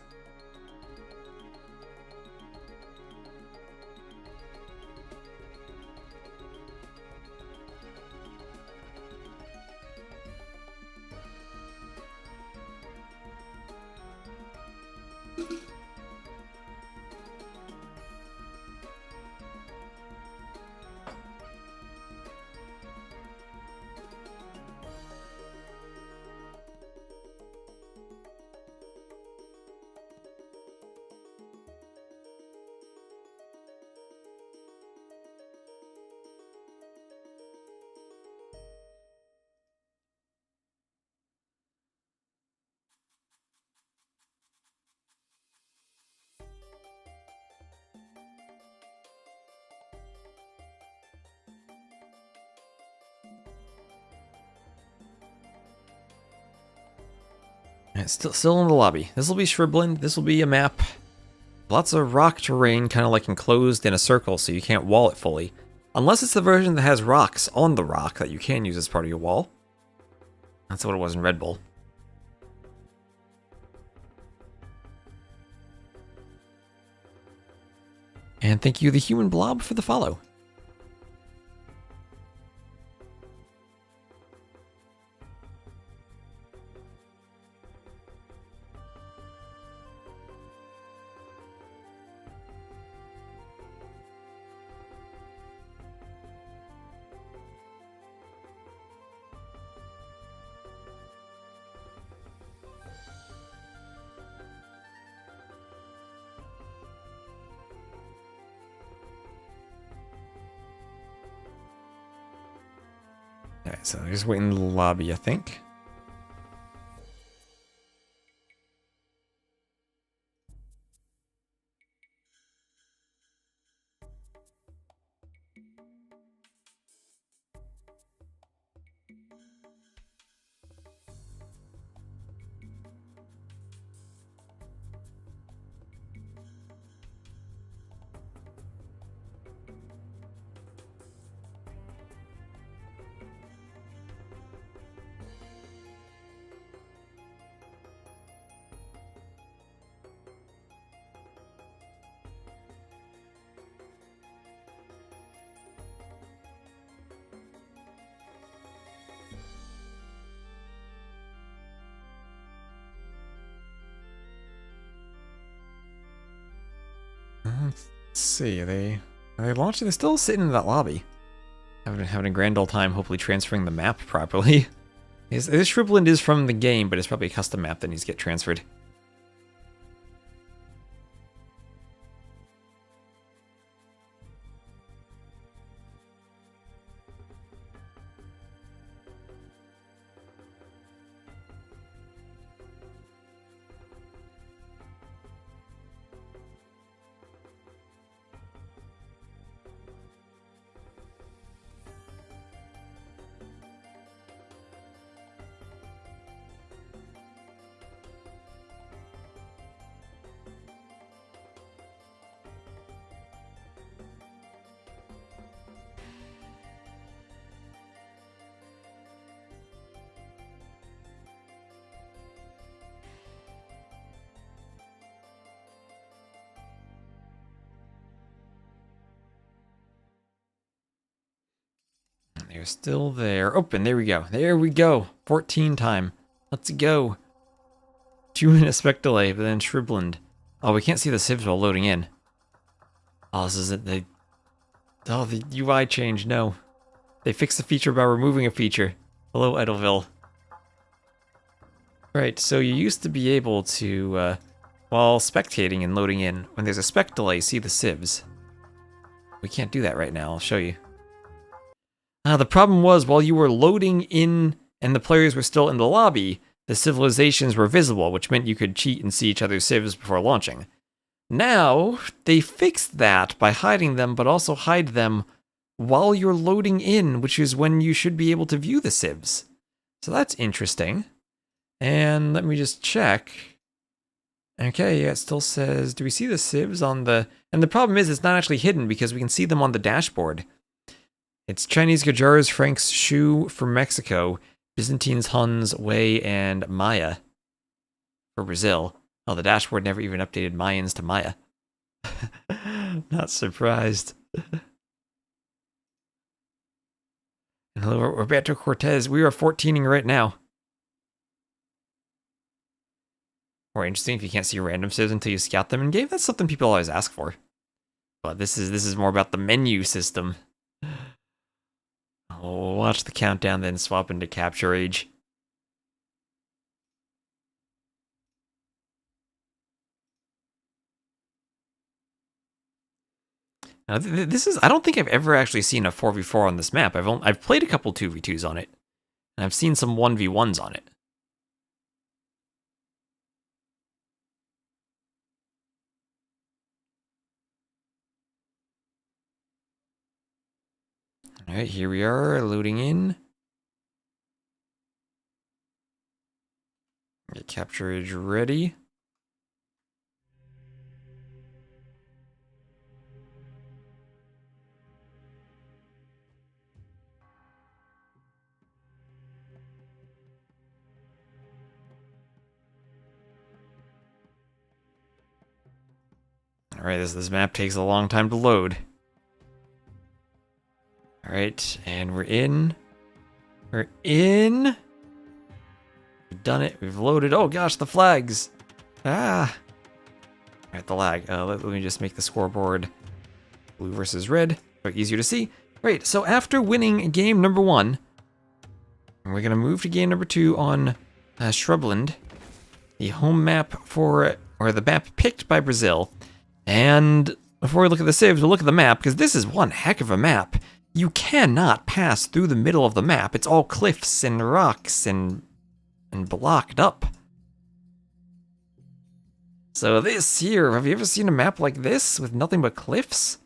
It's still in the lobby. This will be Shriveland. This will be a map. Lots of rock terrain, kind of like enclosed in a circle, so you can't wall it fully. Unless it's the version that has rocks on the rock that you can use as part of your wall. That's what it was in Red Bull. And thank you, the Human Blob, for the follow. Alright, so just waiting in the lobby, I think. Let's see, are they launched? They're still sitting in that lobby. Having a grand old time, hopefully transferring the map properly. This Shriveland is from the game, but it's probably a custom map that needs to get transferred. They're still there. Open. There we go. There we go. 14 time. Let's go. 2-minute spec delay, but then Shriveland. Oh, we can't see the sieves while loading in. Oh, this isn't the... Oh, the UI change. No. They fixed the feature by removing a feature. Hello, Idleville. Right, so you used to be able to, while spectating and loading in, when there's a spec delay, see the sieves. We can't do that right now. I'll show you. The problem was, while you were loading in and the players were still in the lobby, the civilizations were visible, which meant you could cheat and see each other's civs before launching. Now, they fixed that by hiding them, but also hide them while you're loading in, which is when you should be able to view the civs. So that's interesting. And let me just check. Okay, yeah, it still says, do we see the civs on the... And the problem is, it's not actually hidden because we can see them on the dashboard. It's Chinese Gajars, Franks, Shu for Mexico, Byzantines, Huns, Wei, and Maya for Brazil. Oh, the dashboard never even updated Mayans to Maya. Not surprised. And hello, Roberto Cortez. We are 14ing right now. More interesting if you can't see random civs until you scout them in game. That's something people always ask for. But this is more about the menu system. We'll watch the countdown, then swap into capture age. Now, this is, I don't think I've ever actually seen a 4v4 on this map. I've played a couple 2v2s on it, and I've seen some 1v1s on it. Alright, here we are, loading in. Get capture age ready. Alright, this map takes a long time to load. Alright, and we're in. We're in. We've done it. We've loaded. Oh gosh, the flags. Ah. Alright, the lag. Let me just make the scoreboard blue versus red. So easier to see. Right, so after winning game number 1, we're going to move to game number 2 on Shriveland. The home map for, or the map picked by Brazil. And before we look at the saves, we'll look at the map, because this is one heck of a map. You cannot pass through the middle of the map. It's all cliffs and rocks and blocked up. So this here, have you ever seen a map like this with nothing but cliffs?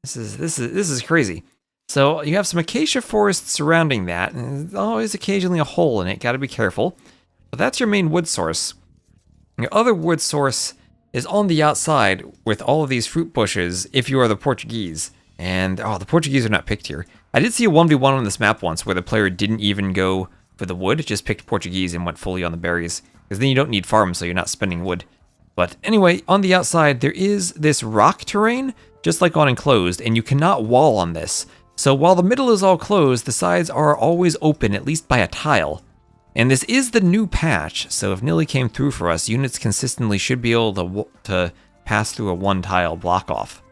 This is crazy. So you have some acacia forest surrounding that, and there's always occasionally a hole in it. Got to be careful. But that's your main wood source. Your other wood source is on the outside with all of these fruit bushes if you are the Portuguese. And, oh, the Portuguese are not picked here. I did see a 1v1 on this map once where the player didn't even go for the wood, just picked Portuguese and went fully on the berries. Because then you don't need farms, so you're not spending wood. But anyway, on the outside, there is this rock terrain, just like on Enclosed, and you cannot wall on this. So while the middle is all closed, the sides are always open, at least by a tile. And this is the new patch, so if Nilly came through for us, units consistently should be able to pass through a one-tile block-off.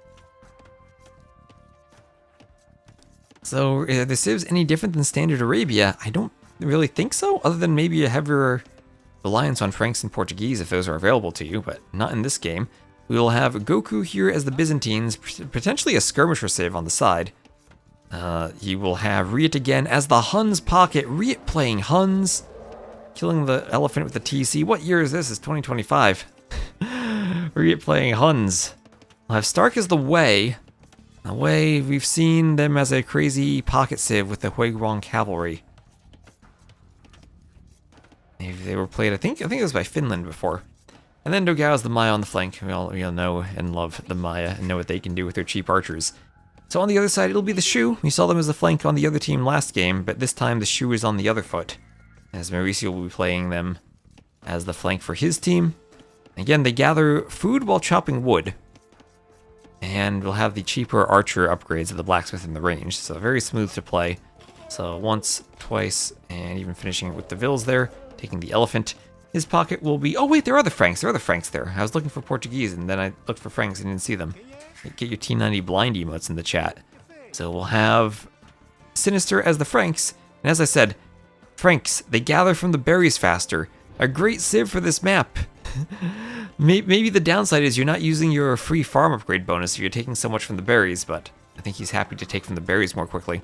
So, if this is any different than Standard Arabia, I don't really think so, other than maybe a heavier reliance on Franks and Portuguese if those are available to you, but not in this game. We will have Goku here as the Byzantines, potentially a skirmisher save on the side. You will have RiuT again as the Huns pocket. RiuT playing Huns, killing the elephant with the TC. What year is this? It's 2025. RiuT playing Huns. We'll have Stark as the Wei. The Wei, we've seen them as a crazy pocket civ with the Huiguang cavalry. They were played, I think it was by Finland before. And then Dogao is the Maya on the flank. We all know and love the Maya and know what they can do with their cheap archers. So on the other side, it'll be the Shu. We saw them as the flank on the other team last game, but this time the Shu is on the other foot, as Mauricio will be playing them as the flank for his team. Again, they gather food while chopping wood. And we'll have the cheaper archer upgrades of the blacksmith in the range, so very smooth to play. So once, twice, and even finishing it with the Vils there, taking the elephant. His pocket will be... Oh wait, there are the Franks. There are the Franks there. I was looking for Portuguese, and then I looked for Franks and didn't see them. Get your T90 blind emotes in the chat. So we'll have Sinister as the Franks. And as I said, Franks, they gather from the berries faster. A great civ for this map. Maybe the downside is you're not using your free farm upgrade bonus if you're taking so much from the berries, but I think he's happy to take from the berries more quickly.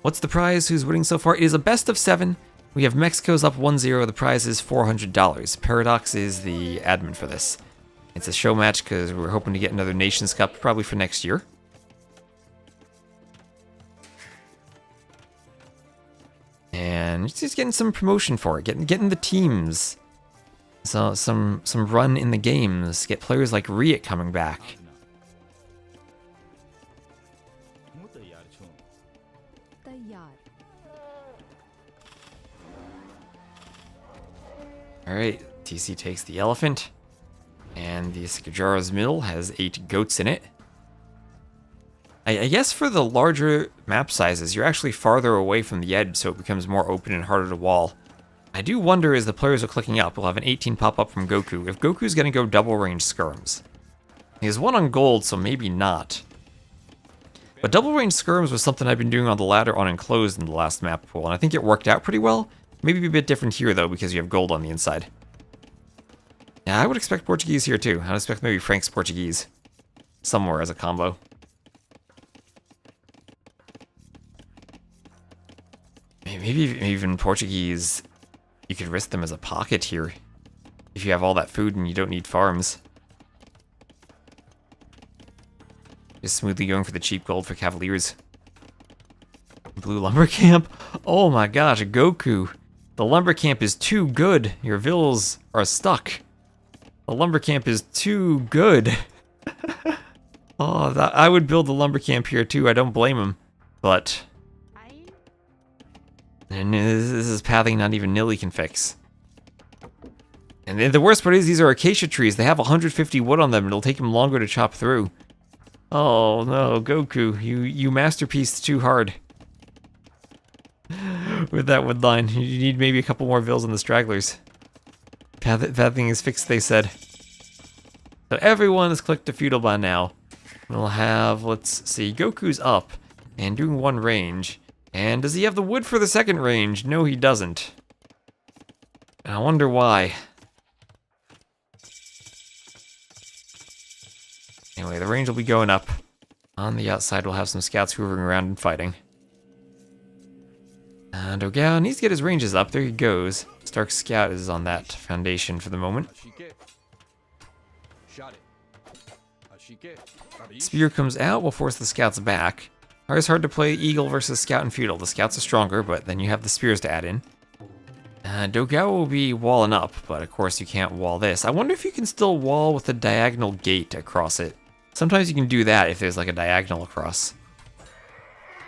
What's the prize? Who's winning so far? It is a best of 7. We have Mexico's up 1-0. The prize is $400. Paradox is the admin for this. It's a show match because we're hoping to get another Nations Cup probably for next year. And just getting some promotion for it, getting the teams. So some run in the games. Get players like RiuT coming back. Alright, TC takes the elephant. And the Skajara's Mill has 8 goats in it. I guess for the larger map sizes, you're actually farther away from the edge, so it becomes more open and harder to wall. I do wonder, as the players are clicking up, we'll have an 18 pop up from Goku, if Goku's going to go double range skirms. He has 1 on gold, so maybe not. But double range skirms was something I've been doing on the ladder on Enclosed in the last map pool, and I think it worked out pretty well. Maybe a bit different here, though, because you have gold on the inside. Yeah, I would expect Portuguese here, too. I'd expect maybe Frank's Portuguese somewhere as a combo. Maybe even Portuguese, you could risk them as a pocket here. If you have all that food and you don't need farms. Just smoothly going for the cheap gold for Cavaliers. Blue Lumber Camp. Oh my gosh, Goku. The lumber camp is too good. Your vills are stuck. The lumber camp is too good. Oh, I would build the lumber camp here too. I don't blame him. But and this is pathing not even Nilly can fix. And the worst part is these are acacia trees. They have 150 wood on them. It'll take them longer to chop through. Oh no, Goku, you masterpieced too hard. With that wood line, you need maybe a couple more vills on the stragglers. Pathing is fixed, they said. So everyone has clicked to feudal by now. We'll have, let's see, Goku's up and doing one range. And does he have the wood for the second range? No, he doesn't. I wonder why. Anyway, the range will be going up. On the outside, we'll have some scouts hoovering around and fighting. And Dogao needs to get his ranges up. There he goes. Stark Scout is on that foundation for the moment. Spear comes out, will force the scouts back. Always hard to play Eagle versus Scout and Feudal. The scouts are stronger, but then you have the spears to add in. Dogao will be walling up, but of course you can't wall this. I wonder if you can still wall with a diagonal gate across it. Sometimes you can do that if there's like a diagonal across.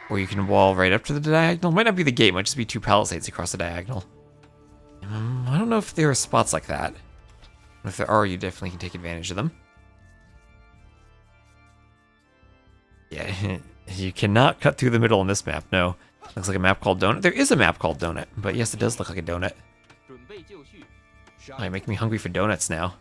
Or you can wall right up to the diagonal. Might not be the gate, might just be 2 palisades across the diagonal. I don't know if there are spots like that. If there are, you definitely can take advantage of them. Yeah, you cannot cut through the middle on this map, no. Looks like a map called Donut. There is a map called Donut, but yes, it does look like a donut. Oh, you're making me hungry for donuts now.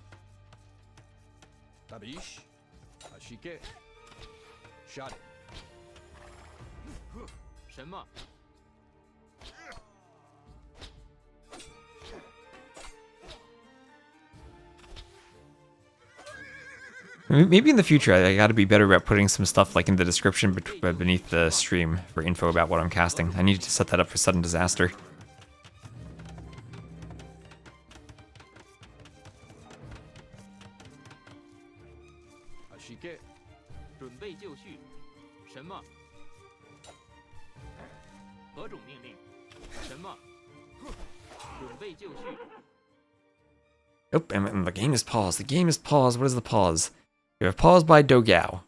Maybe in the future I gotta be better about putting some stuff like in the description beneath the stream for info about what I'm casting. I need to set that up for sudden disaster. Oh, and the game is paused. The game is paused. What is the pause? We have paused by Dogao.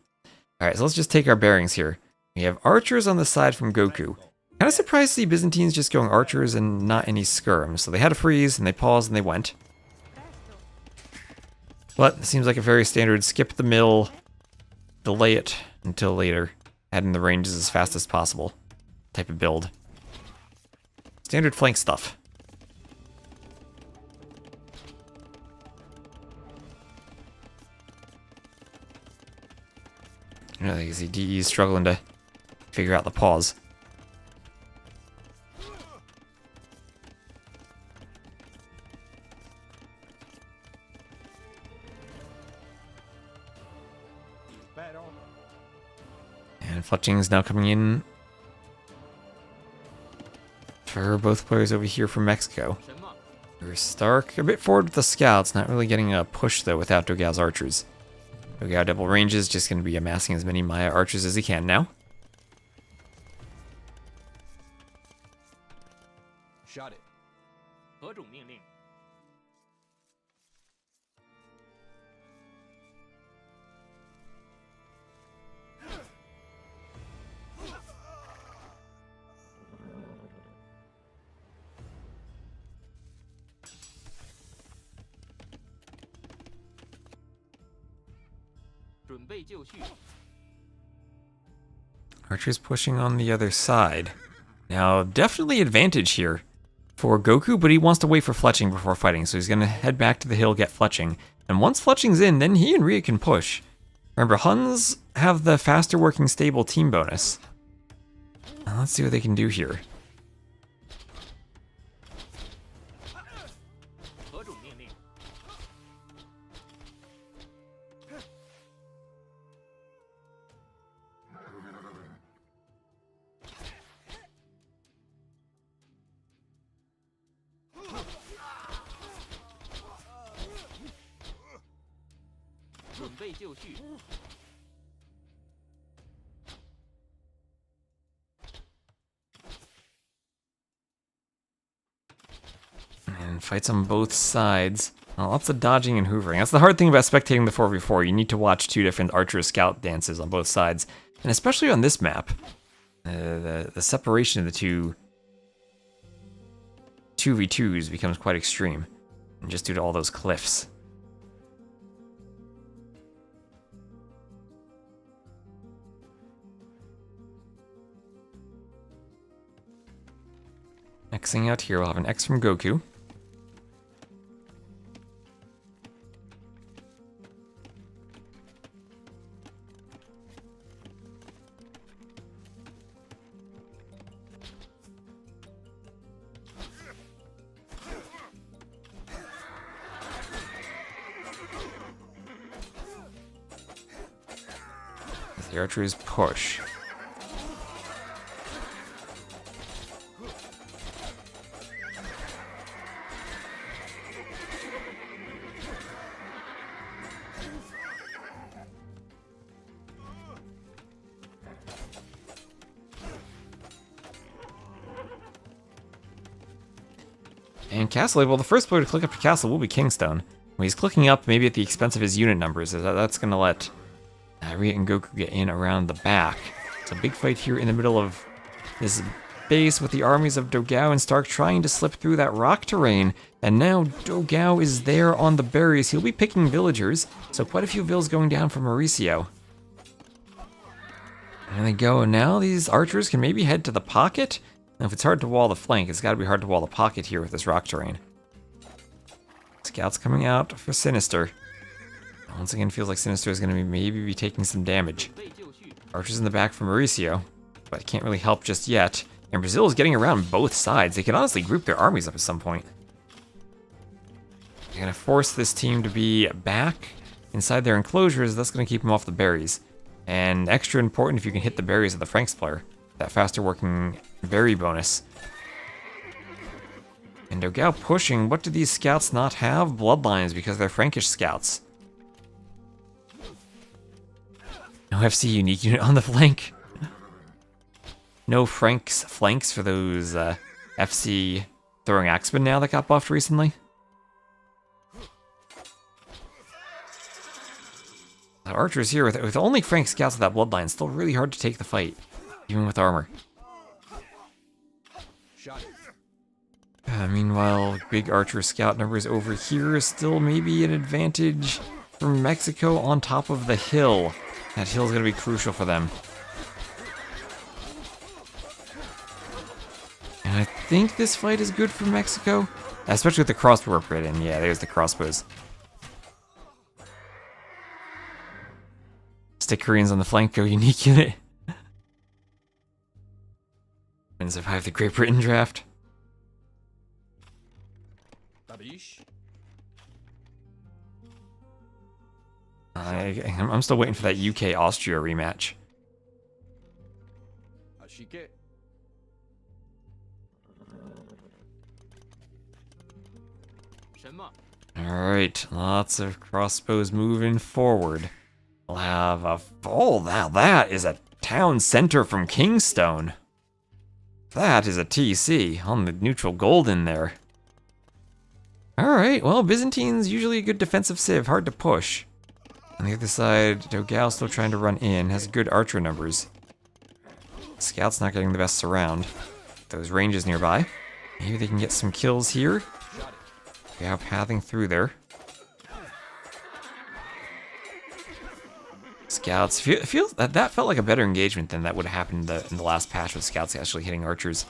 Alright, so let's just take our bearings here. We have archers on the side from Goku. Kind of surprised to see Byzantines just going archers and not any skirms. So they had a freeze, and they paused, and they went. But it seems like a very standard skip the mill, delay it until later, add in the ranges as fast as possible type of build. Standard flank stuff. You know, you see DE struggling to figure out the pause. And Fletching's now coming in for both players over here from Mexico. There's Stark a bit forward with the scouts, not really getting a push though without Dogao's archers. Dogao double ranges, just going to be amassing as many Maya archers as he can now. Shot it. Archer's pushing on the other side. Now, definitely advantage here for Goku, but he wants to wait for Fletching before fighting, so he's going to head back to the hill, get Fletching. And once Fletching's in, then he and RiuT can push. Remember, Huns have the faster working stable team bonus. Now, let's see what they can do here. fights on both sides. Lots of dodging and hoovering. That's the hard thing about spectating the 4v4. You need to watch two different archer scout dances on both sides. And especially on this map, the separation of the two 2v2s becomes quite extreme. And just due to all those cliffs. Next thing out here, we'll have an X from Goku. As the archers push. And castle, well, the first player to click up to castle will be Kingstone. When he's clicking up, maybe at the expense of his unit numbers, that's going to let RiuT and Goku get in around the back. It's a big fight here in the middle of this base with the armies of Dogao and Stark trying to slip through that rock terrain. And now Dogao is there on the berries. He'll be picking villagers, so quite a few vills going down for Mauricio. And they go, and now these archers can maybe head to the pocket? Now, if it's hard to wall the flank, it's got to be hard to wall the pocket here with this rock terrain. Scouts coming out for Sinister. Once again, feels like Sinister is going to maybe be taking some damage. Archers in the back for Mauricio, but can't really help just yet. And Brazil is getting around both sides. They can honestly group their armies up at some point. They're going to force this team to be back inside their enclosures. That's going to keep them off the berries. And extra important if you can hit the berries of the Franks player. That faster working berry bonus. And Dogao pushing. What do these scouts not have? Bloodlines, because they're Frankish scouts. No FC unique unit on the flank. No Franks flanks for those FC throwing axemen now that got buffed recently. The archers here with only Frank scouts with that bloodline, still really hard to take the fight, even with armor. Meanwhile, big archer scout numbers over here is still maybe an advantage for Mexico on top of the hill. That hill's going to be crucial for them. And I think this fight is good for Mexico, especially with the crossbow upgrade in. Yeah, there's the crossbows. Stick Koreans on the flank, go unique unit. And survive the Great Britain draft. I'm still waiting for that UK-Austria rematch. Alright, lots of crossbows moving forward. We'll have a... Oh, now that is a town center from Kingstone. That is a TC on the neutral gold in there. Alright, well, Byzantine's usually a good defensive civ, hard to push. On the other side, Dogao still trying to run in, has good archer numbers. Scout's not getting the best surround. Those ranges nearby. Maybe they can get some kills here. Dogao pathing through there. Scouts, feels that felt like a better engagement than that would have happened in the last patch with scouts actually hitting archers.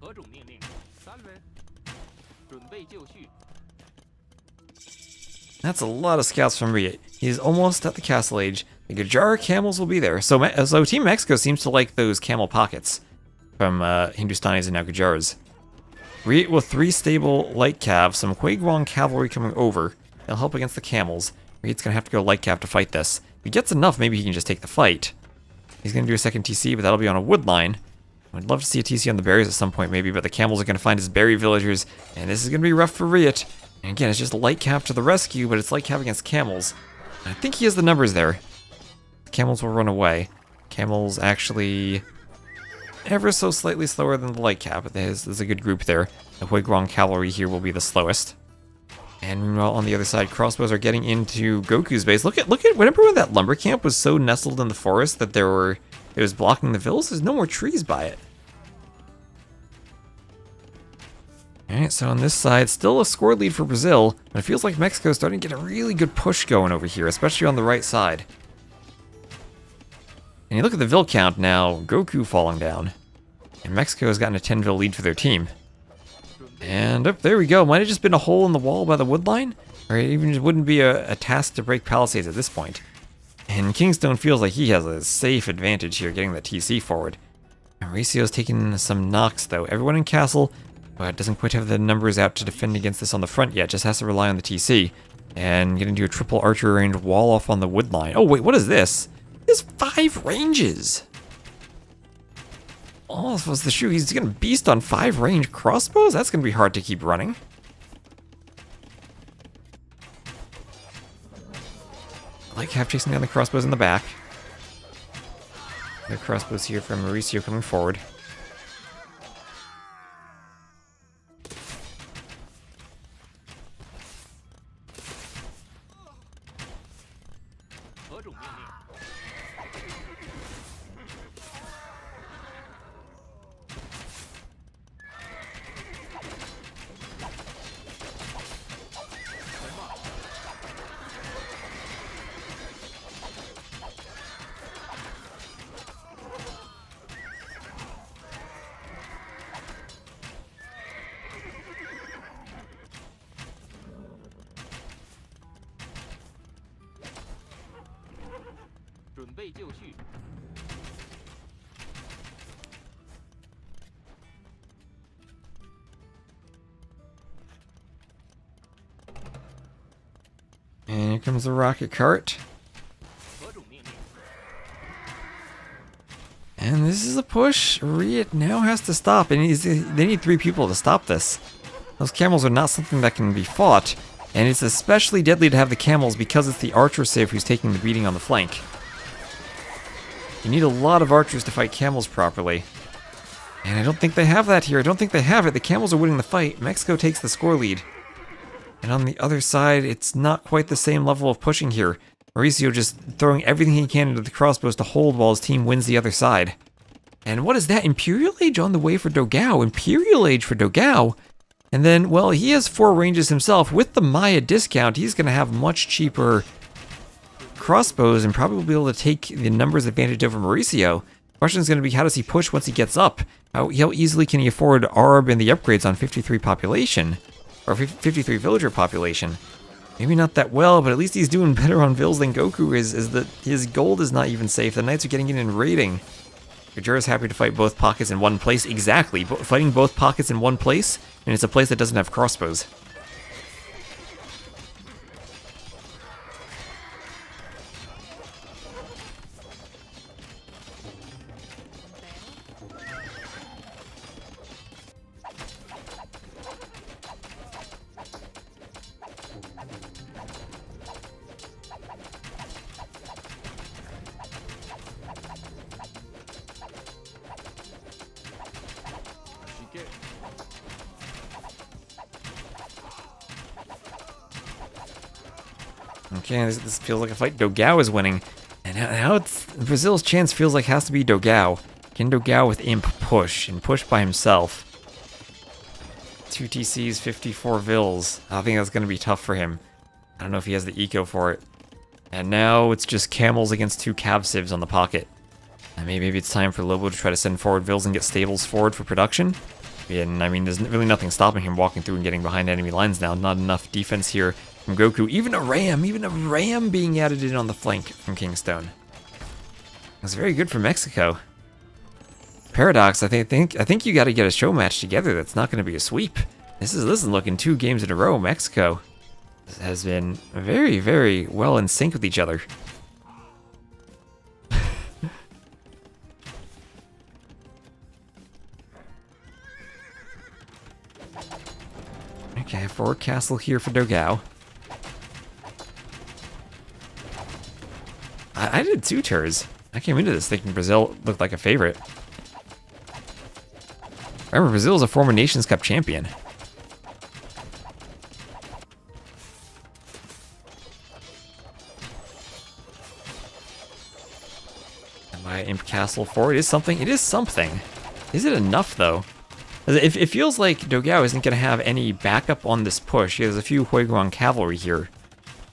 何种命令？Salve。准备就绪。 That's a lot of scouts from RiuT. He's almost at the castle age. The Gujar camels will be there. So Team Mexico seems to like those camel pockets from Hindustanis and now Gujars. RiuT with 3 stable light cav, some Huiguang cavalry coming over. They'll help against the camels. RiuT's gonna have to go light cav to fight this. If he gets enough, maybe he can just take the fight. He's gonna do a second TC, but that'll be on a wood line. I'd love to see a TC on the berries at some point, maybe, but the camels are gonna find his berry villagers, and this is gonna be rough for RiuT. And again, it's just light cav to the rescue, but it's light cav against camels. I think he has the numbers there. The camels will run away. Camels actually ever so slightly slower than the light cav, but there's a good group there. The Huiguang cavalry here will be the slowest. And meanwhile, on the other side, crossbows are getting into Goku's base. Look at remember when that lumber camp was so nestled in the forest that it was blocking the vills? There's no more trees by it. Alright, so on this side, still a score lead for Brazil, but it feels like Mexico's starting to get a really good push going over here, especially on the right side. And you look at the Vil count now, Goku falling down. And Mexico has gotten a 10 Vil lead for their team. And up there we go. Might have just been a hole in the wall by the wood line, or it even just wouldn't be a task to break Palisades at this point. And Kingstone feels like he has a safe advantage here getting the TC forward. Mauricio's taking some knocks though. Everyone in castle, but doesn't quite have the numbers out to defend against this on the front yet, just has to rely on the TC. And get into a triple archer range wall off on the wood line. Oh wait, what is this? There's 5 ranges! Oh, this was the shoe. He's gonna beast on 5 range crossbows? That's gonna be hard to keep running. I like half chasing down the crossbows in the back. The crossbows here from Mauricio coming forward. And here comes the rocket cart. And this is a push. RiuT now has to stop, and they need 3 people to stop this. Those camels are not something that can be fought, and it's especially deadly to have the camels because it's the archer civ who's taking the beating on the flank. You need a lot of archers to fight camels properly. And I don't think they have that here. I don't think they have it. The camels are winning the fight. Mexico takes the score lead. And on the other side, it's not quite the same level of pushing here. Mauricio just throwing everything he can into the crossbows to hold while his team wins the other side. And what is that? Imperial Age on the way for Dogao. Imperial Age for Dogao. And then, well, he has 4 ranges himself. With the Maya discount, he's going to have much cheaper crossbows and probably be able to take the numbers advantage over Mauricio. The question is going to be, how does he push once he gets up? How easily can he afford ARB and the upgrades on 53 population? Or 53 villager population. Maybe not that well, but at least he's doing better on vills than Goku is that his gold is not even safe. The knights are getting in and raiding. Gajura's happy to fight both pockets in one place. Exactly, fighting both pockets in one place, and it's a place that doesn't have crossbows. Okay, this feels like a fight Dogao is winning. And now it's Brazil's chance feels like has to be Dogao. Can Dogao with Imp push and push by himself? 2 TCs, 54 Vils. I think that's going to be tough for him. I don't know if he has the eco for it. And now it's just camels against 2 cav civs on the pocket. And maybe it's time for Lobo to try to send forward Vils and get stables forward for production. And I mean, there's really nothing stopping him walking through and getting behind enemy lines now. Not enough defense here from Goku. Even a ram being added in on the flank from Kingstone. That's very good for Mexico. Paradox, I think you got to get a show match together. That's not going to be a sweep. This is looking 2 games in a row. Mexico has been very, very well in sync with each other. Okay, forward castle here for Dogao. I did 2 tours. I came into this thinking Brazil looked like a favorite. Remember, Brazil is a former Nations Cup champion. And my Imp Castle forward is something. It is something. Is it enough, though? It feels like Dogao isn't going to have any backup on this push. He has a few Huiguang cavalry here.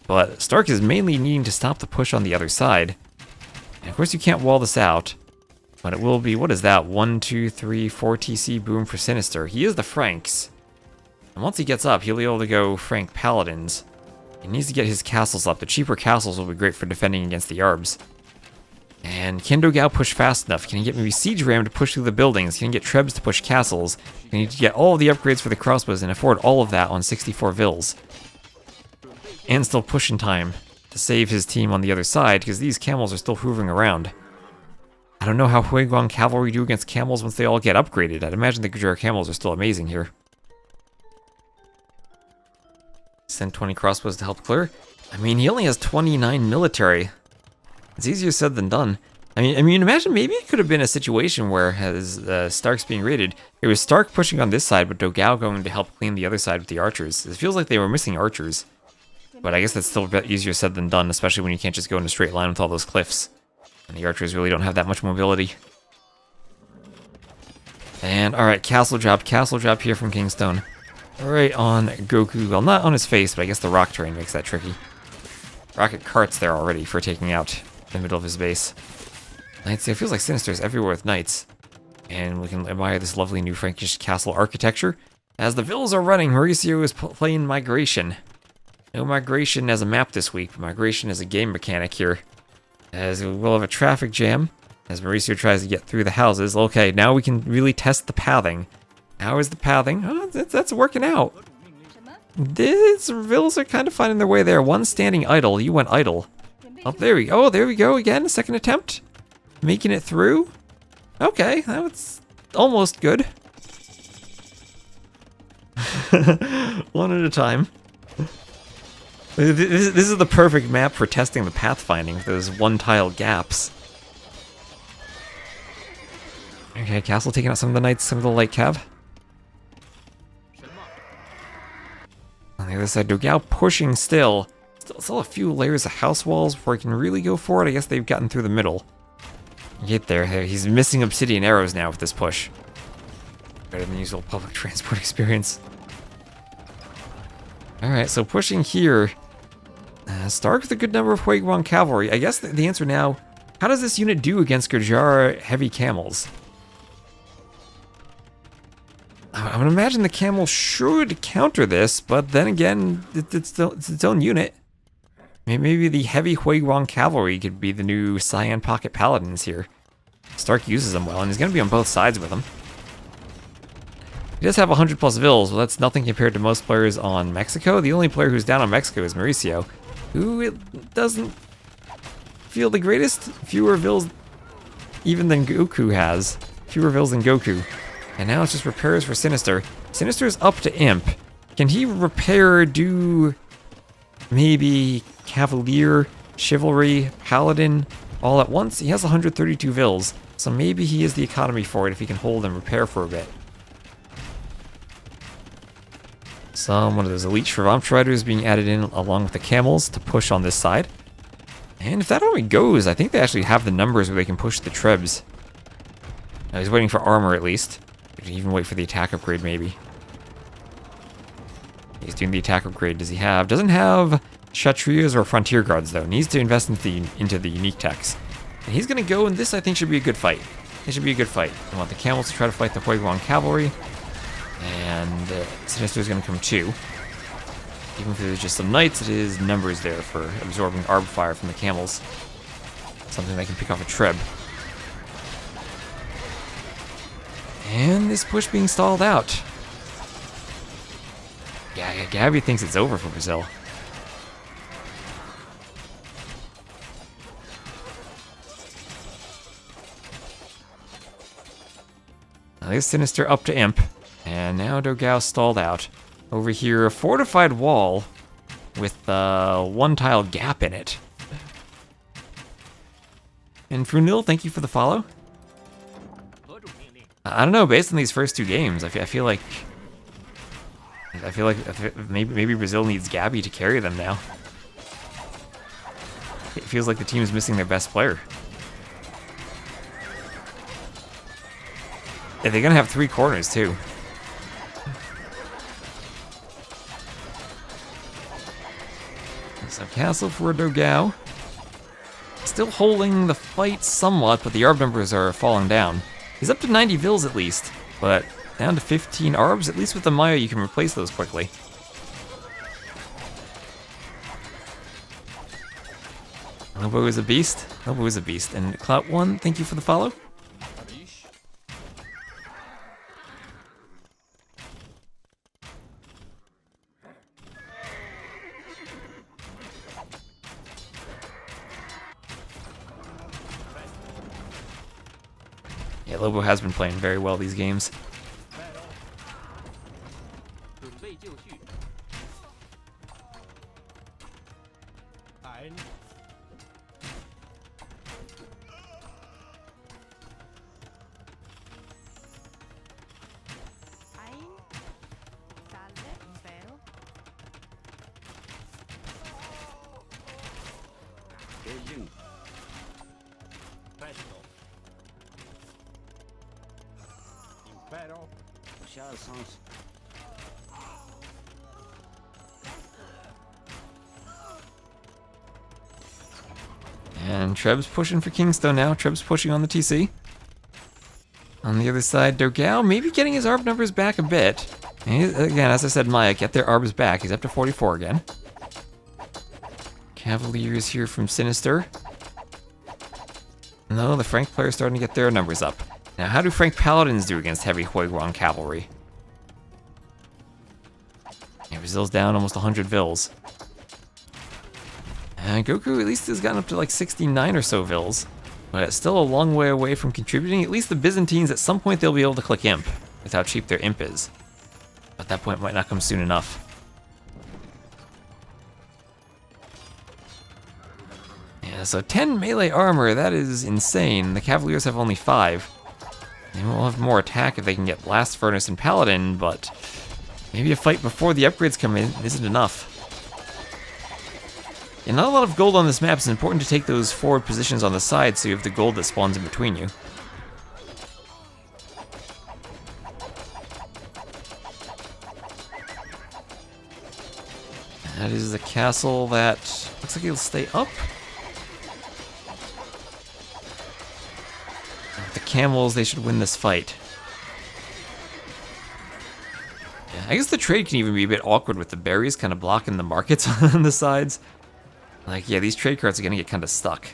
But Stark is mainly needing to stop the push on the other side. And of course you can't wall this out. But it will be, what is that? 1, 2, 3, 4 TC boom for Sinister. He is the Franks. And once he gets up, he'll be able to go Frank Paladins. He needs to get his castles up. The cheaper castles will be great for defending against the Yarbs. And can Dogao push fast enough? Can he get maybe Siege Ram to push through the buildings? Can he get Trebs to push castles? Can he get all of the upgrades for the crossbows and afford all of that on 64 Vils? And still push in time to save his team on the other side, because these camels are still hoovering around. I don't know how Huiguang cavalry do against camels once they all get upgraded. I'd imagine the Gajara camels are still amazing here. Send 20 crossbows to help clear. I mean, he only has 29 military. It's easier said than done. I mean, imagine maybe it could have been a situation where, as Stark's being raided, it was Stark pushing on this side, but Dogao going to help clean the other side with the archers. It feels like they were missing archers. But I guess that's still a bit easier said than done, especially when you can't just go in a straight line with all those cliffs. And the archers really don't have that much mobility. And, alright, castle drop here from Kingstone. Right on Goku. Well, not on his face, but I guess the rock terrain makes that tricky. Rocket carts there already for taking out the middle of his base. Knights, it feels like Sinister's everywhere with knights. And we can admire this lovely new Frankish castle architecture. As the villas are running, Mauricio is playing Migration. No Migration as a map this week, but Migration as a game mechanic here. As we'll have a traffic jam, as Mauricio tries to get through the houses. Okay, now we can really test the pathing. How is the pathing? Oh, that's working out. These villas are kind of finding their way there. One standing idle. You went idle. Oh, there we go. Oh, there we go again. Second attempt. Making it through. Okay, that was almost good. One at a time. This is the perfect map for testing the pathfinding with those one-tile gaps. Okay, castle taking out some of the knights, some of the light cav. On the other side, Dogao pushing still. Still a few layers of house walls before he can really go for it. I guess they've gotten through the middle. Get there. He's missing obsidian arrows now with this push. Better than usual public transport experience. Alright, so pushing here. Stark with a good number of Huiguang cavalry. I guess the answer now, how does this unit do against Gajara heavy camels? I would imagine the camel should counter this, but then again, it's its own unit. Maybe the heavy Huiguang cavalry could be the new Seion pocket paladins here. Stark uses them well, and he's going to be on both sides with them. He does have 100 plus Vils, but that's nothing compared to most players on Mexico. The only player who's down on Mexico is Mauricio, who it doesn't feel the greatest. Fewer Vils even than Goku has. Fewer Vils than Goku. And now it's just repairs for Sinister. Sinister's up to Imp. Can he repair, do maybe Cavalier, Chivalry, Paladin all at once? He has 132 Vils, so maybe he is the economy for it if he can hold and repair for a bit. One of those elite Shriveland riders being added in along with the camels to push on this side. And if that army goes, I think they actually have the numbers where they can push the Trebs. Now he's waiting for armor at least. Could even wait for the attack upgrade maybe. He's doing the attack upgrade. Does he have? Doesn't have Kshatriyas or Frontier Guards though. Needs to invest into the unique techs. And he's going to go, and this I think should be a good fight. It should be a good fight. I want the camels to try to fight the Huiguang cavalry. And Sinister is going to come too. Even if there's just some knights, it is numbers there for absorbing arb fire from the camels. Something that can pick off a Treb. And this push being stalled out. Yeah, Gabby thinks it's over for Brazil. Now there's Sinister up to Imp. And now Dogao stalled out. Over here, a fortified wall with one tile gap in it. And Frunil, thank you for the follow. I don't know, based on these first two games, I feel like maybe Brazil needs Gabby to carry them now. It feels like the team is missing their best player. Yeah, they're gonna have 3 corners too. So castle for Dogao. Still holding the fight somewhat, but the Arb numbers are falling down. He's up to 90 Vils at least, but down to 15 Arbs. At least with the Maya you can replace those quickly. Lobo is a beast. Lobo is a beast. And Clout1, thank you for the follow. Yeah, Lobo has been playing very well these games. 准备就绪， Ein. Ein. Salve. Impero. Beijing. Presto. Impero. Charles Sans. And Treb's pushing for Kingstone now. Treb's pushing on the TC. On the other side, Dogao maybe getting his ARB numbers back a bit. And again, as I said, Maya, get their ARBs back. He's up to 44 again. Cavaliers here from Sinister. No, the Frank players starting to get their numbers up. Now, how do Frank Paladins do against heavy Huiguang cavalry? Yeah, Brazil's down almost 100 Vils. And Goku at least has gotten up to like 69 or so Vils, but it's still a long way away from contributing. At least the Byzantines, at some point, they'll be able to click Imp with how cheap their Imp is. But that point might not come soon enough. Yeah, so 10 melee armor, that is insane. The Cavaliers have only 5. They will have more attack if they can get Blast Furnace and Paladin, but maybe a fight before the upgrades come in isn't enough. And not a lot of gold on this map. It's important to take those forward positions on the side so you have the gold that spawns in between you. That is a castle that looks like it'll stay up. With the camels, they should win this fight. Yeah, I guess the trade can even be a bit awkward with the berries kind of blocking the markets on the sides. Like, yeah, these trade carts are gonna get kind of stuck.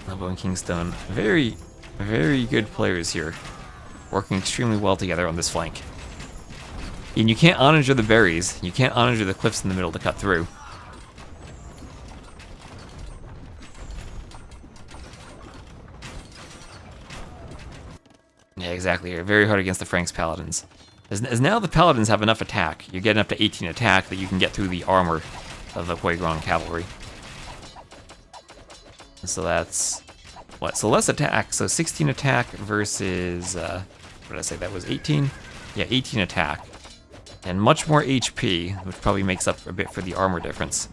Lobo and Kingstone, very, very good players here. Working extremely well together on this flank. And you can't onager the berries. You can't onager the cliffs in the middle to cut through. Yeah, exactly. Very hard against the Franks Paladins. As now the Paladins have enough attack, you're getting up to 18 attack that you can get through the armor of the Huiguang cavalry. And so that's, what, so less attack, so 16 attack versus, what did I say, that was 18? Yeah, 18 attack. And much more HP, which probably makes up a bit for the armor difference.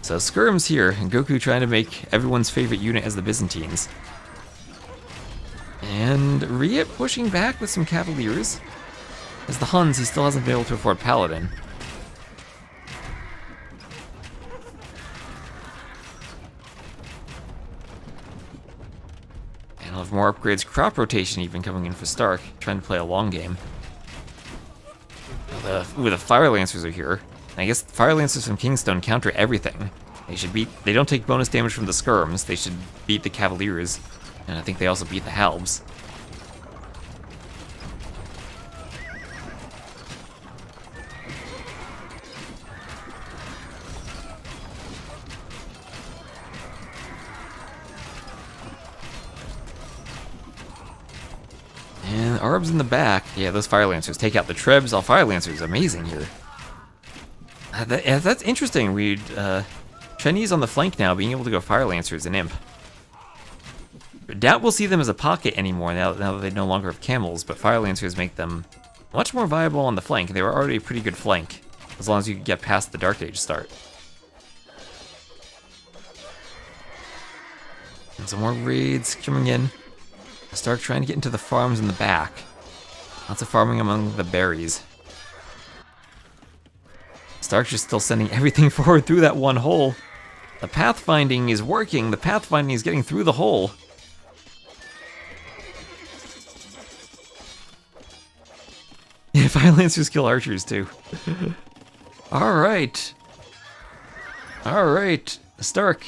So skirms here, and Goku trying to make everyone's favorite unit as the Byzantines. And RiuT pushing back with some Cavaliers. As the Huns, he still hasn't been able to afford Paladin. And he'll have more upgrades, crop rotation even coming in for Stark, trying to play a long game. The Fire Lancers are here. And I guess Fire Lancers from Kingstone counter everything. They don't take bonus damage from the skirms, they should beat the Cavaliers. And I think they also beat the Halbs. And Arbs in the back. Yeah, those Fire Lancers take out the Trebs. All Fire Lancers, amazing here. That's interesting. Chinese on the flank now, being able to go Fire Lancers and Imp. Doubt we'll see them as a pocket anymore now that they no longer have camels, but Fire Lancers make them much more viable on the flank. They were already a pretty good flank, as long as you could get past the Dark Age start. And some more raids coming in. Stark trying to get into the farms in the back. Lots of farming among the berries. Stark's just still sending everything forward through that one hole. The pathfinding is working. The pathfinding is getting through the hole. Yeah, Fire Lancers kill archers too. Alright. Alright. Stark,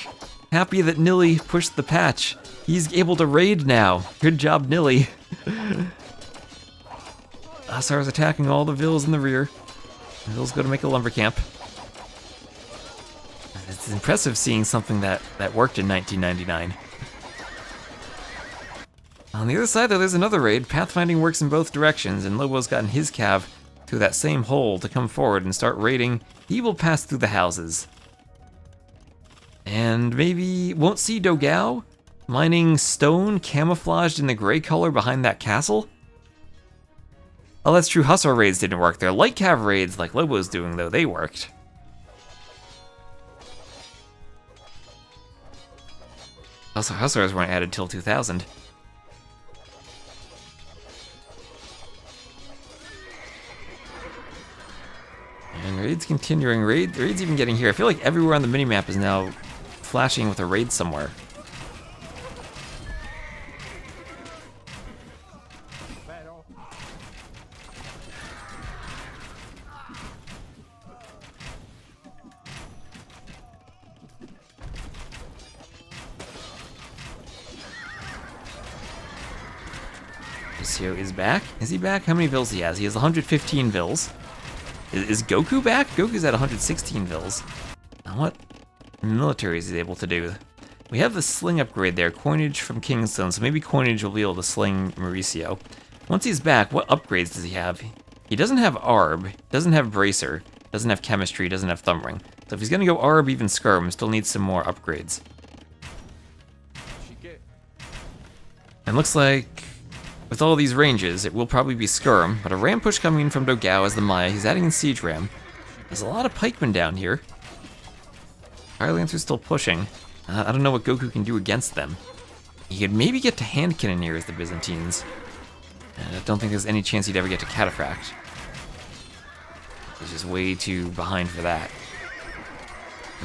happy that Nilly pushed the patch. He's able to raid now. Good job, Nilly. Hussars attacking all the vills in the rear. Vills go to make a lumber camp. It's impressive seeing something that worked in 1999. On the other side, though, there's another raid. Pathfinding works in both directions, and Lobo's gotten his cav through that same hole to come forward and start raiding. He will pass through the houses. And maybe won't see Dogao mining stone camouflaged in the gray color behind that castle? Oh, that's true. Hussar raids didn't work there. Light cav raids, like Lobo's doing, though, they worked. Also, Hussars weren't added till 2000. And raids continuing. Raids even getting here. I feel like everywhere on the minimap is now flashing with a raid somewhere. Seion is back. Is he back? How many vills he has? He has 115 vills. Is Goku back? Goku's at 116 vills. Now what military is he able to do? We have the sling upgrade there, coinage from Kingstone, so maybe coinage will be able to sling Mauricio. Once he's back, what upgrades does he have? He doesn't have Arb, doesn't have Bracer, doesn't have Chemistry, doesn't have Thumb Ring. So if he's gonna go Arb, even Skirm, still needs some more upgrades. And looks like with all these ranges, it will probably be Skirm, but a ram push coming in from Dogao as the Maya. He's adding in Siege Ram. There's a lot of pikemen down here. Fire Lancer's still pushing. I don't know what Goku can do against them. He could maybe get to hand cannoneers, the Byzantines. And I don't think there's any chance he'd ever get to Cataphract. He's just way too behind for that.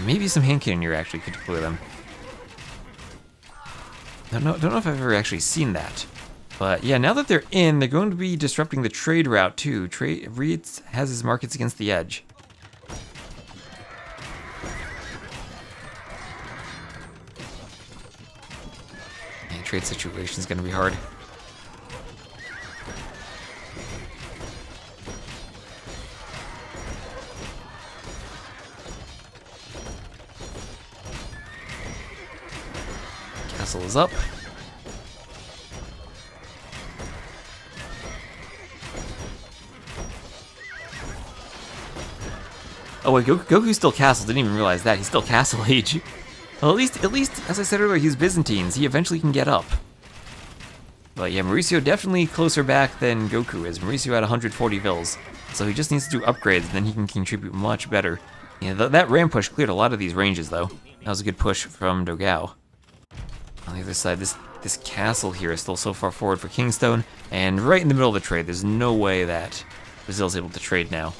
Maybe some hand cannoneer actually could deploy them. Don't know if I've ever actually seen that. But yeah, now that they're in, they're going to be disrupting the trade route too. RiuT has his markets against the edge. And trade situation is going to be hard. Castle is up. Oh wait, Goku's still castle. Didn't even realize that. He's still castle age. Well, at least, as I said earlier, he's Byzantines. He eventually can get up. But yeah, Mauricio definitely closer back than Goku is. Mauricio had 140 vills, so he just needs to do upgrades, and then he can contribute much better. Yeah, that ram push cleared a lot of these ranges, though. That was a good push from Dogao. On the other side, this castle here is still so far forward for Kingstone, and right in the middle of the trade. There's no way that Brazil's able to trade now.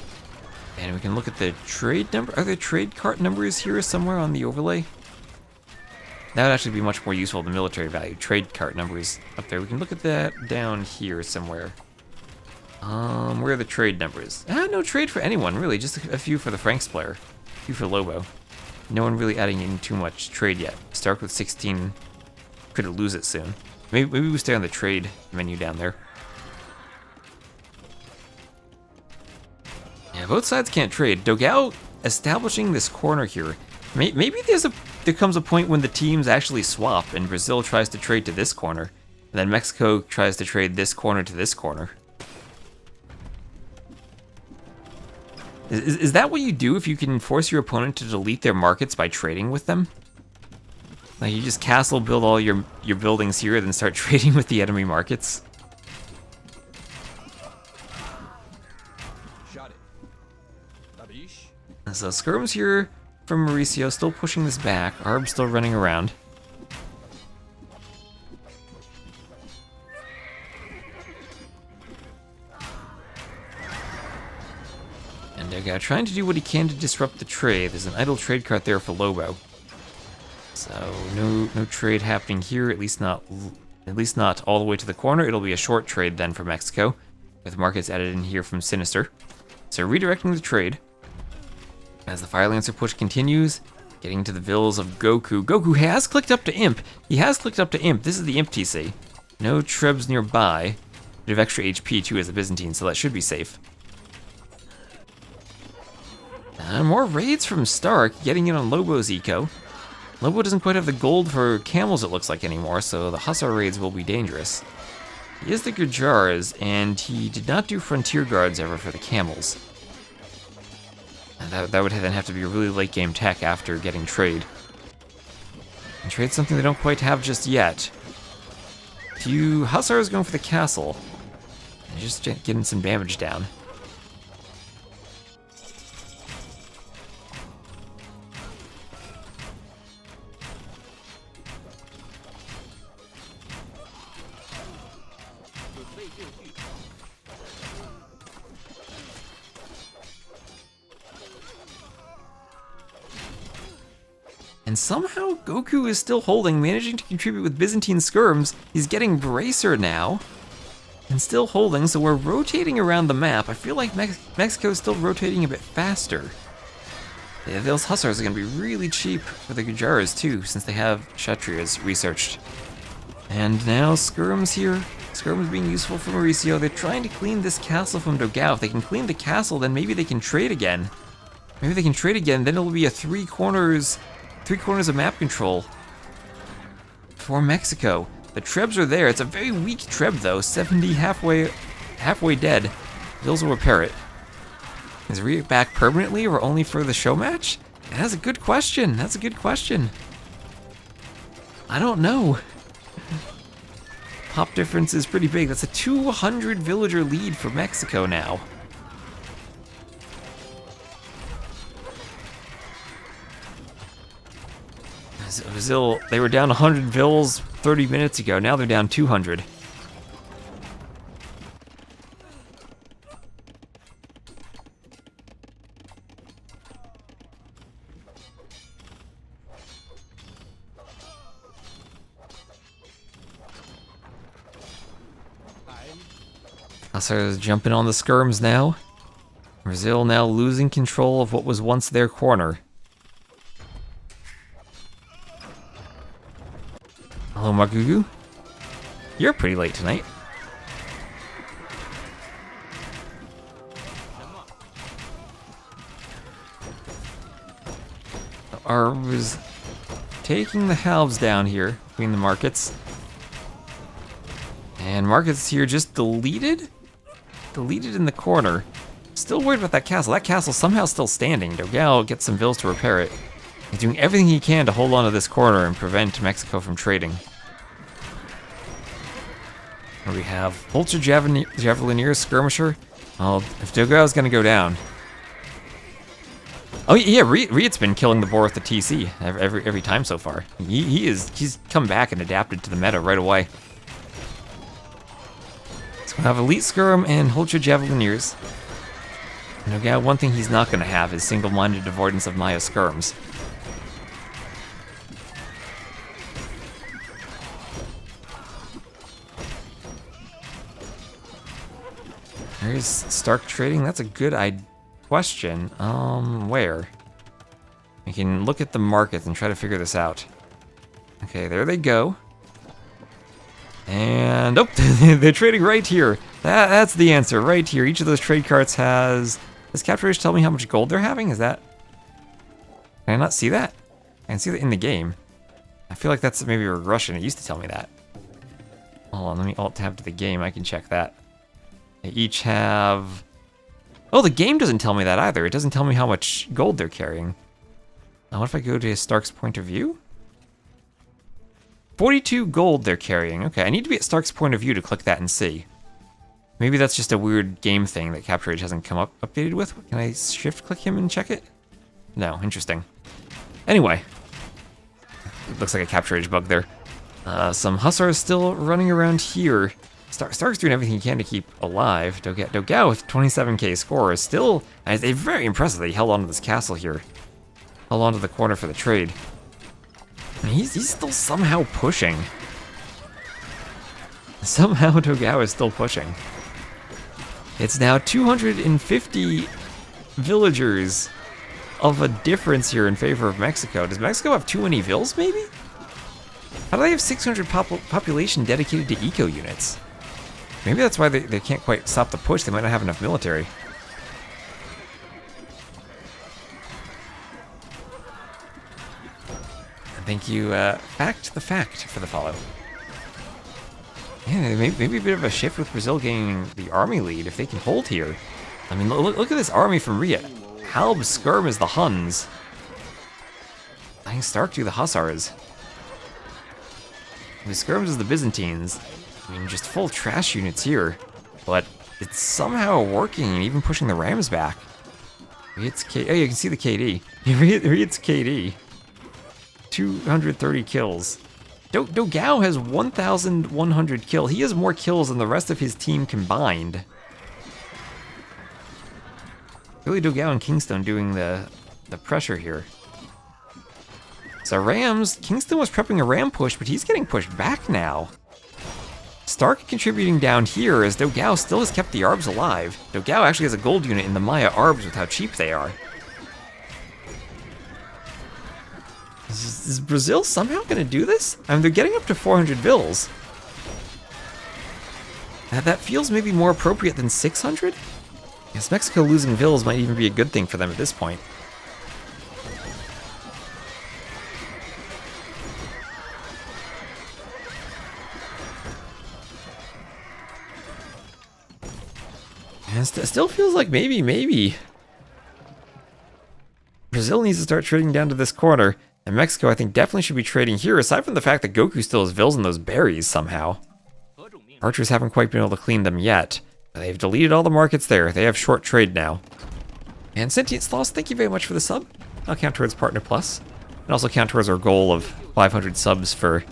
And we can look at the trade number. Are there trade cart numbers here somewhere on the overlay? That would actually be much more useful than military value. Trade cart numbers up there. We can look at that down here somewhere. Where are the trade numbers? No trade for anyone, really. Just a few for the Franks player. A few for Lobo. No one really adding in too much trade yet. Stark with 16. Could lose it soon. Maybe we stay on the trade menu down there. Yeah, both sides can't trade. Dogao establishing this corner here. Maybe there comes a point when the teams actually swap and Brazil tries to trade to this corner. And then Mexico tries to trade this corner to this corner. Is that what you do if you can force your opponent to delete their markets by trading with them? Like you just castle build all your buildings here, then start trading with the enemy markets? Shot it. Babish. So skirms here from Mauricio, still pushing this back. Arb still running around. And Dogao trying to do what he can to disrupt the trade. There's an idle trade cart there for Lobo. So no trade happening here, at least not all the way to the corner. It'll be a short trade then for Mexico, with markets added in here from Sinister. So redirecting the trade. As the Fire Lancer push continues, getting to the villas of Goku. Goku has clicked up to Imp. He has clicked up to Imp. This is the Imp TC. No Trebs nearby. Bit of extra HP too as a Byzantine, so that should be safe. More raids from Stark, getting in on Lobo's eco. Lobo doesn't quite have the gold for camels, it looks like, anymore, so the Hussar raids will be dangerous. He is the Gujars, and he did not do Frontier Guards ever for the camels. And that would then have to be a really late game tech after getting trade. And trade's something they don't quite have just yet. Few Hussars going for the castle. And just getting some damage down. And somehow Goku is still holding, managing to contribute with Byzantine skirms. He's getting Bracer now, and still holding, so we're rotating around the map. I feel like Mexico is still rotating a bit faster. Yeah, those Hussars are going to be really cheap for the Gujaras too, since they have Kshatriyas researched. And now skirms here. Skirms being useful for Mauricio. They're trying to clean this castle from Dogao. If they can clean the castle, then maybe they can trade again. Maybe they can trade again, then it'll be a three corners of map control for Mexico. The Trebs are there. It's a very weak Treb though. 70 halfway dead. Bills will repair it. Is RiuT back permanently or only for the show match? That's a good question. That's a good question. I don't know. Pop difference is pretty big. That's a 200 villager lead for Mexico now. Brazil, they were down 100 vills 30 minutes ago. Now they're down 200. Hussars jumping on the skirms now. Brazil now losing control of what was once their corner. Hello, Magugu. You're pretty late tonight. Arb is taking the halves down here between the markets. And markets here just deleted? Deleted in the corner. Still worried about that castle. That castle's somehow still standing. Dogao gets some vills to repair it. He's doing everything he can to hold on to this corner and prevent Mexico from trading. Here we have Vulture Javelineer Skirmisher. Well, if Dogao's gonna go down. Oh yeah, RiuT's been killing the boar with the TC every time so far. He's come back and adapted to the meta right away. So we have Elite Skirm and Vulture Javelineers. No, one thing he's not going to have is single-minded avoidance of Maya skirms. There's Stark trading. That's a good question. Where? We can look at the markets and try to figure this out. Okay, there they go. And, oh, they're trading right here. That's the answer, right here. Each of those trade carts has... Does Capture Rage tell me how much gold they're having? Is that... Can I not see that? I can see that in the game. I feel like that's maybe a regression. It used to tell me that. Hold on, let me alt-tab to the game. I can check that. They each have... Oh, the game doesn't tell me that either. It doesn't tell me how much gold they're carrying. What if I go to Stark's point of view? 42 gold they're carrying. Okay, I need to be at Stark's point of view to click that and see. Maybe that's just a weird game thing that Capture Rage hasn't come up updated with. Can I shift click him and check it? No, interesting. Anyway. It looks like a Capture Rage bug there. Some Hussars still running around here. Stark's doing everything he can to keep alive. Dogao with 27k score is still... They very impressively held onto this castle here. Held onto the corner for the trade. I mean, he's still somehow pushing. Somehow Dogao is still pushing. It's now 250 villagers of a difference here in favor of Mexico. Does Mexico have too many vills, maybe? How do they have 600 population dedicated to eco units? Maybe that's why they can't quite stop the push. They might not have enough military. Thank you, Fact the Fact, for the follow. Yeah, maybe a bit of a shift with Brazil gaining the army lead if they can hold here. I mean, look at this army from RiuT. Halb skirm is the Huns. I think Stark do the Hussars. The skirms is the Byzantines. I mean, just full trash units here. But it's somehow working and even pushing the Rams back. RiuT's oh, you can see the KD. RiuT's KD. 230 kills. Dogao has 1,100 kill. He has more kills than the rest of his team combined. Really, Dogao and Kingston doing the pressure here. So Rams, Kingston was prepping a Ram push, but he's getting pushed back now. Stark contributing down here as Dogao still has kept the Arbs alive. Dogao actually has a gold unit in the Maya Arbs with how cheap they are. Is Brazil somehow going to do this? I mean, they're getting up to 400 vills. That feels maybe more appropriate than 600? Yes, Mexico losing vills might even be a good thing for them at this point. And it still feels like maybe. Brazil needs to start trading down to this corner. And Mexico, I think, definitely should be trading here, aside from the fact that Goku still has vills in those berries somehow. Archers haven't quite been able to clean them yet. They've deleted all the markets there. They have short trade now. And Sentient Sloths, thank you very much for the sub. I'll count towards Partner Plus. And also count towards our goal of 500 subs for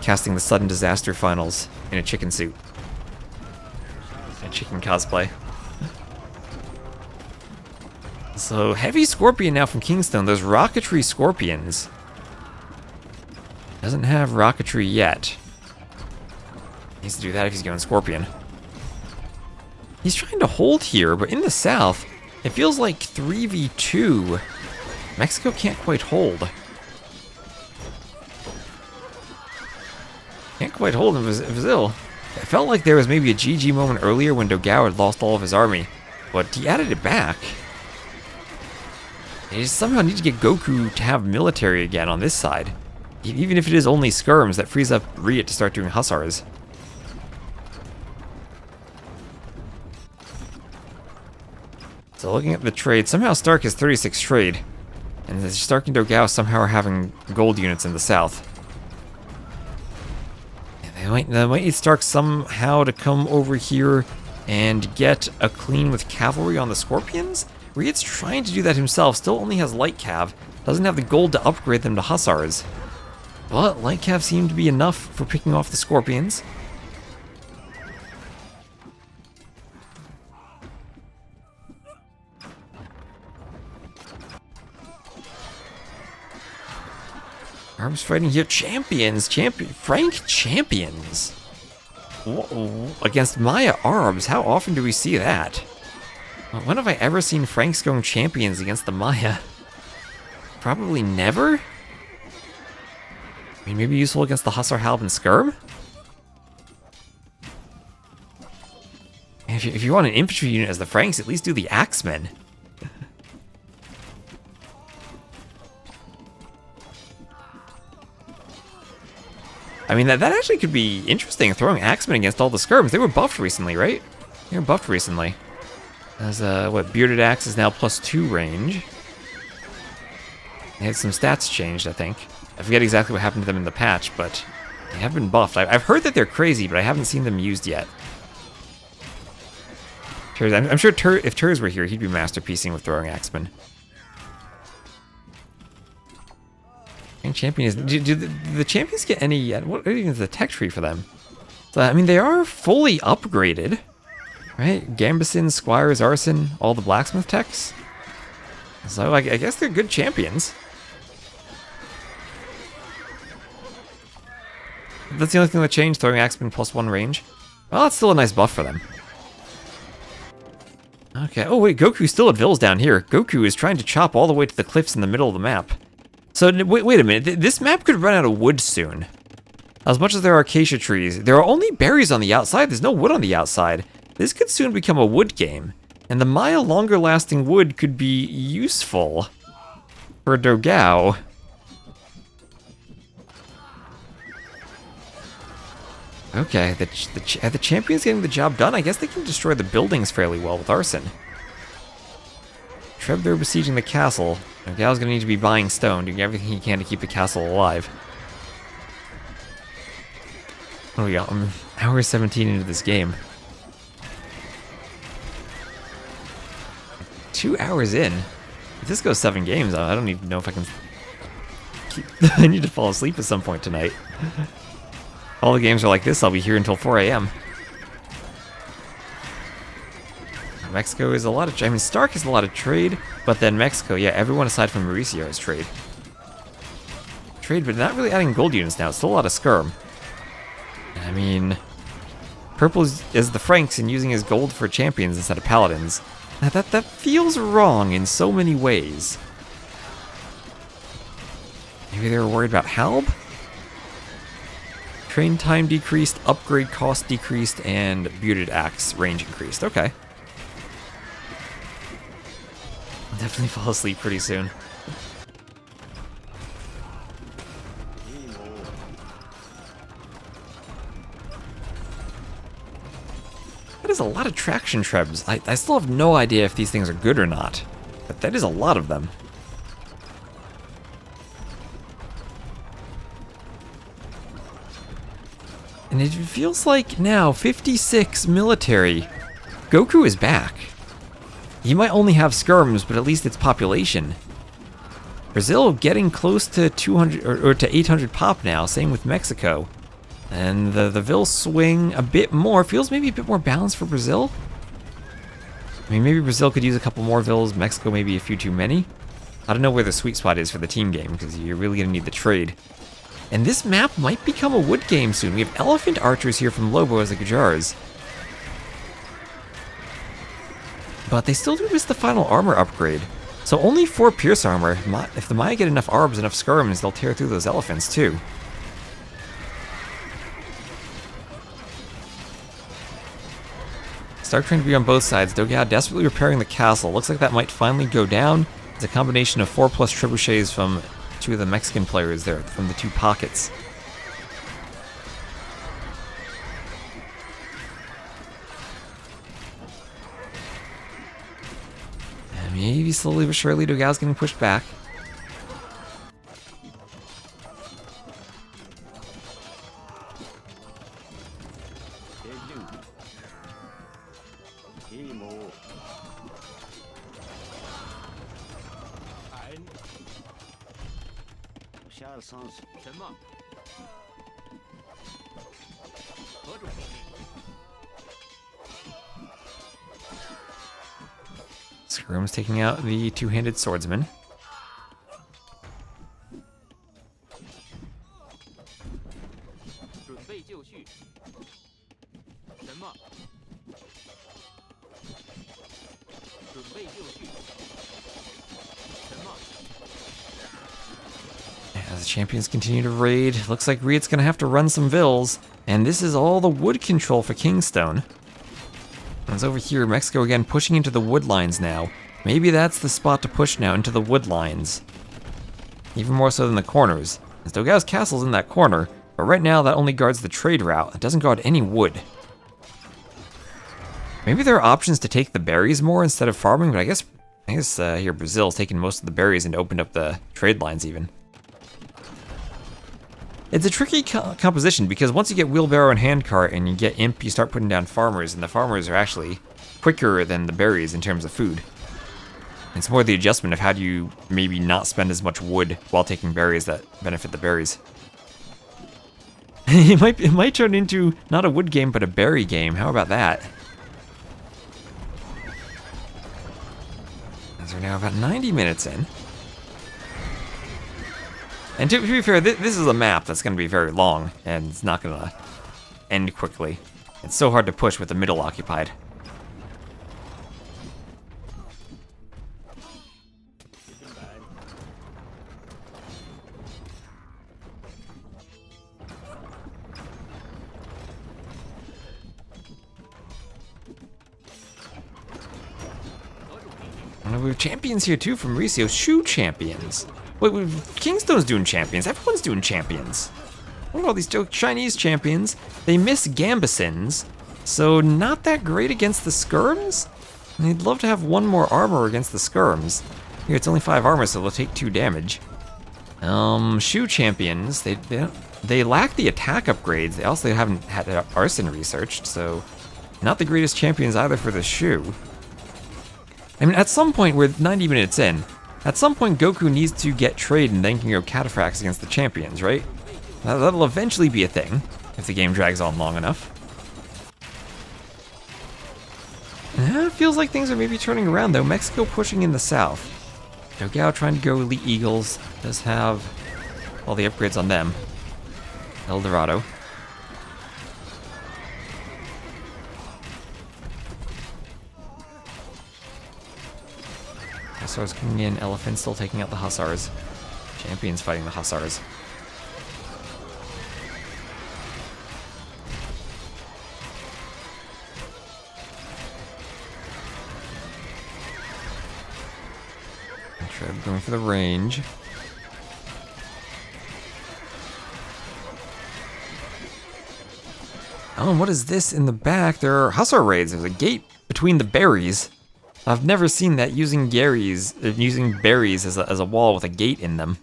casting the Sudden Disaster Finals in a chicken suit. A chicken cosplay. So, heavy Scorpion now from Kingstone. Those Rocketry Scorpions. Doesn't have Rocketry yet. Needs to do that if he's going Scorpion. He's trying to hold here, but in the south, it feels like 3v2. Mexico can't quite hold. Can't quite hold in Brazil. It felt like there was maybe a GG moment earlier when Dogao had lost all of his army, but he added it back. They just somehow need to get Goku to have military again on this side. Even if it is only skirms, that frees up RiuT to start doing Hussars. So looking at the trade, somehow Stark has 36 trade. And Stark and Dogao somehow are having gold units in the south. And they might need Stark somehow to come over here and get a clean with cavalry on the Scorpions? RiuT's trying to do that himself, still only has Light Cav, doesn't have the gold to upgrade them to Hussars. But Light Cav seemed to be enough for picking off the Scorpions. Arbs fighting here. Champions. Frank champions. Against Maya Arbs. How often do we see that? When have I ever seen Franks going champions against the Maya? Probably never? I mean, maybe useful against the Hussar, Halb, and Skirm? And if you want an infantry unit as the Franks, at least do the Axemen. I mean, that actually could be interesting, throwing Axemen against all the Skirms. They were buffed recently, right? They were buffed recently. As, Bearded Axe is now +2 range. They had some stats changed, I think. I forget exactly what happened to them in the patch, but they have been buffed. I've heard that they're crazy, but I haven't seen them used yet. I'm sure if Turs were here, he'd be masterpiecing with throwing Axemen. And champions, do the champions get any? What even is the tech tree for them? So, I mean, they are fully upgraded, right? Gambeson, Squires, Arson, all the blacksmith techs. So I guess they're good champions. That's the only thing that changed, throwing Axemen +1 range. Well, that's still a nice buff for them. Okay, oh wait, Goku's still at Vils down here. Goku is trying to chop all the way to the cliffs in the middle of the map. So, wait a minute, this map could run out of wood soon. As much as there are acacia trees, there are only berries on the outside, there's no wood on the outside. This could soon become a wood game. And the Maya longer lasting wood could be useful for Dogao. Okay, are the champions getting the job done? I guess they can destroy the buildings fairly well with Arson. Treb, they're besieging the castle. Dogao's gonna need to be buying stone, doing everything he can to keep the castle alive. What do we got? I'm hour 17 into this game. 2 hours in. If this goes 7 games, I don't even know if I can keep... I need to fall asleep at some point tonight. All the games are like this, I'll be here until 4 a.m. Mexico is a lot of... I mean, Stark is a lot of trade, but then Mexico, yeah, everyone aside from Mauricio is trade. Trade, but not really adding gold units now. It's still a lot of skirm. I mean... Purple is the Franks and using his gold for champions instead of paladins. That feels wrong in so many ways. Maybe they were worried about Halb? Train time decreased, upgrade cost decreased, and Bearded Axe range increased. Okay. I'll definitely fall asleep pretty soon. That is a lot of traction trebs. I still have no idea if these things are good or not, but that is a lot of them. And it feels like now, 56 military. Goku is back. He might only have skirms, but at least it's population. Brazil getting close to 200 or to 800 pop now, same with Mexico. And the Vil swing a bit more, feels maybe a bit more balanced for Brazil. I mean, maybe Brazil could use a couple more Vils, Mexico maybe a few too many. I don't know where the sweet spot is for the team game, because you're really going to need the trade. And this map might become a wood game soon. We have elephant archers here from Lobo as the Gajars. But they still do miss the final armor upgrade. So only 4 pierce armor. If the Maya get enough arbs, enough skirms, they'll tear through those elephants too. Stark trying to be on both sides. Dogao desperately repairing the castle. Looks like that might finally go down. It's a combination of 4+ trebuchets from 2 of the Mexican players there, from the 2 pockets. And maybe slowly but surely Dogao's getting pushed back. Skirm's taking out the 2-handed swordsman. Champions continue to raid. Looks like RiuT's gonna have to run some vills. And this is all the wood control for Kingstone. And it's over here, Mexico again pushing into the wood lines now. Maybe that's the spot to push now, into the wood lines. Even more so than the corners. As Dogao's castle's in that corner, but right now that only guards the trade route. It doesn't guard any wood. Maybe there are options to take the berries more instead of farming, but I guess here Brazil's taken most of the berries and opened up the trade lines even. It's a tricky composition because once you get wheelbarrow and handcart and you get imp, you start putting down farmers, and the farmers are actually quicker than the berries in terms of food. It's more the adjustment of how do you maybe not spend as much wood while taking berries that benefit the berries. It might turn into not a wood game but a berry game. How about that? As we're now about 90 minutes in. And to be fair, this is a map that's going to be very long, and it's not going to end quickly. It's so hard to push with the middle occupied. And we have champions here too from Ricio, shoe champions. Wait, Kingstone's doing champions. Everyone's doing champions. Look at all these Chinese champions. They miss Gambesons, so not that great against the skirms. And they'd love to have one more armor against the skirms. Here, it's only 5 armor, so they'll take 2 damage. Shoe champions, they lack the attack upgrades. They also haven't had arson researched, so not the greatest champions either for the shoe. I mean, at some point, we're 90 minutes in. At some point, Goku needs to get trade and then can go cataphracts against the champions, right? That'll eventually be a thing, if the game drags on long enough. It feels like things are maybe turning around, though. Mexico pushing in the south. Dogao trying to go Elite Eagles. Does have all the upgrades on them. El Dorado. Hussars coming in, Elephant still taking out the Hussars. Champions fighting the Hussars. Treb going for the range. Oh, and what is this in the back? There are Hussar raids. There's a gate between the berries. I've never seen that using berries as a wall with a gate in them.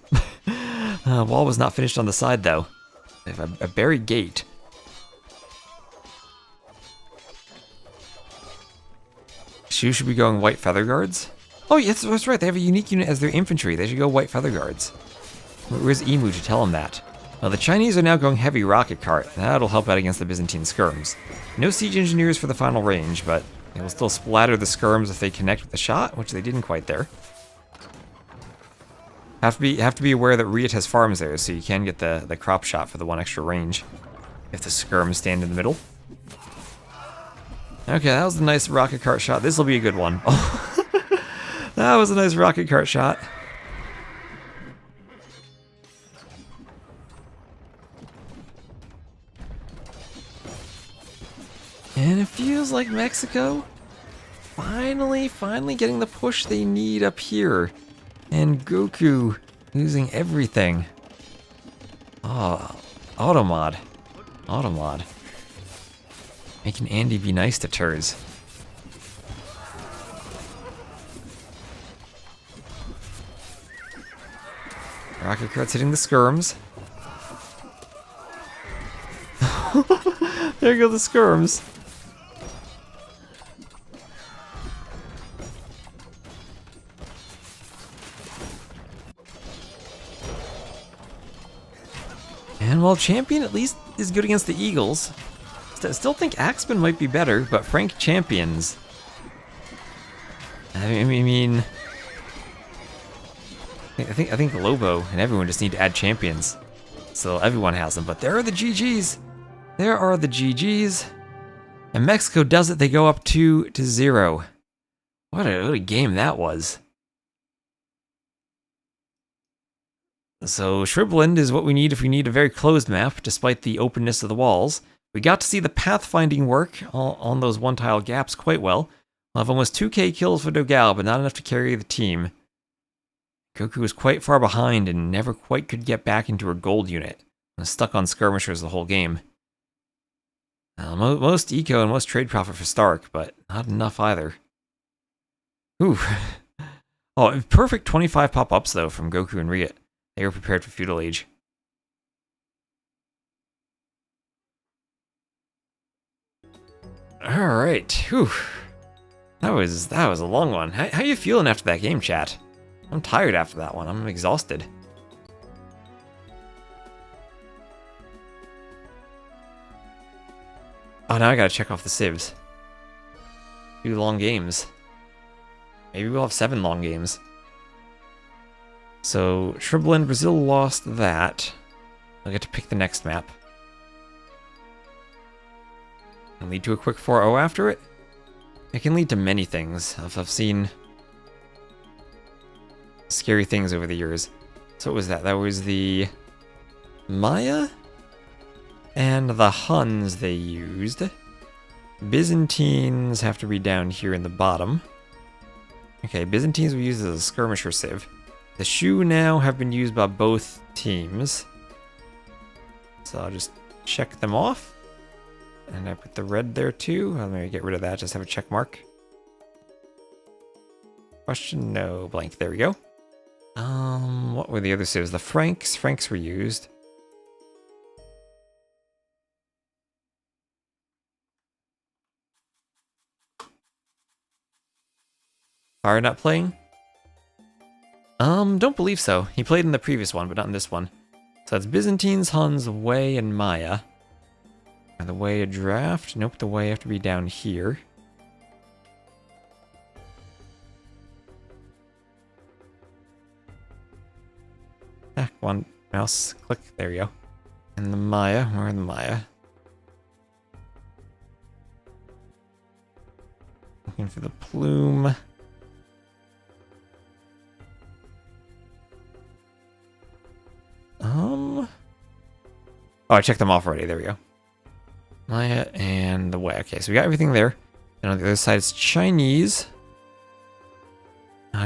Wall was not finished on the side though. They have a berry gate. Shu should be going white feather guards. Oh yes, that's right. They have a unique unit as their infantry. They should go white feather guards. Where's Emu to tell them that? Well, the Chinese are now going heavy rocket cart. That'll help out against the Byzantine skirms. No siege engineers for the final range, but they will still splatter the skirms if they connect with the shot, which they didn't quite there. Have to be aware that RiuT has farms there, so you can get the crop shot for the 1 extra range if the skirms stand in the middle. Okay, that was a nice rocket cart shot. This will be a good one. That was a nice rocket cart shot. And it feels like Mexico finally getting the push they need up here. And Goku losing everything. Oh, Automod. Making Andy be nice to Turs. Rocket cart's hitting the skirms. There go the skirms. And while Champion at least is good against the Eagles, still think Axeman might be better, but Frank Champions. I mean, I think Lobo and everyone just need to add champions, so everyone has them. But there are the GGs. There are the GGs, and Mexico does it. They go up 2-0. What a game that was. So Shriveland is what we need if we need a very closed map, despite the openness of the walls. We got to see the pathfinding work on those one-tile gaps quite well. We'll have almost 2k kills for Dogal, but not enough to carry the team. Goku was quite far behind and never quite could get back into her gold unit. Was stuck on skirmishers the whole game. Most eco and most trade profit for Stark, but not enough either. Ooh. Oh, perfect 25 pop-ups though from Goku and RiuT. They were prepared for Feudal Age. Alright. Whew. That was a long one. How you feeling after that game, chat? I'm tired after that one. I'm exhausted. Oh, now I gotta check off the civs. 2 long games. Maybe we'll have 7 long games. So, Shriveland, Brazil lost that. I'll get to pick the next map. And lead to a quick 4-0 after it? It can lead to many things. I've seen scary things over the years. So what was that? That was the Maya and the Huns they used. Byzantines have to be down here in the bottom. Okay, Byzantines were used as a skirmisher civ. The Shu now have been used by both teams. So I'll just check them off. And I put the red there too. I'll maybe get rid of that, just have a check mark. Question, no, blank, there we go. What were the other civs? The Franks. Franks were used. Are not playing? Don't believe so. He played in the previous one, but not in this one. So that's Byzantines, Huns, Wei, and Maya. And the Wei a draft? Nope, the Wei have to be down here. One mouse click, there we go. And the Maya, where are the Maya? Looking for the plume. Oh, I checked them off already, there we go. Maya and the Wei. Okay, so we got everything there. And on the other side it's Chinese.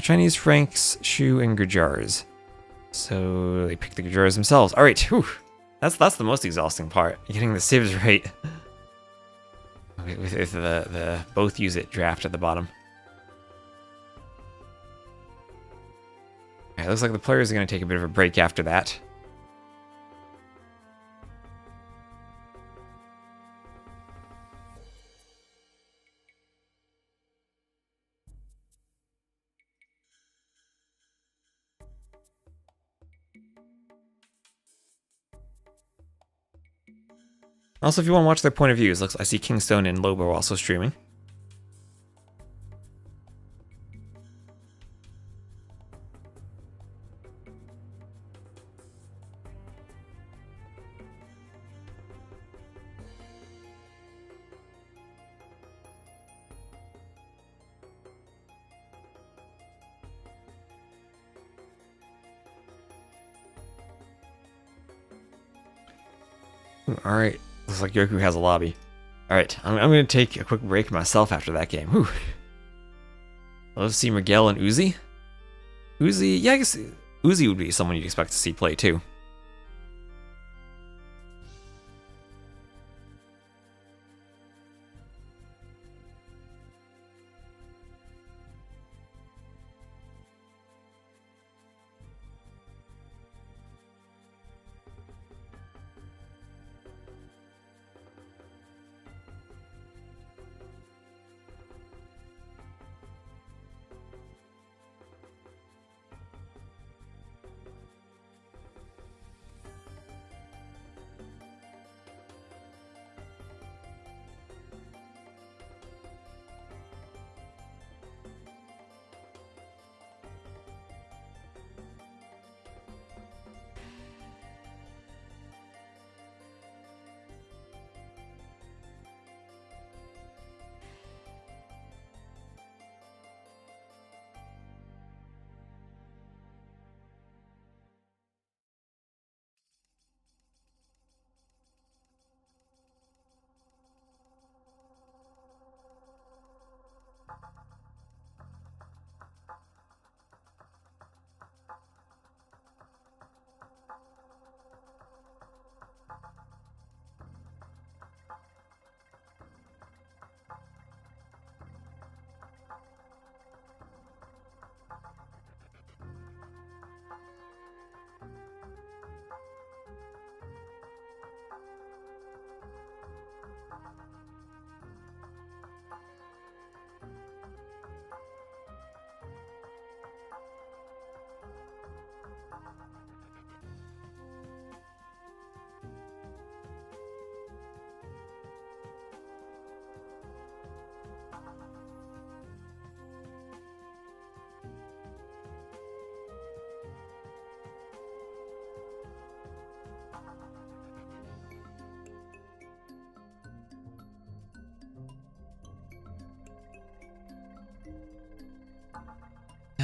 Chinese, Franks, Shu, and Gujars. So they picked the Gujars themselves. Alright, whew. That's the most exhausting part. Getting the civs right. With the both use it draft at the bottom. Alright, looks like the players are going to take a bit of a break after that. Also, if you want to watch their point of views, looks I see Kingstone and Lobo also streaming. All right. Looks like Goku has a lobby. Alright, I'm going to take a quick break myself after that game. Whew. I'd love to see Miguel and Uzi. Uzi, yeah, I guess Uzi would be someone you'd expect to see play too.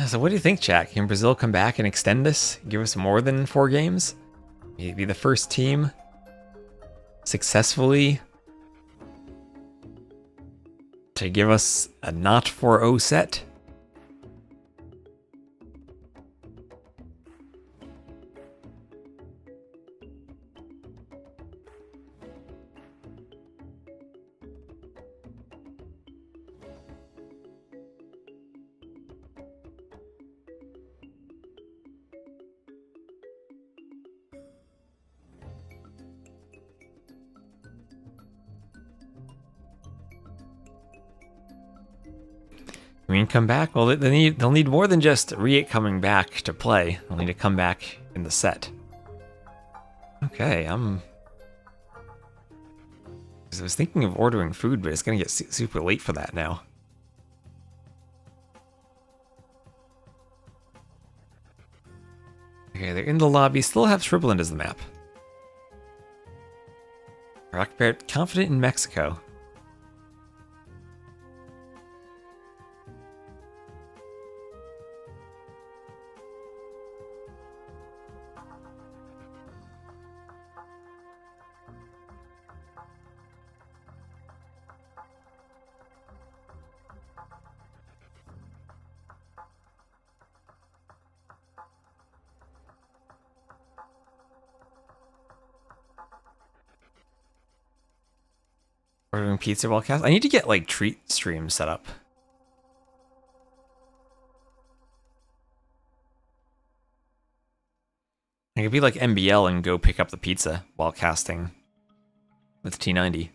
So what do you think, chat? Can Brazil come back and extend this? Give us more than 4 games? Maybe the first team successfully to give us a not 4-0 set? I mean, come back? Well, they'll need more than just RiuT coming back to play. They'll need to come back in the set. Okay, I was thinking of ordering food, but it's gonna get super late for that now. Okay, they're in the lobby. Still have Shriveland as the map. Rock Bear confident in Mexico. Ordering pizza while cast. I need to get like treat streams set up. I could be like MBL and go pick up the pizza while casting with T90.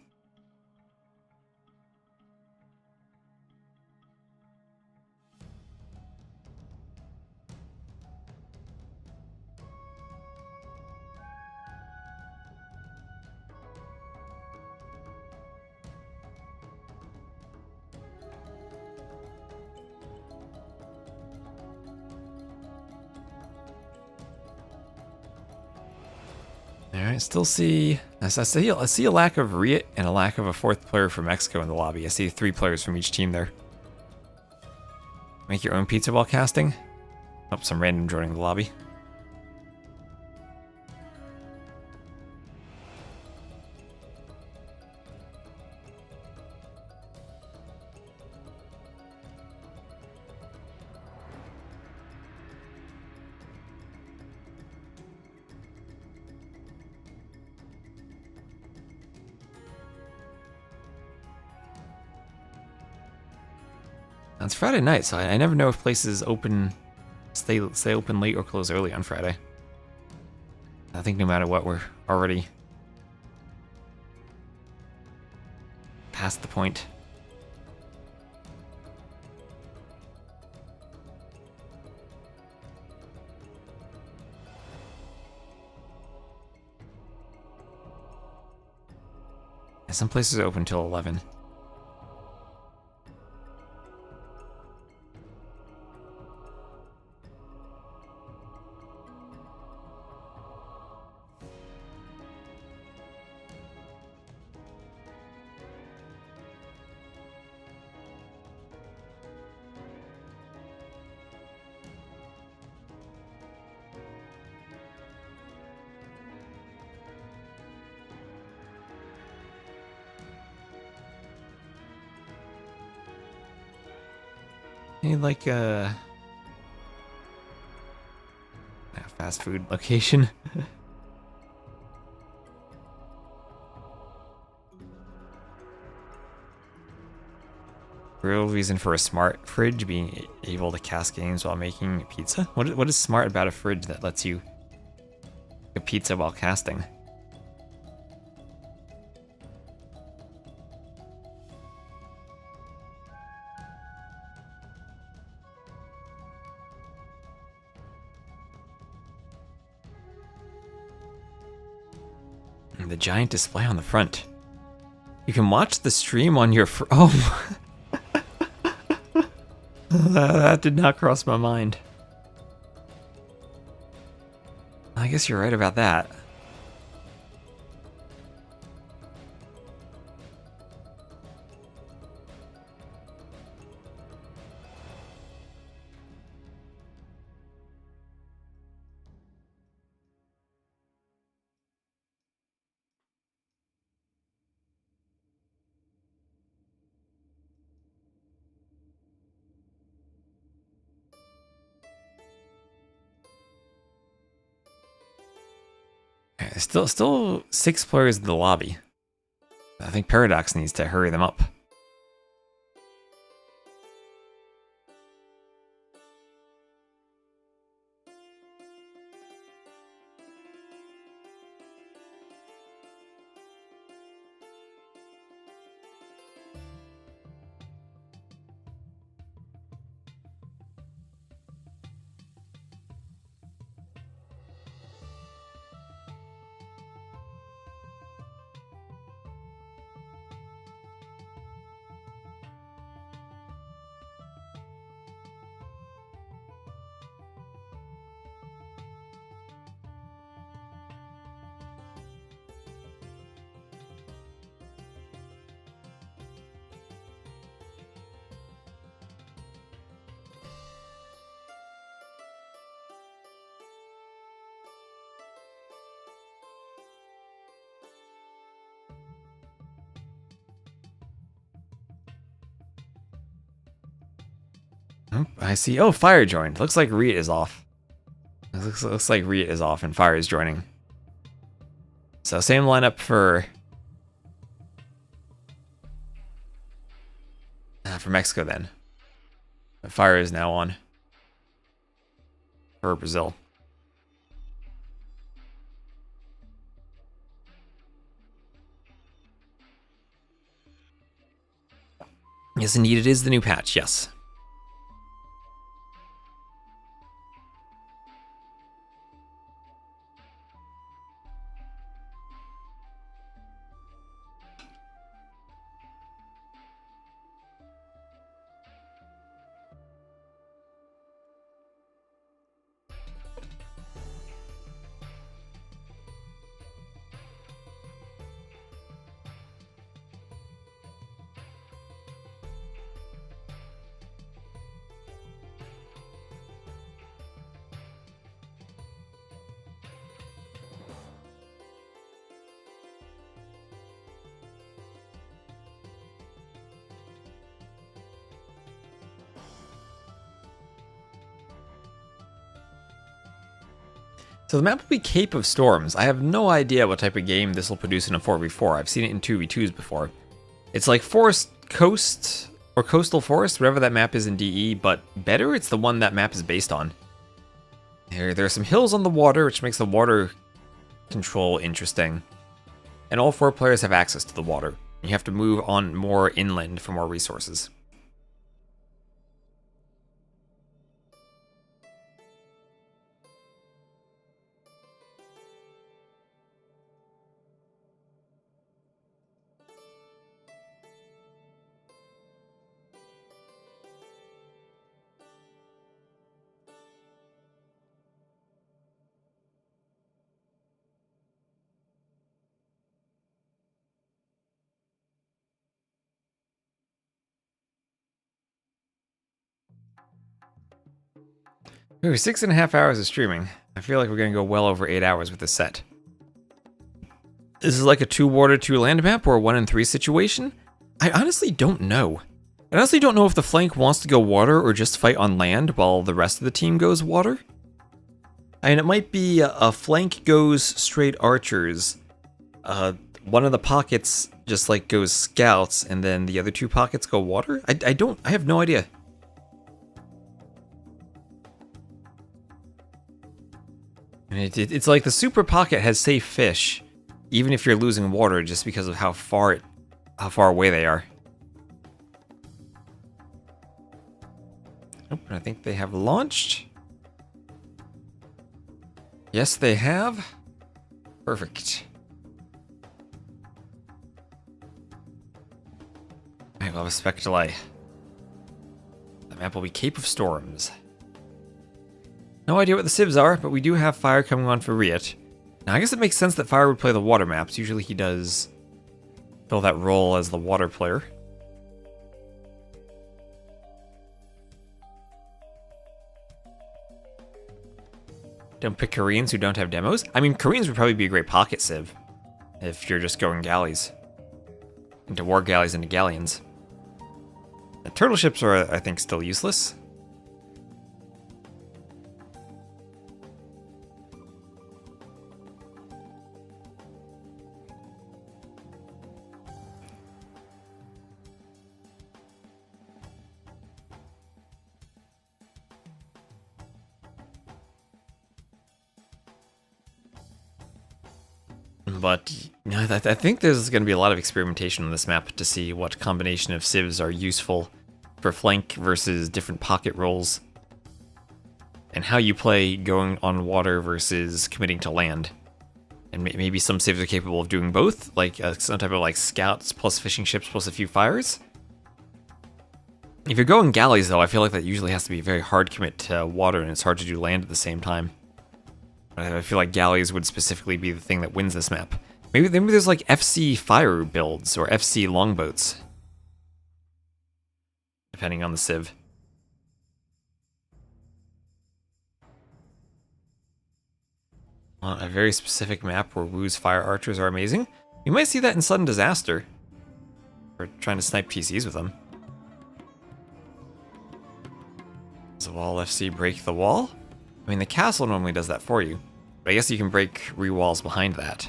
Alright, still see... I see a lack of RiuT and a lack of a 4th player from Mexico in the lobby. I see 3 players from each team there. Make your own pizza while casting? Oh, some random joining the lobby. It's Friday night, so I never know if places open, stay open late or close early on Friday. I think no matter what, we're already past the point. Yeah, some places are open till 11. Need like a fast food location. Real reason for a smart fridge being able to cast games while making pizza? What is smart about a fridge that lets you make a pizza while casting? The giant display on the front. You can watch the stream on your oh. That did not cross my mind. I guess you're right about that. There's still 6 players in the lobby. I think Paradox needs to hurry them up. Oh, I see. Oh, Fire joined. Looks like RiuT is off. Looks like RiuT is off and Fire is joining. So same lineup for Mexico then. But Fire is now on for Brazil. Yes, indeed, it is the new patch. Yes. So the map will be Cape of Storms. I have no idea what type of game this will produce in a 4v4. I've seen it in 2v2s before. It's like Forest Coast or Coastal Forest, whatever that map is in DE, but better it's the one that map is based on. There are some hills on the water, which makes the water control interesting. And all 4 players have access to the water. You have to move on more inland for more resources. Ooh, 6.5 hours of streaming. I feel like we're gonna go well over 8 hours with this set. This is like a 2 water, 2 land map or a 1 in 3 situation? I honestly don't know. I honestly don't know if the flank wants to go water or just fight on land while the rest of the team goes water. I mean, it might be a flank goes straight archers. One of the pockets just like goes scouts and then the other 2 pockets go water? I have no idea. And it's like the super pocket has safe fish, even if you're losing water, just because of how far away they are. Oh, and I think they have launched. Yes, they have. Perfect. Alright, we'll have a spec delay. The map will be Cape of Storms. No idea what the civs are, but we do have Fire coming on for RiuT. Now, I guess it makes sense that Fire would play the water maps. Usually he does fill that role as the water player. Don't pick Koreans who don't have demos. I mean, Koreans would probably be a great pocket civ if you're just going galleys. Into war galleys into galleons. The turtle ships are, I think, still useless. But I think there's going to be a lot of experimentation on this map to see what combination of civs are useful for flank versus different pocket roles, and how you play going on water versus committing to land. And maybe some civs are capable of doing both, like some type of like scouts plus fishing ships plus a few fires. If you're going galleys though, I feel like that usually has to be a very hard commit to water, and it's hard to do land at the same time. I feel like galleys would specifically be the thing that wins this map. Maybe there's like FC fire builds or FC longboats, depending on the civ. A very specific map where Wu's fire archers are amazing. You might see that in Sudden Disaster. Or trying to snipe TCs with them. Does the wall FC break the wall? I mean, the castle normally does that for you. But I guess you can break re-walls behind that.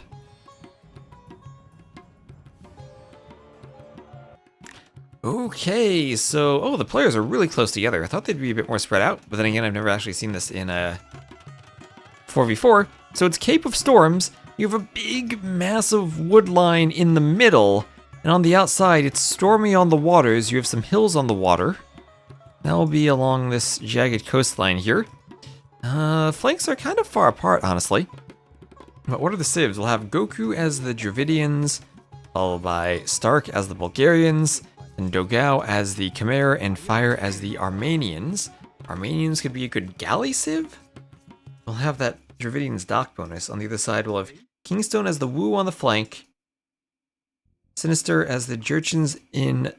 Okay, so... Oh, the players are really close together. I thought they'd be a bit more spread out. But then again, I've never actually seen this in a 4v4. So it's Cape of Storms. You have a big, massive wood line in the middle. And on the outside, it's stormy on the waters. You have some hills on the water. That will be along this jagged coastline here. Flanks are kind of far apart, honestly. But what are the civs? We'll have Goku as the Dravidians, followed by Stark as the Bulgarians, and Dogao as the Khmer, and Fire as the Armenians. Armenians could be a good galley civ. We'll have that Dravidians dock bonus. On the other side, we'll have Kingstone as the Wu on the flank, Sinister as the Jurchens in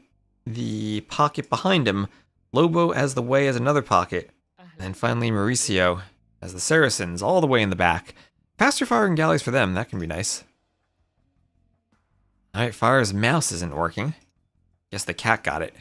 the pocket behind him, Lobo as the Wei as another pocket, and finally Mauricio as the Saracens, all the way in the back. Faster firing galleys for them, that can be nice. Alright, Fire's mouse isn't working. Guess the cat got it.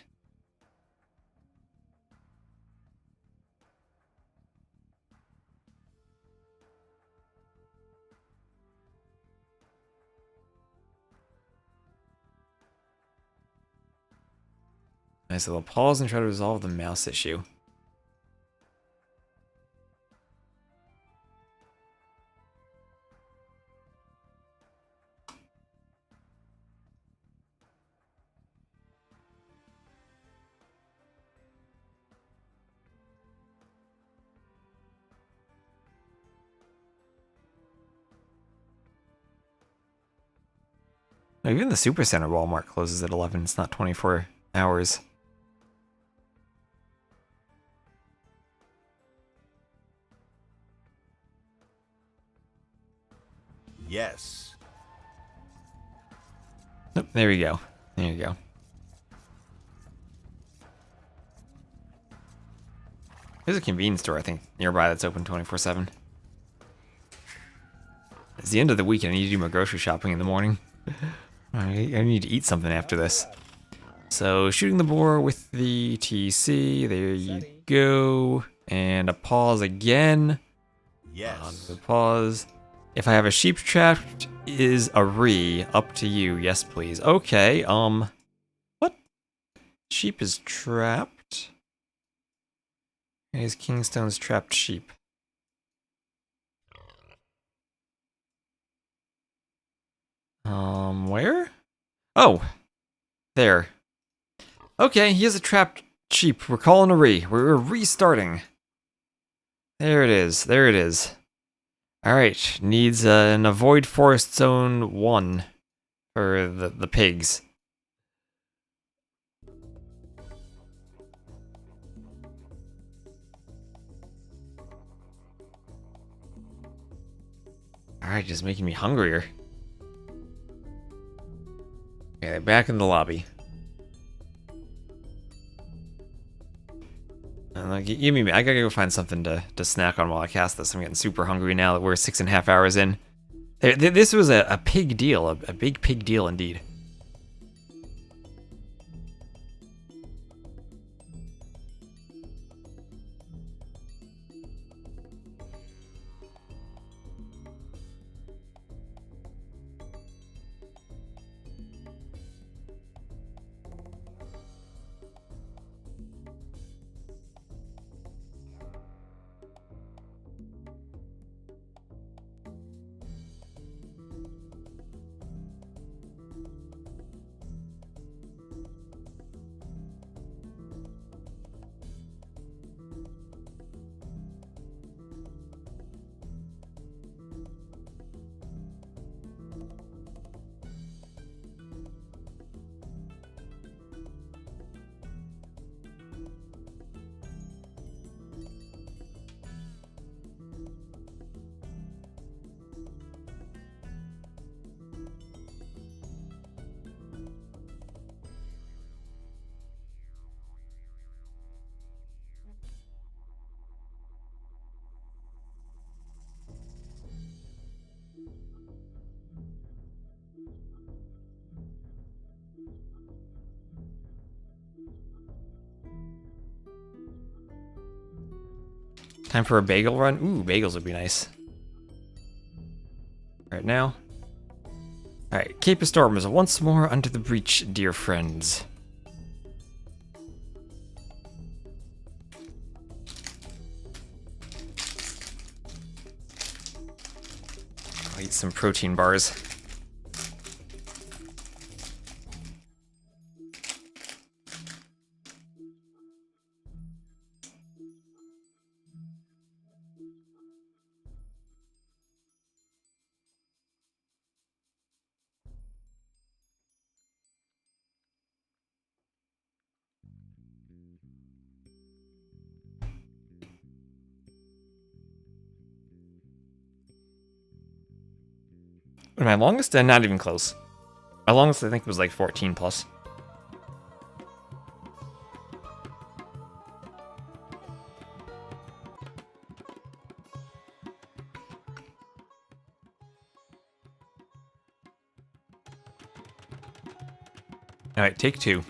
Nice little pause and try to resolve the mouse issue. Even the Supercenter Walmart closes at 11. It's not 24 hours. Yes. Nope, there we go. There you go. There's a convenience store, I think, nearby that's open 24/7. It's the end of the week and I need to do my grocery shopping in the morning. I need to eat something after this. So, shooting the boar with the TC. There you go. And a pause again. Yes. On the pause. If I have a sheep trapped, is a re. Up to you. Yes, please. Okay, what? Sheep is trapped? Is Kingstone's trapped sheep? Where? Oh! There. Okay, he has a trapped sheep. We're calling a re. We're restarting. There it is. There it is. Alright, needs an avoid forest zone 1 for the pigs. Alright, just making me hungrier. Okay, back in the lobby. Give me. I gotta go find something to snack on while I cast this. I'm getting super hungry now that we're 6.5 hours in. This was a pig deal, a big pig deal indeed. Time for a bagel run. Ooh, bagels would be nice. Right now. Alright, Cape of Storms, once more under the breach, dear friends. I'll eat some protein bars. My longest? Not even close. My longest, I think, was like 14 plus. Alright, take 2.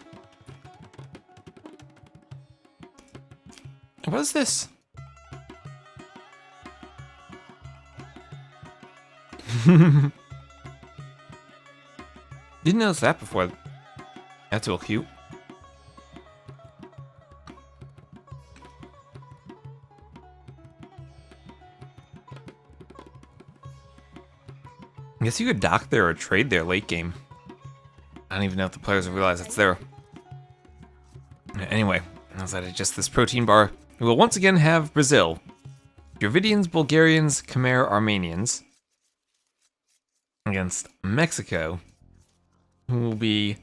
What is this? Didn't notice that before. That's real cute. I guess you could dock there or trade there late game. I don't even know if the players will realize it's there. Anyway, outside of just this protein bar, we will once again have Brazil. Dravidians, Bulgarians, Khmer, Armenians. Against Mexico. Who will be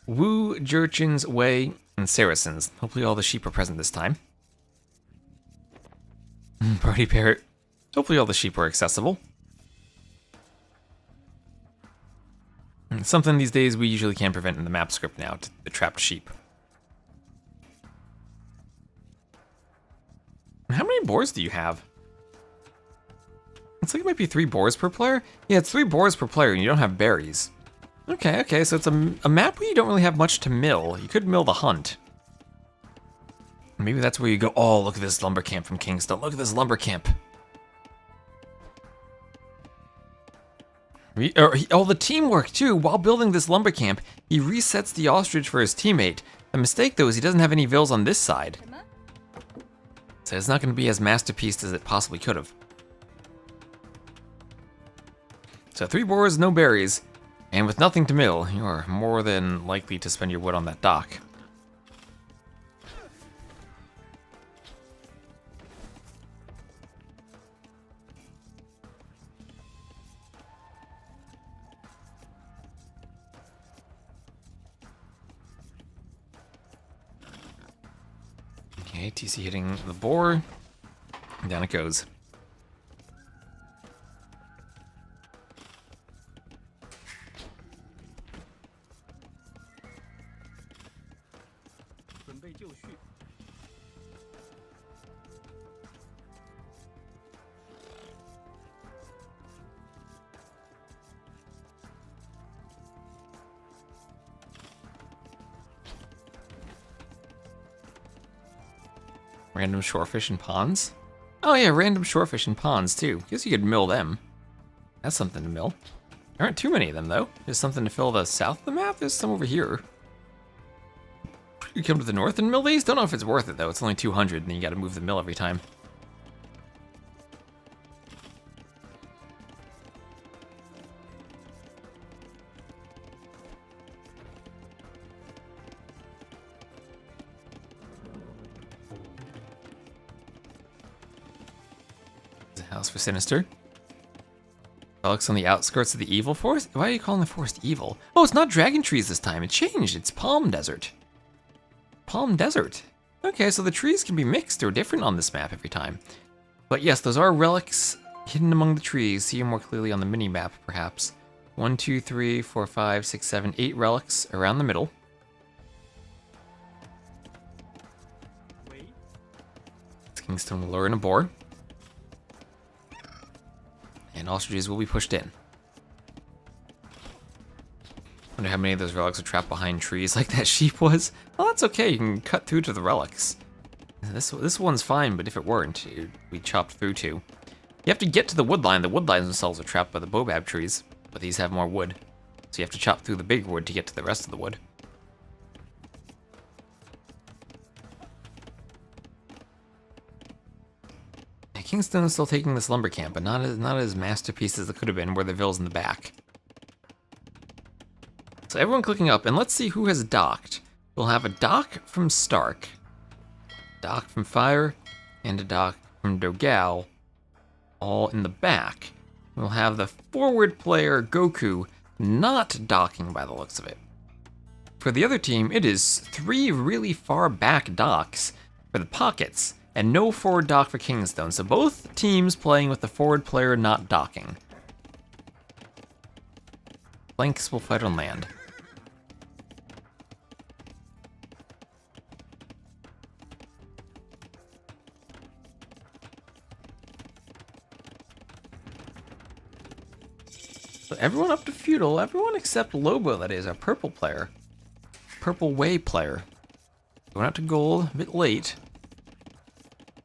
Wu, Jurchens, Wei, and Saracens. Hopefully all the sheep are present this time. Party parrot. Hopefully all the sheep are accessible. And something these days we usually can't prevent in the map script now, the trapped sheep. How many boars do you have? Looks like it might be 3 boars per player. Yeah, it's 3 boars per player and you don't have berries. Okay, so it's a map where you don't really have much to mill. You could mill the hunt. Maybe that's where you go, oh, look at this lumber camp from Kingston. Look at this lumber camp. The teamwork, too. While building this lumber camp, he resets the ostrich for his teammate. The mistake, though, is he doesn't have any vills on this side. So it's not going to be as masterpieced as it possibly could have. So 3 boars, no berries. And with nothing to mill, you are more than likely to spend your wood on that dock. Okay, TC hitting the boar. Down it goes. Random shorefish and ponds? Oh yeah, random shorefish and ponds too. Guess you could mill them. That's something to mill. There aren't too many of them though. There's something to fill the south of the map. There's some over here. You come to the north and mill these? Don't know if it's worth it though. It's only 200 and you gotta move the mill every time. House for Sinister. Relics on the outskirts of the evil forest? Why are you calling the forest evil? Oh, it's not dragon trees this time. It changed. It's palm desert. Palm desert. Okay, so the trees can be mixed or different on this map every time. But yes, those are relics hidden among the trees. See them more clearly on the mini map, perhaps. 1, 2, 3, 4, 5, 6, 7, 8 relics around the middle. Kingstone will lure in a boar. And ostriches will be pushed in. Wonder how many of those relics are trapped behind trees like that sheep was. Well, that's okay. You can cut through to the relics. This one's fine, but if it weren't, we chopped through two. You have to get to the wood line. The wood lines themselves are trapped by the baobab trees, but these have more wood. So you have to chop through the big wood to get to the rest of the wood. Yeah, Kingston is still taking this lumber camp, but not as masterpiece as it could have been, where the ville's in the back. So everyone clicking up, and let's see who has docked. We'll have a dock from Stark, dock from Fire, and a dock from Dogal, all in the back. We'll have the forward player, Goku, not docking by the looks of it. For the other team, it is 3 really far back docks for the pockets, and no forward dock for Kingstone. So both teams playing with the forward player not docking. Flanks will fight on land. So everyone up to feudal, everyone except Lobo, that is, our purple player. Purple way player. Going out to gold, a bit late.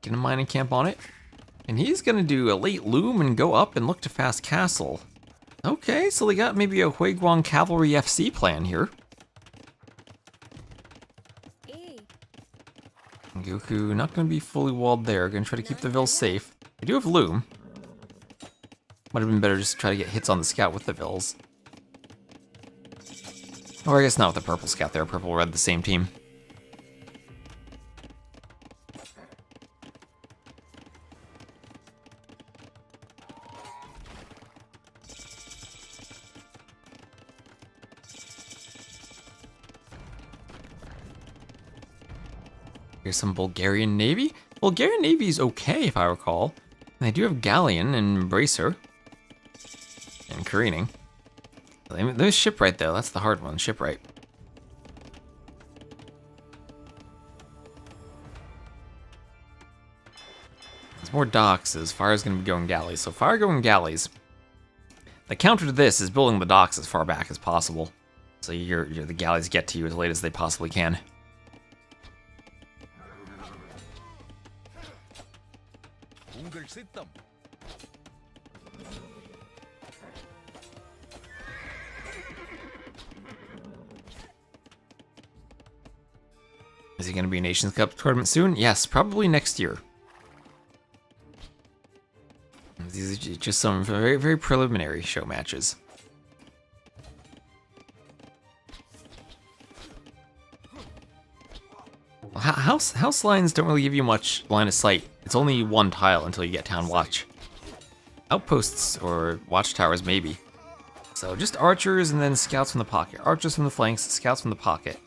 Get a mining camp on it. And he's gonna do a late loom and go up and look to fast castle. Okay, so they got maybe a Huiguang Cavalry FC plan here. Hey. Goku not gonna be fully walled there, gonna try to keep the Ville safe. They do have loom. Might have been better just to try to get hits on the scout with the Vills. Or I guess not with the purple scout there, purple red the same team. Here's some Bulgarian Navy. Bulgarian Navy is okay, if I recall. And they do have Galleon and Bracer. And Careening. There's Shipwright, though. That's the hard one, Shipwright. There's more docks, as Fire's going to be going galleys. So Fire going galleys. The counter to this is building the docks as far back as possible. So the galleys get to you as late as they possibly can. Is he going to be a Nations Cup tournament soon? Yes, probably next year. These are just some very, very preliminary show matches. House lines don't really give you much line of sight. It's only one tile until you get Town Watch. Outposts or watchtowers maybe. So just archers and then scouts from the pocket. Archers from the flanks, scouts from the pocket.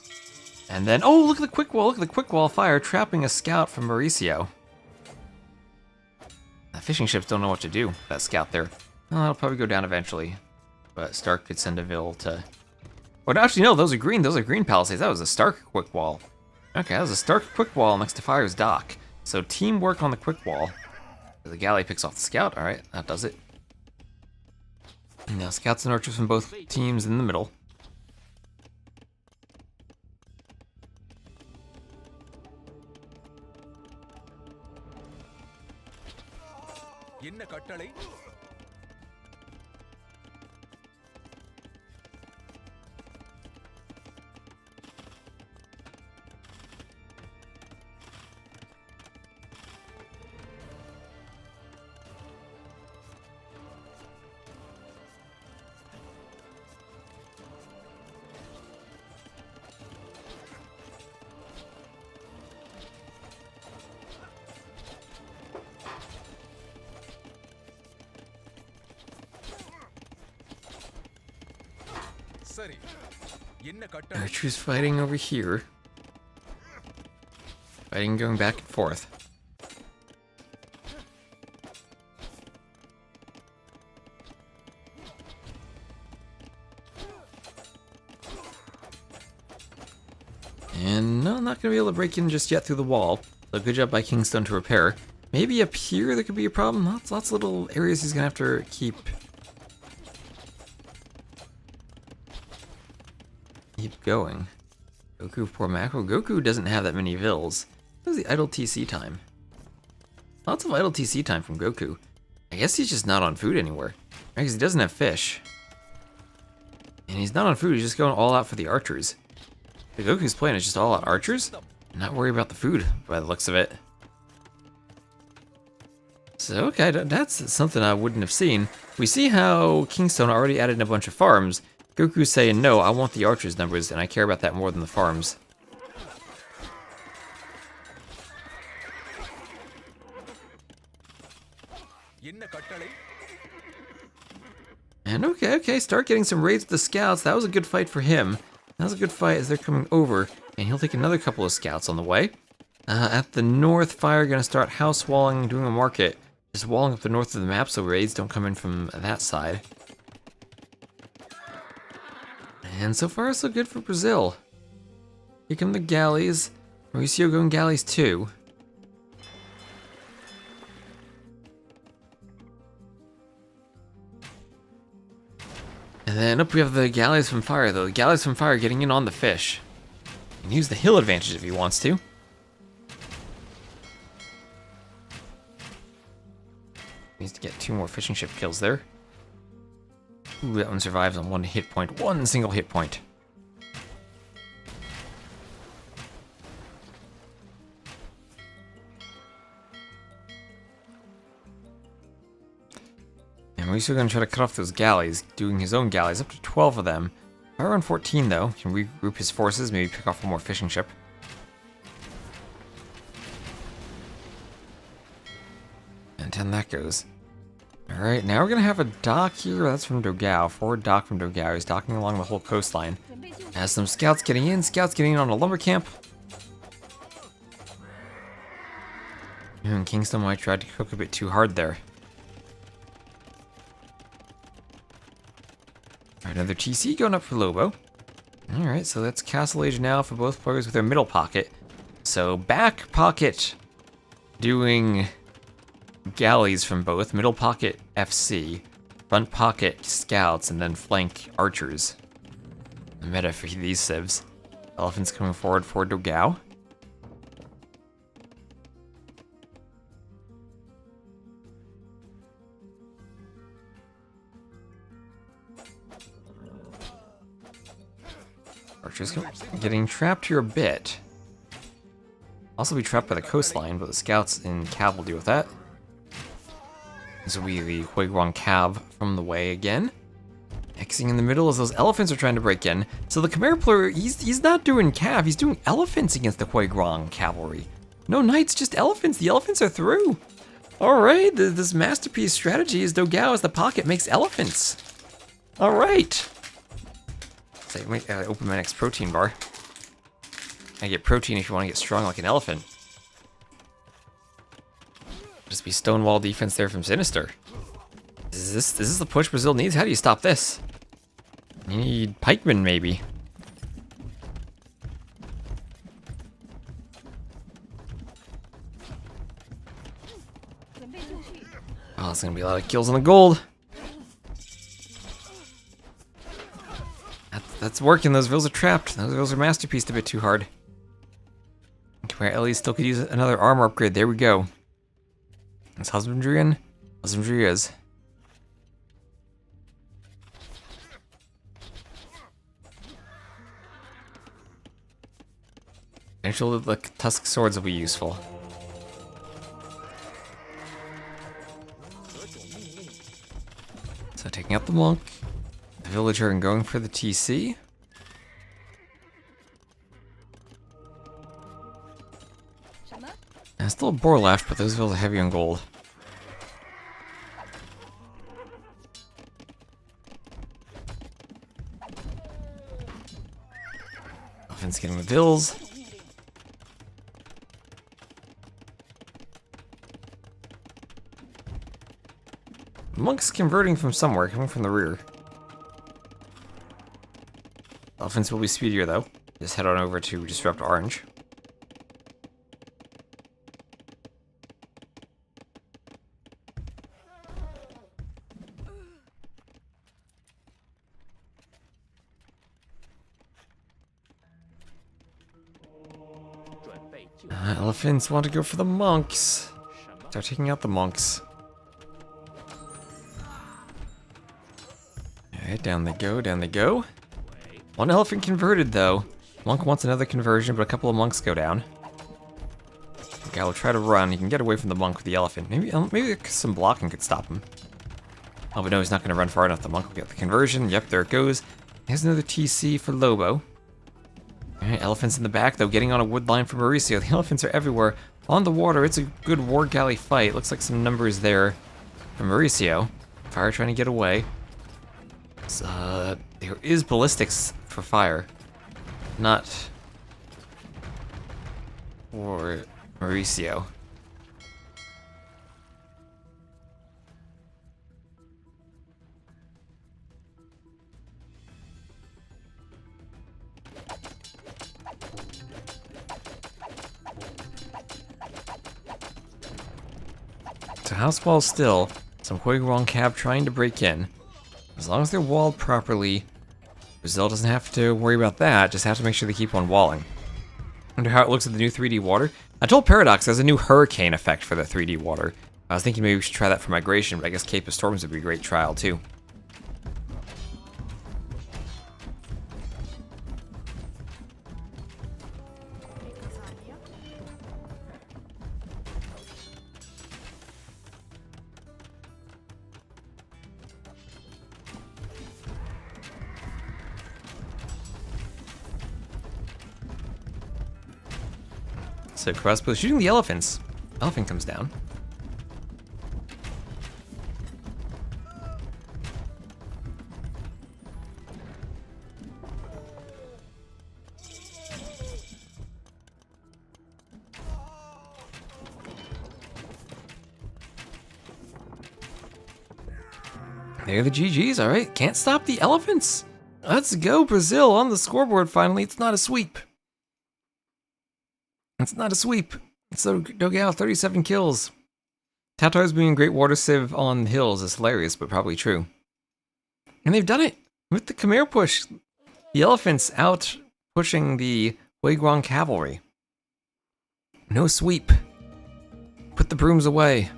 And then, oh, look at the quick wall, look at the quick wall fire trapping a scout from Mauricio. The fishing ships don't know what to do with that scout there. Well, that'll probably go down eventually. But Stark could send a Ville to... Oh, actually, no, those are green Palisades. That was a Stark quick wall. Okay, that was a Stark quick wall next to Fire's dock. So teamwork on the quick wall. The galley picks off the scout. All right, that does it. Now scouts and archers from both teams in the middle. Archers fighting over here. Fighting going back and forth. And no, not gonna be able to break in just yet through the wall. So good job by Kingstone to repair. Maybe up here there could be a problem. Lots of little areas he's gonna have to keep going. Goku, poor Macro. Goku doesn't have that many Vills. Where's the idle TC time? Lots of idle TC time from Goku. I guess he's just not on food anywhere. Because he doesn't have fish. And he's not on food, he's just going all out for the archers. The Goku's plan is just all out archers? And not worry about the food, by the looks of it. So, okay, that's something I wouldn't have seen. We see how Kingstone already added in a bunch of farms. Goku's saying, no, I want the archers numbers, and I care about that more than the farms. And okay, start getting some raids with the scouts. That was a good fight for him. That was a good fight as they're coming over, and he'll take another couple of scouts on the way. At the north, Fire gonna start house walling, doing a market. Just walling up the north of the map so raids don't come in from that side. And so far, so good for Brazil. Here come the galleys. Mauricio going galleys too. And then up we have the galleys from Fire though. The galleys from Fire getting in on the fish. He can use the hill advantage if he wants to. Needs to get 2 more fishing ship kills there. Ooh, that one survives on 1 hit point. 1 single hit point. And Mauricio gonna try to cut off those galleys, doing his own galleys, up to 12 of them. Fire on 14 though, can regroup his forces, maybe pick off one more fishing ship. And 10 that goes. Alright, now we're gonna have a dock here. That's from Dogao. Forward dock from Dogao. He's docking along the whole coastline. Has some scouts getting in. Scouts getting in on a lumber camp. And Kingston might try to cook a bit too hard there. Alright, another TC going up for Lobo. Alright, so that's Castle Age now for both players with their middle pocket. So back pocket doing galleys from both, middle pocket FC, front pocket scouts, and then flank archers. The meta for these civs. Elephants coming forward for Dogao. Archers getting trapped here a bit. Also be trapped by the coastline, but the scouts in Cav will deal with that. This will be the Huiguang Cav from the way again. Xing in the middle as those elephants are trying to break in. So the Khmer player, he's not doing Cav, he's doing elephants against the Huiguang cavalry. No knights, just elephants. The elephants are through. Alright, this masterpiece strategy is Dogao as the pocket makes elephants. Alright. So open my next protein bar. I get protein if you want to get strong like an elephant. Just be stonewall defense there from Sinister. Is this the push Brazil needs? How do you stop this? You need pikemen, maybe. Oh, it's gonna be a lot of kills on the gold. That's working. Those vills are trapped. Those vills are masterpieced a bit too hard. Where Ellie still could use another armor upgrade. There we go. Is husbandry in? Husbandry is. Eventually, the tusk swords will be useful. So taking out the monk, the villager, and going for the TC. And still a boar left, but those vills are heavy on gold. Elephant's getting the vills. Monk's converting from somewhere, coming from the rear. Elephants will be speedier though. Just head on over to Disrupt Orange. Elephants want to go for the monks. Start taking out the monks. Alright, down they go, down they go. One elephant converted, though. Monk wants another conversion, but a couple of monks go down. The guy will try to run. He can get away from the monk with the elephant. Maybe some blocking could stop him. Oh, but no, he's not going to run far enough. The monk will get the conversion. Yep, there it goes. Here's another TC for Lobo. Alright, elephants in the back, though, getting on a wood line for Mauricio. The elephants are everywhere. On the water, it's a good war galley fight. Looks like some numbers there for Mauricio. Fire trying to get away. There is ballistics for fire. Not for Mauricio. So house wall still. Some Huiguang cab trying to break in. As long as they're walled properly, Brazil doesn't have to worry about that, just have to make sure they keep on walling. Wonder how it looks at the new 3D water. I told Paradox there's a new hurricane effect for the 3D water. I was thinking maybe we should try that for migration, but I guess Cape of Storms would be a great trial too. So crossbow shooting the elephants. Elephant comes down. There are the GGs, alright. Can't stop the elephants. Let's go, Brazil, on the scoreboard finally. It's not a sweep. It's not a sweep. So Dogao, 37 kills. Tatar's being great water sieve on the hills is hilarious, but probably true. And they've done it with the Khmer push. The elephants out pushing the Huiguang cavalry. No sweep. Put the brooms away.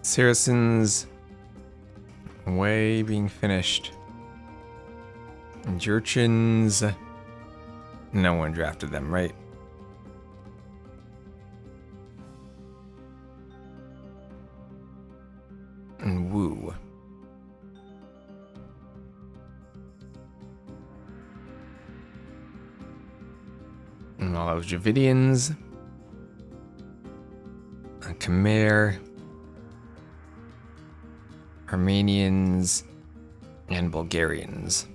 Saracens way being finished. And Jurchens, no one drafted them, right? And Wu. And all those Javidians. And Khmer. Armenians, and Bulgarians.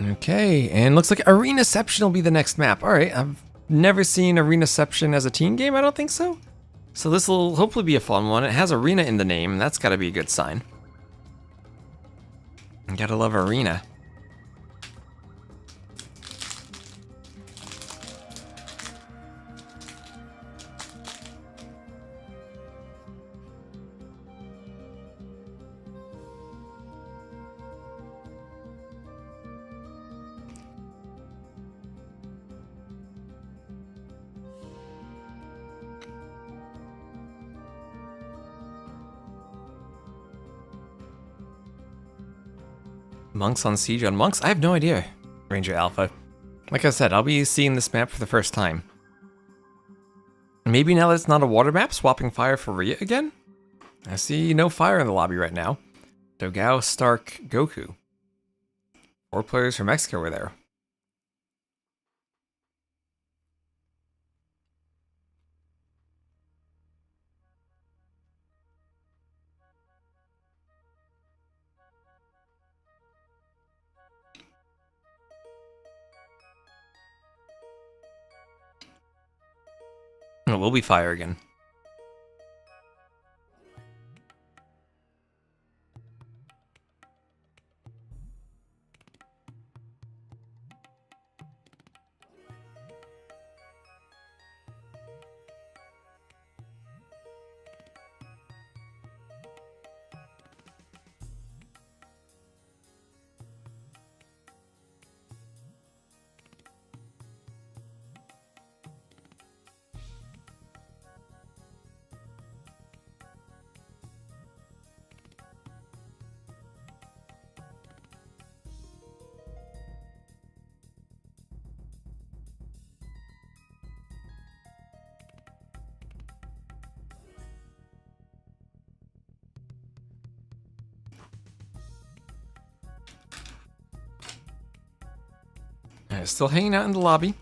Okay, and looks like Arenaception will be the next map. Alright, I've never seen Arenaception as a team game, I don't think so. So this will hopefully be a fun one. It has Arena in the name, that's gotta be a good sign. You gotta love Arena. Monks on Siege on Monks? I have no idea, Ranger Alpha. Like I said, I'll be seeing this map for the first time. Maybe now that it's not a water map, swapping fire for RiuT again? I see no fire in the lobby right now. Dogao, Stark, Goku. 4 players from Mexico were there. will be fire again. Still hanging out in the lobby. I'm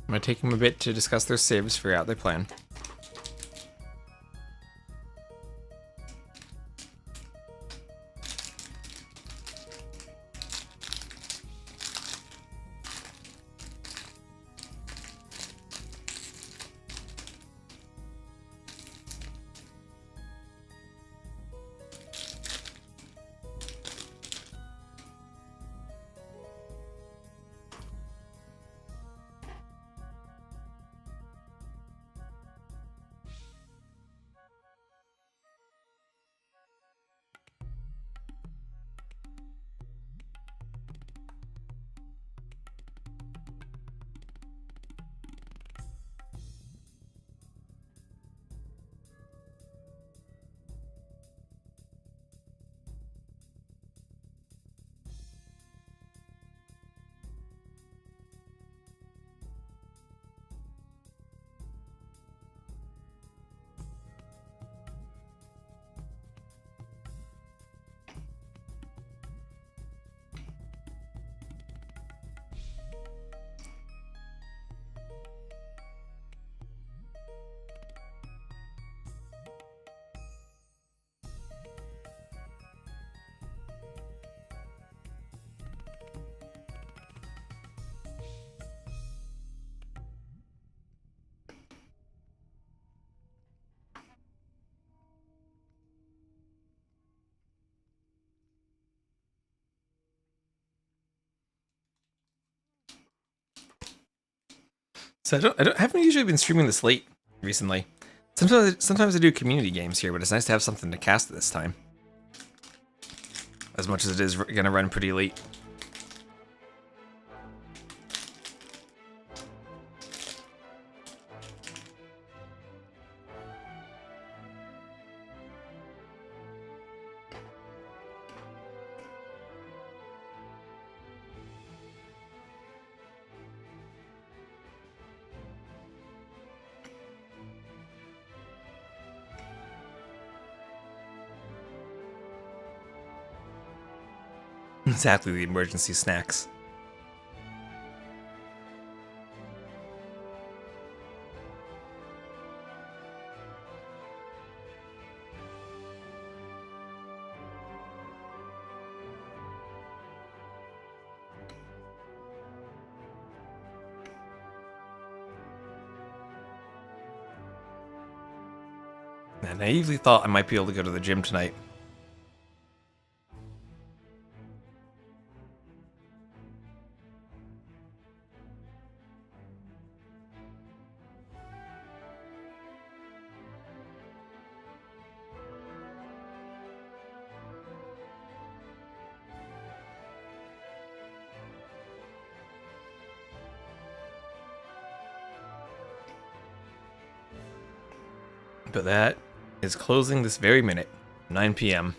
gonna take them a bit to discuss their saves, figure out their plan. So I haven't usually been streaming this late recently. Sometimes I do community games here, but it's nice to have something to cast this time. As much as it is gonna run pretty late. Exactly, the emergency snacks. I naively thought I might be able to go to the gym tonight. But that is closing this very minute, 9 p.m.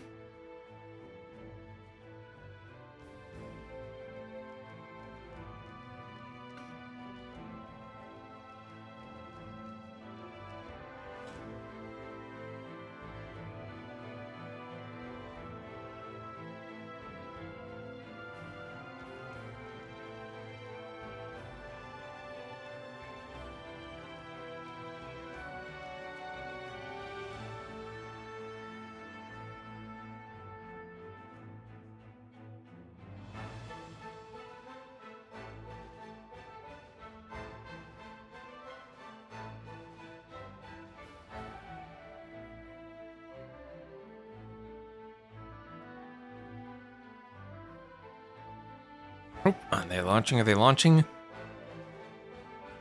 Oh, are they launching? Are they launching?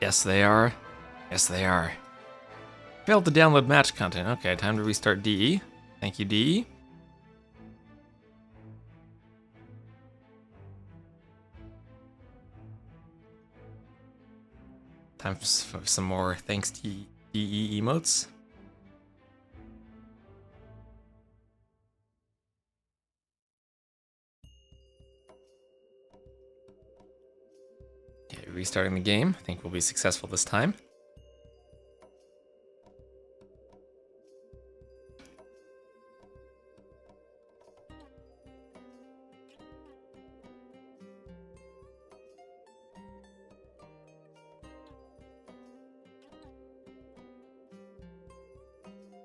Yes, they are. Yes, they are. Failed to download match content. Okay, time to restart DE. Thank you, DE. Time for some more thanks to DE emotes. Okay, restarting the game. I think we'll be successful this time.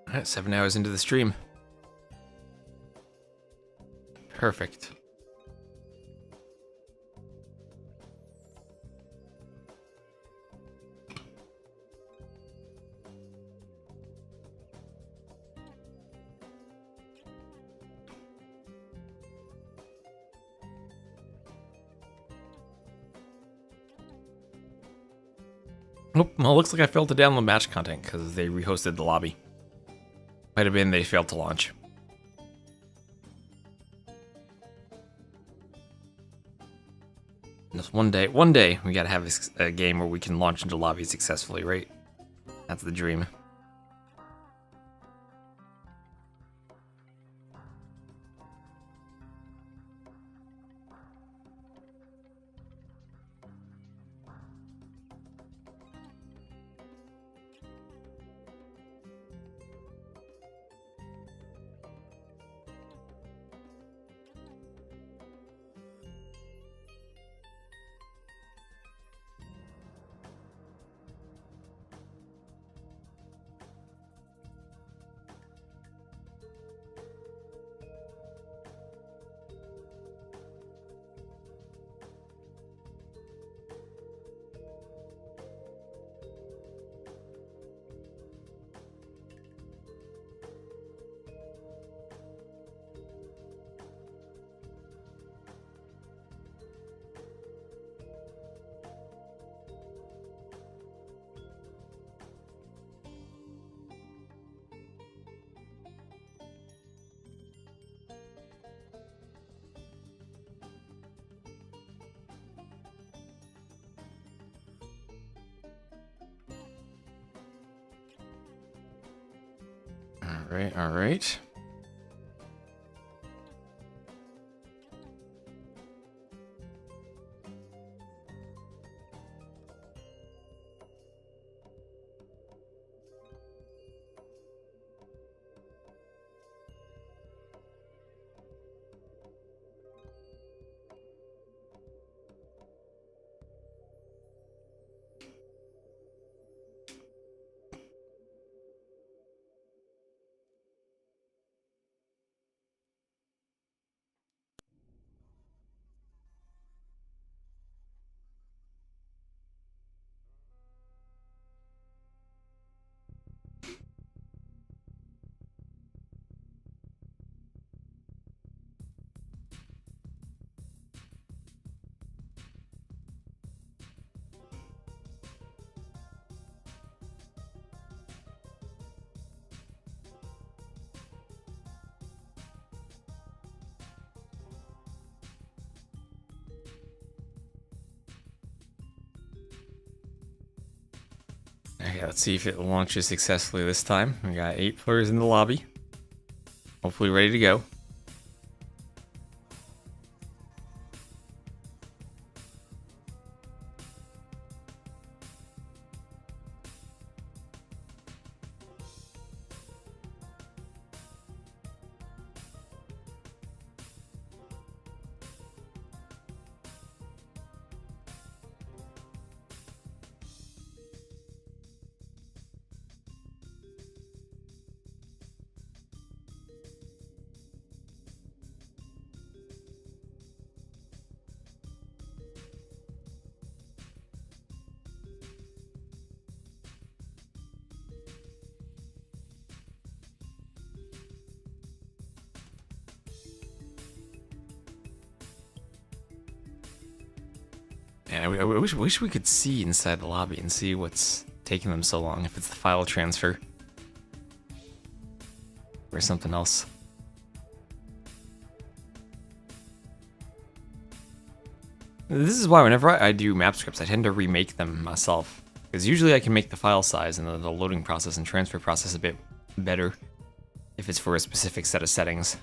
Alright, 7 hours into the stream. Perfect. Nope, well, it looks like I failed to download match content because they rehosted the lobby. Might have been they failed to launch. Just one day, we gotta have a game where we can launch into lobbies successfully, right? That's the dream. All right. Okay, let's see if it launches successfully this time. We got 8 players in the lobby. Hopefully ready to go. Yeah, I wish we could see inside the lobby and see what's taking them so long. If it's the file transfer or something else. This is why whenever I do map scripts, I tend to remake them myself. Because usually I can make the file size and the loading process and transfer process a bit better if it's for a specific set of settings.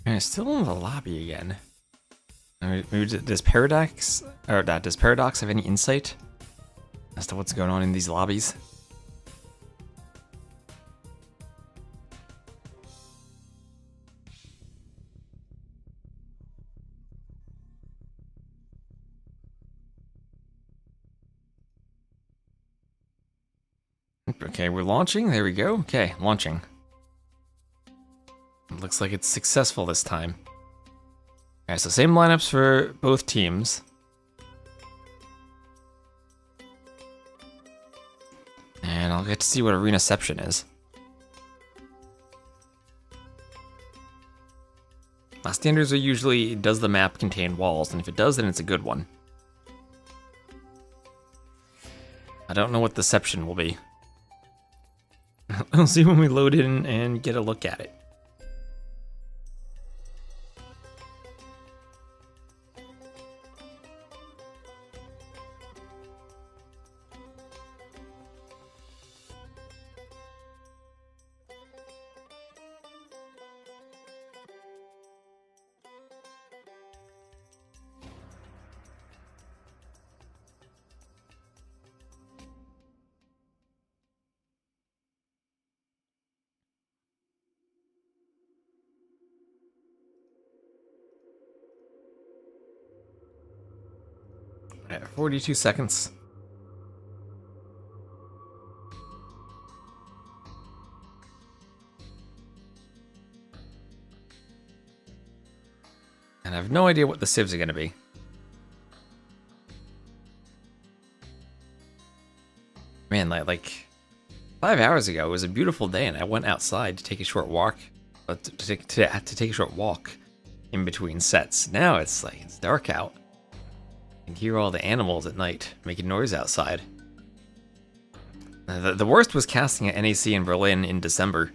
And it's still in the lobby again. Maybe does Paradox have any insight as to what's going on in these lobbies? Okay, we're launching. There we go. Okay, launching. Looks like it's successful this time. Alright, so same lineups for both teams. And I'll get to see what Arenaception is. My standards are usually, does the map contain walls? And if it does, then it's a good one. I don't know what Deception will be. We'll see when we load in and get a look at it. At 42 seconds. And I have no idea what the civs are going to be. Man, like 5 hours ago, it was a beautiful day, and I went outside to take a short walk, to take a short walk in between sets. Now it's like it's dark out. You can hear all the animals at night making noise outside. The worst was casting at NAC in Berlin in December,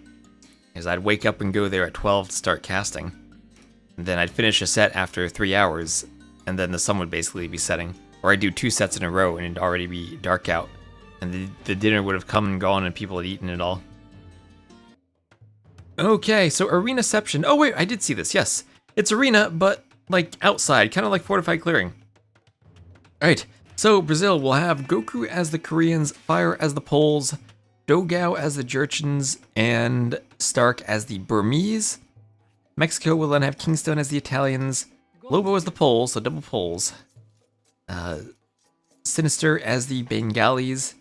because I'd wake up and go there at 12 to start casting. And then I'd finish a set after 3 hours, and then the sun would basically be setting. Or I'd do 2 sets in a row and it'd already be dark out. And the dinner would have come and gone and people had eaten it all. Okay, so Arenaception. Oh wait, I did see this, yes. It's Arena, but like outside, kind of like Fortified Clearing. Alright, so Brazil will have Goku as the Koreans, Fire as the Poles, Dogao as the Jurchens, and Stark as the Burmese. Mexico will then have Kingstone as the Italians, Lobo as the Poles, so double Poles, Sinister as the Bengalis,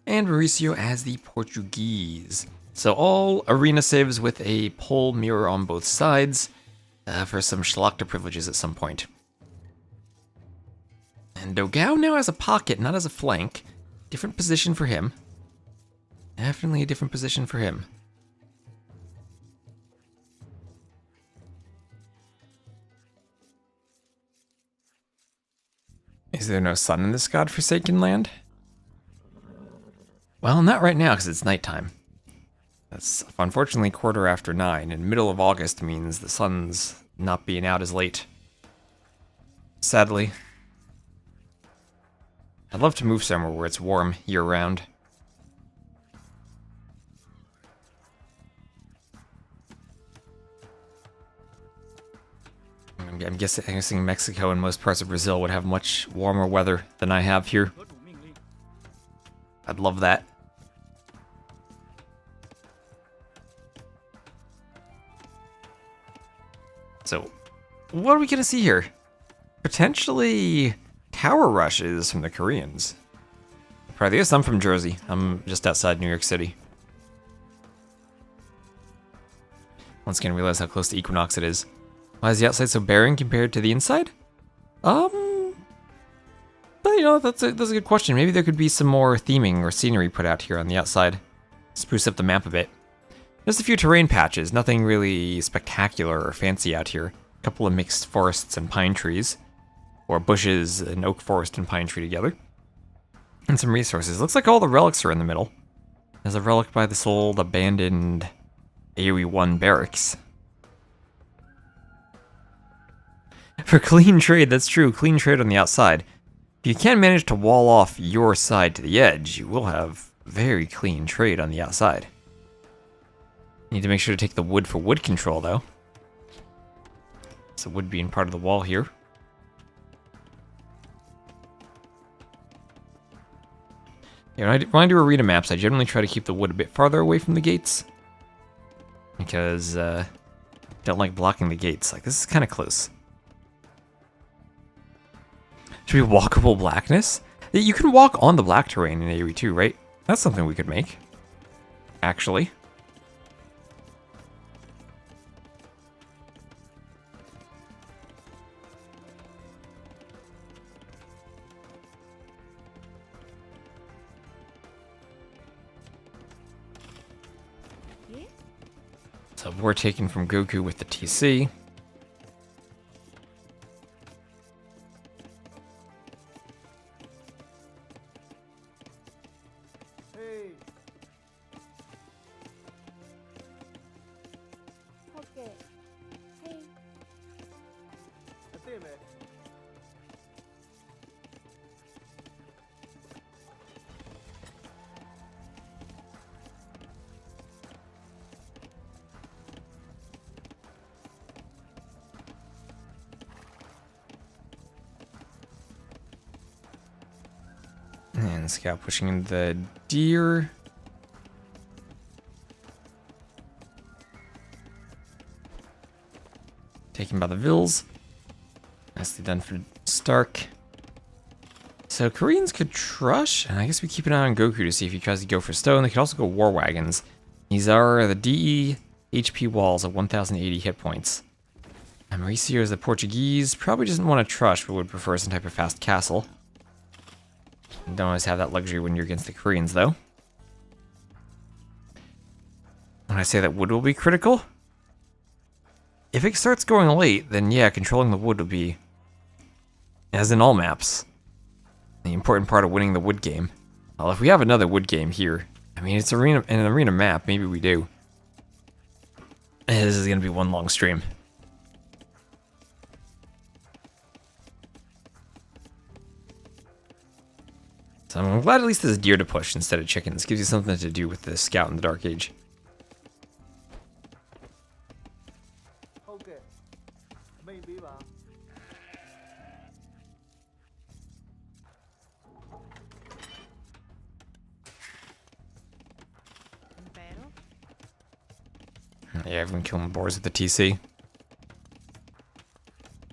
and Mauricio as the Portuguese. So all arena civs with a pole mirror on both sides for some Schlachta privileges at some point. And Dogao now has a pocket, not as a flank. Different position for him. Definitely a different position for him. Is there no sun in this godforsaken land? Well, not right now, because it's nighttime. That's unfortunately 9:15, and middle of August means the sun's not being out as late. Sadly. I'd love to move somewhere where it's warm year-round. I'm guessing Mexico and most parts of Brazil would have much warmer weather than I have here. 可主命令。 I'd love that. So, what are we gonna see here? Potentially tower rushes from the Koreans. Probably yes, I'm from Jersey. I'm just outside New York City. Once again, realize how close to equinox it is. Why is the outside so barren compared to the inside? But you know, that's a good question. Maybe there could be some more theming or scenery put out here on the outside. Spruce up the map a bit. Just a few terrain patches, nothing really spectacular or fancy out here. A couple of mixed forests and pine trees. Or bushes, an oak forest and pine tree together. And some resources. Looks like all the relics are in the middle. There's a relic by this old abandoned AoE 1 barracks. For clean trade, that's true. Clean trade on the outside. If you can manage to wall off your side to the edge, you will have very clean trade on the outside. You need to make sure to take the wood for wood control, though. So wood being part of the wall here. Yeah, when I do arena maps, I generally try to keep the wood a bit farther away from the gates. Because, don't like blocking the gates. Like, this is kind of close. Should be walkable blackness? You can walk on the black terrain in AoE 2, right? That's something we could make. Actually. So we're taken from Goku with the TC. Okay. Hey. And Scout pushing in the deer. Taken by the Vills. Nicely done for Stark. So Koreans could Trush, and I guess we keep an eye on Goku to see if he tries to go for Stone. They could also go War Wagons. These are the DE HP walls of 1080 hit points. And Mauricio is the Portuguese. Probably doesn't want to Trush, but would prefer some type of fast castle. Don't always have that luxury when you're against the Koreans, though. When I say that wood will be critical, if it starts going late, then yeah, controlling the wood will be, as in all maps, the important part of winning the wood game. Well, if we have another wood game here, I mean, it's an arena map, maybe we do. This is going to be one long stream. So I'm glad at least there's deer to push instead of chickens. Gives you something to do with the scout in the Dark Age. Okay. Maybe ba. Yeah, everyone killing boars with the TC.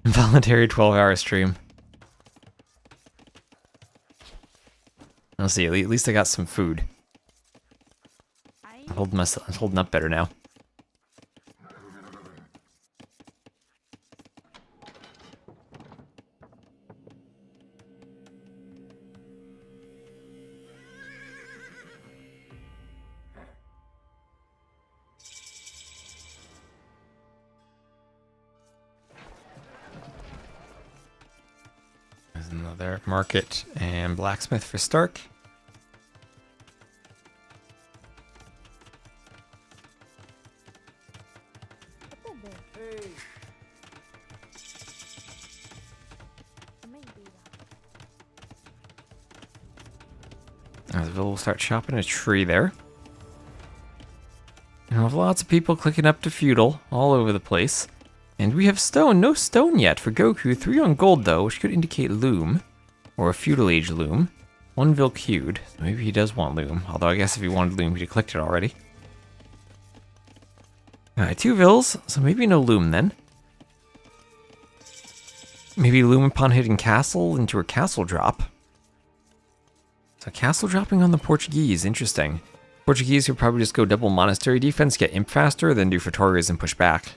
Voluntary 12-hour stream. Let's see, at least I got some food. I'm holding up better now. There's another market and blacksmith for Stark. We'll start chopping a tree there. And we have lots of people clicking up to feudal all over the place. And we have stone. No stone yet for Goku. 3 on gold, though, which could indicate loom. Or a feudal age loom. 1 vil queued. So maybe he does want loom. Although I guess if he wanted loom, he'd have clicked it already. Alright, 2 vils. So maybe no loom then. Maybe loom upon hitting castle into a castle drop. So castle dropping on the Portuguese. Interesting. Portuguese would probably just go double monastery defense, get imp faster, then do Fetorias and push back.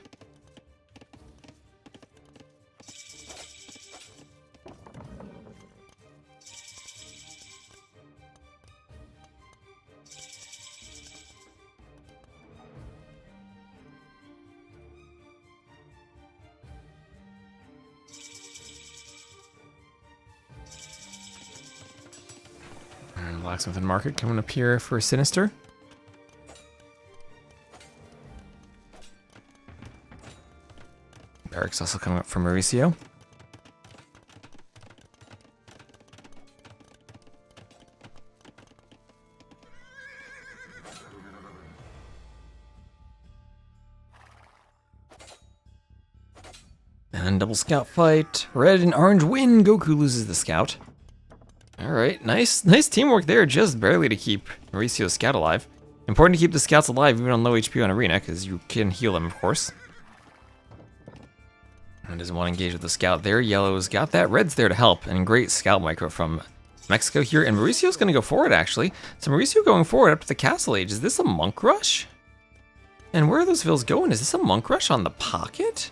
And Blacksmith and Market coming up here for Sinister. Barracks also coming up for Mauricio. And double scout fight. Red and orange win. Goku loses the scout. Alright, nice teamwork there, just barely to keep Mauricio's scout alive. Important to keep the scouts alive even on low HP on Arena, because you can heal them, of course. And doesn't want to engage with the scout there. Yellow's got that. Red's there to help. And great scout micro from Mexico here. And Mauricio's going to go forward, actually. So Mauricio going forward up to the castle age. Is this a monk rush? And where are those vills going? Is this a monk rush on the pocket?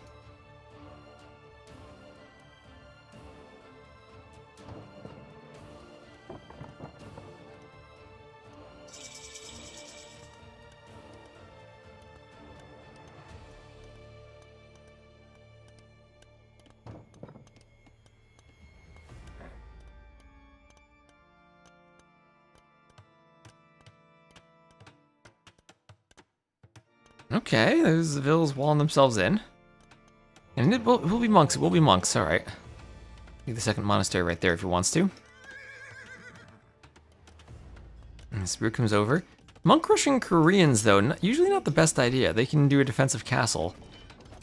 Okay, those vills walling themselves in. And it will be monks, it will be monks, alright. Leave the second monastery right there if he wants to. And the spear comes over. Monk rushing Koreans, though, usually not the best idea. They can do a defensive castle,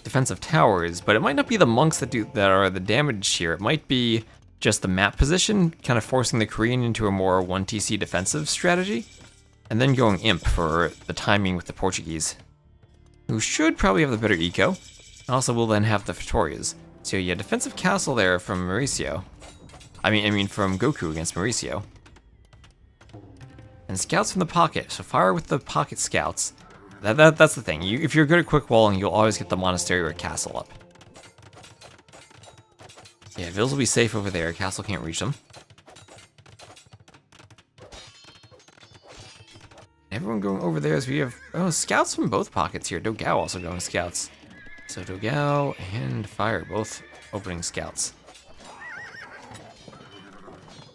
defensive towers, but it might not be the monks that are the damage here. It might be just the map position, kind of forcing the Korean into a more 1TC defensive strategy, and then going imp for the timing with the Portuguese, who should probably have the better eco. Also will then have the Fetorias. So yeah, defensive castle there from Mauricio. I mean from Goku against Mauricio. And scouts from the pocket, so fire with the pocket scouts. That's the thing. If you're good at quick walling, you'll always get the monastery or castle up. Yeah, vills will be safe over there. Castle can't reach them. Everyone going over there as we have scouts from both pockets here. Dogao also going scouts. So Dogao and Fire both opening scouts.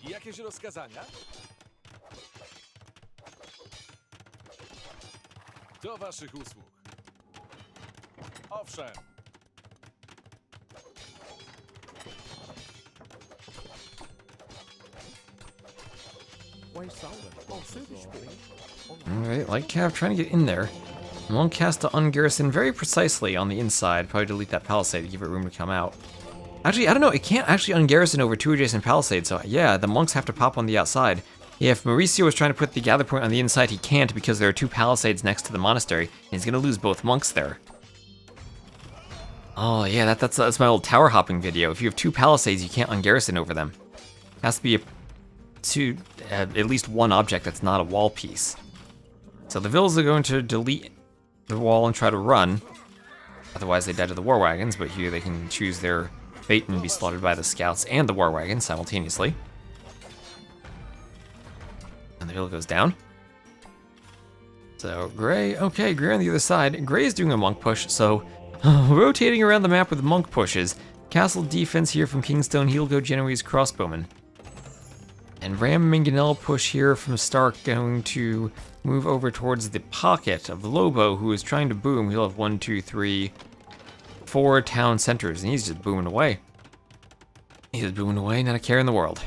Jakieś rozkazania? Do waszych usług. Owszem. Alright, Light Cav trying to get in there. Monk has to ungarrison very precisely on the inside. Probably delete that Palisade to give it room to come out. Actually, I don't know. It can't actually ungarrison over 2 adjacent Palisades, so yeah, the monks have to pop on the outside. Yeah, if Mauricio was trying to put the gather point on the inside, he can't because there are 2 Palisades next to the monastery, and he's going to lose both monks there. Oh yeah, that's my old tower hopping video. If you have 2 Palisades, you can't ungarrison over them. It has to be at least one object that's not a wall piece. So the vills are going to delete the wall and try to run. Otherwise they die to the war wagons, but here they can choose their fate and be slaughtered by the scouts and the war wagons simultaneously. And the vill goes down. So Gray on the other side. Gray's doing a monk push, so rotating around the map with monk pushes. Castle defense here from Kingstone, he'll go Genoese crossbowman. And Ram Minganell push here from Stark, going to move over towards the pocket of Lobo, who is trying to boom. He'll have 1, 2, 3, 4 town centers, and he's just booming away. He's booming away, not a care in the world.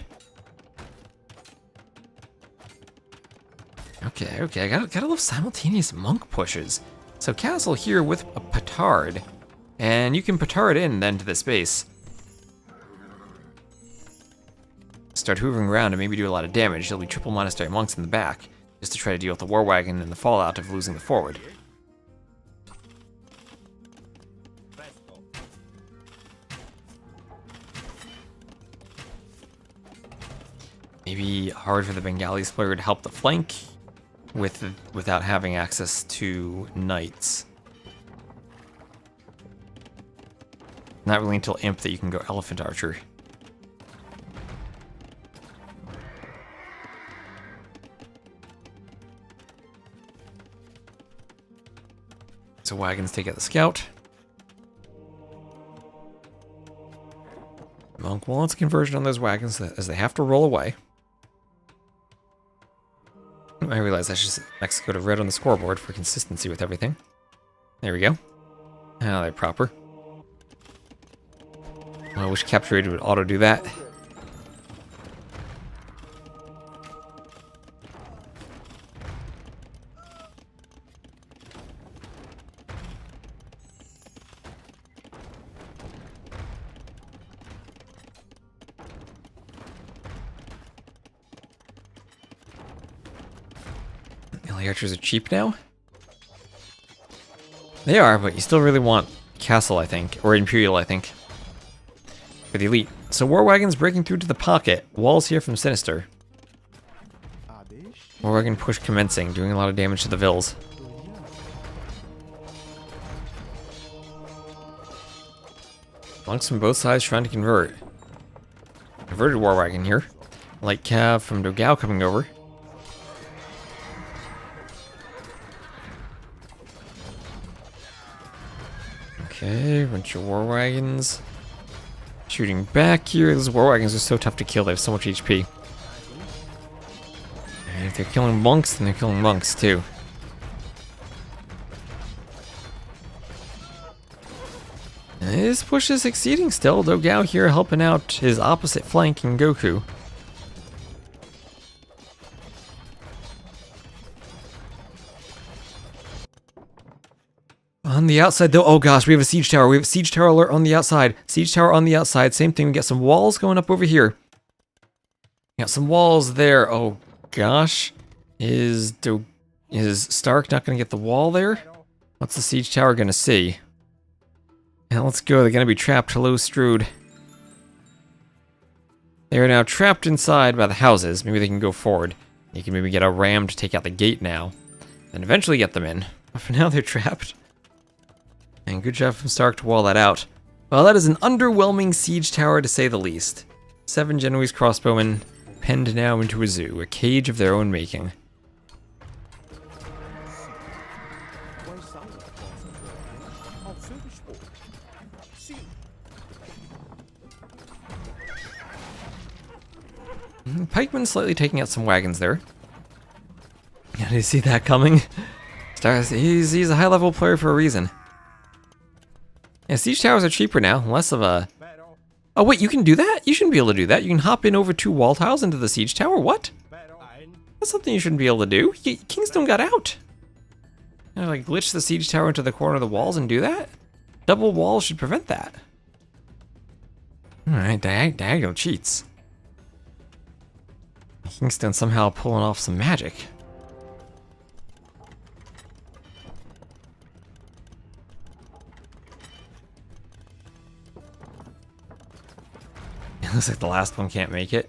Okay, I gotta love simultaneous monk pushes. So Castle here with a petard. And you can petard in then to this base. Start hoovering around and maybe do a lot of damage. There'll be triple monastery monks in the back, just to try to deal with the war wagon and the fallout of losing the forward. Maybe hard for the Bengali player to help the flank without having access to knights. Not really until imp that you can go elephant archer. So wagons take out the scout. Monk wants a conversion on those wagons as they have to roll away. I realize I should next go to red on the scoreboard for consistency with everything. There we go. Now they're proper. I wish capture rate would auto do that. The archers are cheap now. They are, but you still really want castle, I think, or imperial, I think. For the elite. So war wagons breaking through to the pocket. Walls here from Sinister. War wagon push commencing, doing a lot of damage to the vills. Monks from both sides trying to convert. Converted war wagon here. Light cav from Dogao coming over. Okay, bunch of war wagons. Shooting back here. Those war wagons are so tough to kill. They have so much HP. And if they're killing monks, then they're killing monks too. And this push is succeeding still. Dogao here helping out his opposite flank in Goku. On the outside, though, oh gosh, we have a siege tower. We have a siege tower alert on the outside. Siege tower on the outside. Same thing. We got some walls going up over here. Got some walls there. Oh gosh, is Stark not going to get the wall there? What's the siege tower going to see? Now let's go. They're going to be trapped. Hello, Strood. They are now trapped inside by the houses. Maybe they can go forward. You can maybe get a ram to take out the gate now, and eventually get them in. But for now, they're trapped. And good job from Stark to wall that out. Well, that is an underwhelming siege tower to say the least. 7 Genoese crossbowmen penned now into a zoo, a cage of their own making. Pikeman slightly taking out some wagons there. Yeah, did you see that coming? Stars, he's a high-level player for a reason. Yeah, siege towers are cheaper now, less of a... Oh wait, you can do that? You shouldn't be able to do that. You can hop in over 2 wall tiles into the siege tower? What? That's something you shouldn't be able to do. Kingstone got out. You know, like glitch the siege tower into the corner of the walls and do that? Double walls should prevent that. Alright, diagonal cheats. Kingstone somehow pulling off some magic. It looks like the last one can't make it.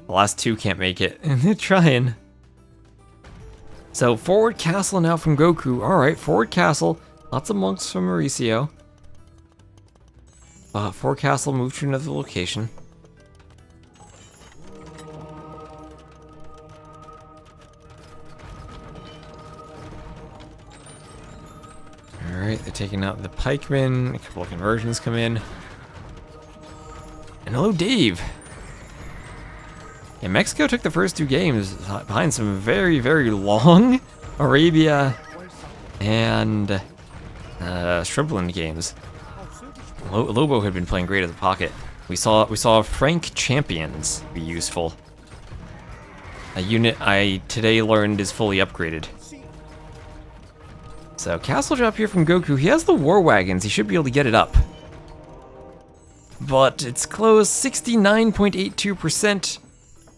The last 2 can't make it. And they're trying. So, forward castle now from Goku. Alright, forward castle. Lots of monks from Mauricio. Forward castle moved to another location. Alright, they're taking out the pikemen. A couple of conversions come in. And hello, Dave. Yeah, Mexico took the first 2 games behind some very, very long Arabia and Shriveland games. Lobo had been playing great as a pocket. We saw Frank Champions be useful. A unit I today learned is fully upgraded. So, castle drop here from Goku. He has the war wagons. He should be able to get it up. But it's closed 69.82%.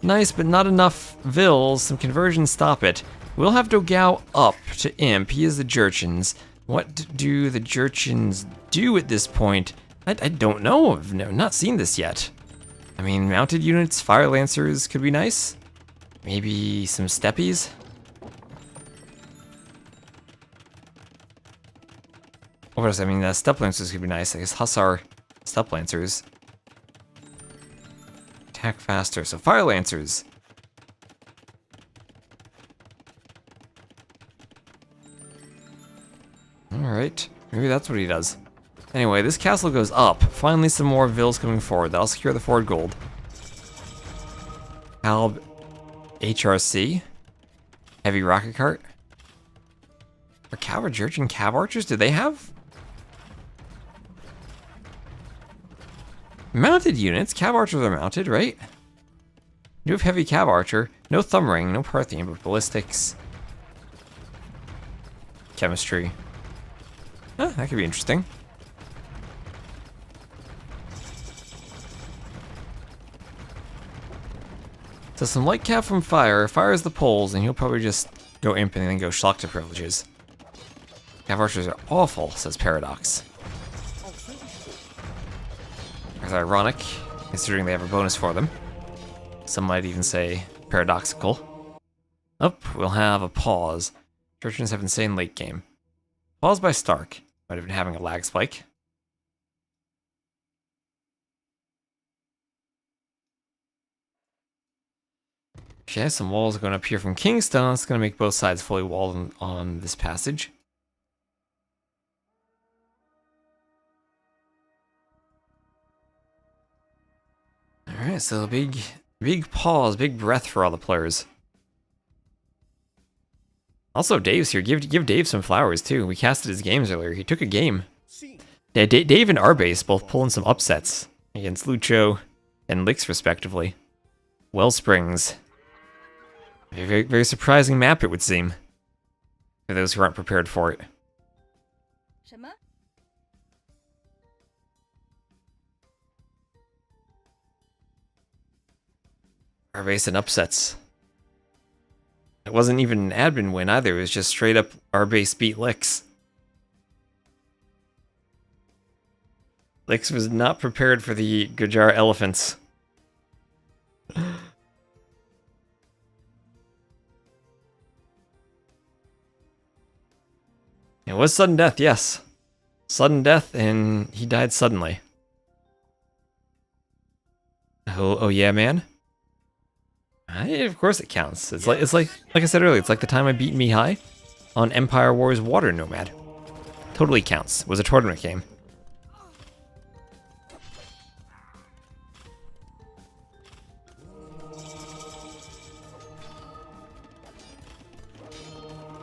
Nice, but not enough vills. Some conversions stop it. We'll have Dogao up to Imp. He is the Jurchens. What do the Jurchens do at this point? I don't know. I've not seen this yet. I mean, mounted units, Fire Lancers could be nice. Maybe some Steppies. What else? I mean, Steppe Lancers could be nice. I guess Hussar Steppe Lancers. Attack faster. So Fire Lancers. Alright. Maybe that's what he does. Anyway, this castle goes up. Finally some more vills coming forward. That'll secure the forward gold. Halb HRC. Heavy rocket cart. Are Cav Jurchen Cav Archers? Do they have mounted units? Cav Archers are mounted, right? You have heavy Cav Archer. No thumb ring, no Parthian, but ballistics. Chemistry. Huh, that could be interesting. So some light Cav from Fire. Fires the poles, and he'll probably just go Imp and then go Schlachta privileges. Cav Archers are awful, says Paradox. That's ironic, considering they have a bonus for them. Some might even say paradoxical. Oh, we'll have a pause. Jurchens have insane late game. Pause by Stark. Might have been having a lag spike. Okay, some walls going up here from Kingstone. It's going to make both sides fully walled on this passage. Alright, so big pause, big breath for all the players. Also, Dave's here. Give Dave some flowers, too. We casted his games earlier. He took a game. Yeah, Dave and RBase both pulling some upsets against Lucho and Lix, respectively. Wellsprings. Very, very surprising map, it would seem. For those who aren't prepared for it. RBase and upsets. It wasn't even an admin win either, it was just straight up RBase beat Lix. Lix was not prepared for the Gujar elephants. It was sudden death, yes. Sudden death, and he died suddenly. Oh yeah, man. Of course it counts. It's like I said earlier. It's like the time I beat Mihai on Empire Wars Water Nomad. Totally counts. It was a tournament game.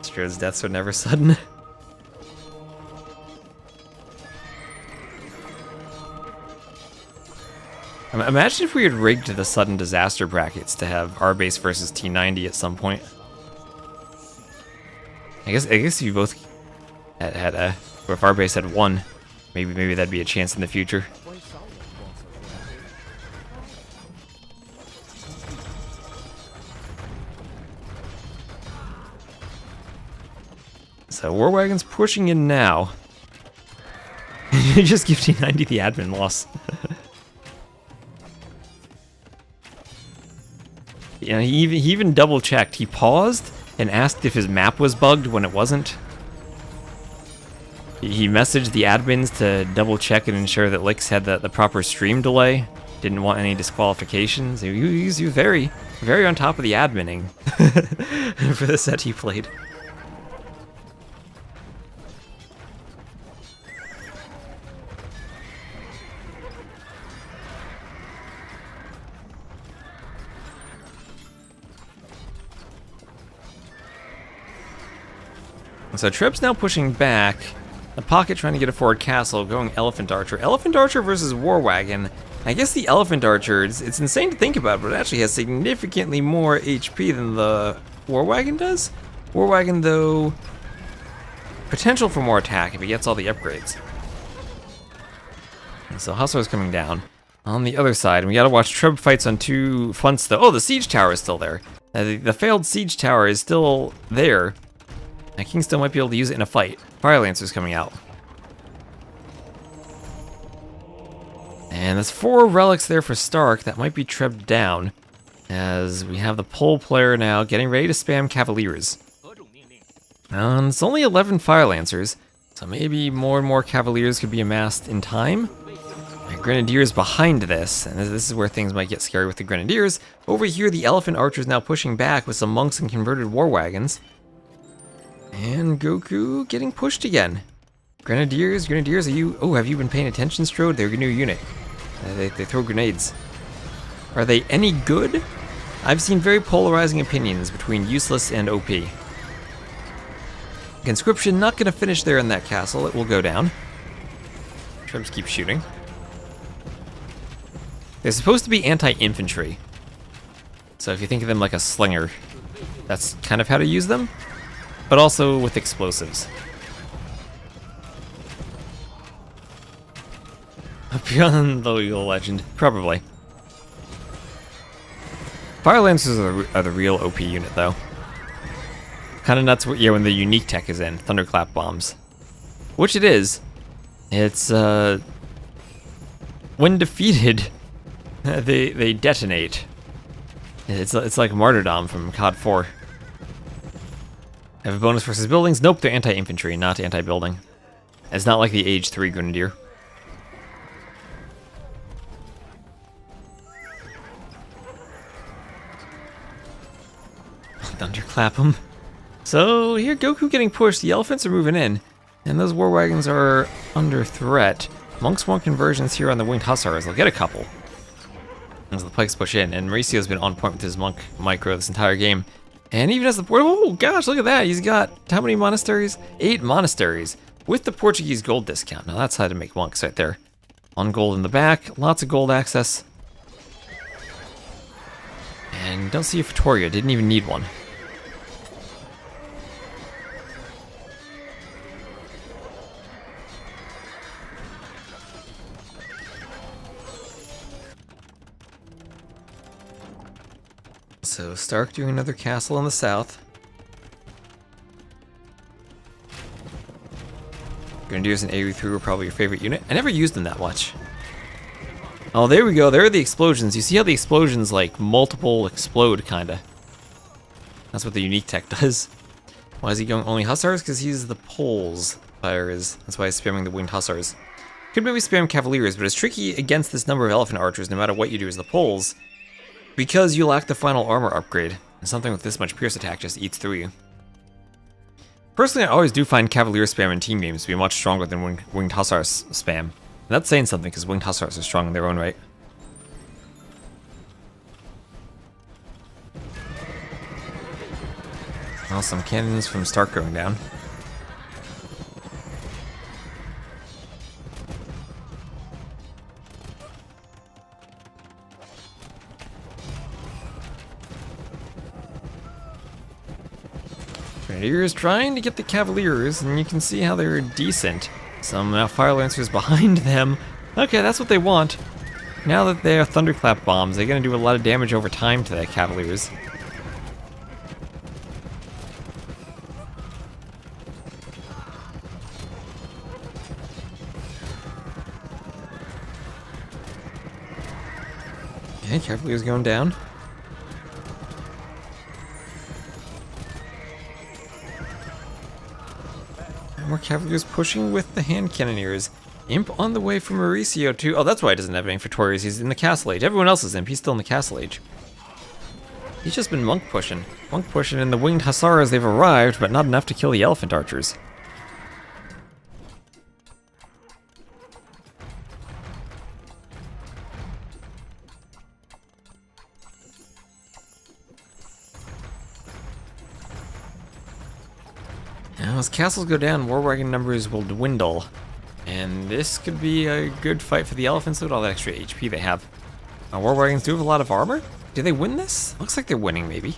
Strud's deaths are never sudden. Imagine if we had rigged the sudden disaster brackets to have RBase versus T90 at some point. I guess if you both had or if RBase had won, maybe that'd be a chance in the future. So War Wagon's pushing in now. You just give T90 the admin loss. You know, he even double checked. He paused and asked if his map was bugged when it wasn't. He messaged the admins to double check and ensure that Lix had the proper stream delay. Didn't want any disqualifications. He was very, very on top of the adminning for the set he played. So Treb's now pushing back. The Pocket trying to get a forward castle, going Elephant Archer. Elephant Archer versus War Wagon. I guess the Elephant Archer, it's insane to think about, but it actually has significantly more HP than the War Wagon does. War Wagon, though, potential for more attack if he gets all the upgrades. And so Hussar's coming down. On the other side, and we gotta watch Treb fights on two fronts though. Oh, the siege tower is still there. The failed siege tower is still there. And King still might be able to use it in a fight. Fire Lancer's coming out. And there's 4 relics there for Stark that might be Treb down. As we have the pole player now getting ready to spam Cavaliers. 何种命令？ And it's only 11 Fire Lancers, so maybe more and more Cavaliers could be amassed in time. And Grenadiers behind this, and this is where things might get scary with the Grenadiers. Over here, the Elephant Archers now pushing back with some monks and converted war wagons. And Goku getting pushed again. Grenadiers, are you... Oh, have you been paying attention, Strode? They're a new unit. They throw grenades. Are they any good? I've seen very polarizing opinions between useless and OP. Conscription not going to finish there in that castle. It will go down. Trebs keep shooting. They're supposed to be anti-infantry. So if you think of them like a slinger, that's kind of how to use them. But also with explosives. Beyond the legal legend. Probably. Fire Lancers are the real OP unit, though. Kind of nuts when the unique tech is in. Thunderclap bombs. Which it is. It's, when defeated, they detonate. It's like Martyrdom from COD 4. Have a bonus versus buildings? Nope, they're anti-infantry, not anti-building. It's not like the Age 3 Grenadier. Thunderclap them. So here, Goku getting pushed. The elephants are moving in, and those war wagons are under threat. Monks want conversions here on the winged hussars. They'll get a couple as the pikes push in. And Mauricio's been on point with his monk micro this entire game. And even as the oh gosh, look at that! He's got how many monasteries? 8 monasteries with the Portuguese gold discount. Now that's how to make monks right there. 1 gold in the back, lots of gold access. And don't see a Fatoria. Didn't even need one. So Stark doing another castle in the south. Grenadiers and AU3 were probably your favorite unit. I never used them that much. Oh, there we go. There are the explosions. You see how the explosions, like, multiple explode, kinda. That's what the unique tech does. Why is he going only hussars? Because he's the poles fire is. That's why he's spamming the winged hussars. Could maybe spam cavaliers, but it's tricky against this number of elephant archers, no matter what you do as the poles. Because you lack the final armor upgrade, and something with this much pierce attack just eats through you. Personally, I always do find cavalier spam in team games to be much stronger than winged hussars spam. And that's saying something, because winged hussars are strong in their own right. Well, some cannons from Stark going down. Grenadiers trying to get the Cavaliers, and you can see how they're decent. Some Fire Lancers behind them. Okay, that's what they want. Now that they are Thunderclap bombs, they're going to do a lot of damage over time to the Cavaliers. Okay, Cavaliers going down. More Cavaliers pushing with the hand cannoneers. Imp on the way from Mauricio too. Oh, that's why he doesn't have any Fatories. He's in the Castle Age. Everyone else is Imp. He's still in the Castle Age. He's just been monk pushing. Monk pushing, and the winged hussars, they've arrived, but not enough to kill the elephant archers. Now, as castles go down, war wagon numbers will dwindle. And this could be a good fight for the elephants. Look at all that extra HP they have. War wagons do have a lot of armor. Do they win this? Looks like they're winning, maybe.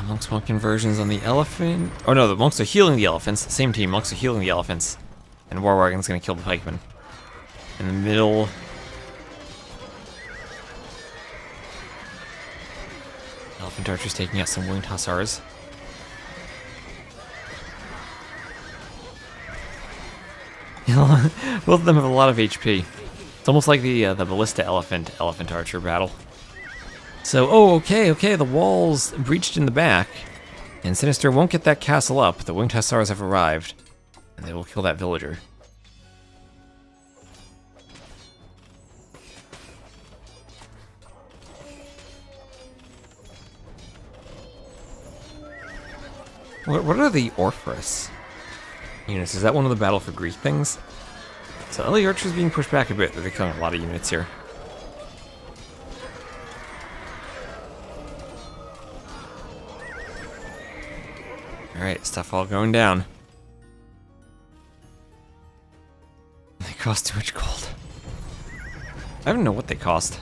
Monks want conversions on the elephant. Oh no, the monks are healing the elephants. Same team, monks are healing the elephants. And War Wagon's gonna kill the pikemen. In the middle. Elephant archers taking out some winged hussars. Both of them have a lot of HP. It's almost like the ballista elephant archer battle. So, okay, the walls breached in the back, and Sinister won't get that castle up. The winged hussars have arrived, and they will kill that villager. What are the Orpheus units? Is that one of the Battle for Greek things? So LA Archer's being pushed back a bit. They're killing a lot of units here. Alright, stuff all going down. They cost too much gold. I don't know what they cost.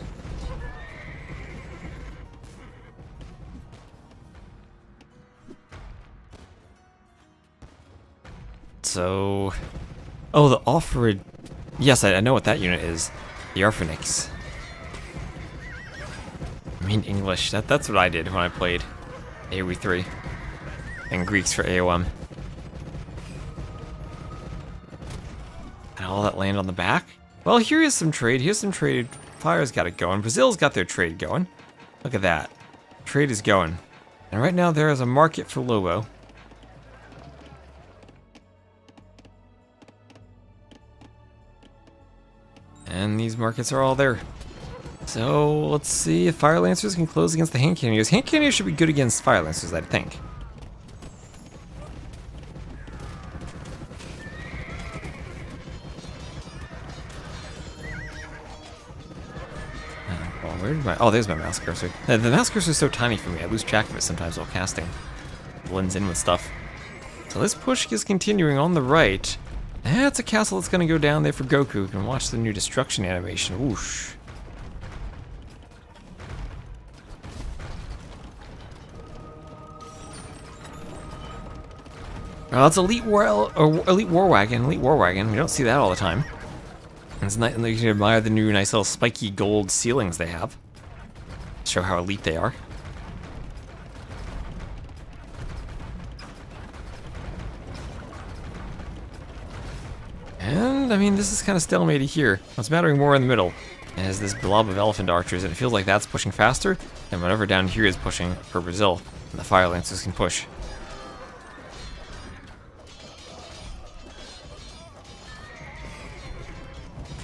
So... Oh, the Offered... Yes, I know what that unit is. The Arphanix. I mean English. That's what I did when I played AoE 3. And Greeks for AOM. And all that land on the back? Well, here is some trade. Here's some trade. Fire's got it going. Brazil's got their trade going. Look at that. Trade is going. And right now there is a market for Lobo. And these markets are all there. So let's see if Fire Lancers can close against the Hand Cannoneers. Hand Cannoneers should be good against Fire Lancers, I'd think. Where did my... Oh, there's my mouse cursor. The mouse cursor is so tiny for me, I lose track of it sometimes while casting. It blends in with stuff. So this push is continuing on the right. That's a castle that's going to go down there for Goku. You can watch the new destruction animation. Whoosh. Well, it's Elite War Wagon. Elite War Wagon. We don't see that all the time. It's nice, you can admire the new nice little spiky gold ceilings they have. Show how elite they are. And, I mean, this is kind of stalemated here. What's mattering more in the middle is this blob of elephant archers, and it feels like that's pushing faster than whatever down here is pushing for Brazil, and the Fire Lancers can push.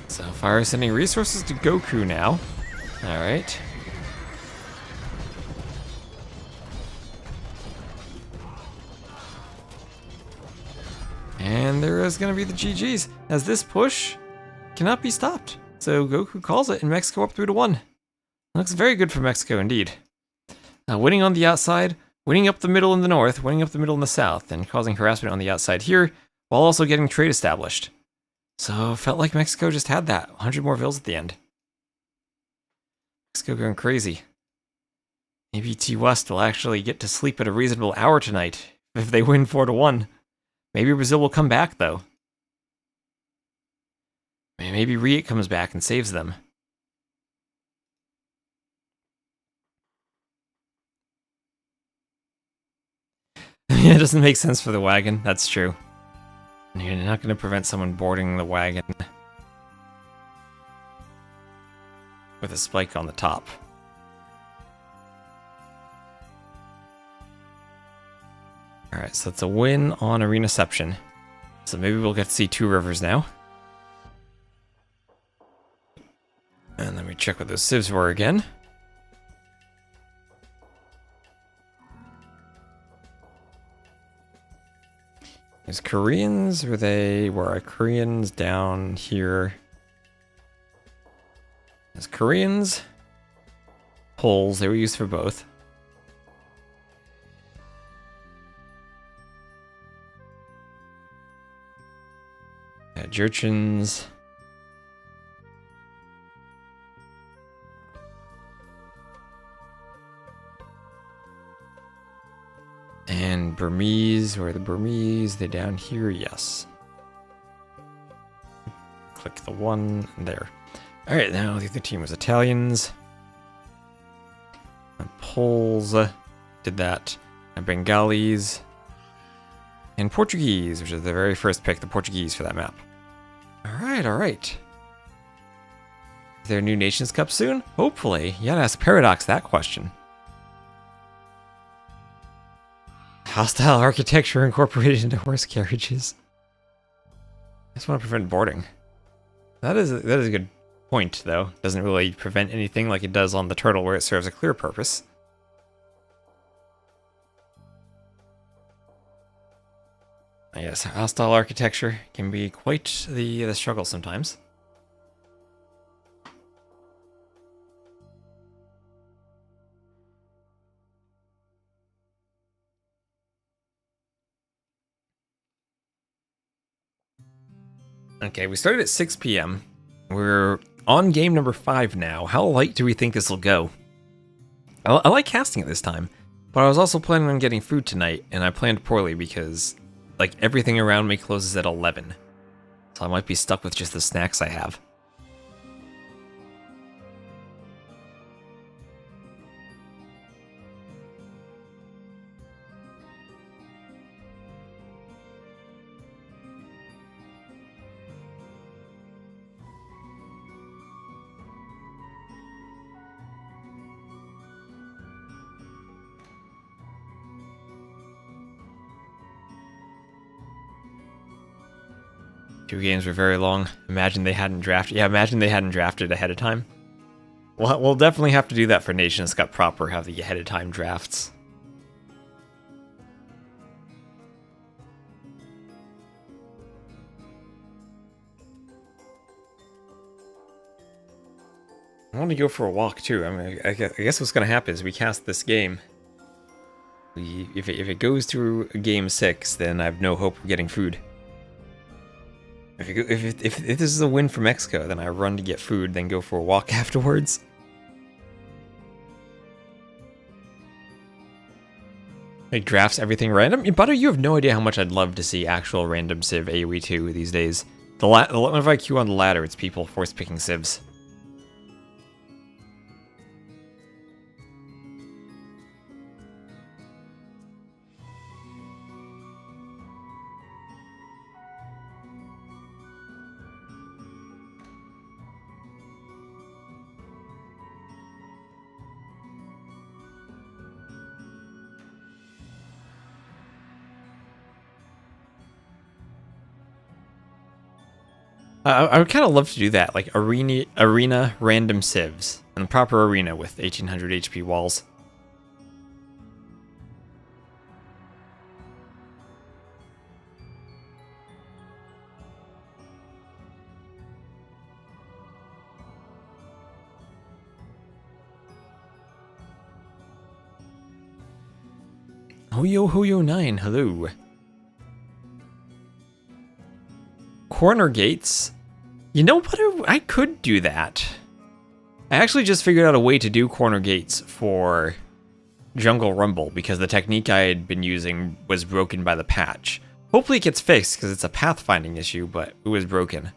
So, Fire is sending resources to Goku now. Alright. And there is going to be the GG's, as this push cannot be stopped. So Goku calls it, and Mexico up 3-1. Looks very good for Mexico indeed. Winning on the outside, winning up the middle in the north, winning up the middle in the south, and causing harassment on the outside here, while also getting trade established. So felt like Mexico just had that. 100 more vills at the end. Mexico going crazy. Maybe T West will actually get to sleep at a reasonable hour tonight if they win 4-1. Maybe Brazil will come back, though. Maybe RiuT comes back and saves them. Yeah, it doesn't make sense for the wagon, that's true. And you're not going to prevent someone boarding the wagon with a spike on the top. Alright, so it's a win on Arenaception. So maybe we'll get to see two rivers now. And let me check what those civs were again. There's Koreans, where are Koreans down here? There's Koreans, Poles, they were used for both. Jurchens. And Burmese, where are the Burmese? They're down here, yes. Click the one there. Alright, now the other team was Italians. And Poles did that. And Bengalis. And Portuguese, which is the very first pick, the Portuguese for that map. Alright, alright. Is there a new Nations Cup soon? Hopefully. You gotta ask Paradox that question. Hostile architecture incorporated into horse carriages. I just want to prevent boarding. That is a good point, though. Doesn't really prevent anything like it does on the turtle, where it serves a clear purpose. Yes, hostile architecture can be quite the struggle sometimes. Okay, we started at 6 p.m. We're on game number 5 now. How light do we think this will go? I like casting it this time, but I was also planning on getting food tonight, and I planned poorly because, like, everything around me closes at 11. So I might be stuck with just the snacks I have. Two games were very long. Imagine they hadn't drafted. Yeah, imagine they hadn't drafted ahead of time. We'll definitely have to do that for Nations Cup proper, have the ahead of time drafts. I want to go for a walk too. I mean, I guess what's going to happen is we cast this game. If it goes through game 6, then I have no hope of getting food. If this is a win for Mexico, then I run to get food, then go for a walk afterwards. It drafts everything random. Butter, you have no idea how much I'd love to see actual random Civ AoE 2 these days. Whenever I queue on the ladder, it's people force picking Civs. I would kind of love to do that, like arena random civs, and the proper arena with 1800 HP walls. Hoyo 9, hello. Corner gates. You know what? I could do that. I actually just figured out a way to do corner gates for Jungle Rumble because the technique I had been using was broken by the patch. Hopefully it gets fixed because it's a pathfinding issue, but it was broken.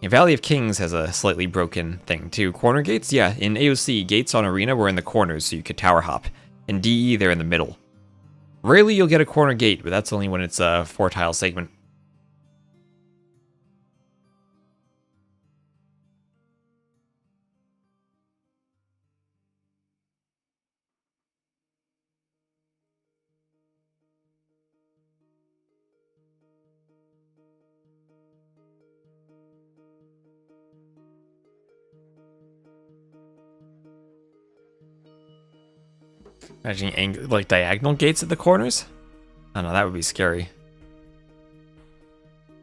And Valley of Kings has a slightly broken thing too. Corner gates? Yeah, in AOC, gates on Arena were in the corners so you could tower hop. In DE, they're in the middle. Rarely you'll get a corner gate, but that's only when it's a 4-tile segment. Imagine like diagonal gates at the corners? I don't know, that would be scary.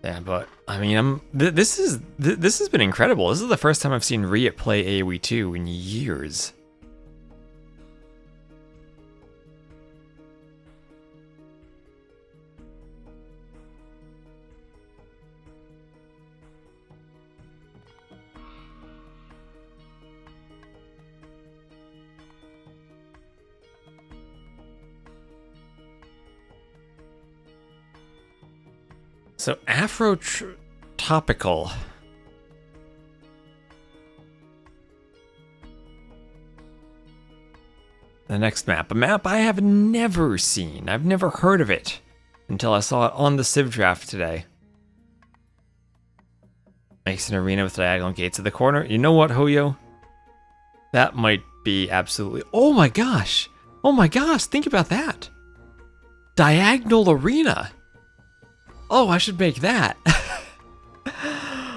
Yeah, but I mean, this has been incredible. This is the first time I've seen RiuT play AoE 2 in years. So topical. The next map, a map I have never seen. I've never heard of it until I saw it on the Civ draft today. Makes an arena with diagonal gates at the corner. You know what, Hoyo? That might be absolutely... Oh my gosh! Oh my gosh, think about that! Diagonal arena! Oh, I should make that.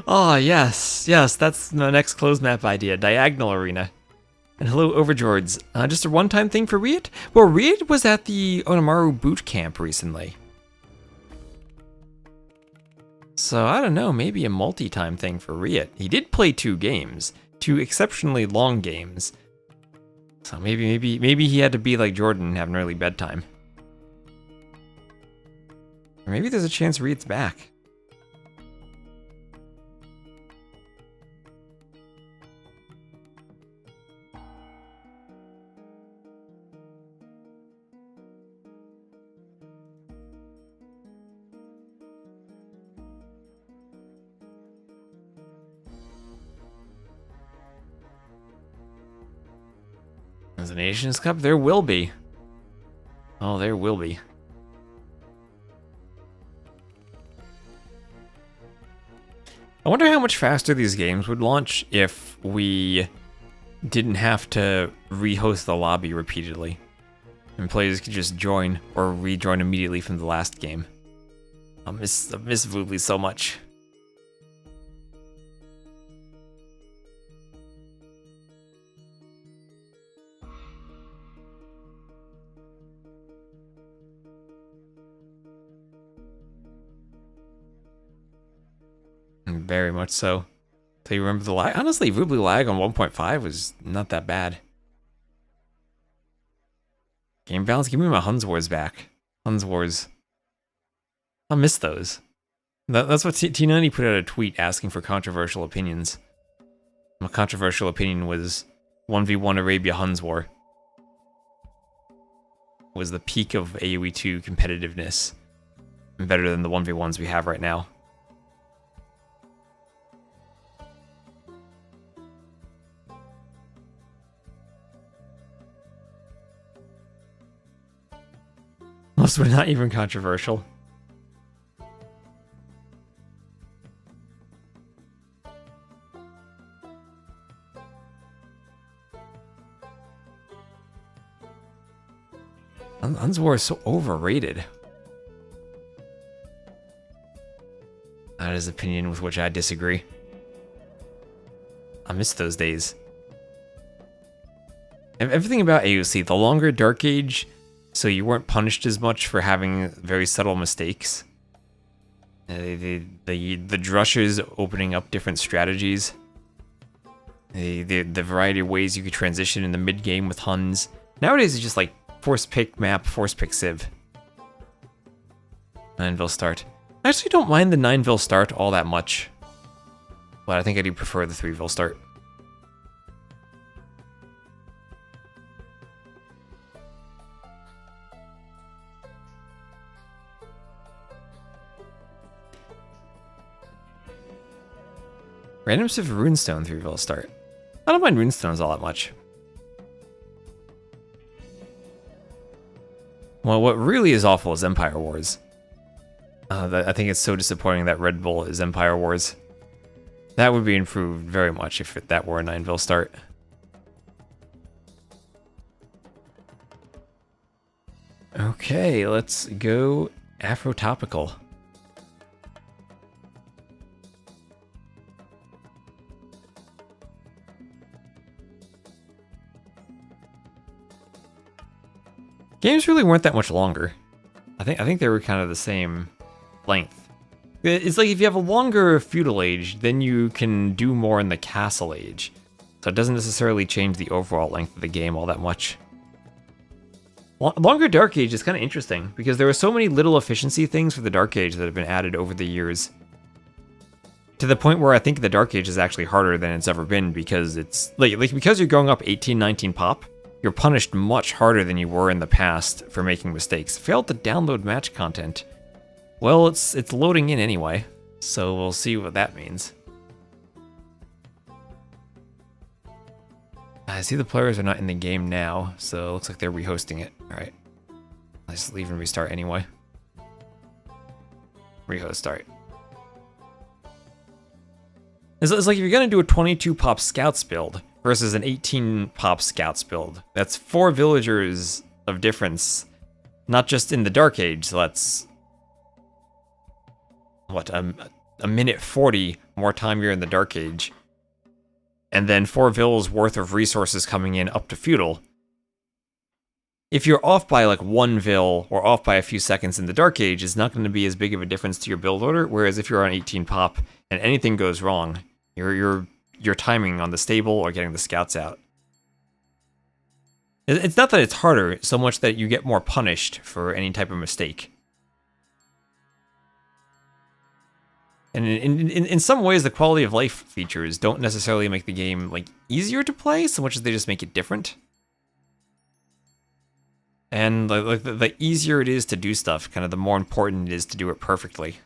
Oh, yes. Yes, that's the next closed map idea. Diagonal arena. And hello, Overjords. Just a one-time thing for RiuT? Well, RiuT was at the Onamaru boot camp recently. So, I don't know, maybe a multi-time thing for RiuT. He did play 2 games. 2 exceptionally long games. So maybe he had to be like Jordan and have an early bedtime. Or maybe there's a chance RiuT's back. As a Nations Cup, there will be. Oh, there will be. I wonder how much faster these games would launch if we didn't have to rehost the lobby repeatedly. And players could just join or rejoin immediately from the last game. I miss Voobly so much. Very much so. So you remember the lag? Honestly, Voobly lag on 1.5 was not that bad. Game balance, give me my Huns Wars back. Huns Wars. I'll miss those. That's what T90 put out a tweet asking for controversial opinions. My controversial opinion was 1v1 Arabia Huns War. Was the peak of AoE 2 competitiveness. And better than the 1v1s we have right now. Most were not even controversial. Huns War is so overrated. That is an opinion with which I disagree. I miss those days. Everything about AOC, the longer Dark Age, so you weren't punished as much for having very subtle mistakes. The Drushers opening up different strategies. The variety of ways you could transition in the mid game with Huns. Nowadays it's just like force pick map, force pick Civ. 9ville start. I actually don't mind the 9ville start all that much. But I think I do prefer the 3ville start. Random Civ Runestone 3ville start. I don't mind Runestones all that much. Well, what really is awful is Empire Wars. I think it's so disappointing that Red Bull is Empire Wars. That would be improved very much if that were a 9ville start. Okay, let's go Afrotopical. Games really weren't that much longer. I think they were kind of the same length. It's like if you have a longer feudal age, then you can do more in the castle age. So it doesn't necessarily change the overall length of the game all that much. Longer Dark Age is kind of interesting, because there were so many little efficiency things for the Dark Age that have been added over the years. To the point where I think the Dark Age is actually harder than it's ever been, because it's like because you're going up 18, 19 pop, you're punished much harder than you were in the past for making mistakes. Failed to download match content. Well, it's loading in anyway, so we'll see what that means. I see the players are not in the game now, so it looks like they're rehosting it. Alright. Let's leave and restart anyway. Rehost start. It's like if you're going to do a 22 pop scouts build versus an 18 pop scouts build, that's 4 villagers of difference, not just in the Dark Age, so that's... what, a minute 40 more time you're in the Dark Age. And then 4 vills worth of resources coming in up to feudal. If you're off by like 1 vill or off by a few seconds in the Dark Age, it's not going to be as big of a difference to your build order. Whereas if you're on 18 pop and anything goes wrong, your timing on the stable or getting the scouts out. It's not that it's harder, so much that you get more punished for any type of mistake. And in some ways, the quality of life features don't necessarily make the game like easier to play, so much as they just make it different. And like the easier it is to do stuff, kind of the more important it is to do it perfectly.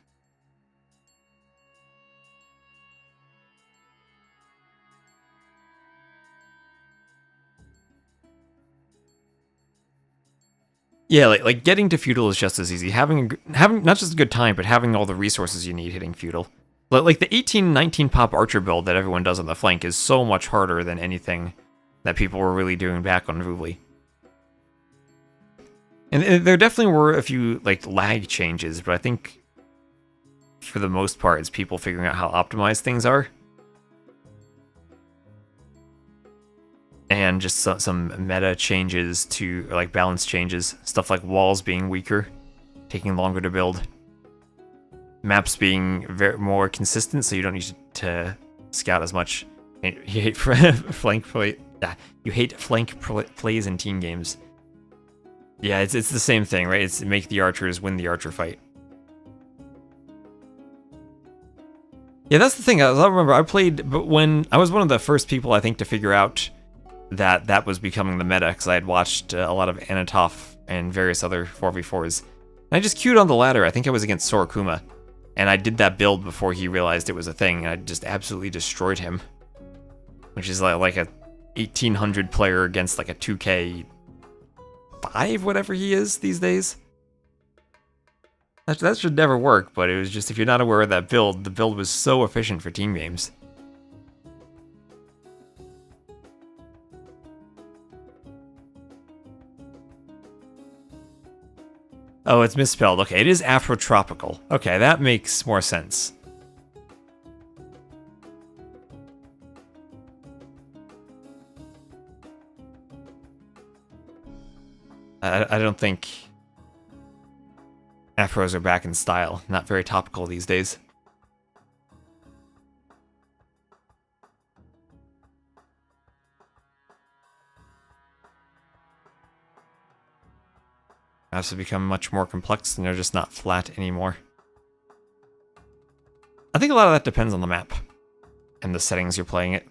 Yeah, like getting to feudal is just as easy. Having not just a good time, but having all the resources you need hitting feudal. Like the 18-19 pop archer build that everyone does on the flank is so much harder than anything that people were really doing back on Vuvli. And there definitely were a few like lag changes, but I think for the most part it's people figuring out how optimized things are. And just some meta changes to, or like balance changes. Stuff like walls being weaker, taking longer to build. Maps being more consistent, so you don't need to scout as much. You hate flank play. You hate flank plays in team games. Yeah, it's the same thing, right? It's make the archers win the archer fight. Yeah, that's the thing. I remember I played, but when I was one of the first people I think to figure out that was becoming the meta, because I had watched a lot of Anatov and various other 4v4s. And I just queued on the ladder. I think I was against Sorakuma. And I did that build before he realized it was a thing, and I just absolutely destroyed him. Which is like a 1800 player against like a 2k 5, whatever he is these days. That should never work, but it was just, if you're not aware of that build, the build was so efficient for team games. Oh, it's misspelled. Okay, it is Afrotropical. Okay, that makes more sense. I don't think Afros are back in style. Not very topical these days. Maps have become much more complex and they're just not flat anymore. I think a lot of that depends on the map and the settings you're playing it.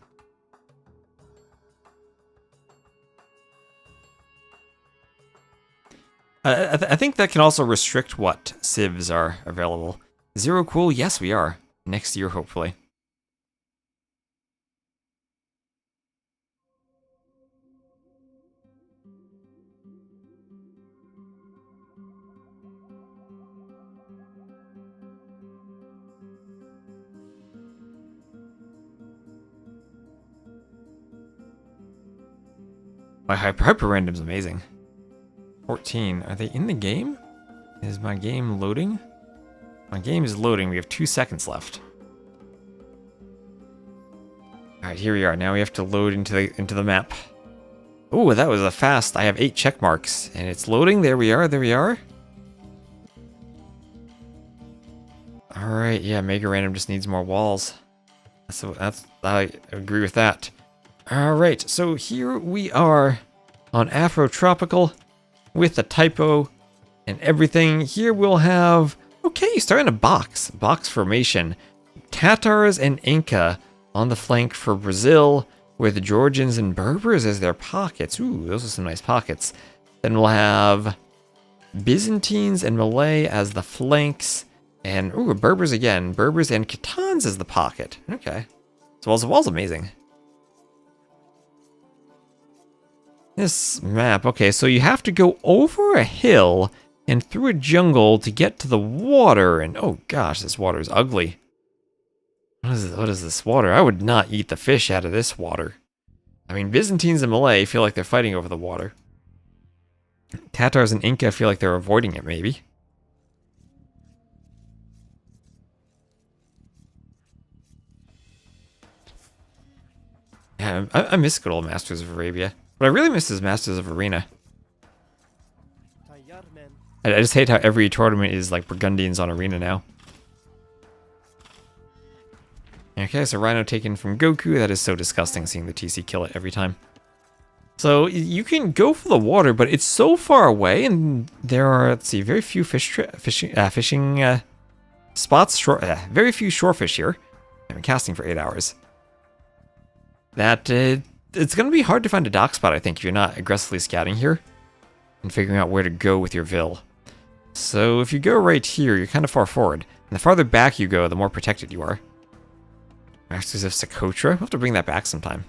I think that can also restrict what civs are available. Zero cool? Yes, we are. Next year, hopefully. My hyper random's amazing. 14. Are they in the game? Is my game loading? My game is loading. We have 2 seconds left. Alright, here we are. Now we have to load into the map. Ooh, that was a fast. I have 8 check marks. And it's loading. There we are. There we are. Alright, yeah, Mega Random just needs more walls. I agree with that. Alright, so here we are on Afrotropical with the typo and everything. Here we'll have, okay, starting a box formation. Tatars and Inca on the flank for Brazil, with Georgians and Berbers as their pockets. Ooh, those are some nice pockets. Then we'll have Byzantines and Malay as the flanks, And, ooh, Berbers again. Berbers and Khitans as the pocket. Okay. So the wall's amazing. This map, okay, so you have to go over a hill and through a jungle to get to the water. And, oh gosh, this water is ugly. What is this water? I would not eat the fish out of this water. I mean, Byzantines and Malay feel like they're fighting over the water. Tatars and Inca feel like they're avoiding it, maybe. Yeah, I miss good old Masters of Arabia. What I really miss is Masters of Arena. I just hate how every tournament is like Burgundians on Arena now. Okay, so Rhino taken from Goku. That is so disgusting seeing the TC kill it every time. So you can go for the water, but it's so far away, and there are, let's see, very few fishing spots. Very few shorefish here. I've been casting for 8 hours. That it's going to be hard to find a dock spot, I think, if you're not aggressively scouting here and figuring out where to go with your Vil. So if you go right here, you're kind of far forward. And the farther back you go, the more protected you are. Masters of Sakotra? We'll have to bring that back sometime.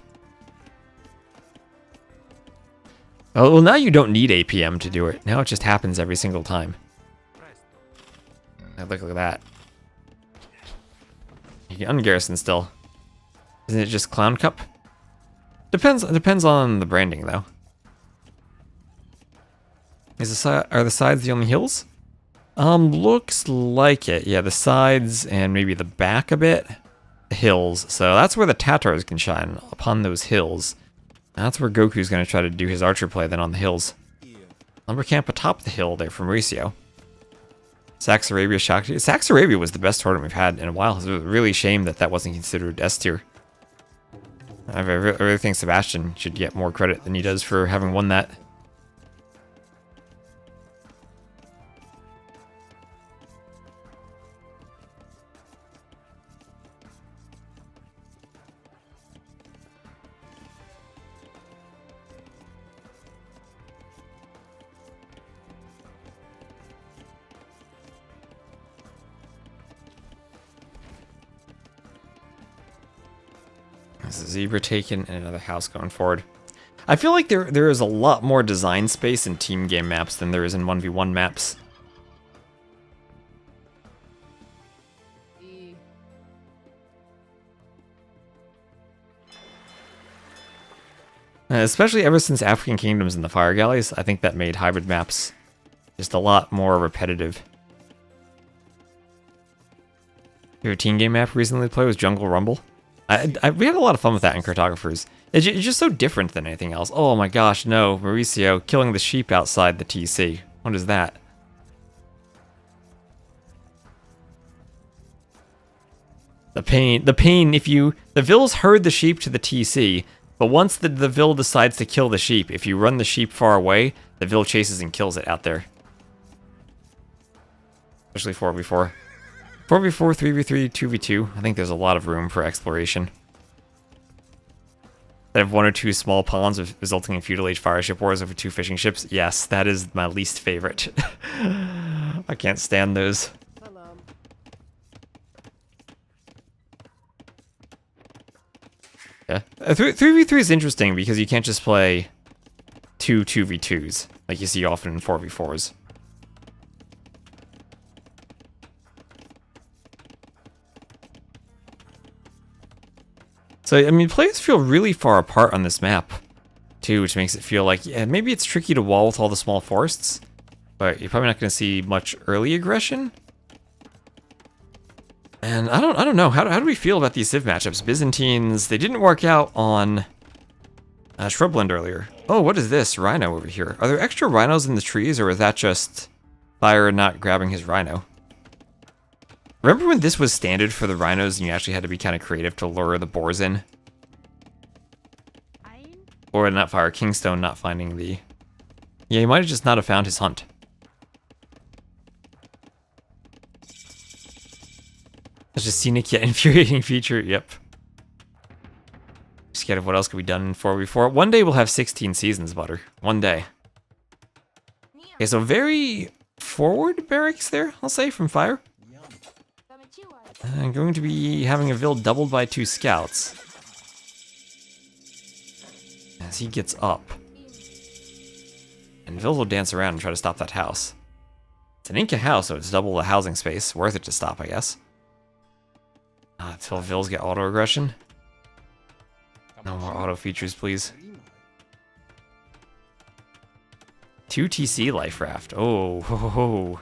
Oh, well, now you don't need APM to do it. Now it just happens every single time. Now look at that. You can ungarrison still. Isn't it just Clown Cup? Depends on the branding, though. Are the sides the only hills? Looks like it. Yeah, the sides and maybe the back a bit. The hills. So that's where the Tatars can shine, upon those hills. That's where Goku's going to try to do his archer play, then on the hills. Lumber camp atop the hill there from Mauricio. Sax Arabia shocked you. Sax Arabia was the best tournament we've had in a while. It's really a shame that that wasn't considered S tier. I really think Sebastian should get more credit than he does for having won that. There's a zebra taken and another house going forward. I feel like there is a lot more design space in team game maps than there is in 1v1 maps. Especially ever since African Kingdoms and the Fire Galleys, I think that made hybrid maps just a lot more repetitive. Your team game map recently played was Jungle Rumble. We had a lot of fun with that in Cartographers. It's just so different than anything else. Oh my gosh, no, Mauricio killing the sheep outside the TC. What is that? The pain if you... The Vils herd the sheep to the TC, but once the Vil decides to kill the sheep, if you run the sheep far away, the Vil chases and kills it out there. Especially 4v4. 4v4, 3v3, 2v2. I think there's a lot of room for exploration. They have 1 or 2 small ponds resulting in feudal age fire ship wars over 2 fishing ships. Yes, that is my least favorite. I can't stand those. Yeah. 3v3 is interesting because you can't just play 2 2v2s like you see often in 4v4s. So, I mean, players feel really far apart on this map, too, which makes it feel like, yeah, maybe it's tricky to wall with all the small forests, but you're probably not going to see much early aggression. And I don't know, how do we feel about these Civ matchups? Byzantines, they didn't work out on Shriveland earlier. Oh, what is this? Rhino over here. Are there extra rhinos in the trees, or is that just Fire not grabbing his rhino? Remember when this was standard for the rhinos and you actually had to be kind of creative to lure the boars in? Or not Fire, Kingstone not finding the... Yeah, he might have just not have found his hunt. That's just scenic yet infuriating feature, yep. Scared of what else could be done in 4v4. One day we'll have 16 seasons, Butter. One day. Okay, so very forward barracks there, I'll say, from Fire. I'm going to be having a Vil doubled by 2 scouts. As he gets up. And Vil will dance around and try to stop that house. It's an Inca house, so it's double the housing space. Worth it to stop, I guess. Until Vils get auto aggression. No more auto features, please. 2 TC life raft. Oh, ho, ho, ho.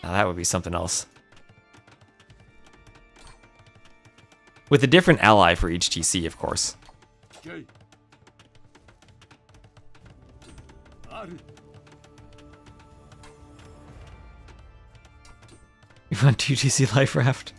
Now that would be something else. With a different ally for each TC, of course. You want 2 TC life raft?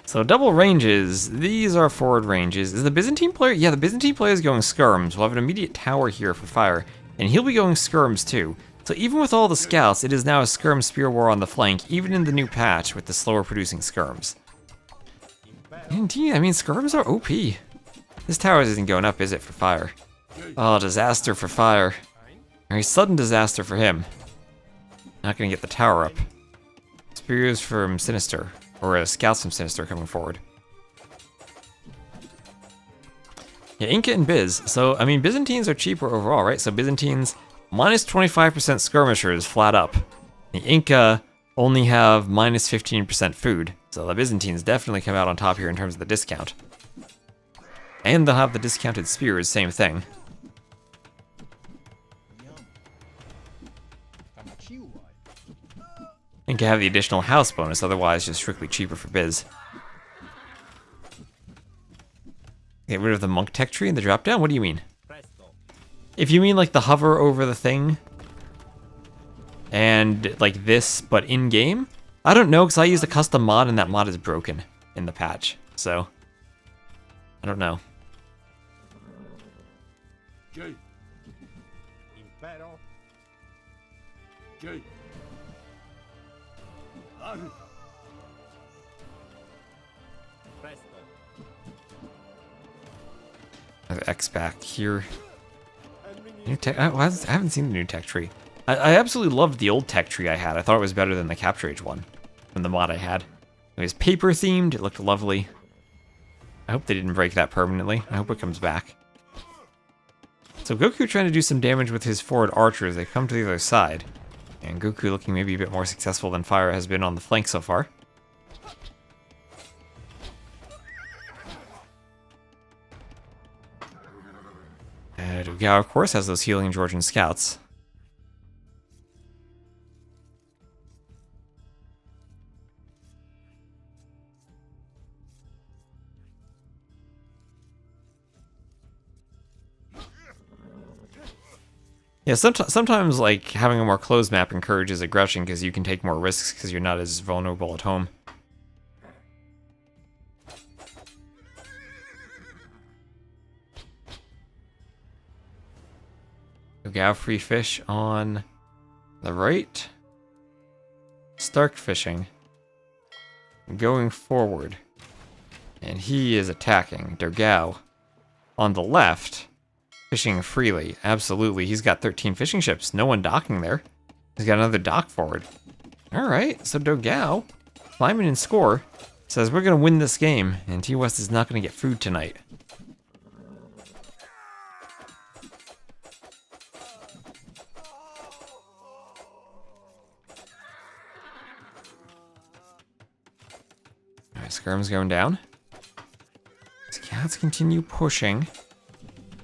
So double ranges, these are forward ranges. Is the Byzantine player? Yeah, the Byzantine player is going skirms. We'll have an immediate tower here for fire, and he'll be going skirms too. So even with all the scouts, it is now a skirm spear war on the flank, even in the new patch with the slower producing skirms. Indeed, I mean skirms are OP. This tower isn't going up, is it, for fire? Oh, disaster for fire. Very sudden disaster for him. Not gonna get the tower up. Spears from Sinister. Or scouts from Sinister coming forward. Yeah, Inca and Biz. So, I mean, Byzantines are cheaper overall, right? So Byzantines, minus 25% skirmishers flat up. The Inca only have minus 15% food. So the Byzantines definitely come out on top here in terms of the discount. And they'll have the discounted spears, same thing. And can have the additional house bonus, otherwise just strictly cheaper for Biz. Get rid of the monk tech tree and the drop down? What do you mean? If you mean like the hover over the thing and like this but in game, I don't know because I used a custom mod and that mod is broken in the patch, so I don't know. X back here. New tech. I haven't seen the new tech tree. I absolutely loved the old tech tree I had. I thought it was better than the Capture Age one from the mod I had. It was paper themed. It looked lovely. I hope they didn't break that permanently. I hope it comes back. So Goku trying to do some damage with his forward archers. They come to the other side. And Goku looking maybe a bit more successful than Fire has been on the flank so far. Dogao, of course, has those healing Georgian scouts. Yeah, sometimes like having a more closed map encourages aggression because you can take more risks because you're not as vulnerable at home. Dogao free fish on the right. Stark fishing. Going forward. And he is attacking Dogao on the left. Fishing freely, absolutely. He's got 13 fishing ships. No one docking there. He's got another dock forward. Alright, so Dogao, climbing in score, says we're going to win this game, and T-West is not going to get food tonight. Alright, Skirm's going down. Scouts continue pushing.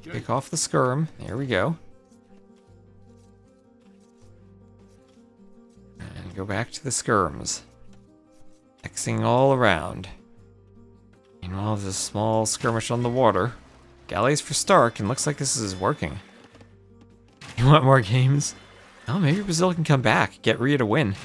Pick off the skirm. There we go. And go back to the skirms. Xing all around. Meanwhile, there's a small skirmish on the water. Galleys for Stark, and looks like this is working. You want more games? Oh, maybe Brazil can come back. Get RiuT to win.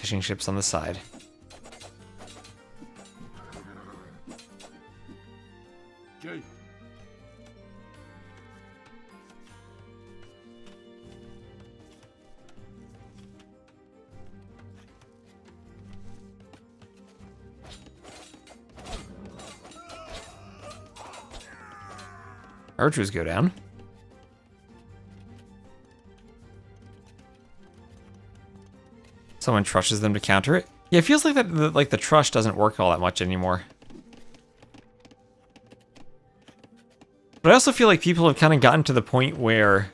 fishing ships on the side. Okay. Archers go down. Someone trushes them to counter it. Yeah, it feels like like the trush doesn't work all that much anymore. But I also feel like people have kind of gotten to the point where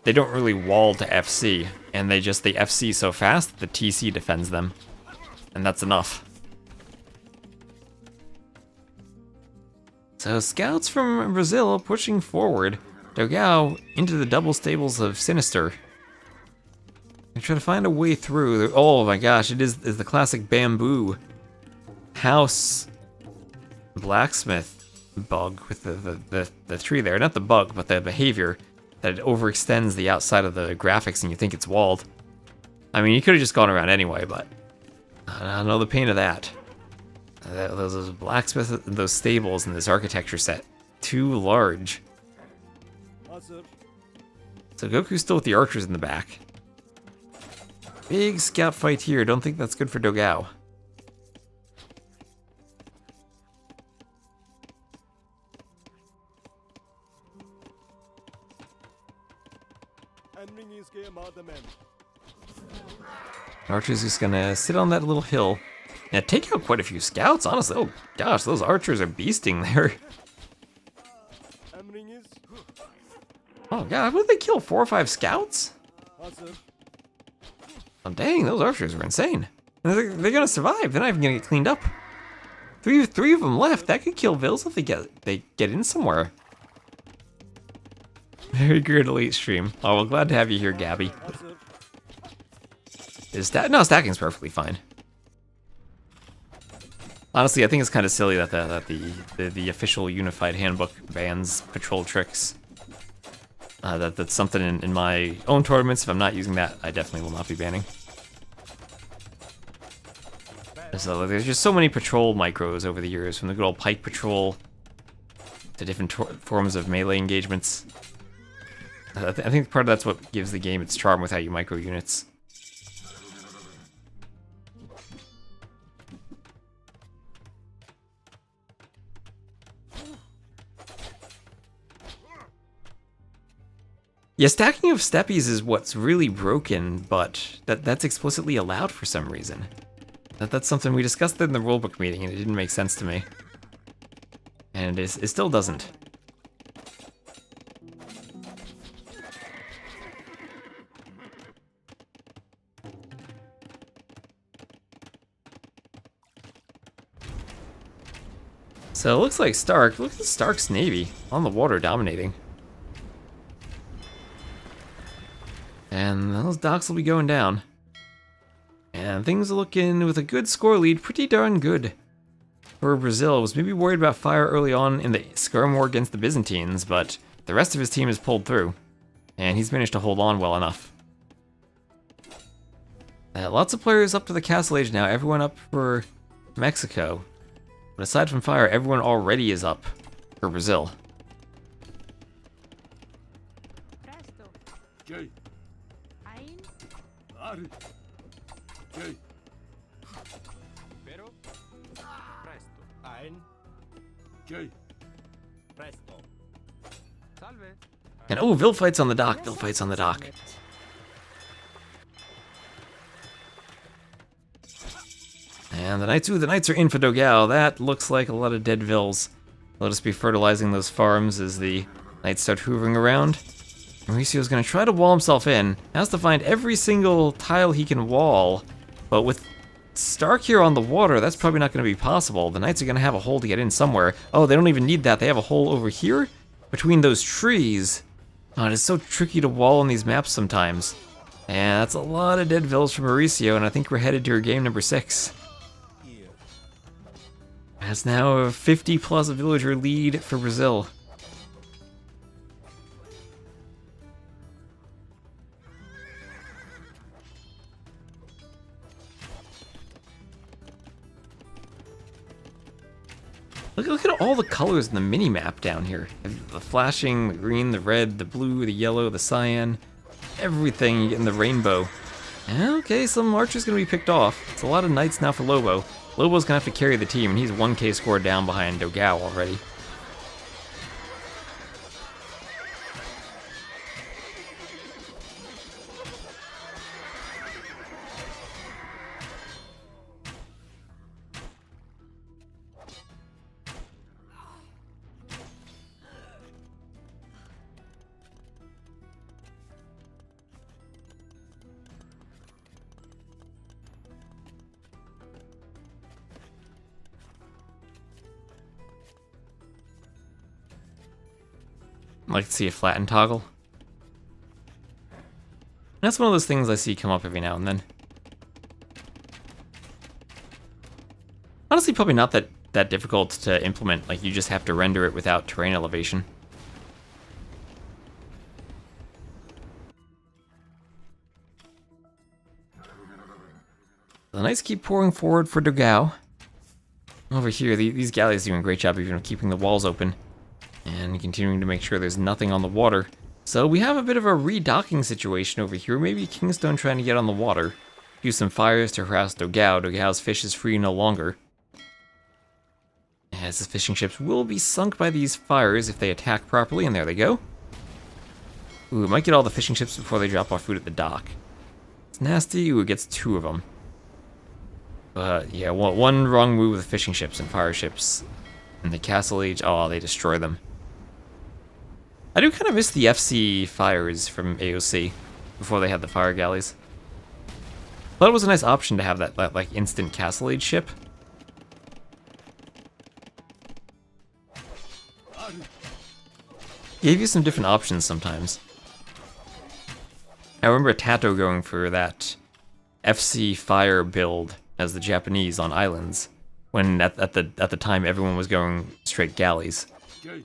they don't really wall to FC, and they FC so fast that the TC defends them. And that's enough. So scouts from Brazil pushing forward. Dogao into the double stables of Sinister. They try to find a way through. Oh my gosh, it is the classic bamboo house blacksmith bug with the tree there. Not the bug, but the behavior that it overextends the outside of the graphics and you think it's walled. I mean, you could have just gone around anyway, but I don't know the pain of that. Those blacksmith, those stables in this architecture set, too large. So Goku's still with the archers in the back. Big scout fight here. Don't think that's good for Dogao. Archer's just gonna sit on that little hill. Yeah, take out quite a few scouts, honestly. Oh gosh, those archers are beasting there. Oh god, what did they kill? 4 or 5 scouts? Oh dang, those archers were insane. They're gonna survive. They're not even gonna get cleaned up. Three of them left. That could kill Vils if they get in somewhere. Very good elite stream. Oh well, glad to have you here, Gabby. No, stacking's perfectly fine. Honestly, I think it's kind of silly that the official Unified Handbook bans patrol tricks. That's something in my own tournaments. If I'm not using that, I definitely will not be banning. So there's just so many patrol micros over the years, from the good old pike patrol to different forms of melee engagements. I think part of that's what gives the game its charm with how you micro units. Yeah, stacking of steppies is what's really broken, but that's explicitly allowed for some reason. That's something we discussed in the rulebook meeting, and it didn't make sense to me. And it still doesn't. So it looks like look at Stark's navy on the water dominating. And those docks will be going down. And things are looking, with a good score lead, pretty darn good for Brazil. Was maybe worried about fire early on in the skirm war against the Byzantines, but the rest of his team has pulled through. And he's managed to hold on well enough. Lots of players up to the Castle Age now, everyone up for Mexico. But aside from fire, everyone already is up for Brazil. Okay. Okay. Pero presto. Ein. Okay. Presto. Salve. And oh, Vil fights on the dock. Vil fights on the dock. And the knights are in for Dogao. That looks like a lot of dead Vils. Let us be fertilizing those farms as the knights start hoovering around. Mauricio's gonna try to wall himself in. Has to find every single tile he can wall. But with Stark here on the water, that's probably not gonna be possible. The knights are gonna have a hole to get in somewhere. Oh, they don't even need that. They have a hole over here between those trees. Oh, it is so tricky to wall on these maps sometimes. And that's a lot of dead Vils for Mauricio, and I think we're headed to game number 6. That's now a 50+ villager lead for Brazil. Look at all the colors in the mini-map down here. The flashing, the green, the red, the blue, the yellow, the cyan. Everything you get in the rainbow. Okay, some archers gonna be picked off. It's a lot of knights now for Lobo. Lobo's gonna have to carry the team, and he's 1k score down behind Dogao already. I'd like to see a flattened toggle. That's one of those things I see come up every now and then. Honestly, probably not that difficult to implement. Like, you just have to render it without terrain elevation. The knights keep pouring forward for Dogao. Over here, these galleys are doing a great job even of keeping the walls open. And continuing to make sure there's nothing on the water. So we have a bit of a redocking situation over here. Maybe Kingstone trying to get on the water. Use some fires to harass Dogao. Dogao's fish is free no longer. As his fishing ships will be sunk by these fires if they attack properly, and there they go. Ooh, it might get all the fishing ships before they drop off food at the dock. It's nasty. Ooh, it gets 2 of them. But yeah, one wrong move with the fishing ships and fire ships. And the Castle Age, oh, they destroy them. I do kind of miss the FC fires from AOC before they had the fire galleys. Thought it was a nice option to have that like instant Castle Age ship. Gave you some different options sometimes. I remember Tato going for that FC fire build as the Japanese on islands, when at the time everyone was going straight galleys. Okay.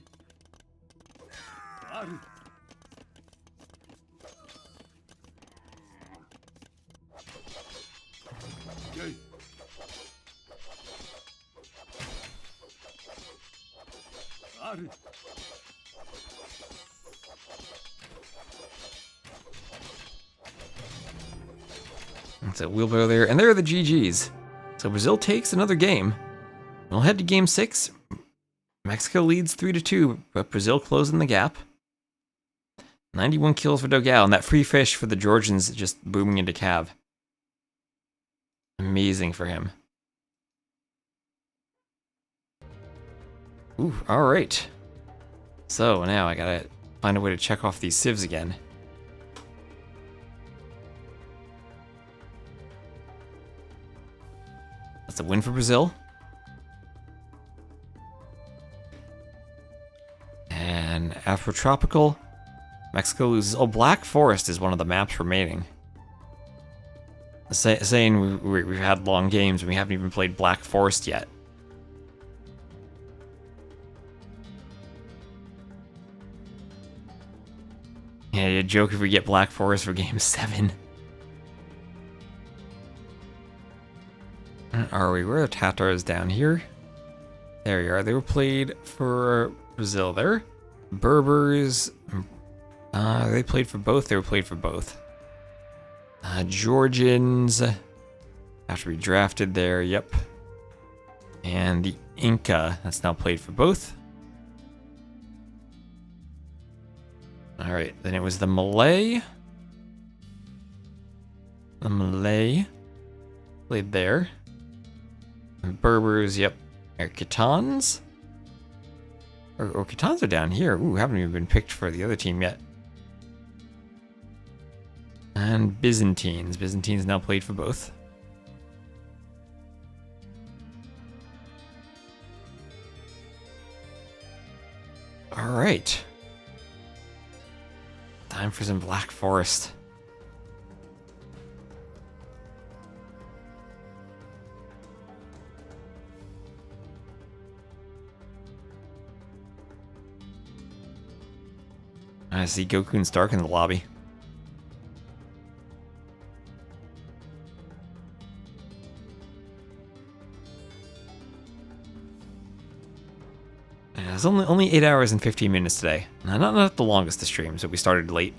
Okay. That's a wheelbarrow there, and there are the GGs. So Brazil takes another game. We'll head to game 6. Mexico leads 3-2, but Brazil closing the gap. 91 kills for Dogao, and that free fish for the Georgians just booming into Cav. Amazing for him. Ooh, alright. So now I gotta find a way to check off these civs again. That's a win for Brazil. And Afrotropical, Mexico loses. Oh, Black Forest is one of the maps remaining. Saying we've had long games and we haven't even played Black Forest yet. Yeah, a joke if we get Black Forest for game 7. Are we? Where are the Tatars down here? There you are. They were played for Brazil there. Berbers. They played for both. They were played for both. Georgians have to be drafted there. Yep. And the Inca. That's now played for both. Alright. Then it was the Malay. The Malay played there. Berbers, yep. Khitans? Or Khitans are down here. Ooh, haven't even been picked for the other team yet. And Byzantines. Byzantines now played for both. Alright. Time for some Black Forest. I see Goku and Stark in the lobby. was only 8 hours and 15 minutes today. Not the longest of streams, but we started late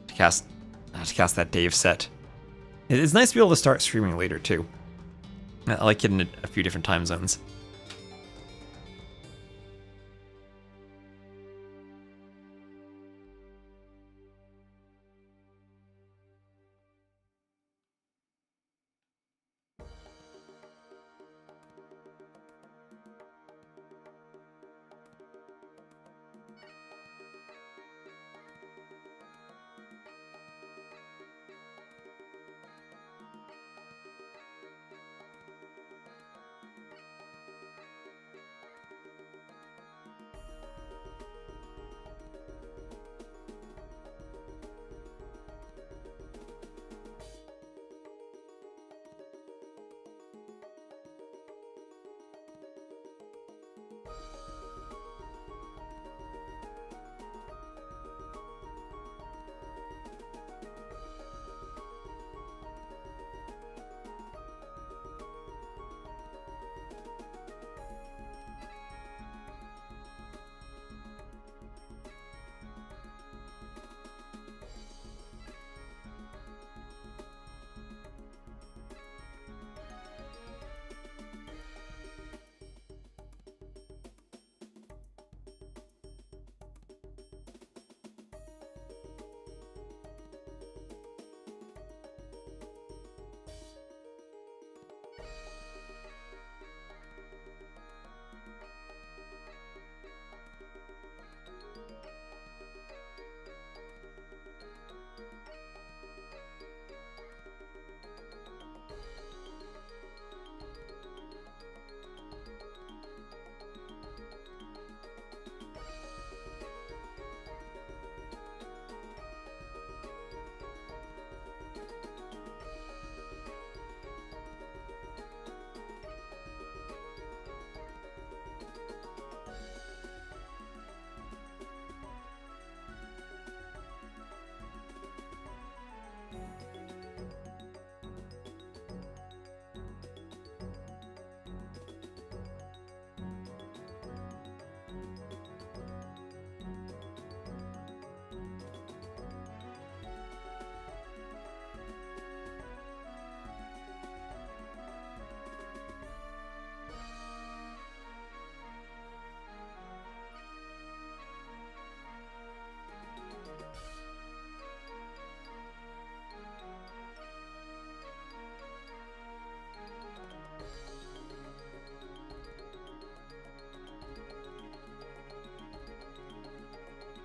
to cast that Dave set. It's nice to be able to start streaming later too. I like it in a few different time zones.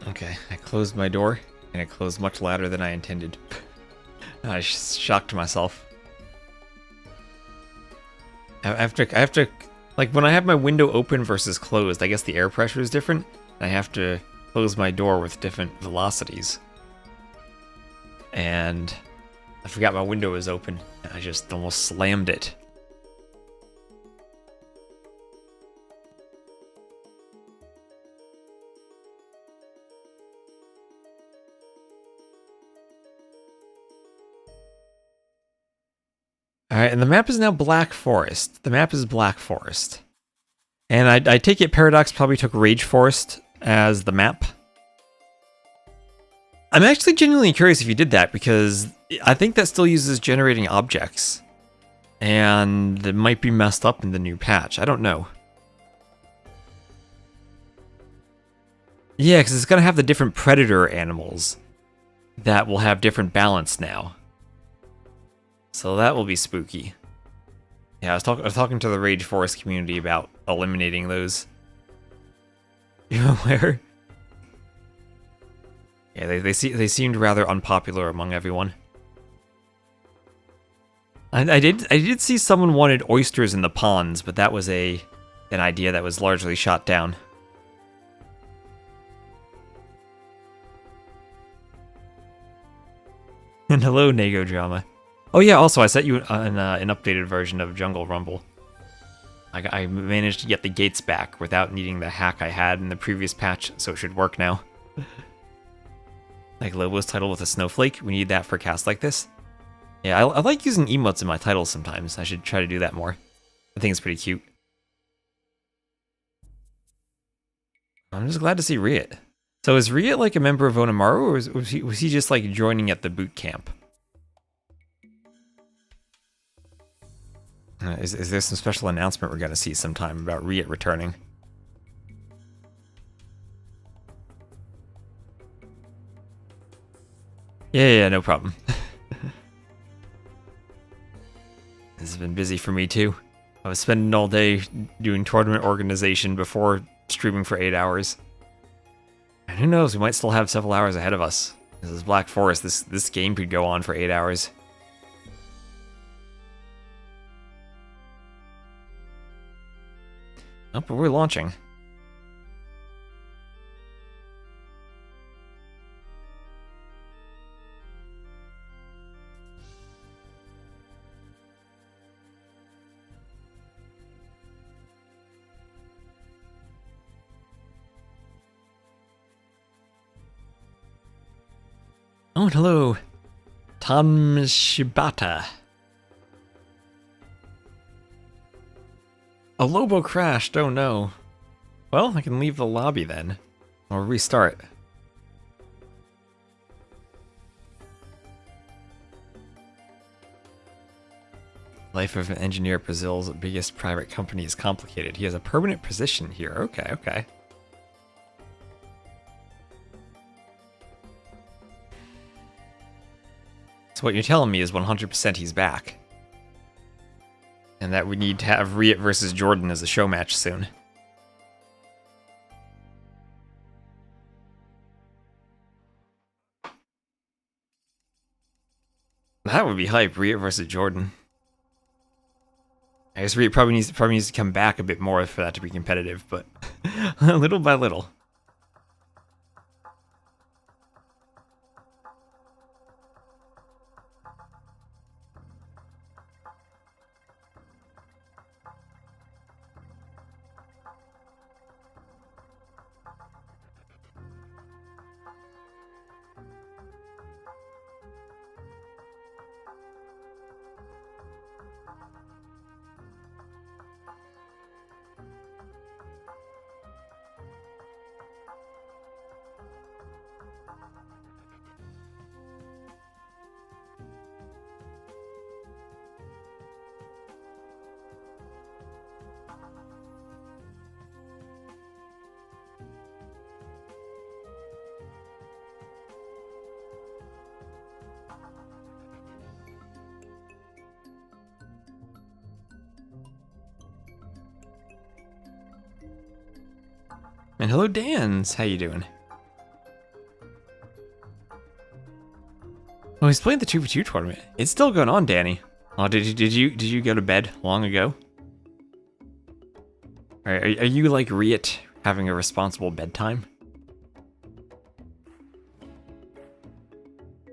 Okay, I closed my door, and it closed much louder than I intended. I shocked myself. I have to, like, when I have my window open versus closed, I guess the air pressure is different. I have to close my door with different velocities. And I forgot my window was open. I just almost slammed it. Alright, and the map is now Black Forest. The map is Black Forest. And I take it Paradox probably took Rage Forest as the map. I'm actually genuinely curious if you did that, because I think that still uses generating objects. And it might be messed up in the new patch. I don't know. Yeah, because it's going to have the different predator animals that will have different balance now. So that will be spooky. Yeah, I was talking to the Rage Forest community about eliminating those. You aware? Yeah, they seemed rather unpopular among everyone. I did see someone wanted oysters in the ponds, but that was an idea that was largely shot down. And hello, Nago Drama. Oh yeah, also I sent you an updated version of Jungle Rumble. I managed to get the gates back without needing the hack I had in the previous patch, so it should work now. Like Lobo's title with a snowflake, we need that for casts like this. Yeah, I like using emotes in my titles sometimes. I should try to do that more. I think it's pretty cute. I'm just glad to see RiuT. So is RiuT like a member of Onamaru, or was he just like joining at the boot camp? Is there some special announcement we're gonna see sometime about RiuT returning? Yeah, no problem. This has been busy for me too. I was spending all day doing tournament organization before streaming for 8 hours. And who knows, we might still have several hours ahead of us. This is Black Forest, this game could go on for 8 hours. Oh, but we're launching. Oh, hello. Tom Shibata. A Lobo crashed, oh no. Well, I can leave the lobby then. Or restart. Life of an engineer at Brazil's biggest private company is complicated. He has a permanent position here. Okay, okay. So what you're telling me is 100% he's back. And that we need to have RiuT versus Jordan as a show match soon. That would be hype, RiuT versus Jordan. I guess RiuT probably needs to come back a bit more for that to be competitive, but little by little. And hello, Dans. How you doing? Oh, he's playing the 2v2 tournament. It's still going on, Danny. Oh, did you go to bed long ago? Are you like RiuT, having a responsible bedtime?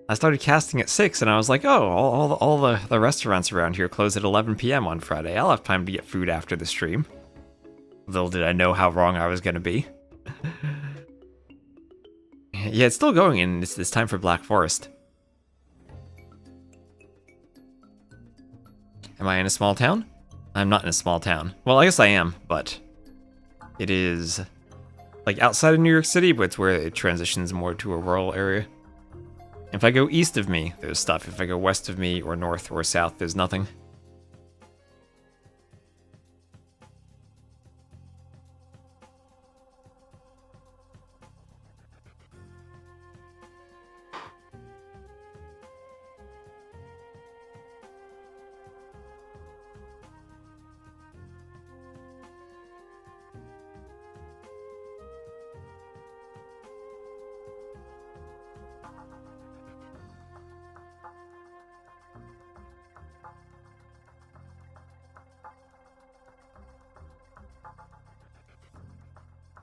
I started casting at 6, and I was like, oh, all the restaurants around here close at 11 p.m. on Friday. I'll have time to get food after the stream. Little did I know how wrong I was going to be. Yeah, it's still going, and it's time for Black Forest. Am I in a small town? I'm not in a small town. Well, I guess I am, but it is like outside of New York City, but it's where it transitions more to a rural area. If I go east of me, there's stuff. If I go west of me, or north or south, there's nothing.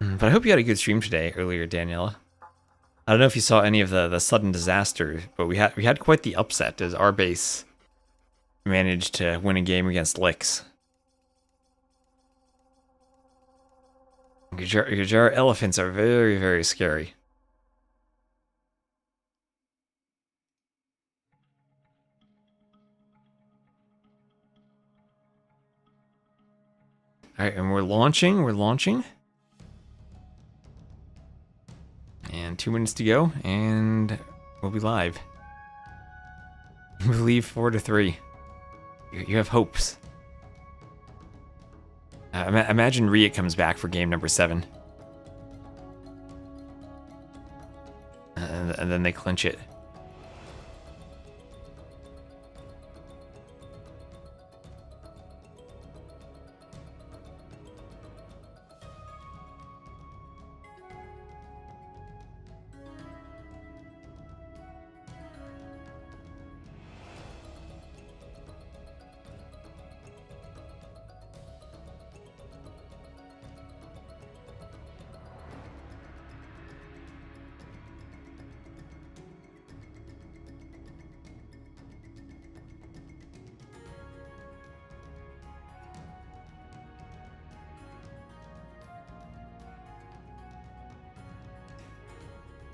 But I hope you had a good stream today, earlier, Daniela. I don't know if you saw any of the sudden disaster, but we had quite the upset as RBase managed to win a game against Licks. Gujar elephants are very, very scary. Alright, and we're launching. 2 minutes to go, and we'll be live. We leave 4-3. You have hopes. Imagine RiuT comes back for game number 7. And then they clinch it.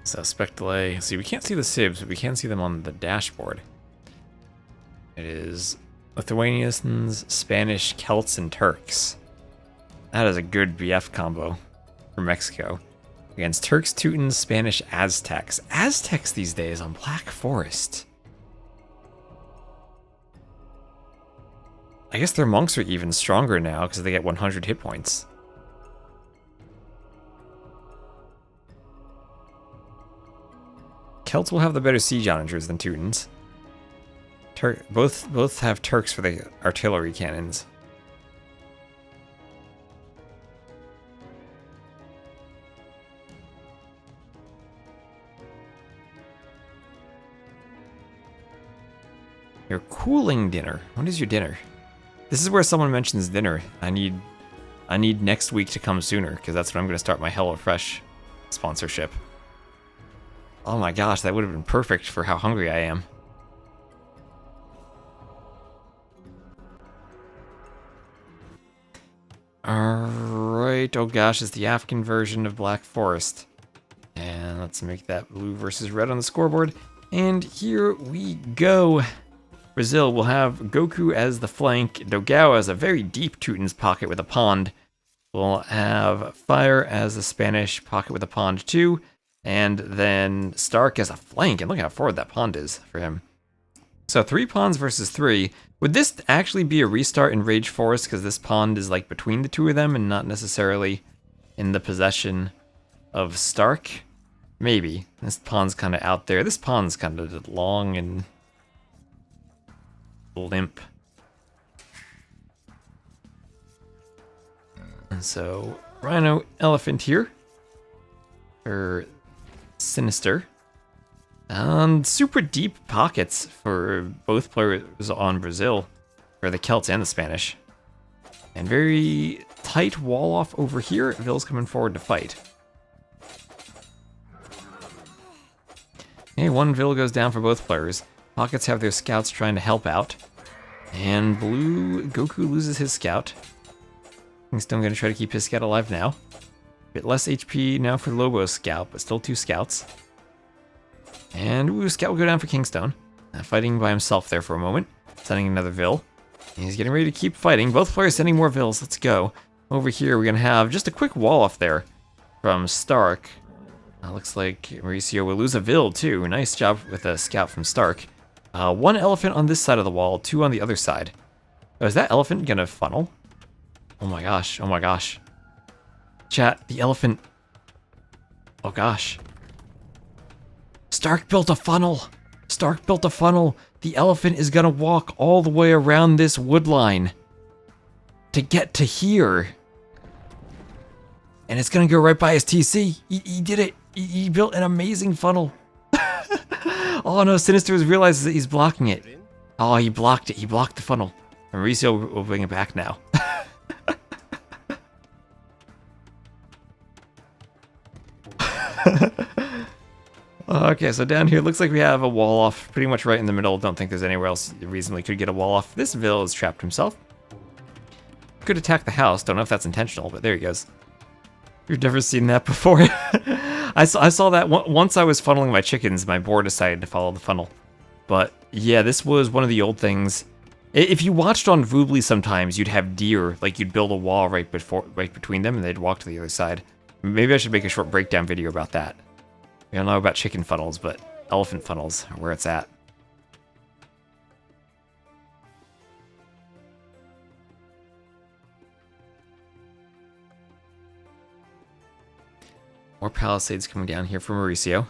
So spec delay. See, we can't see the sibs, but we can see them on the dashboard. It is Lithuanians, Spanish, Celts, and Turks. That is a good BF combo for Mexico. Against Turks, Teutons, Spanish, Aztecs. Aztecs these days on Black Forest. I guess their monks are even stronger now because they get 100 hit points. Celts will have the better siege onagers than Teutons. Both have Turks for the artillery cannons. Your cooling dinner. What is your dinner? This is where someone mentions dinner. I need next week to come sooner because that's when I'm going to start my HelloFresh sponsorship. Oh my gosh, that would have been perfect for how hungry I am. Alright, oh gosh, it's the African version of Black Forest. And let's make that blue versus red on the scoreboard. And here we go. Brazil will have Goku as the flank, Dogao as a very deep Teuton's pocket with a pond. We'll have Fire as the Spanish pocket with a pond too. And then Stark as a flank, and look how forward that pond is for him. So 3 pawns versus 3. Would this actually be a restart in Rage Forest because this pond is like between the two of them and not necessarily in the possession of Stark? Maybe. This pond's kind of out there. This pond's kind of long and limp. And so Rhino Elephant here. Or Sinister. Super deep pockets for both players on Brazil, for the Celts and the Spanish. And very tight wall off over here. Ville's coming forward to fight. Okay, 1 Ville goes down for both players. Pockets have their scouts trying to help out. And blue, Goku loses his scout. Kingston gonna try to keep his scout alive now. Bit less HP now for Lobo's scout, but still 2 scouts. And ooh, scout will go down for Kingstone. Fighting by himself there for a moment. Sending another Ville. He's getting ready to keep fighting. Both players sending more Villes. Let's go. Over here, we're going to have just a quick wall off there from Stark. Looks like Mauricio will lose a Ville too. Nice job with a scout from Stark. 1 elephant on this side of the wall, 2 on the other side. Oh, is that elephant going to funnel? Oh my gosh. Oh my gosh. Chat, the elephant. Oh gosh. Stark built a funnel. Stark built a funnel. The elephant is gonna walk all the way around this wood line to get to here. And it's gonna go right by his TC. He did it. He built an amazing funnel. Oh no, Sinister realizes that he's blocking it. Oh, he blocked it. He blocked the funnel. Mauricio will bring it back now. Okay, so down here, looks like we have a wall off pretty much right in the middle. Don't think there's anywhere else you reasonably could get a wall off. This Ville is trapped himself. Could attack the house. Don't know if that's intentional, but there he goes. You've never seen that before. I saw that once I was funneling my chickens. My boar decided to follow the funnel. But yeah, this was one of the old things. If you watched on Voobly sometimes, you'd have deer. Like you'd build a wall right between them and they'd walk to the other side. Maybe I should make a short breakdown video about that. We don't know about chicken funnels, but elephant funnels are where it's at. More palisades coming down here from Mauricio.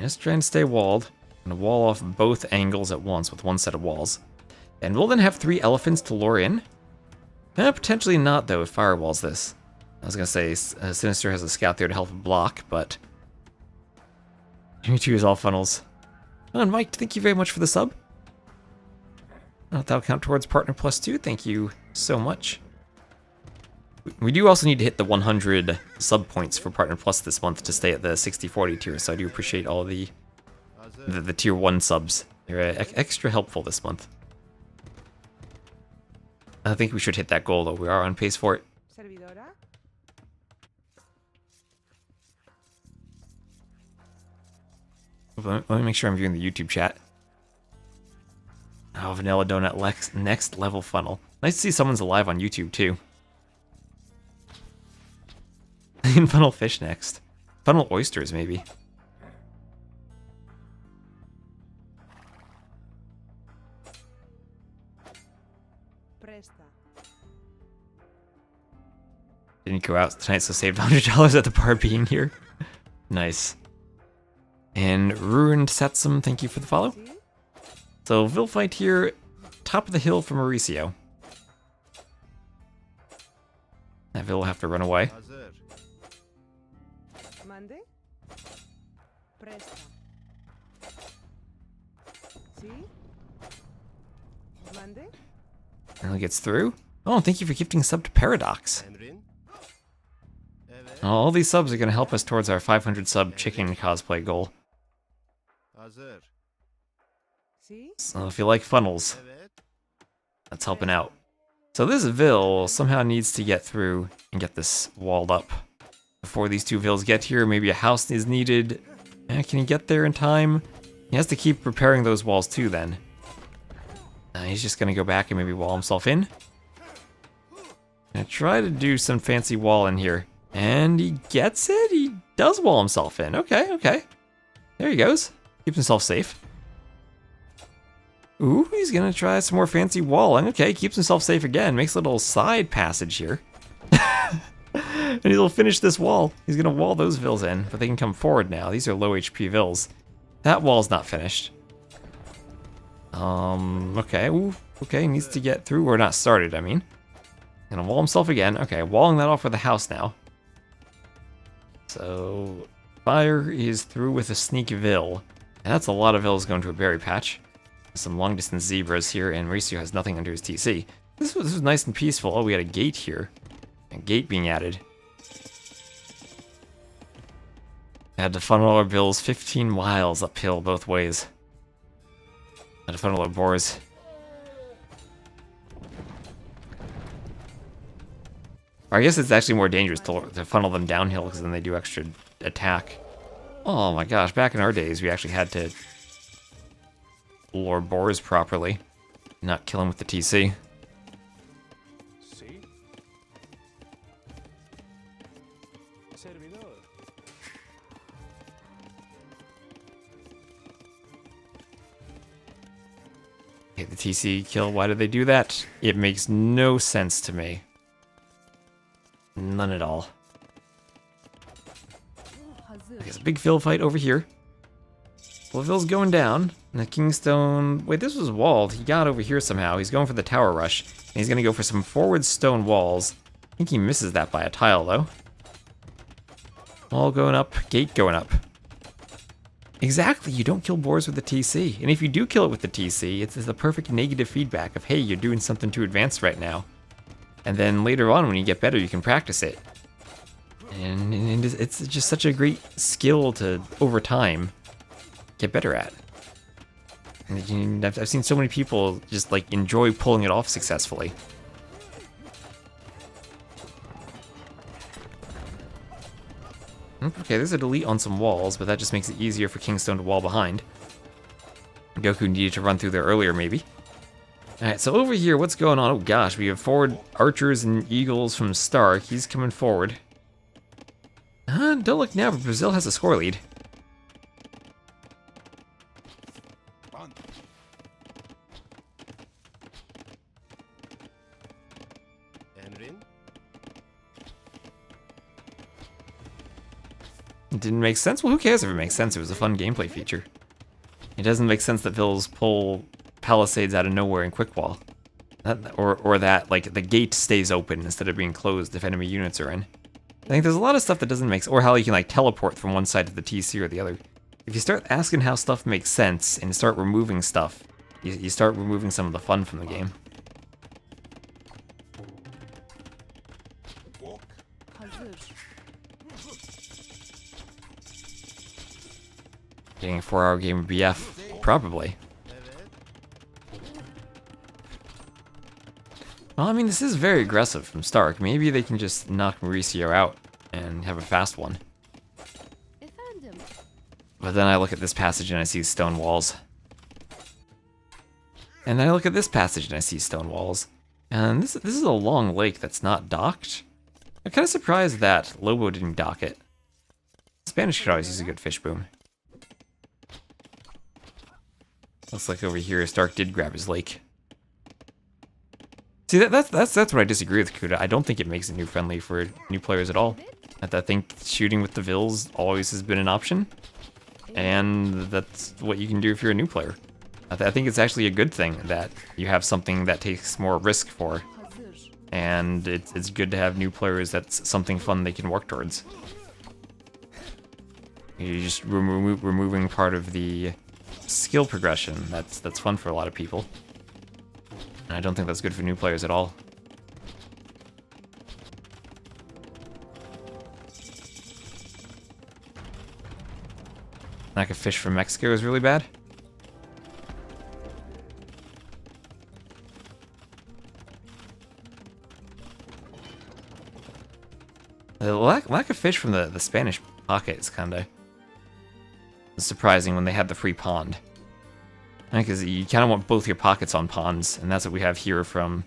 Just trying to stay walled. I'm going to wall off both angles at once with one set of walls. And we'll then have 3 elephants to lure in. Potentially not, though, if firewalls this. I was going to say Sinister has a scout there to help block, but... RiuT is all funnels. Oh, and Mike, thank you very much for the sub. That'll count towards Partner Plus 2. Thank you so much. We do also need to hit the 100 sub points for Partner Plus this month to stay at the 60-40 tier, so I do appreciate all the tier 1 subs. They're extra helpful this month. I think we should hit that goal, though. We are on pace for it. Servidora. Let me make sure I'm viewing the YouTube chat. Oh, Vanilla Donut next level funnel. Nice to see someone's alive on YouTube, too. And funnel fish next. Funnel oysters, maybe. Presta. Didn't go out tonight, so saved $100 at the bar being here. Nice. And Ruined Setsum, thank you for the follow. See? So, Vil fight here, top of the hill for Mauricio. That Vil will have to run away. Hazır. Mande. Presta. See? Mande. And he gets through. Oh, thank you for gifting a sub to Paradox. Emrin. Evet. All these subs are going to help us towards our 500 sub chicken cosplay goal. Hazır. See? So if you like funnels, Evet. that's helping out. So this Vil somehow needs to get through and get this walled up. Before these 2 Vils get here, maybe a house is needed. Can he get there in time? He has to keep repairing those walls too then. He's just going to go back and maybe wall himself in. Gonna try to do some fancy wall in here. And he gets it? He does wall himself in. Okay, okay. There he goes. Keeps himself safe. Ooh, he's gonna try some more fancy walling. Okay, keeps himself safe again. Makes a little side passage here. And he'll finish this wall. He's gonna wall those Vils in, but they can come forward now. These are low HP Vils. That wall's not finished. Okay, ooh, okay, needs to get through, or not started, I mean. Gonna wall himself again. Okay, walling that off with a house now. So, Fire is through with a sneak Vil. And that's a lot of Vils going to a berry patch. Some long distance zebras here, and Mauricio has nothing under his TC. This was nice and peaceful. Oh, we had a gate here. A gate being added. Had to funnel our Vils 15 miles uphill both ways. Had to funnel our boars. Or I guess it's actually more dangerous to funnel them downhill because then they do extra attack. Oh my gosh, back in our days we actually had to lure boars properly, not kill them with the TC. See? Servidor. Okay, the TC kill, why did they do that? It makes no sense to me. None at all. Okay, there's a big Vil fight over here. Well, Vil's going down. And the Kingstone... Wait, this was walled. He got over here somehow. He's going for the tower rush. And he's going to go for some forward stone walls. I think he misses that by a tile, though. Wall going up. Gate going up. Exactly, you don't kill boars with the TC. And if you do kill it with the TC, it's the perfect negative feedback of, hey, you're doing something too advanced right now. And then later on, when you get better, you can practice it. And it's just such a great skill to, over time, get better at. And I've seen so many people just, like, enjoy pulling it off successfully. Okay, there's a delete on some walls, but that just makes it easier for Kingstone to wall behind. Goku needed to run through there earlier, maybe. Alright, so over here, what's going on? Oh gosh, we have forward archers and eagles from Stark. He's coming forward. don't look now, but Brazil has a score lead. Emrin. It didn't make sense? Well, who cares if it makes sense? It was a fun gameplay feature. It doesn't make sense that Vils pull Palisades out of nowhere in quick wall. Or that, like, the gate stays open instead of being closed if enemy units are in. I think there's a lot of stuff that doesn't make sense. Or how you can, like, teleport from one side to the TC or the other. If you start asking how stuff makes sense and start removing stuff, you start removing some of the fun from the game. Hazır. Getting a 4-hour game of BF? Probably. Well, I mean, this is very aggressive from Stark. Maybe they can just knock Mauricio out and have a fast one. Efendim. But then I look at this passage and I see stone walls. And then I look at this passage and I see stone walls. And this is a long lake that's not docked. I'm kind of surprised that Lobo didn't dock it. Spanish could always use a good fish boom. Looks like over here Stark did grab his lake. See, that's what I disagree with Kuda. I don't think it makes it new friendly for new players at all. I think shooting with the Vils always has been an option, and that's what you can do if you're a new player. I think it's actually a good thing that you have something that takes more risk for, Hazır. and it's good to have new players that's something fun they can work towards. You're just removing part of the skill progression that's fun for a lot of people. And I don't think that's good for new players at all. Lack of fish from Mexico is really bad. The lack of fish from the Spanish pocket is kinda surprising when they had the free pond. Because you kind of want both your pockets on ponds, and that's what we have here from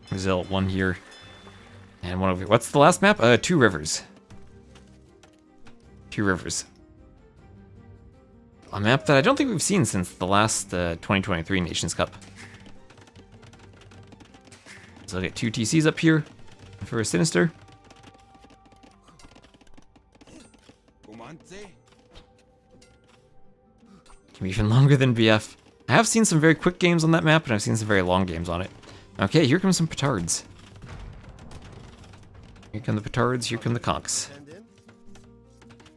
Brazil. One here, and one over here. What's the last map? 2 rivers. 2 rivers. A map that I don't think we've seen since the last 2023 Nations Cup. So I'll get 2 TCs up here for a Sinister. Can be even longer than BF. I have seen some very quick games on that map, and I've seen some very long games on it. Okay, here come some petards. Here come the petards, here come the conks.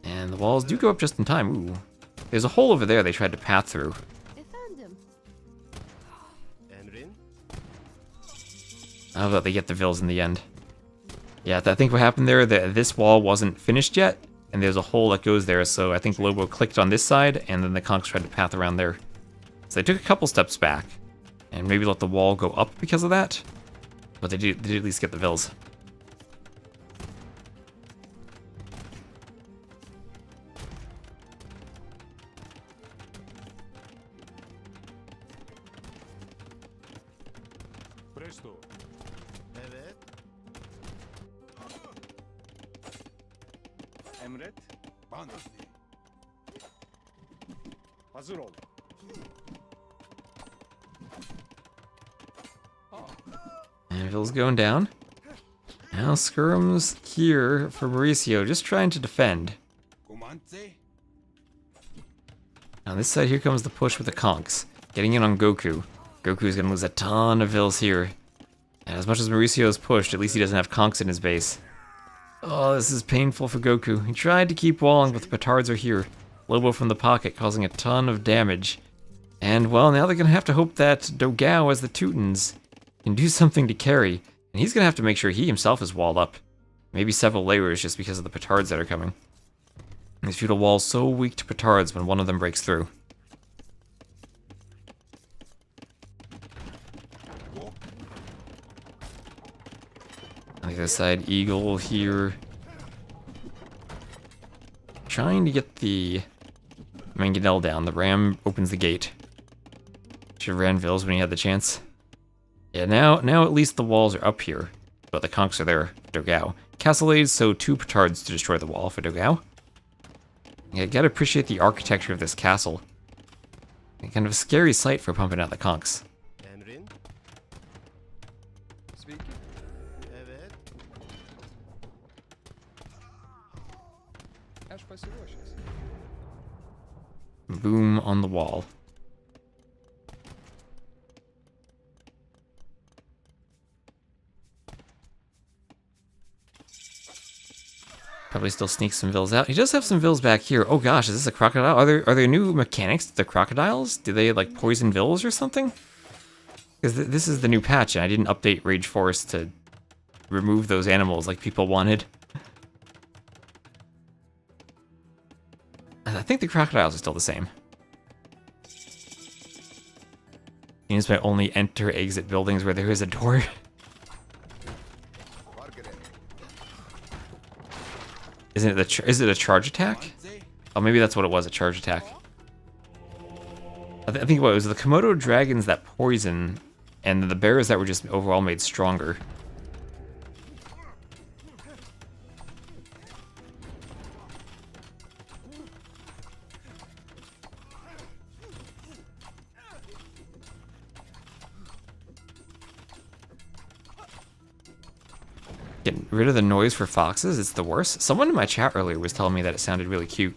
And the walls do go up just in time. Ooh. There's a hole over there they tried to path through. Efendim. Emrin. How about they get the Vils in the end? Yeah, I think what happened there, this wall wasn't finished yet, and there's a hole that goes there, so I think Lobo clicked on this side, and then the conks tried to path around there. So they took a couple steps back, and maybe let the wall go up because of that, but they did at least get the Vils. Presto. Evet. Emret. Ban. Hazır ol. And Vils going down. Now skirms here for Mauricio, just trying to defend. Comandante. On this side, here comes the push with the conks. Getting in on Goku. Goku's gonna lose a ton of Vils here. And as much as Mauricio's pushed, at least he doesn't have conks in his base. Oh, this is painful for Goku. He tried to keep walling, but the petards are here. Lobo from the pocket causing a ton of damage. And, well, now they're gonna have to hope that Dogao, as the Teutons, can do something to carry. And he's gonna have to make sure he himself is walled up. Maybe several layers just because of the petards that are coming. These feudal walls so weak to petards when one of them breaks through. On the other side, Eagle here. Trying to get the Mangonel down. The Ram opens the gate. Should have ran Vils when he had the chance. Yeah, now at least the walls are up here. But the conks are there. Dogao. Castlades, so 2 petards to destroy the wall for Dogao. Yeah, gotta appreciate the architecture of this castle. Kind of a scary sight for pumping out the conks. Emrin? Speak. Evet. Aż pasiruošęs. Boom on the wall. Probably still sneak some vills out. He does have some vills back here. Oh gosh, is this a crocodile? Are there new mechanics to the crocodiles? Do they like poison vills or something? Because this is the new patch, and I didn't update Rage Force to remove those animals like people wanted. I think the crocodiles are still the same. Seems I only enter exit buildings where there is a door. Is it a charge attack? Oh, maybe that's what it was, a charge attack. I think what it was the Komodo dragons that poison, and the bears that were just overall made stronger. Getting rid of the noise for foxes, it's the worst. Someone in my chat earlier was telling me that it sounded really cute.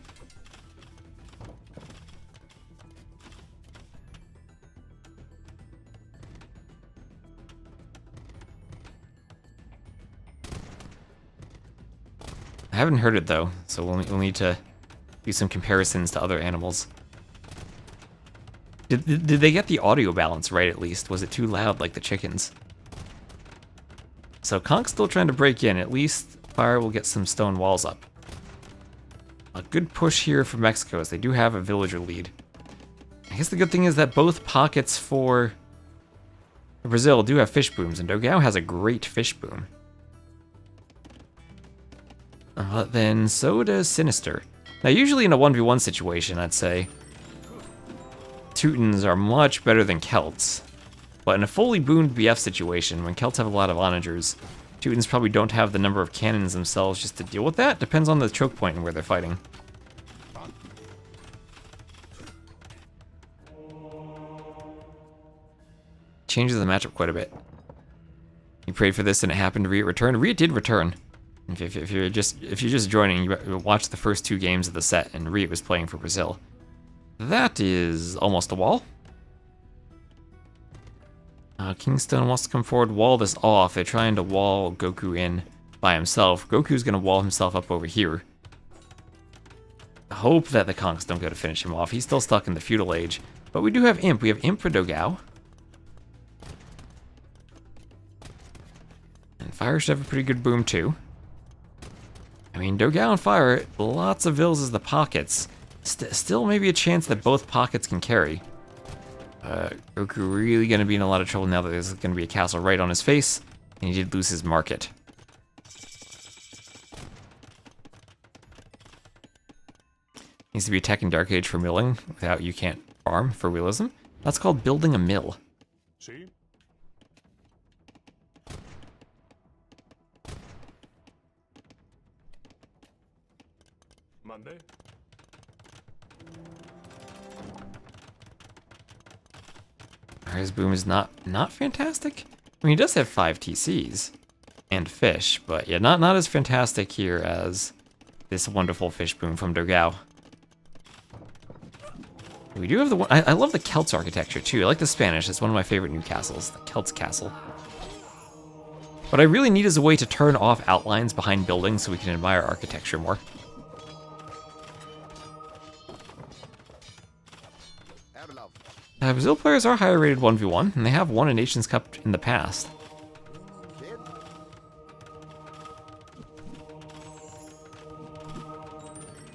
I haven't heard it though, so we'll need to do some comparisons to other animals. Did they get the audio balance right at least? Was it too loud like the chickens? So Conk's still trying to break in. At least Fire will get some stone walls up. A good push here for Mexico as they do have a villager lead. I guess the good thing is that both pockets for Brazil do have fish booms, and Dogao has a great fish boom. But then so does Sinister. Now usually in a 1v1 situation, I'd say Teutons are much better than Celts. But in a fully boomed BF situation, when Celts have a lot of onagers, Teutons probably don't have the number of cannons themselves just to deal with that. Depends on the choke point and where they're fighting. Changes the matchup quite a bit. You prayed for this and it happened. RiuT returned. RiuT did return. If you're just joining, you watch the first 2 games of the set, and RiuT was playing for Brazil. That is almost a wall. Kingstone wants to come forward, wall this off. They're trying to wall Goku in by himself. Goku's going to wall himself up over here. I hope that the Kongs don't go to finish him off. He's still stuck in the feudal age. But we do have Imp. We have Imp for Dogao. And Fire should have a pretty good boom too. I mean, Dogao and Fire, lots of vills as the pockets. Still maybe a chance that both pockets can carry. Goku really going to be in a lot of trouble now that there's going to be a castle right on his face, and he did lose his market. Needs to be a tech in Dark Age for milling, without you can't farm for realism. That's called building a mill. See? Monday. His boom is not fantastic. I mean, he does have 5 TCs and fish, but yeah, not as fantastic here as this wonderful fish boom from Dogao. We do have the one. I love the Celts architecture too. I like the Spanish. It's one of my favorite new castles, the Celts castle. What I really need is a way to turn off outlines behind buildings so we can admire architecture more. Brazil players are higher rated 1v1, and they have won a Nations Cup in the past.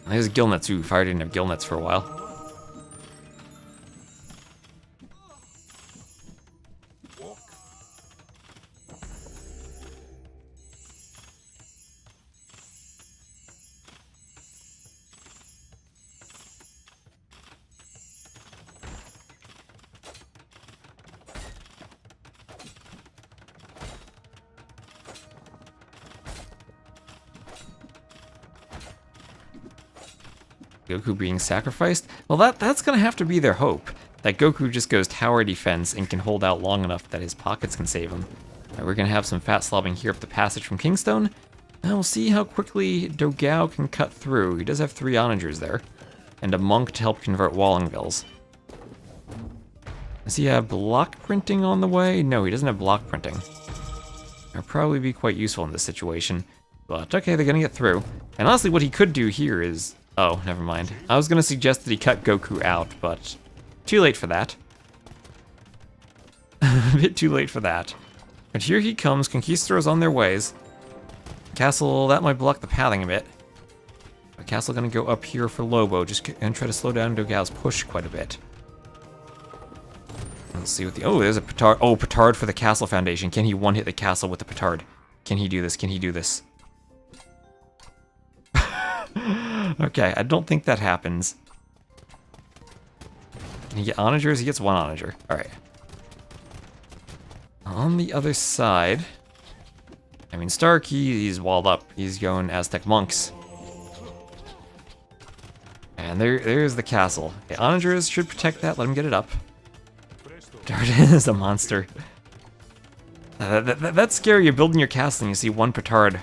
There's Gillnets too. Fire didn't have Gillnets for a while. Goku being sacrificed? Well, that's gonna have to be their hope. That Goku just goes tower defense and can hold out long enough that his pockets can save him. Alright, we're gonna have some fat slobbing here up the passage from Kingstone. And we'll see how quickly Dogao can cut through. He does have 3 onagers there. And a monk to help convert Wallingvilles. Does he have block printing on the way? No, he doesn't have block printing. That'll probably be quite useful in this situation. But okay, they're gonna get through. And honestly, what he could do here is... Oh, never mind. I was gonna suggest that he cut Goku out, but too late for that. A bit too late for that. But here he comes, Conquistadors on their ways. Castle, that might block the pathing a bit. But Castle gonna go up here for Lobo, and try to slow down Dogao's push quite a bit. Let's see what the... Oh, there's a petard. Oh, petard for the Castle Foundation. Can he one-hit the Castle with the petard? Can he do this? Can he do this? Okay, I don't think that happens. Can he get onagers? He gets 1 onager. Alright. On the other side... I mean, Stark, he's walled up. He's going Aztec monks. And there's the castle. Okay, onagers should protect that. Let him get it up. Petard is a monster. That's scary. You're building your castle and you see 1 petard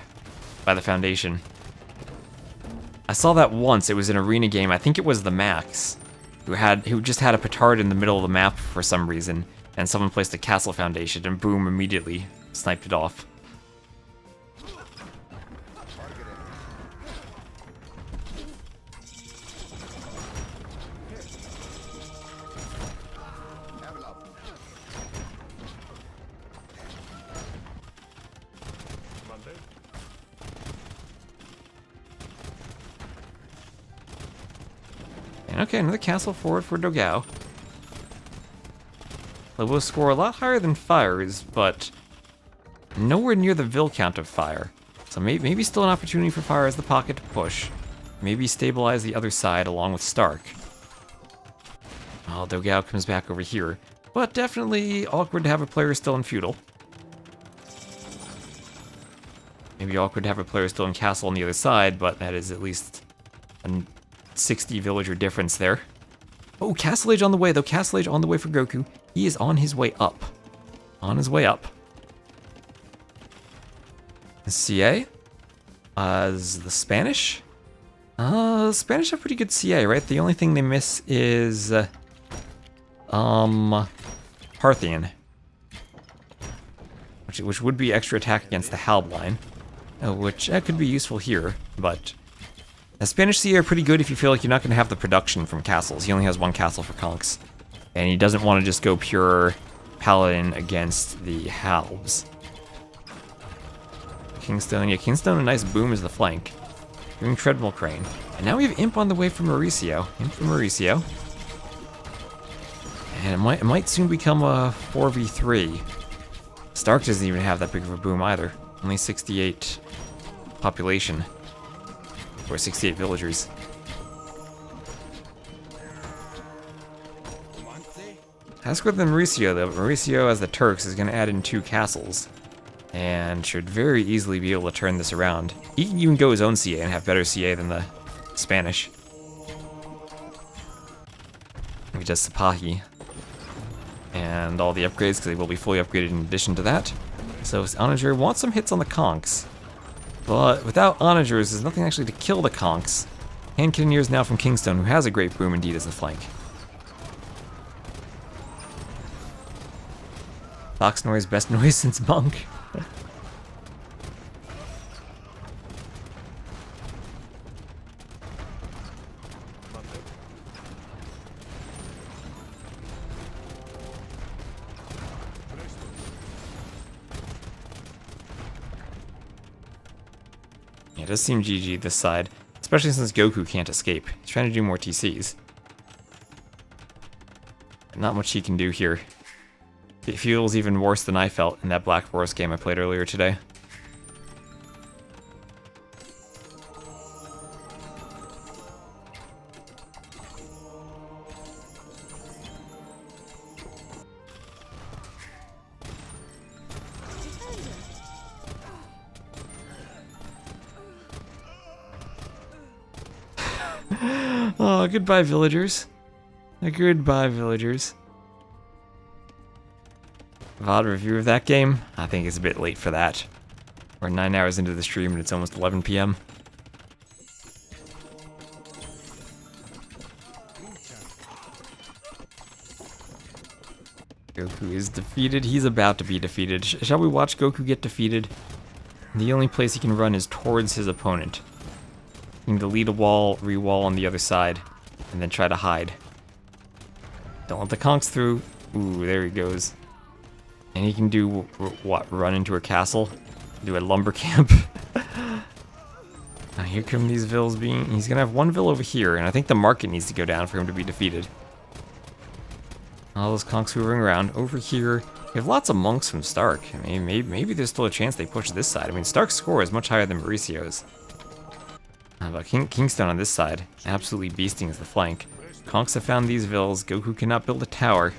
by the foundation. I saw that once. It was an arena game. I think it was the Max, who just had a petard in the middle of the map for some reason, and someone placed a castle foundation, and boom, immediately sniped it off. Okay, another castle forward for Dogao. Lobo score a lot higher than Fire's, but nowhere near the Vil count of Fire. So maybe still an opportunity for Fire as the pocket to push. Maybe stabilize the other side along with Stark. Oh, Dogao comes back over here. But definitely awkward to have a player still in Feudal. Maybe awkward to have a player still in Castle on the other side, but that is at least a 60 villager difference there. Oh, Castle Age on the way, though. Castle Age on the way for Goku. He is on his way up. On his way up. CA? Is the Spanish? The Spanish have pretty good CA, right? The only thing they miss is... Parthian. Which would be extra attack against the Halb line. Which could be useful here, but... The Spanish CA are pretty good if you feel like you're not going to have the production from castles. He only has 1 castle for conks. And he doesn't want to just go pure paladin against the Halbs. Kingstone, yeah, Kingstone, a nice boom as the flank. Doing Treadmill Crane. And now we have Imp on the way from Mauricio. Imp from Mauricio. And it might soon become a 4v3. Stark doesn't even have that big of a boom either. Only 68 population. Or 68 villagers. Tasker than Mauricio, though. Mauricio, as the Turks, is going to add in 2 castles. And should very easily be able to turn this around. He can even go his own CA and have better CA than the Spanish. He does Sipahi. And all the upgrades, because they will be fully upgraded in addition to that. So Onager wants some hits on the conks. But without onagers, there's nothing actually to kill the conks. Hand Cannoneers now from Kingstone, who has a great boom indeed as a flank. Fox noise, best noise since Monk. Yeah, it does seem GG this side, especially since Goku can't escape. He's trying to do more TCs. Not much he can do here. It feels even worse than I felt in that Black Forest game I played earlier today. Oh, goodbye, villagers. Goodbye, villagers. VOD review of that game? I think it's a bit late for that. We're 9 hours into the stream and it's almost 11 p.m. Goku is defeated. He's about to be defeated. Shall we watch Goku get defeated? The only place he can run is towards his opponent. He can delete a wall, re-wall on the other side, and then try to hide. Don't let the conks through. Ooh, there he goes. And he can do what? Run into a castle? Do a lumber camp? Now here come these vills being... He's gonna have one vill over here, and I think the market needs to go down for him to be defeated. All those conks hovering around. Over here, we have lots of monks from Stark. I mean, maybe there's still a chance they push this side. I mean, Stark's score is much higher than Mauricio's. How about Kingstone on this side? Absolutely beasting as the flank. Conks have found these vills. Goku cannot build a tower.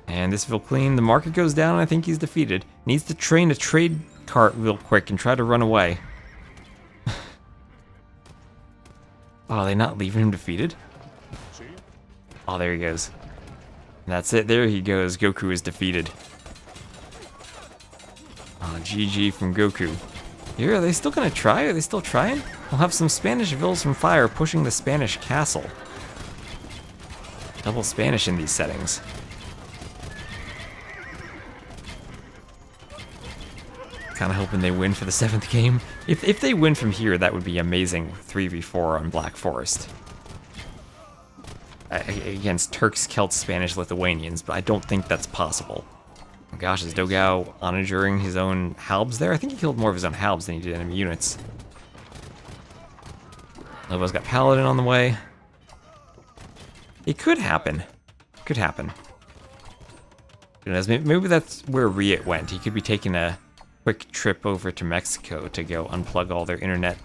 And this vill clean. The market goes down, and I think he's defeated. Needs to train a trade cart real quick and try to run away. Oh, are they not leaving him defeated? Oh, there he goes. That's it. There he goes. Goku is defeated. Oh, GG from Goku. Here, are they still gonna try? Are they still trying? We'll have some Spanish vills from Fire pushing the Spanish castle. Double Spanish in these settings. Kind of hoping they win for the 7th game. If they win from here, that would be amazing. 3v4 on Black Forest. Against Turks, Celts, Spanish, Lithuanians, but I don't think that's possible. Oh gosh, is Dogao onagering his own halbs there? I think he killed more of his own halbs than he did enemy units. Lobo's got Paladin on the way. It could happen. Could happen. Maybe that's where RiuT went. He could be taking a quick trip over to Mexico to go unplug all their internet.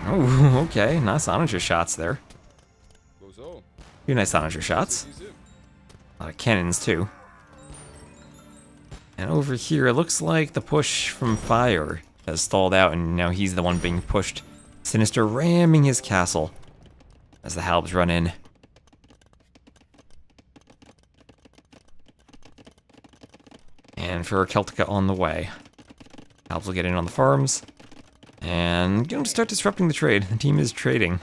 Oh, okay. Nice onager shots there. Few nice onager shots. A lot of cannons, too. And over here, it looks like the push from Fire has stalled out, and now he's the one being pushed. Sinister ramming his castle as the halbs run in. And for Celtica on the way. Halbs will get in on the farms. And going to start disrupting the trade. The team is trading.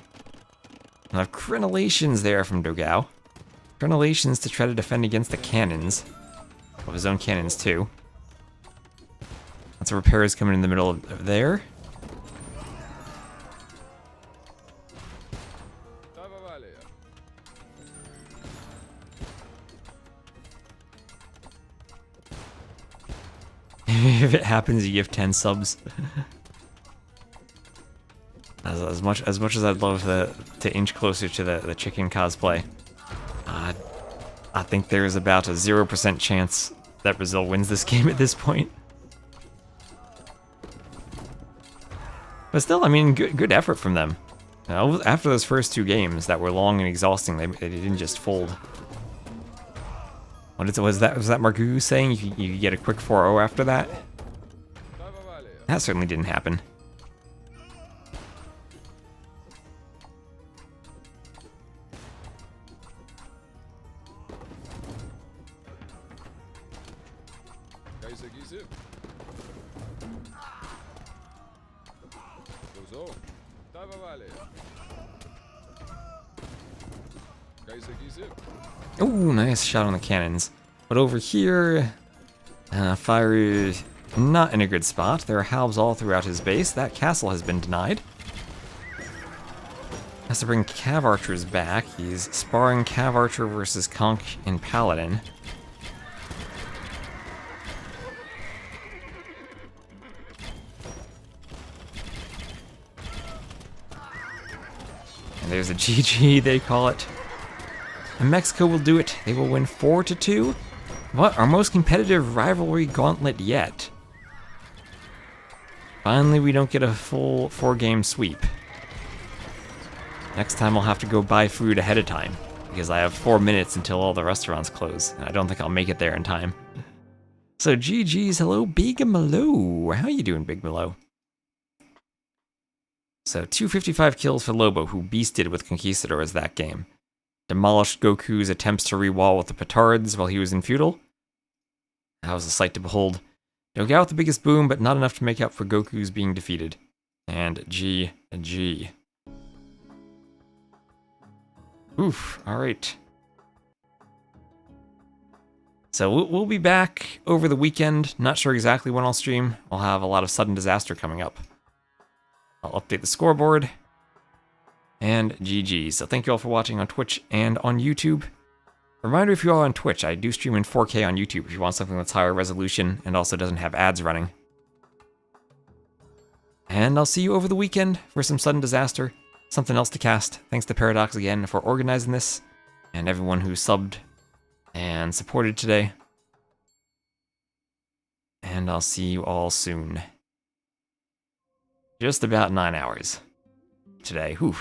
We'll have crenellations there from Dogao. Crenellations to try to defend against the cannons. Of his own cannons, too. Lots of repairs coming in the middle of there. If it happens, you give 10 subs. As much as I'd love to inch closer to the chicken cosplay, I think there is about a 0% chance that Brazil wins this game at this point. But still, I mean, good effort from them. After those first 2 games that were long and exhausting, they didn't just fold. Was that Margu saying you could get a quick 4-0 after that? That certainly didn't happen. Oh, nice shot on the cannons. But over here, Fire is not in a good spot. There are halves all throughout his base. That castle has been denied. Has to bring Cav Archers back. He's sparring Cav Archer versus Conk and Paladin. And there's a GG, they call it. And Mexico will do it. They will win 4-2. What? Our most competitive rivalry gauntlet yet. Finally, we don't get a full 4-game sweep. Next time I'll have to go buy food ahead of time, because I have 4 minutes until all the restaurants close, and I don't think I'll make it there in time. So GG's, hello Big Malo. How you doing, Big Malo? So 255 kills for Lobo, who beasted with Conquistadors that game. Demolished Goku's attempts to re-wall with the petards while he was in feudal. That was a sight to behold. Nogal with the biggest boom, but not enough to make up for Goku's being defeated. And GG. Oof, alright. So we'll be back over the weekend. Not sure exactly when I'll stream. I'll have a lot of sudden disaster coming up. I'll update the scoreboard. And GG. So thank you all for watching on Twitch and on YouTube. Reminder, if you are on Twitch, I do stream in 4K on YouTube if you want something that's higher resolution and also doesn't have ads running. And I'll see you over the weekend for some sudden disaster. Something else to cast. Thanks to Paradox again for organizing this. And everyone who subbed and supported today. And I'll see you all soon. Just about 9 hours today. Whew.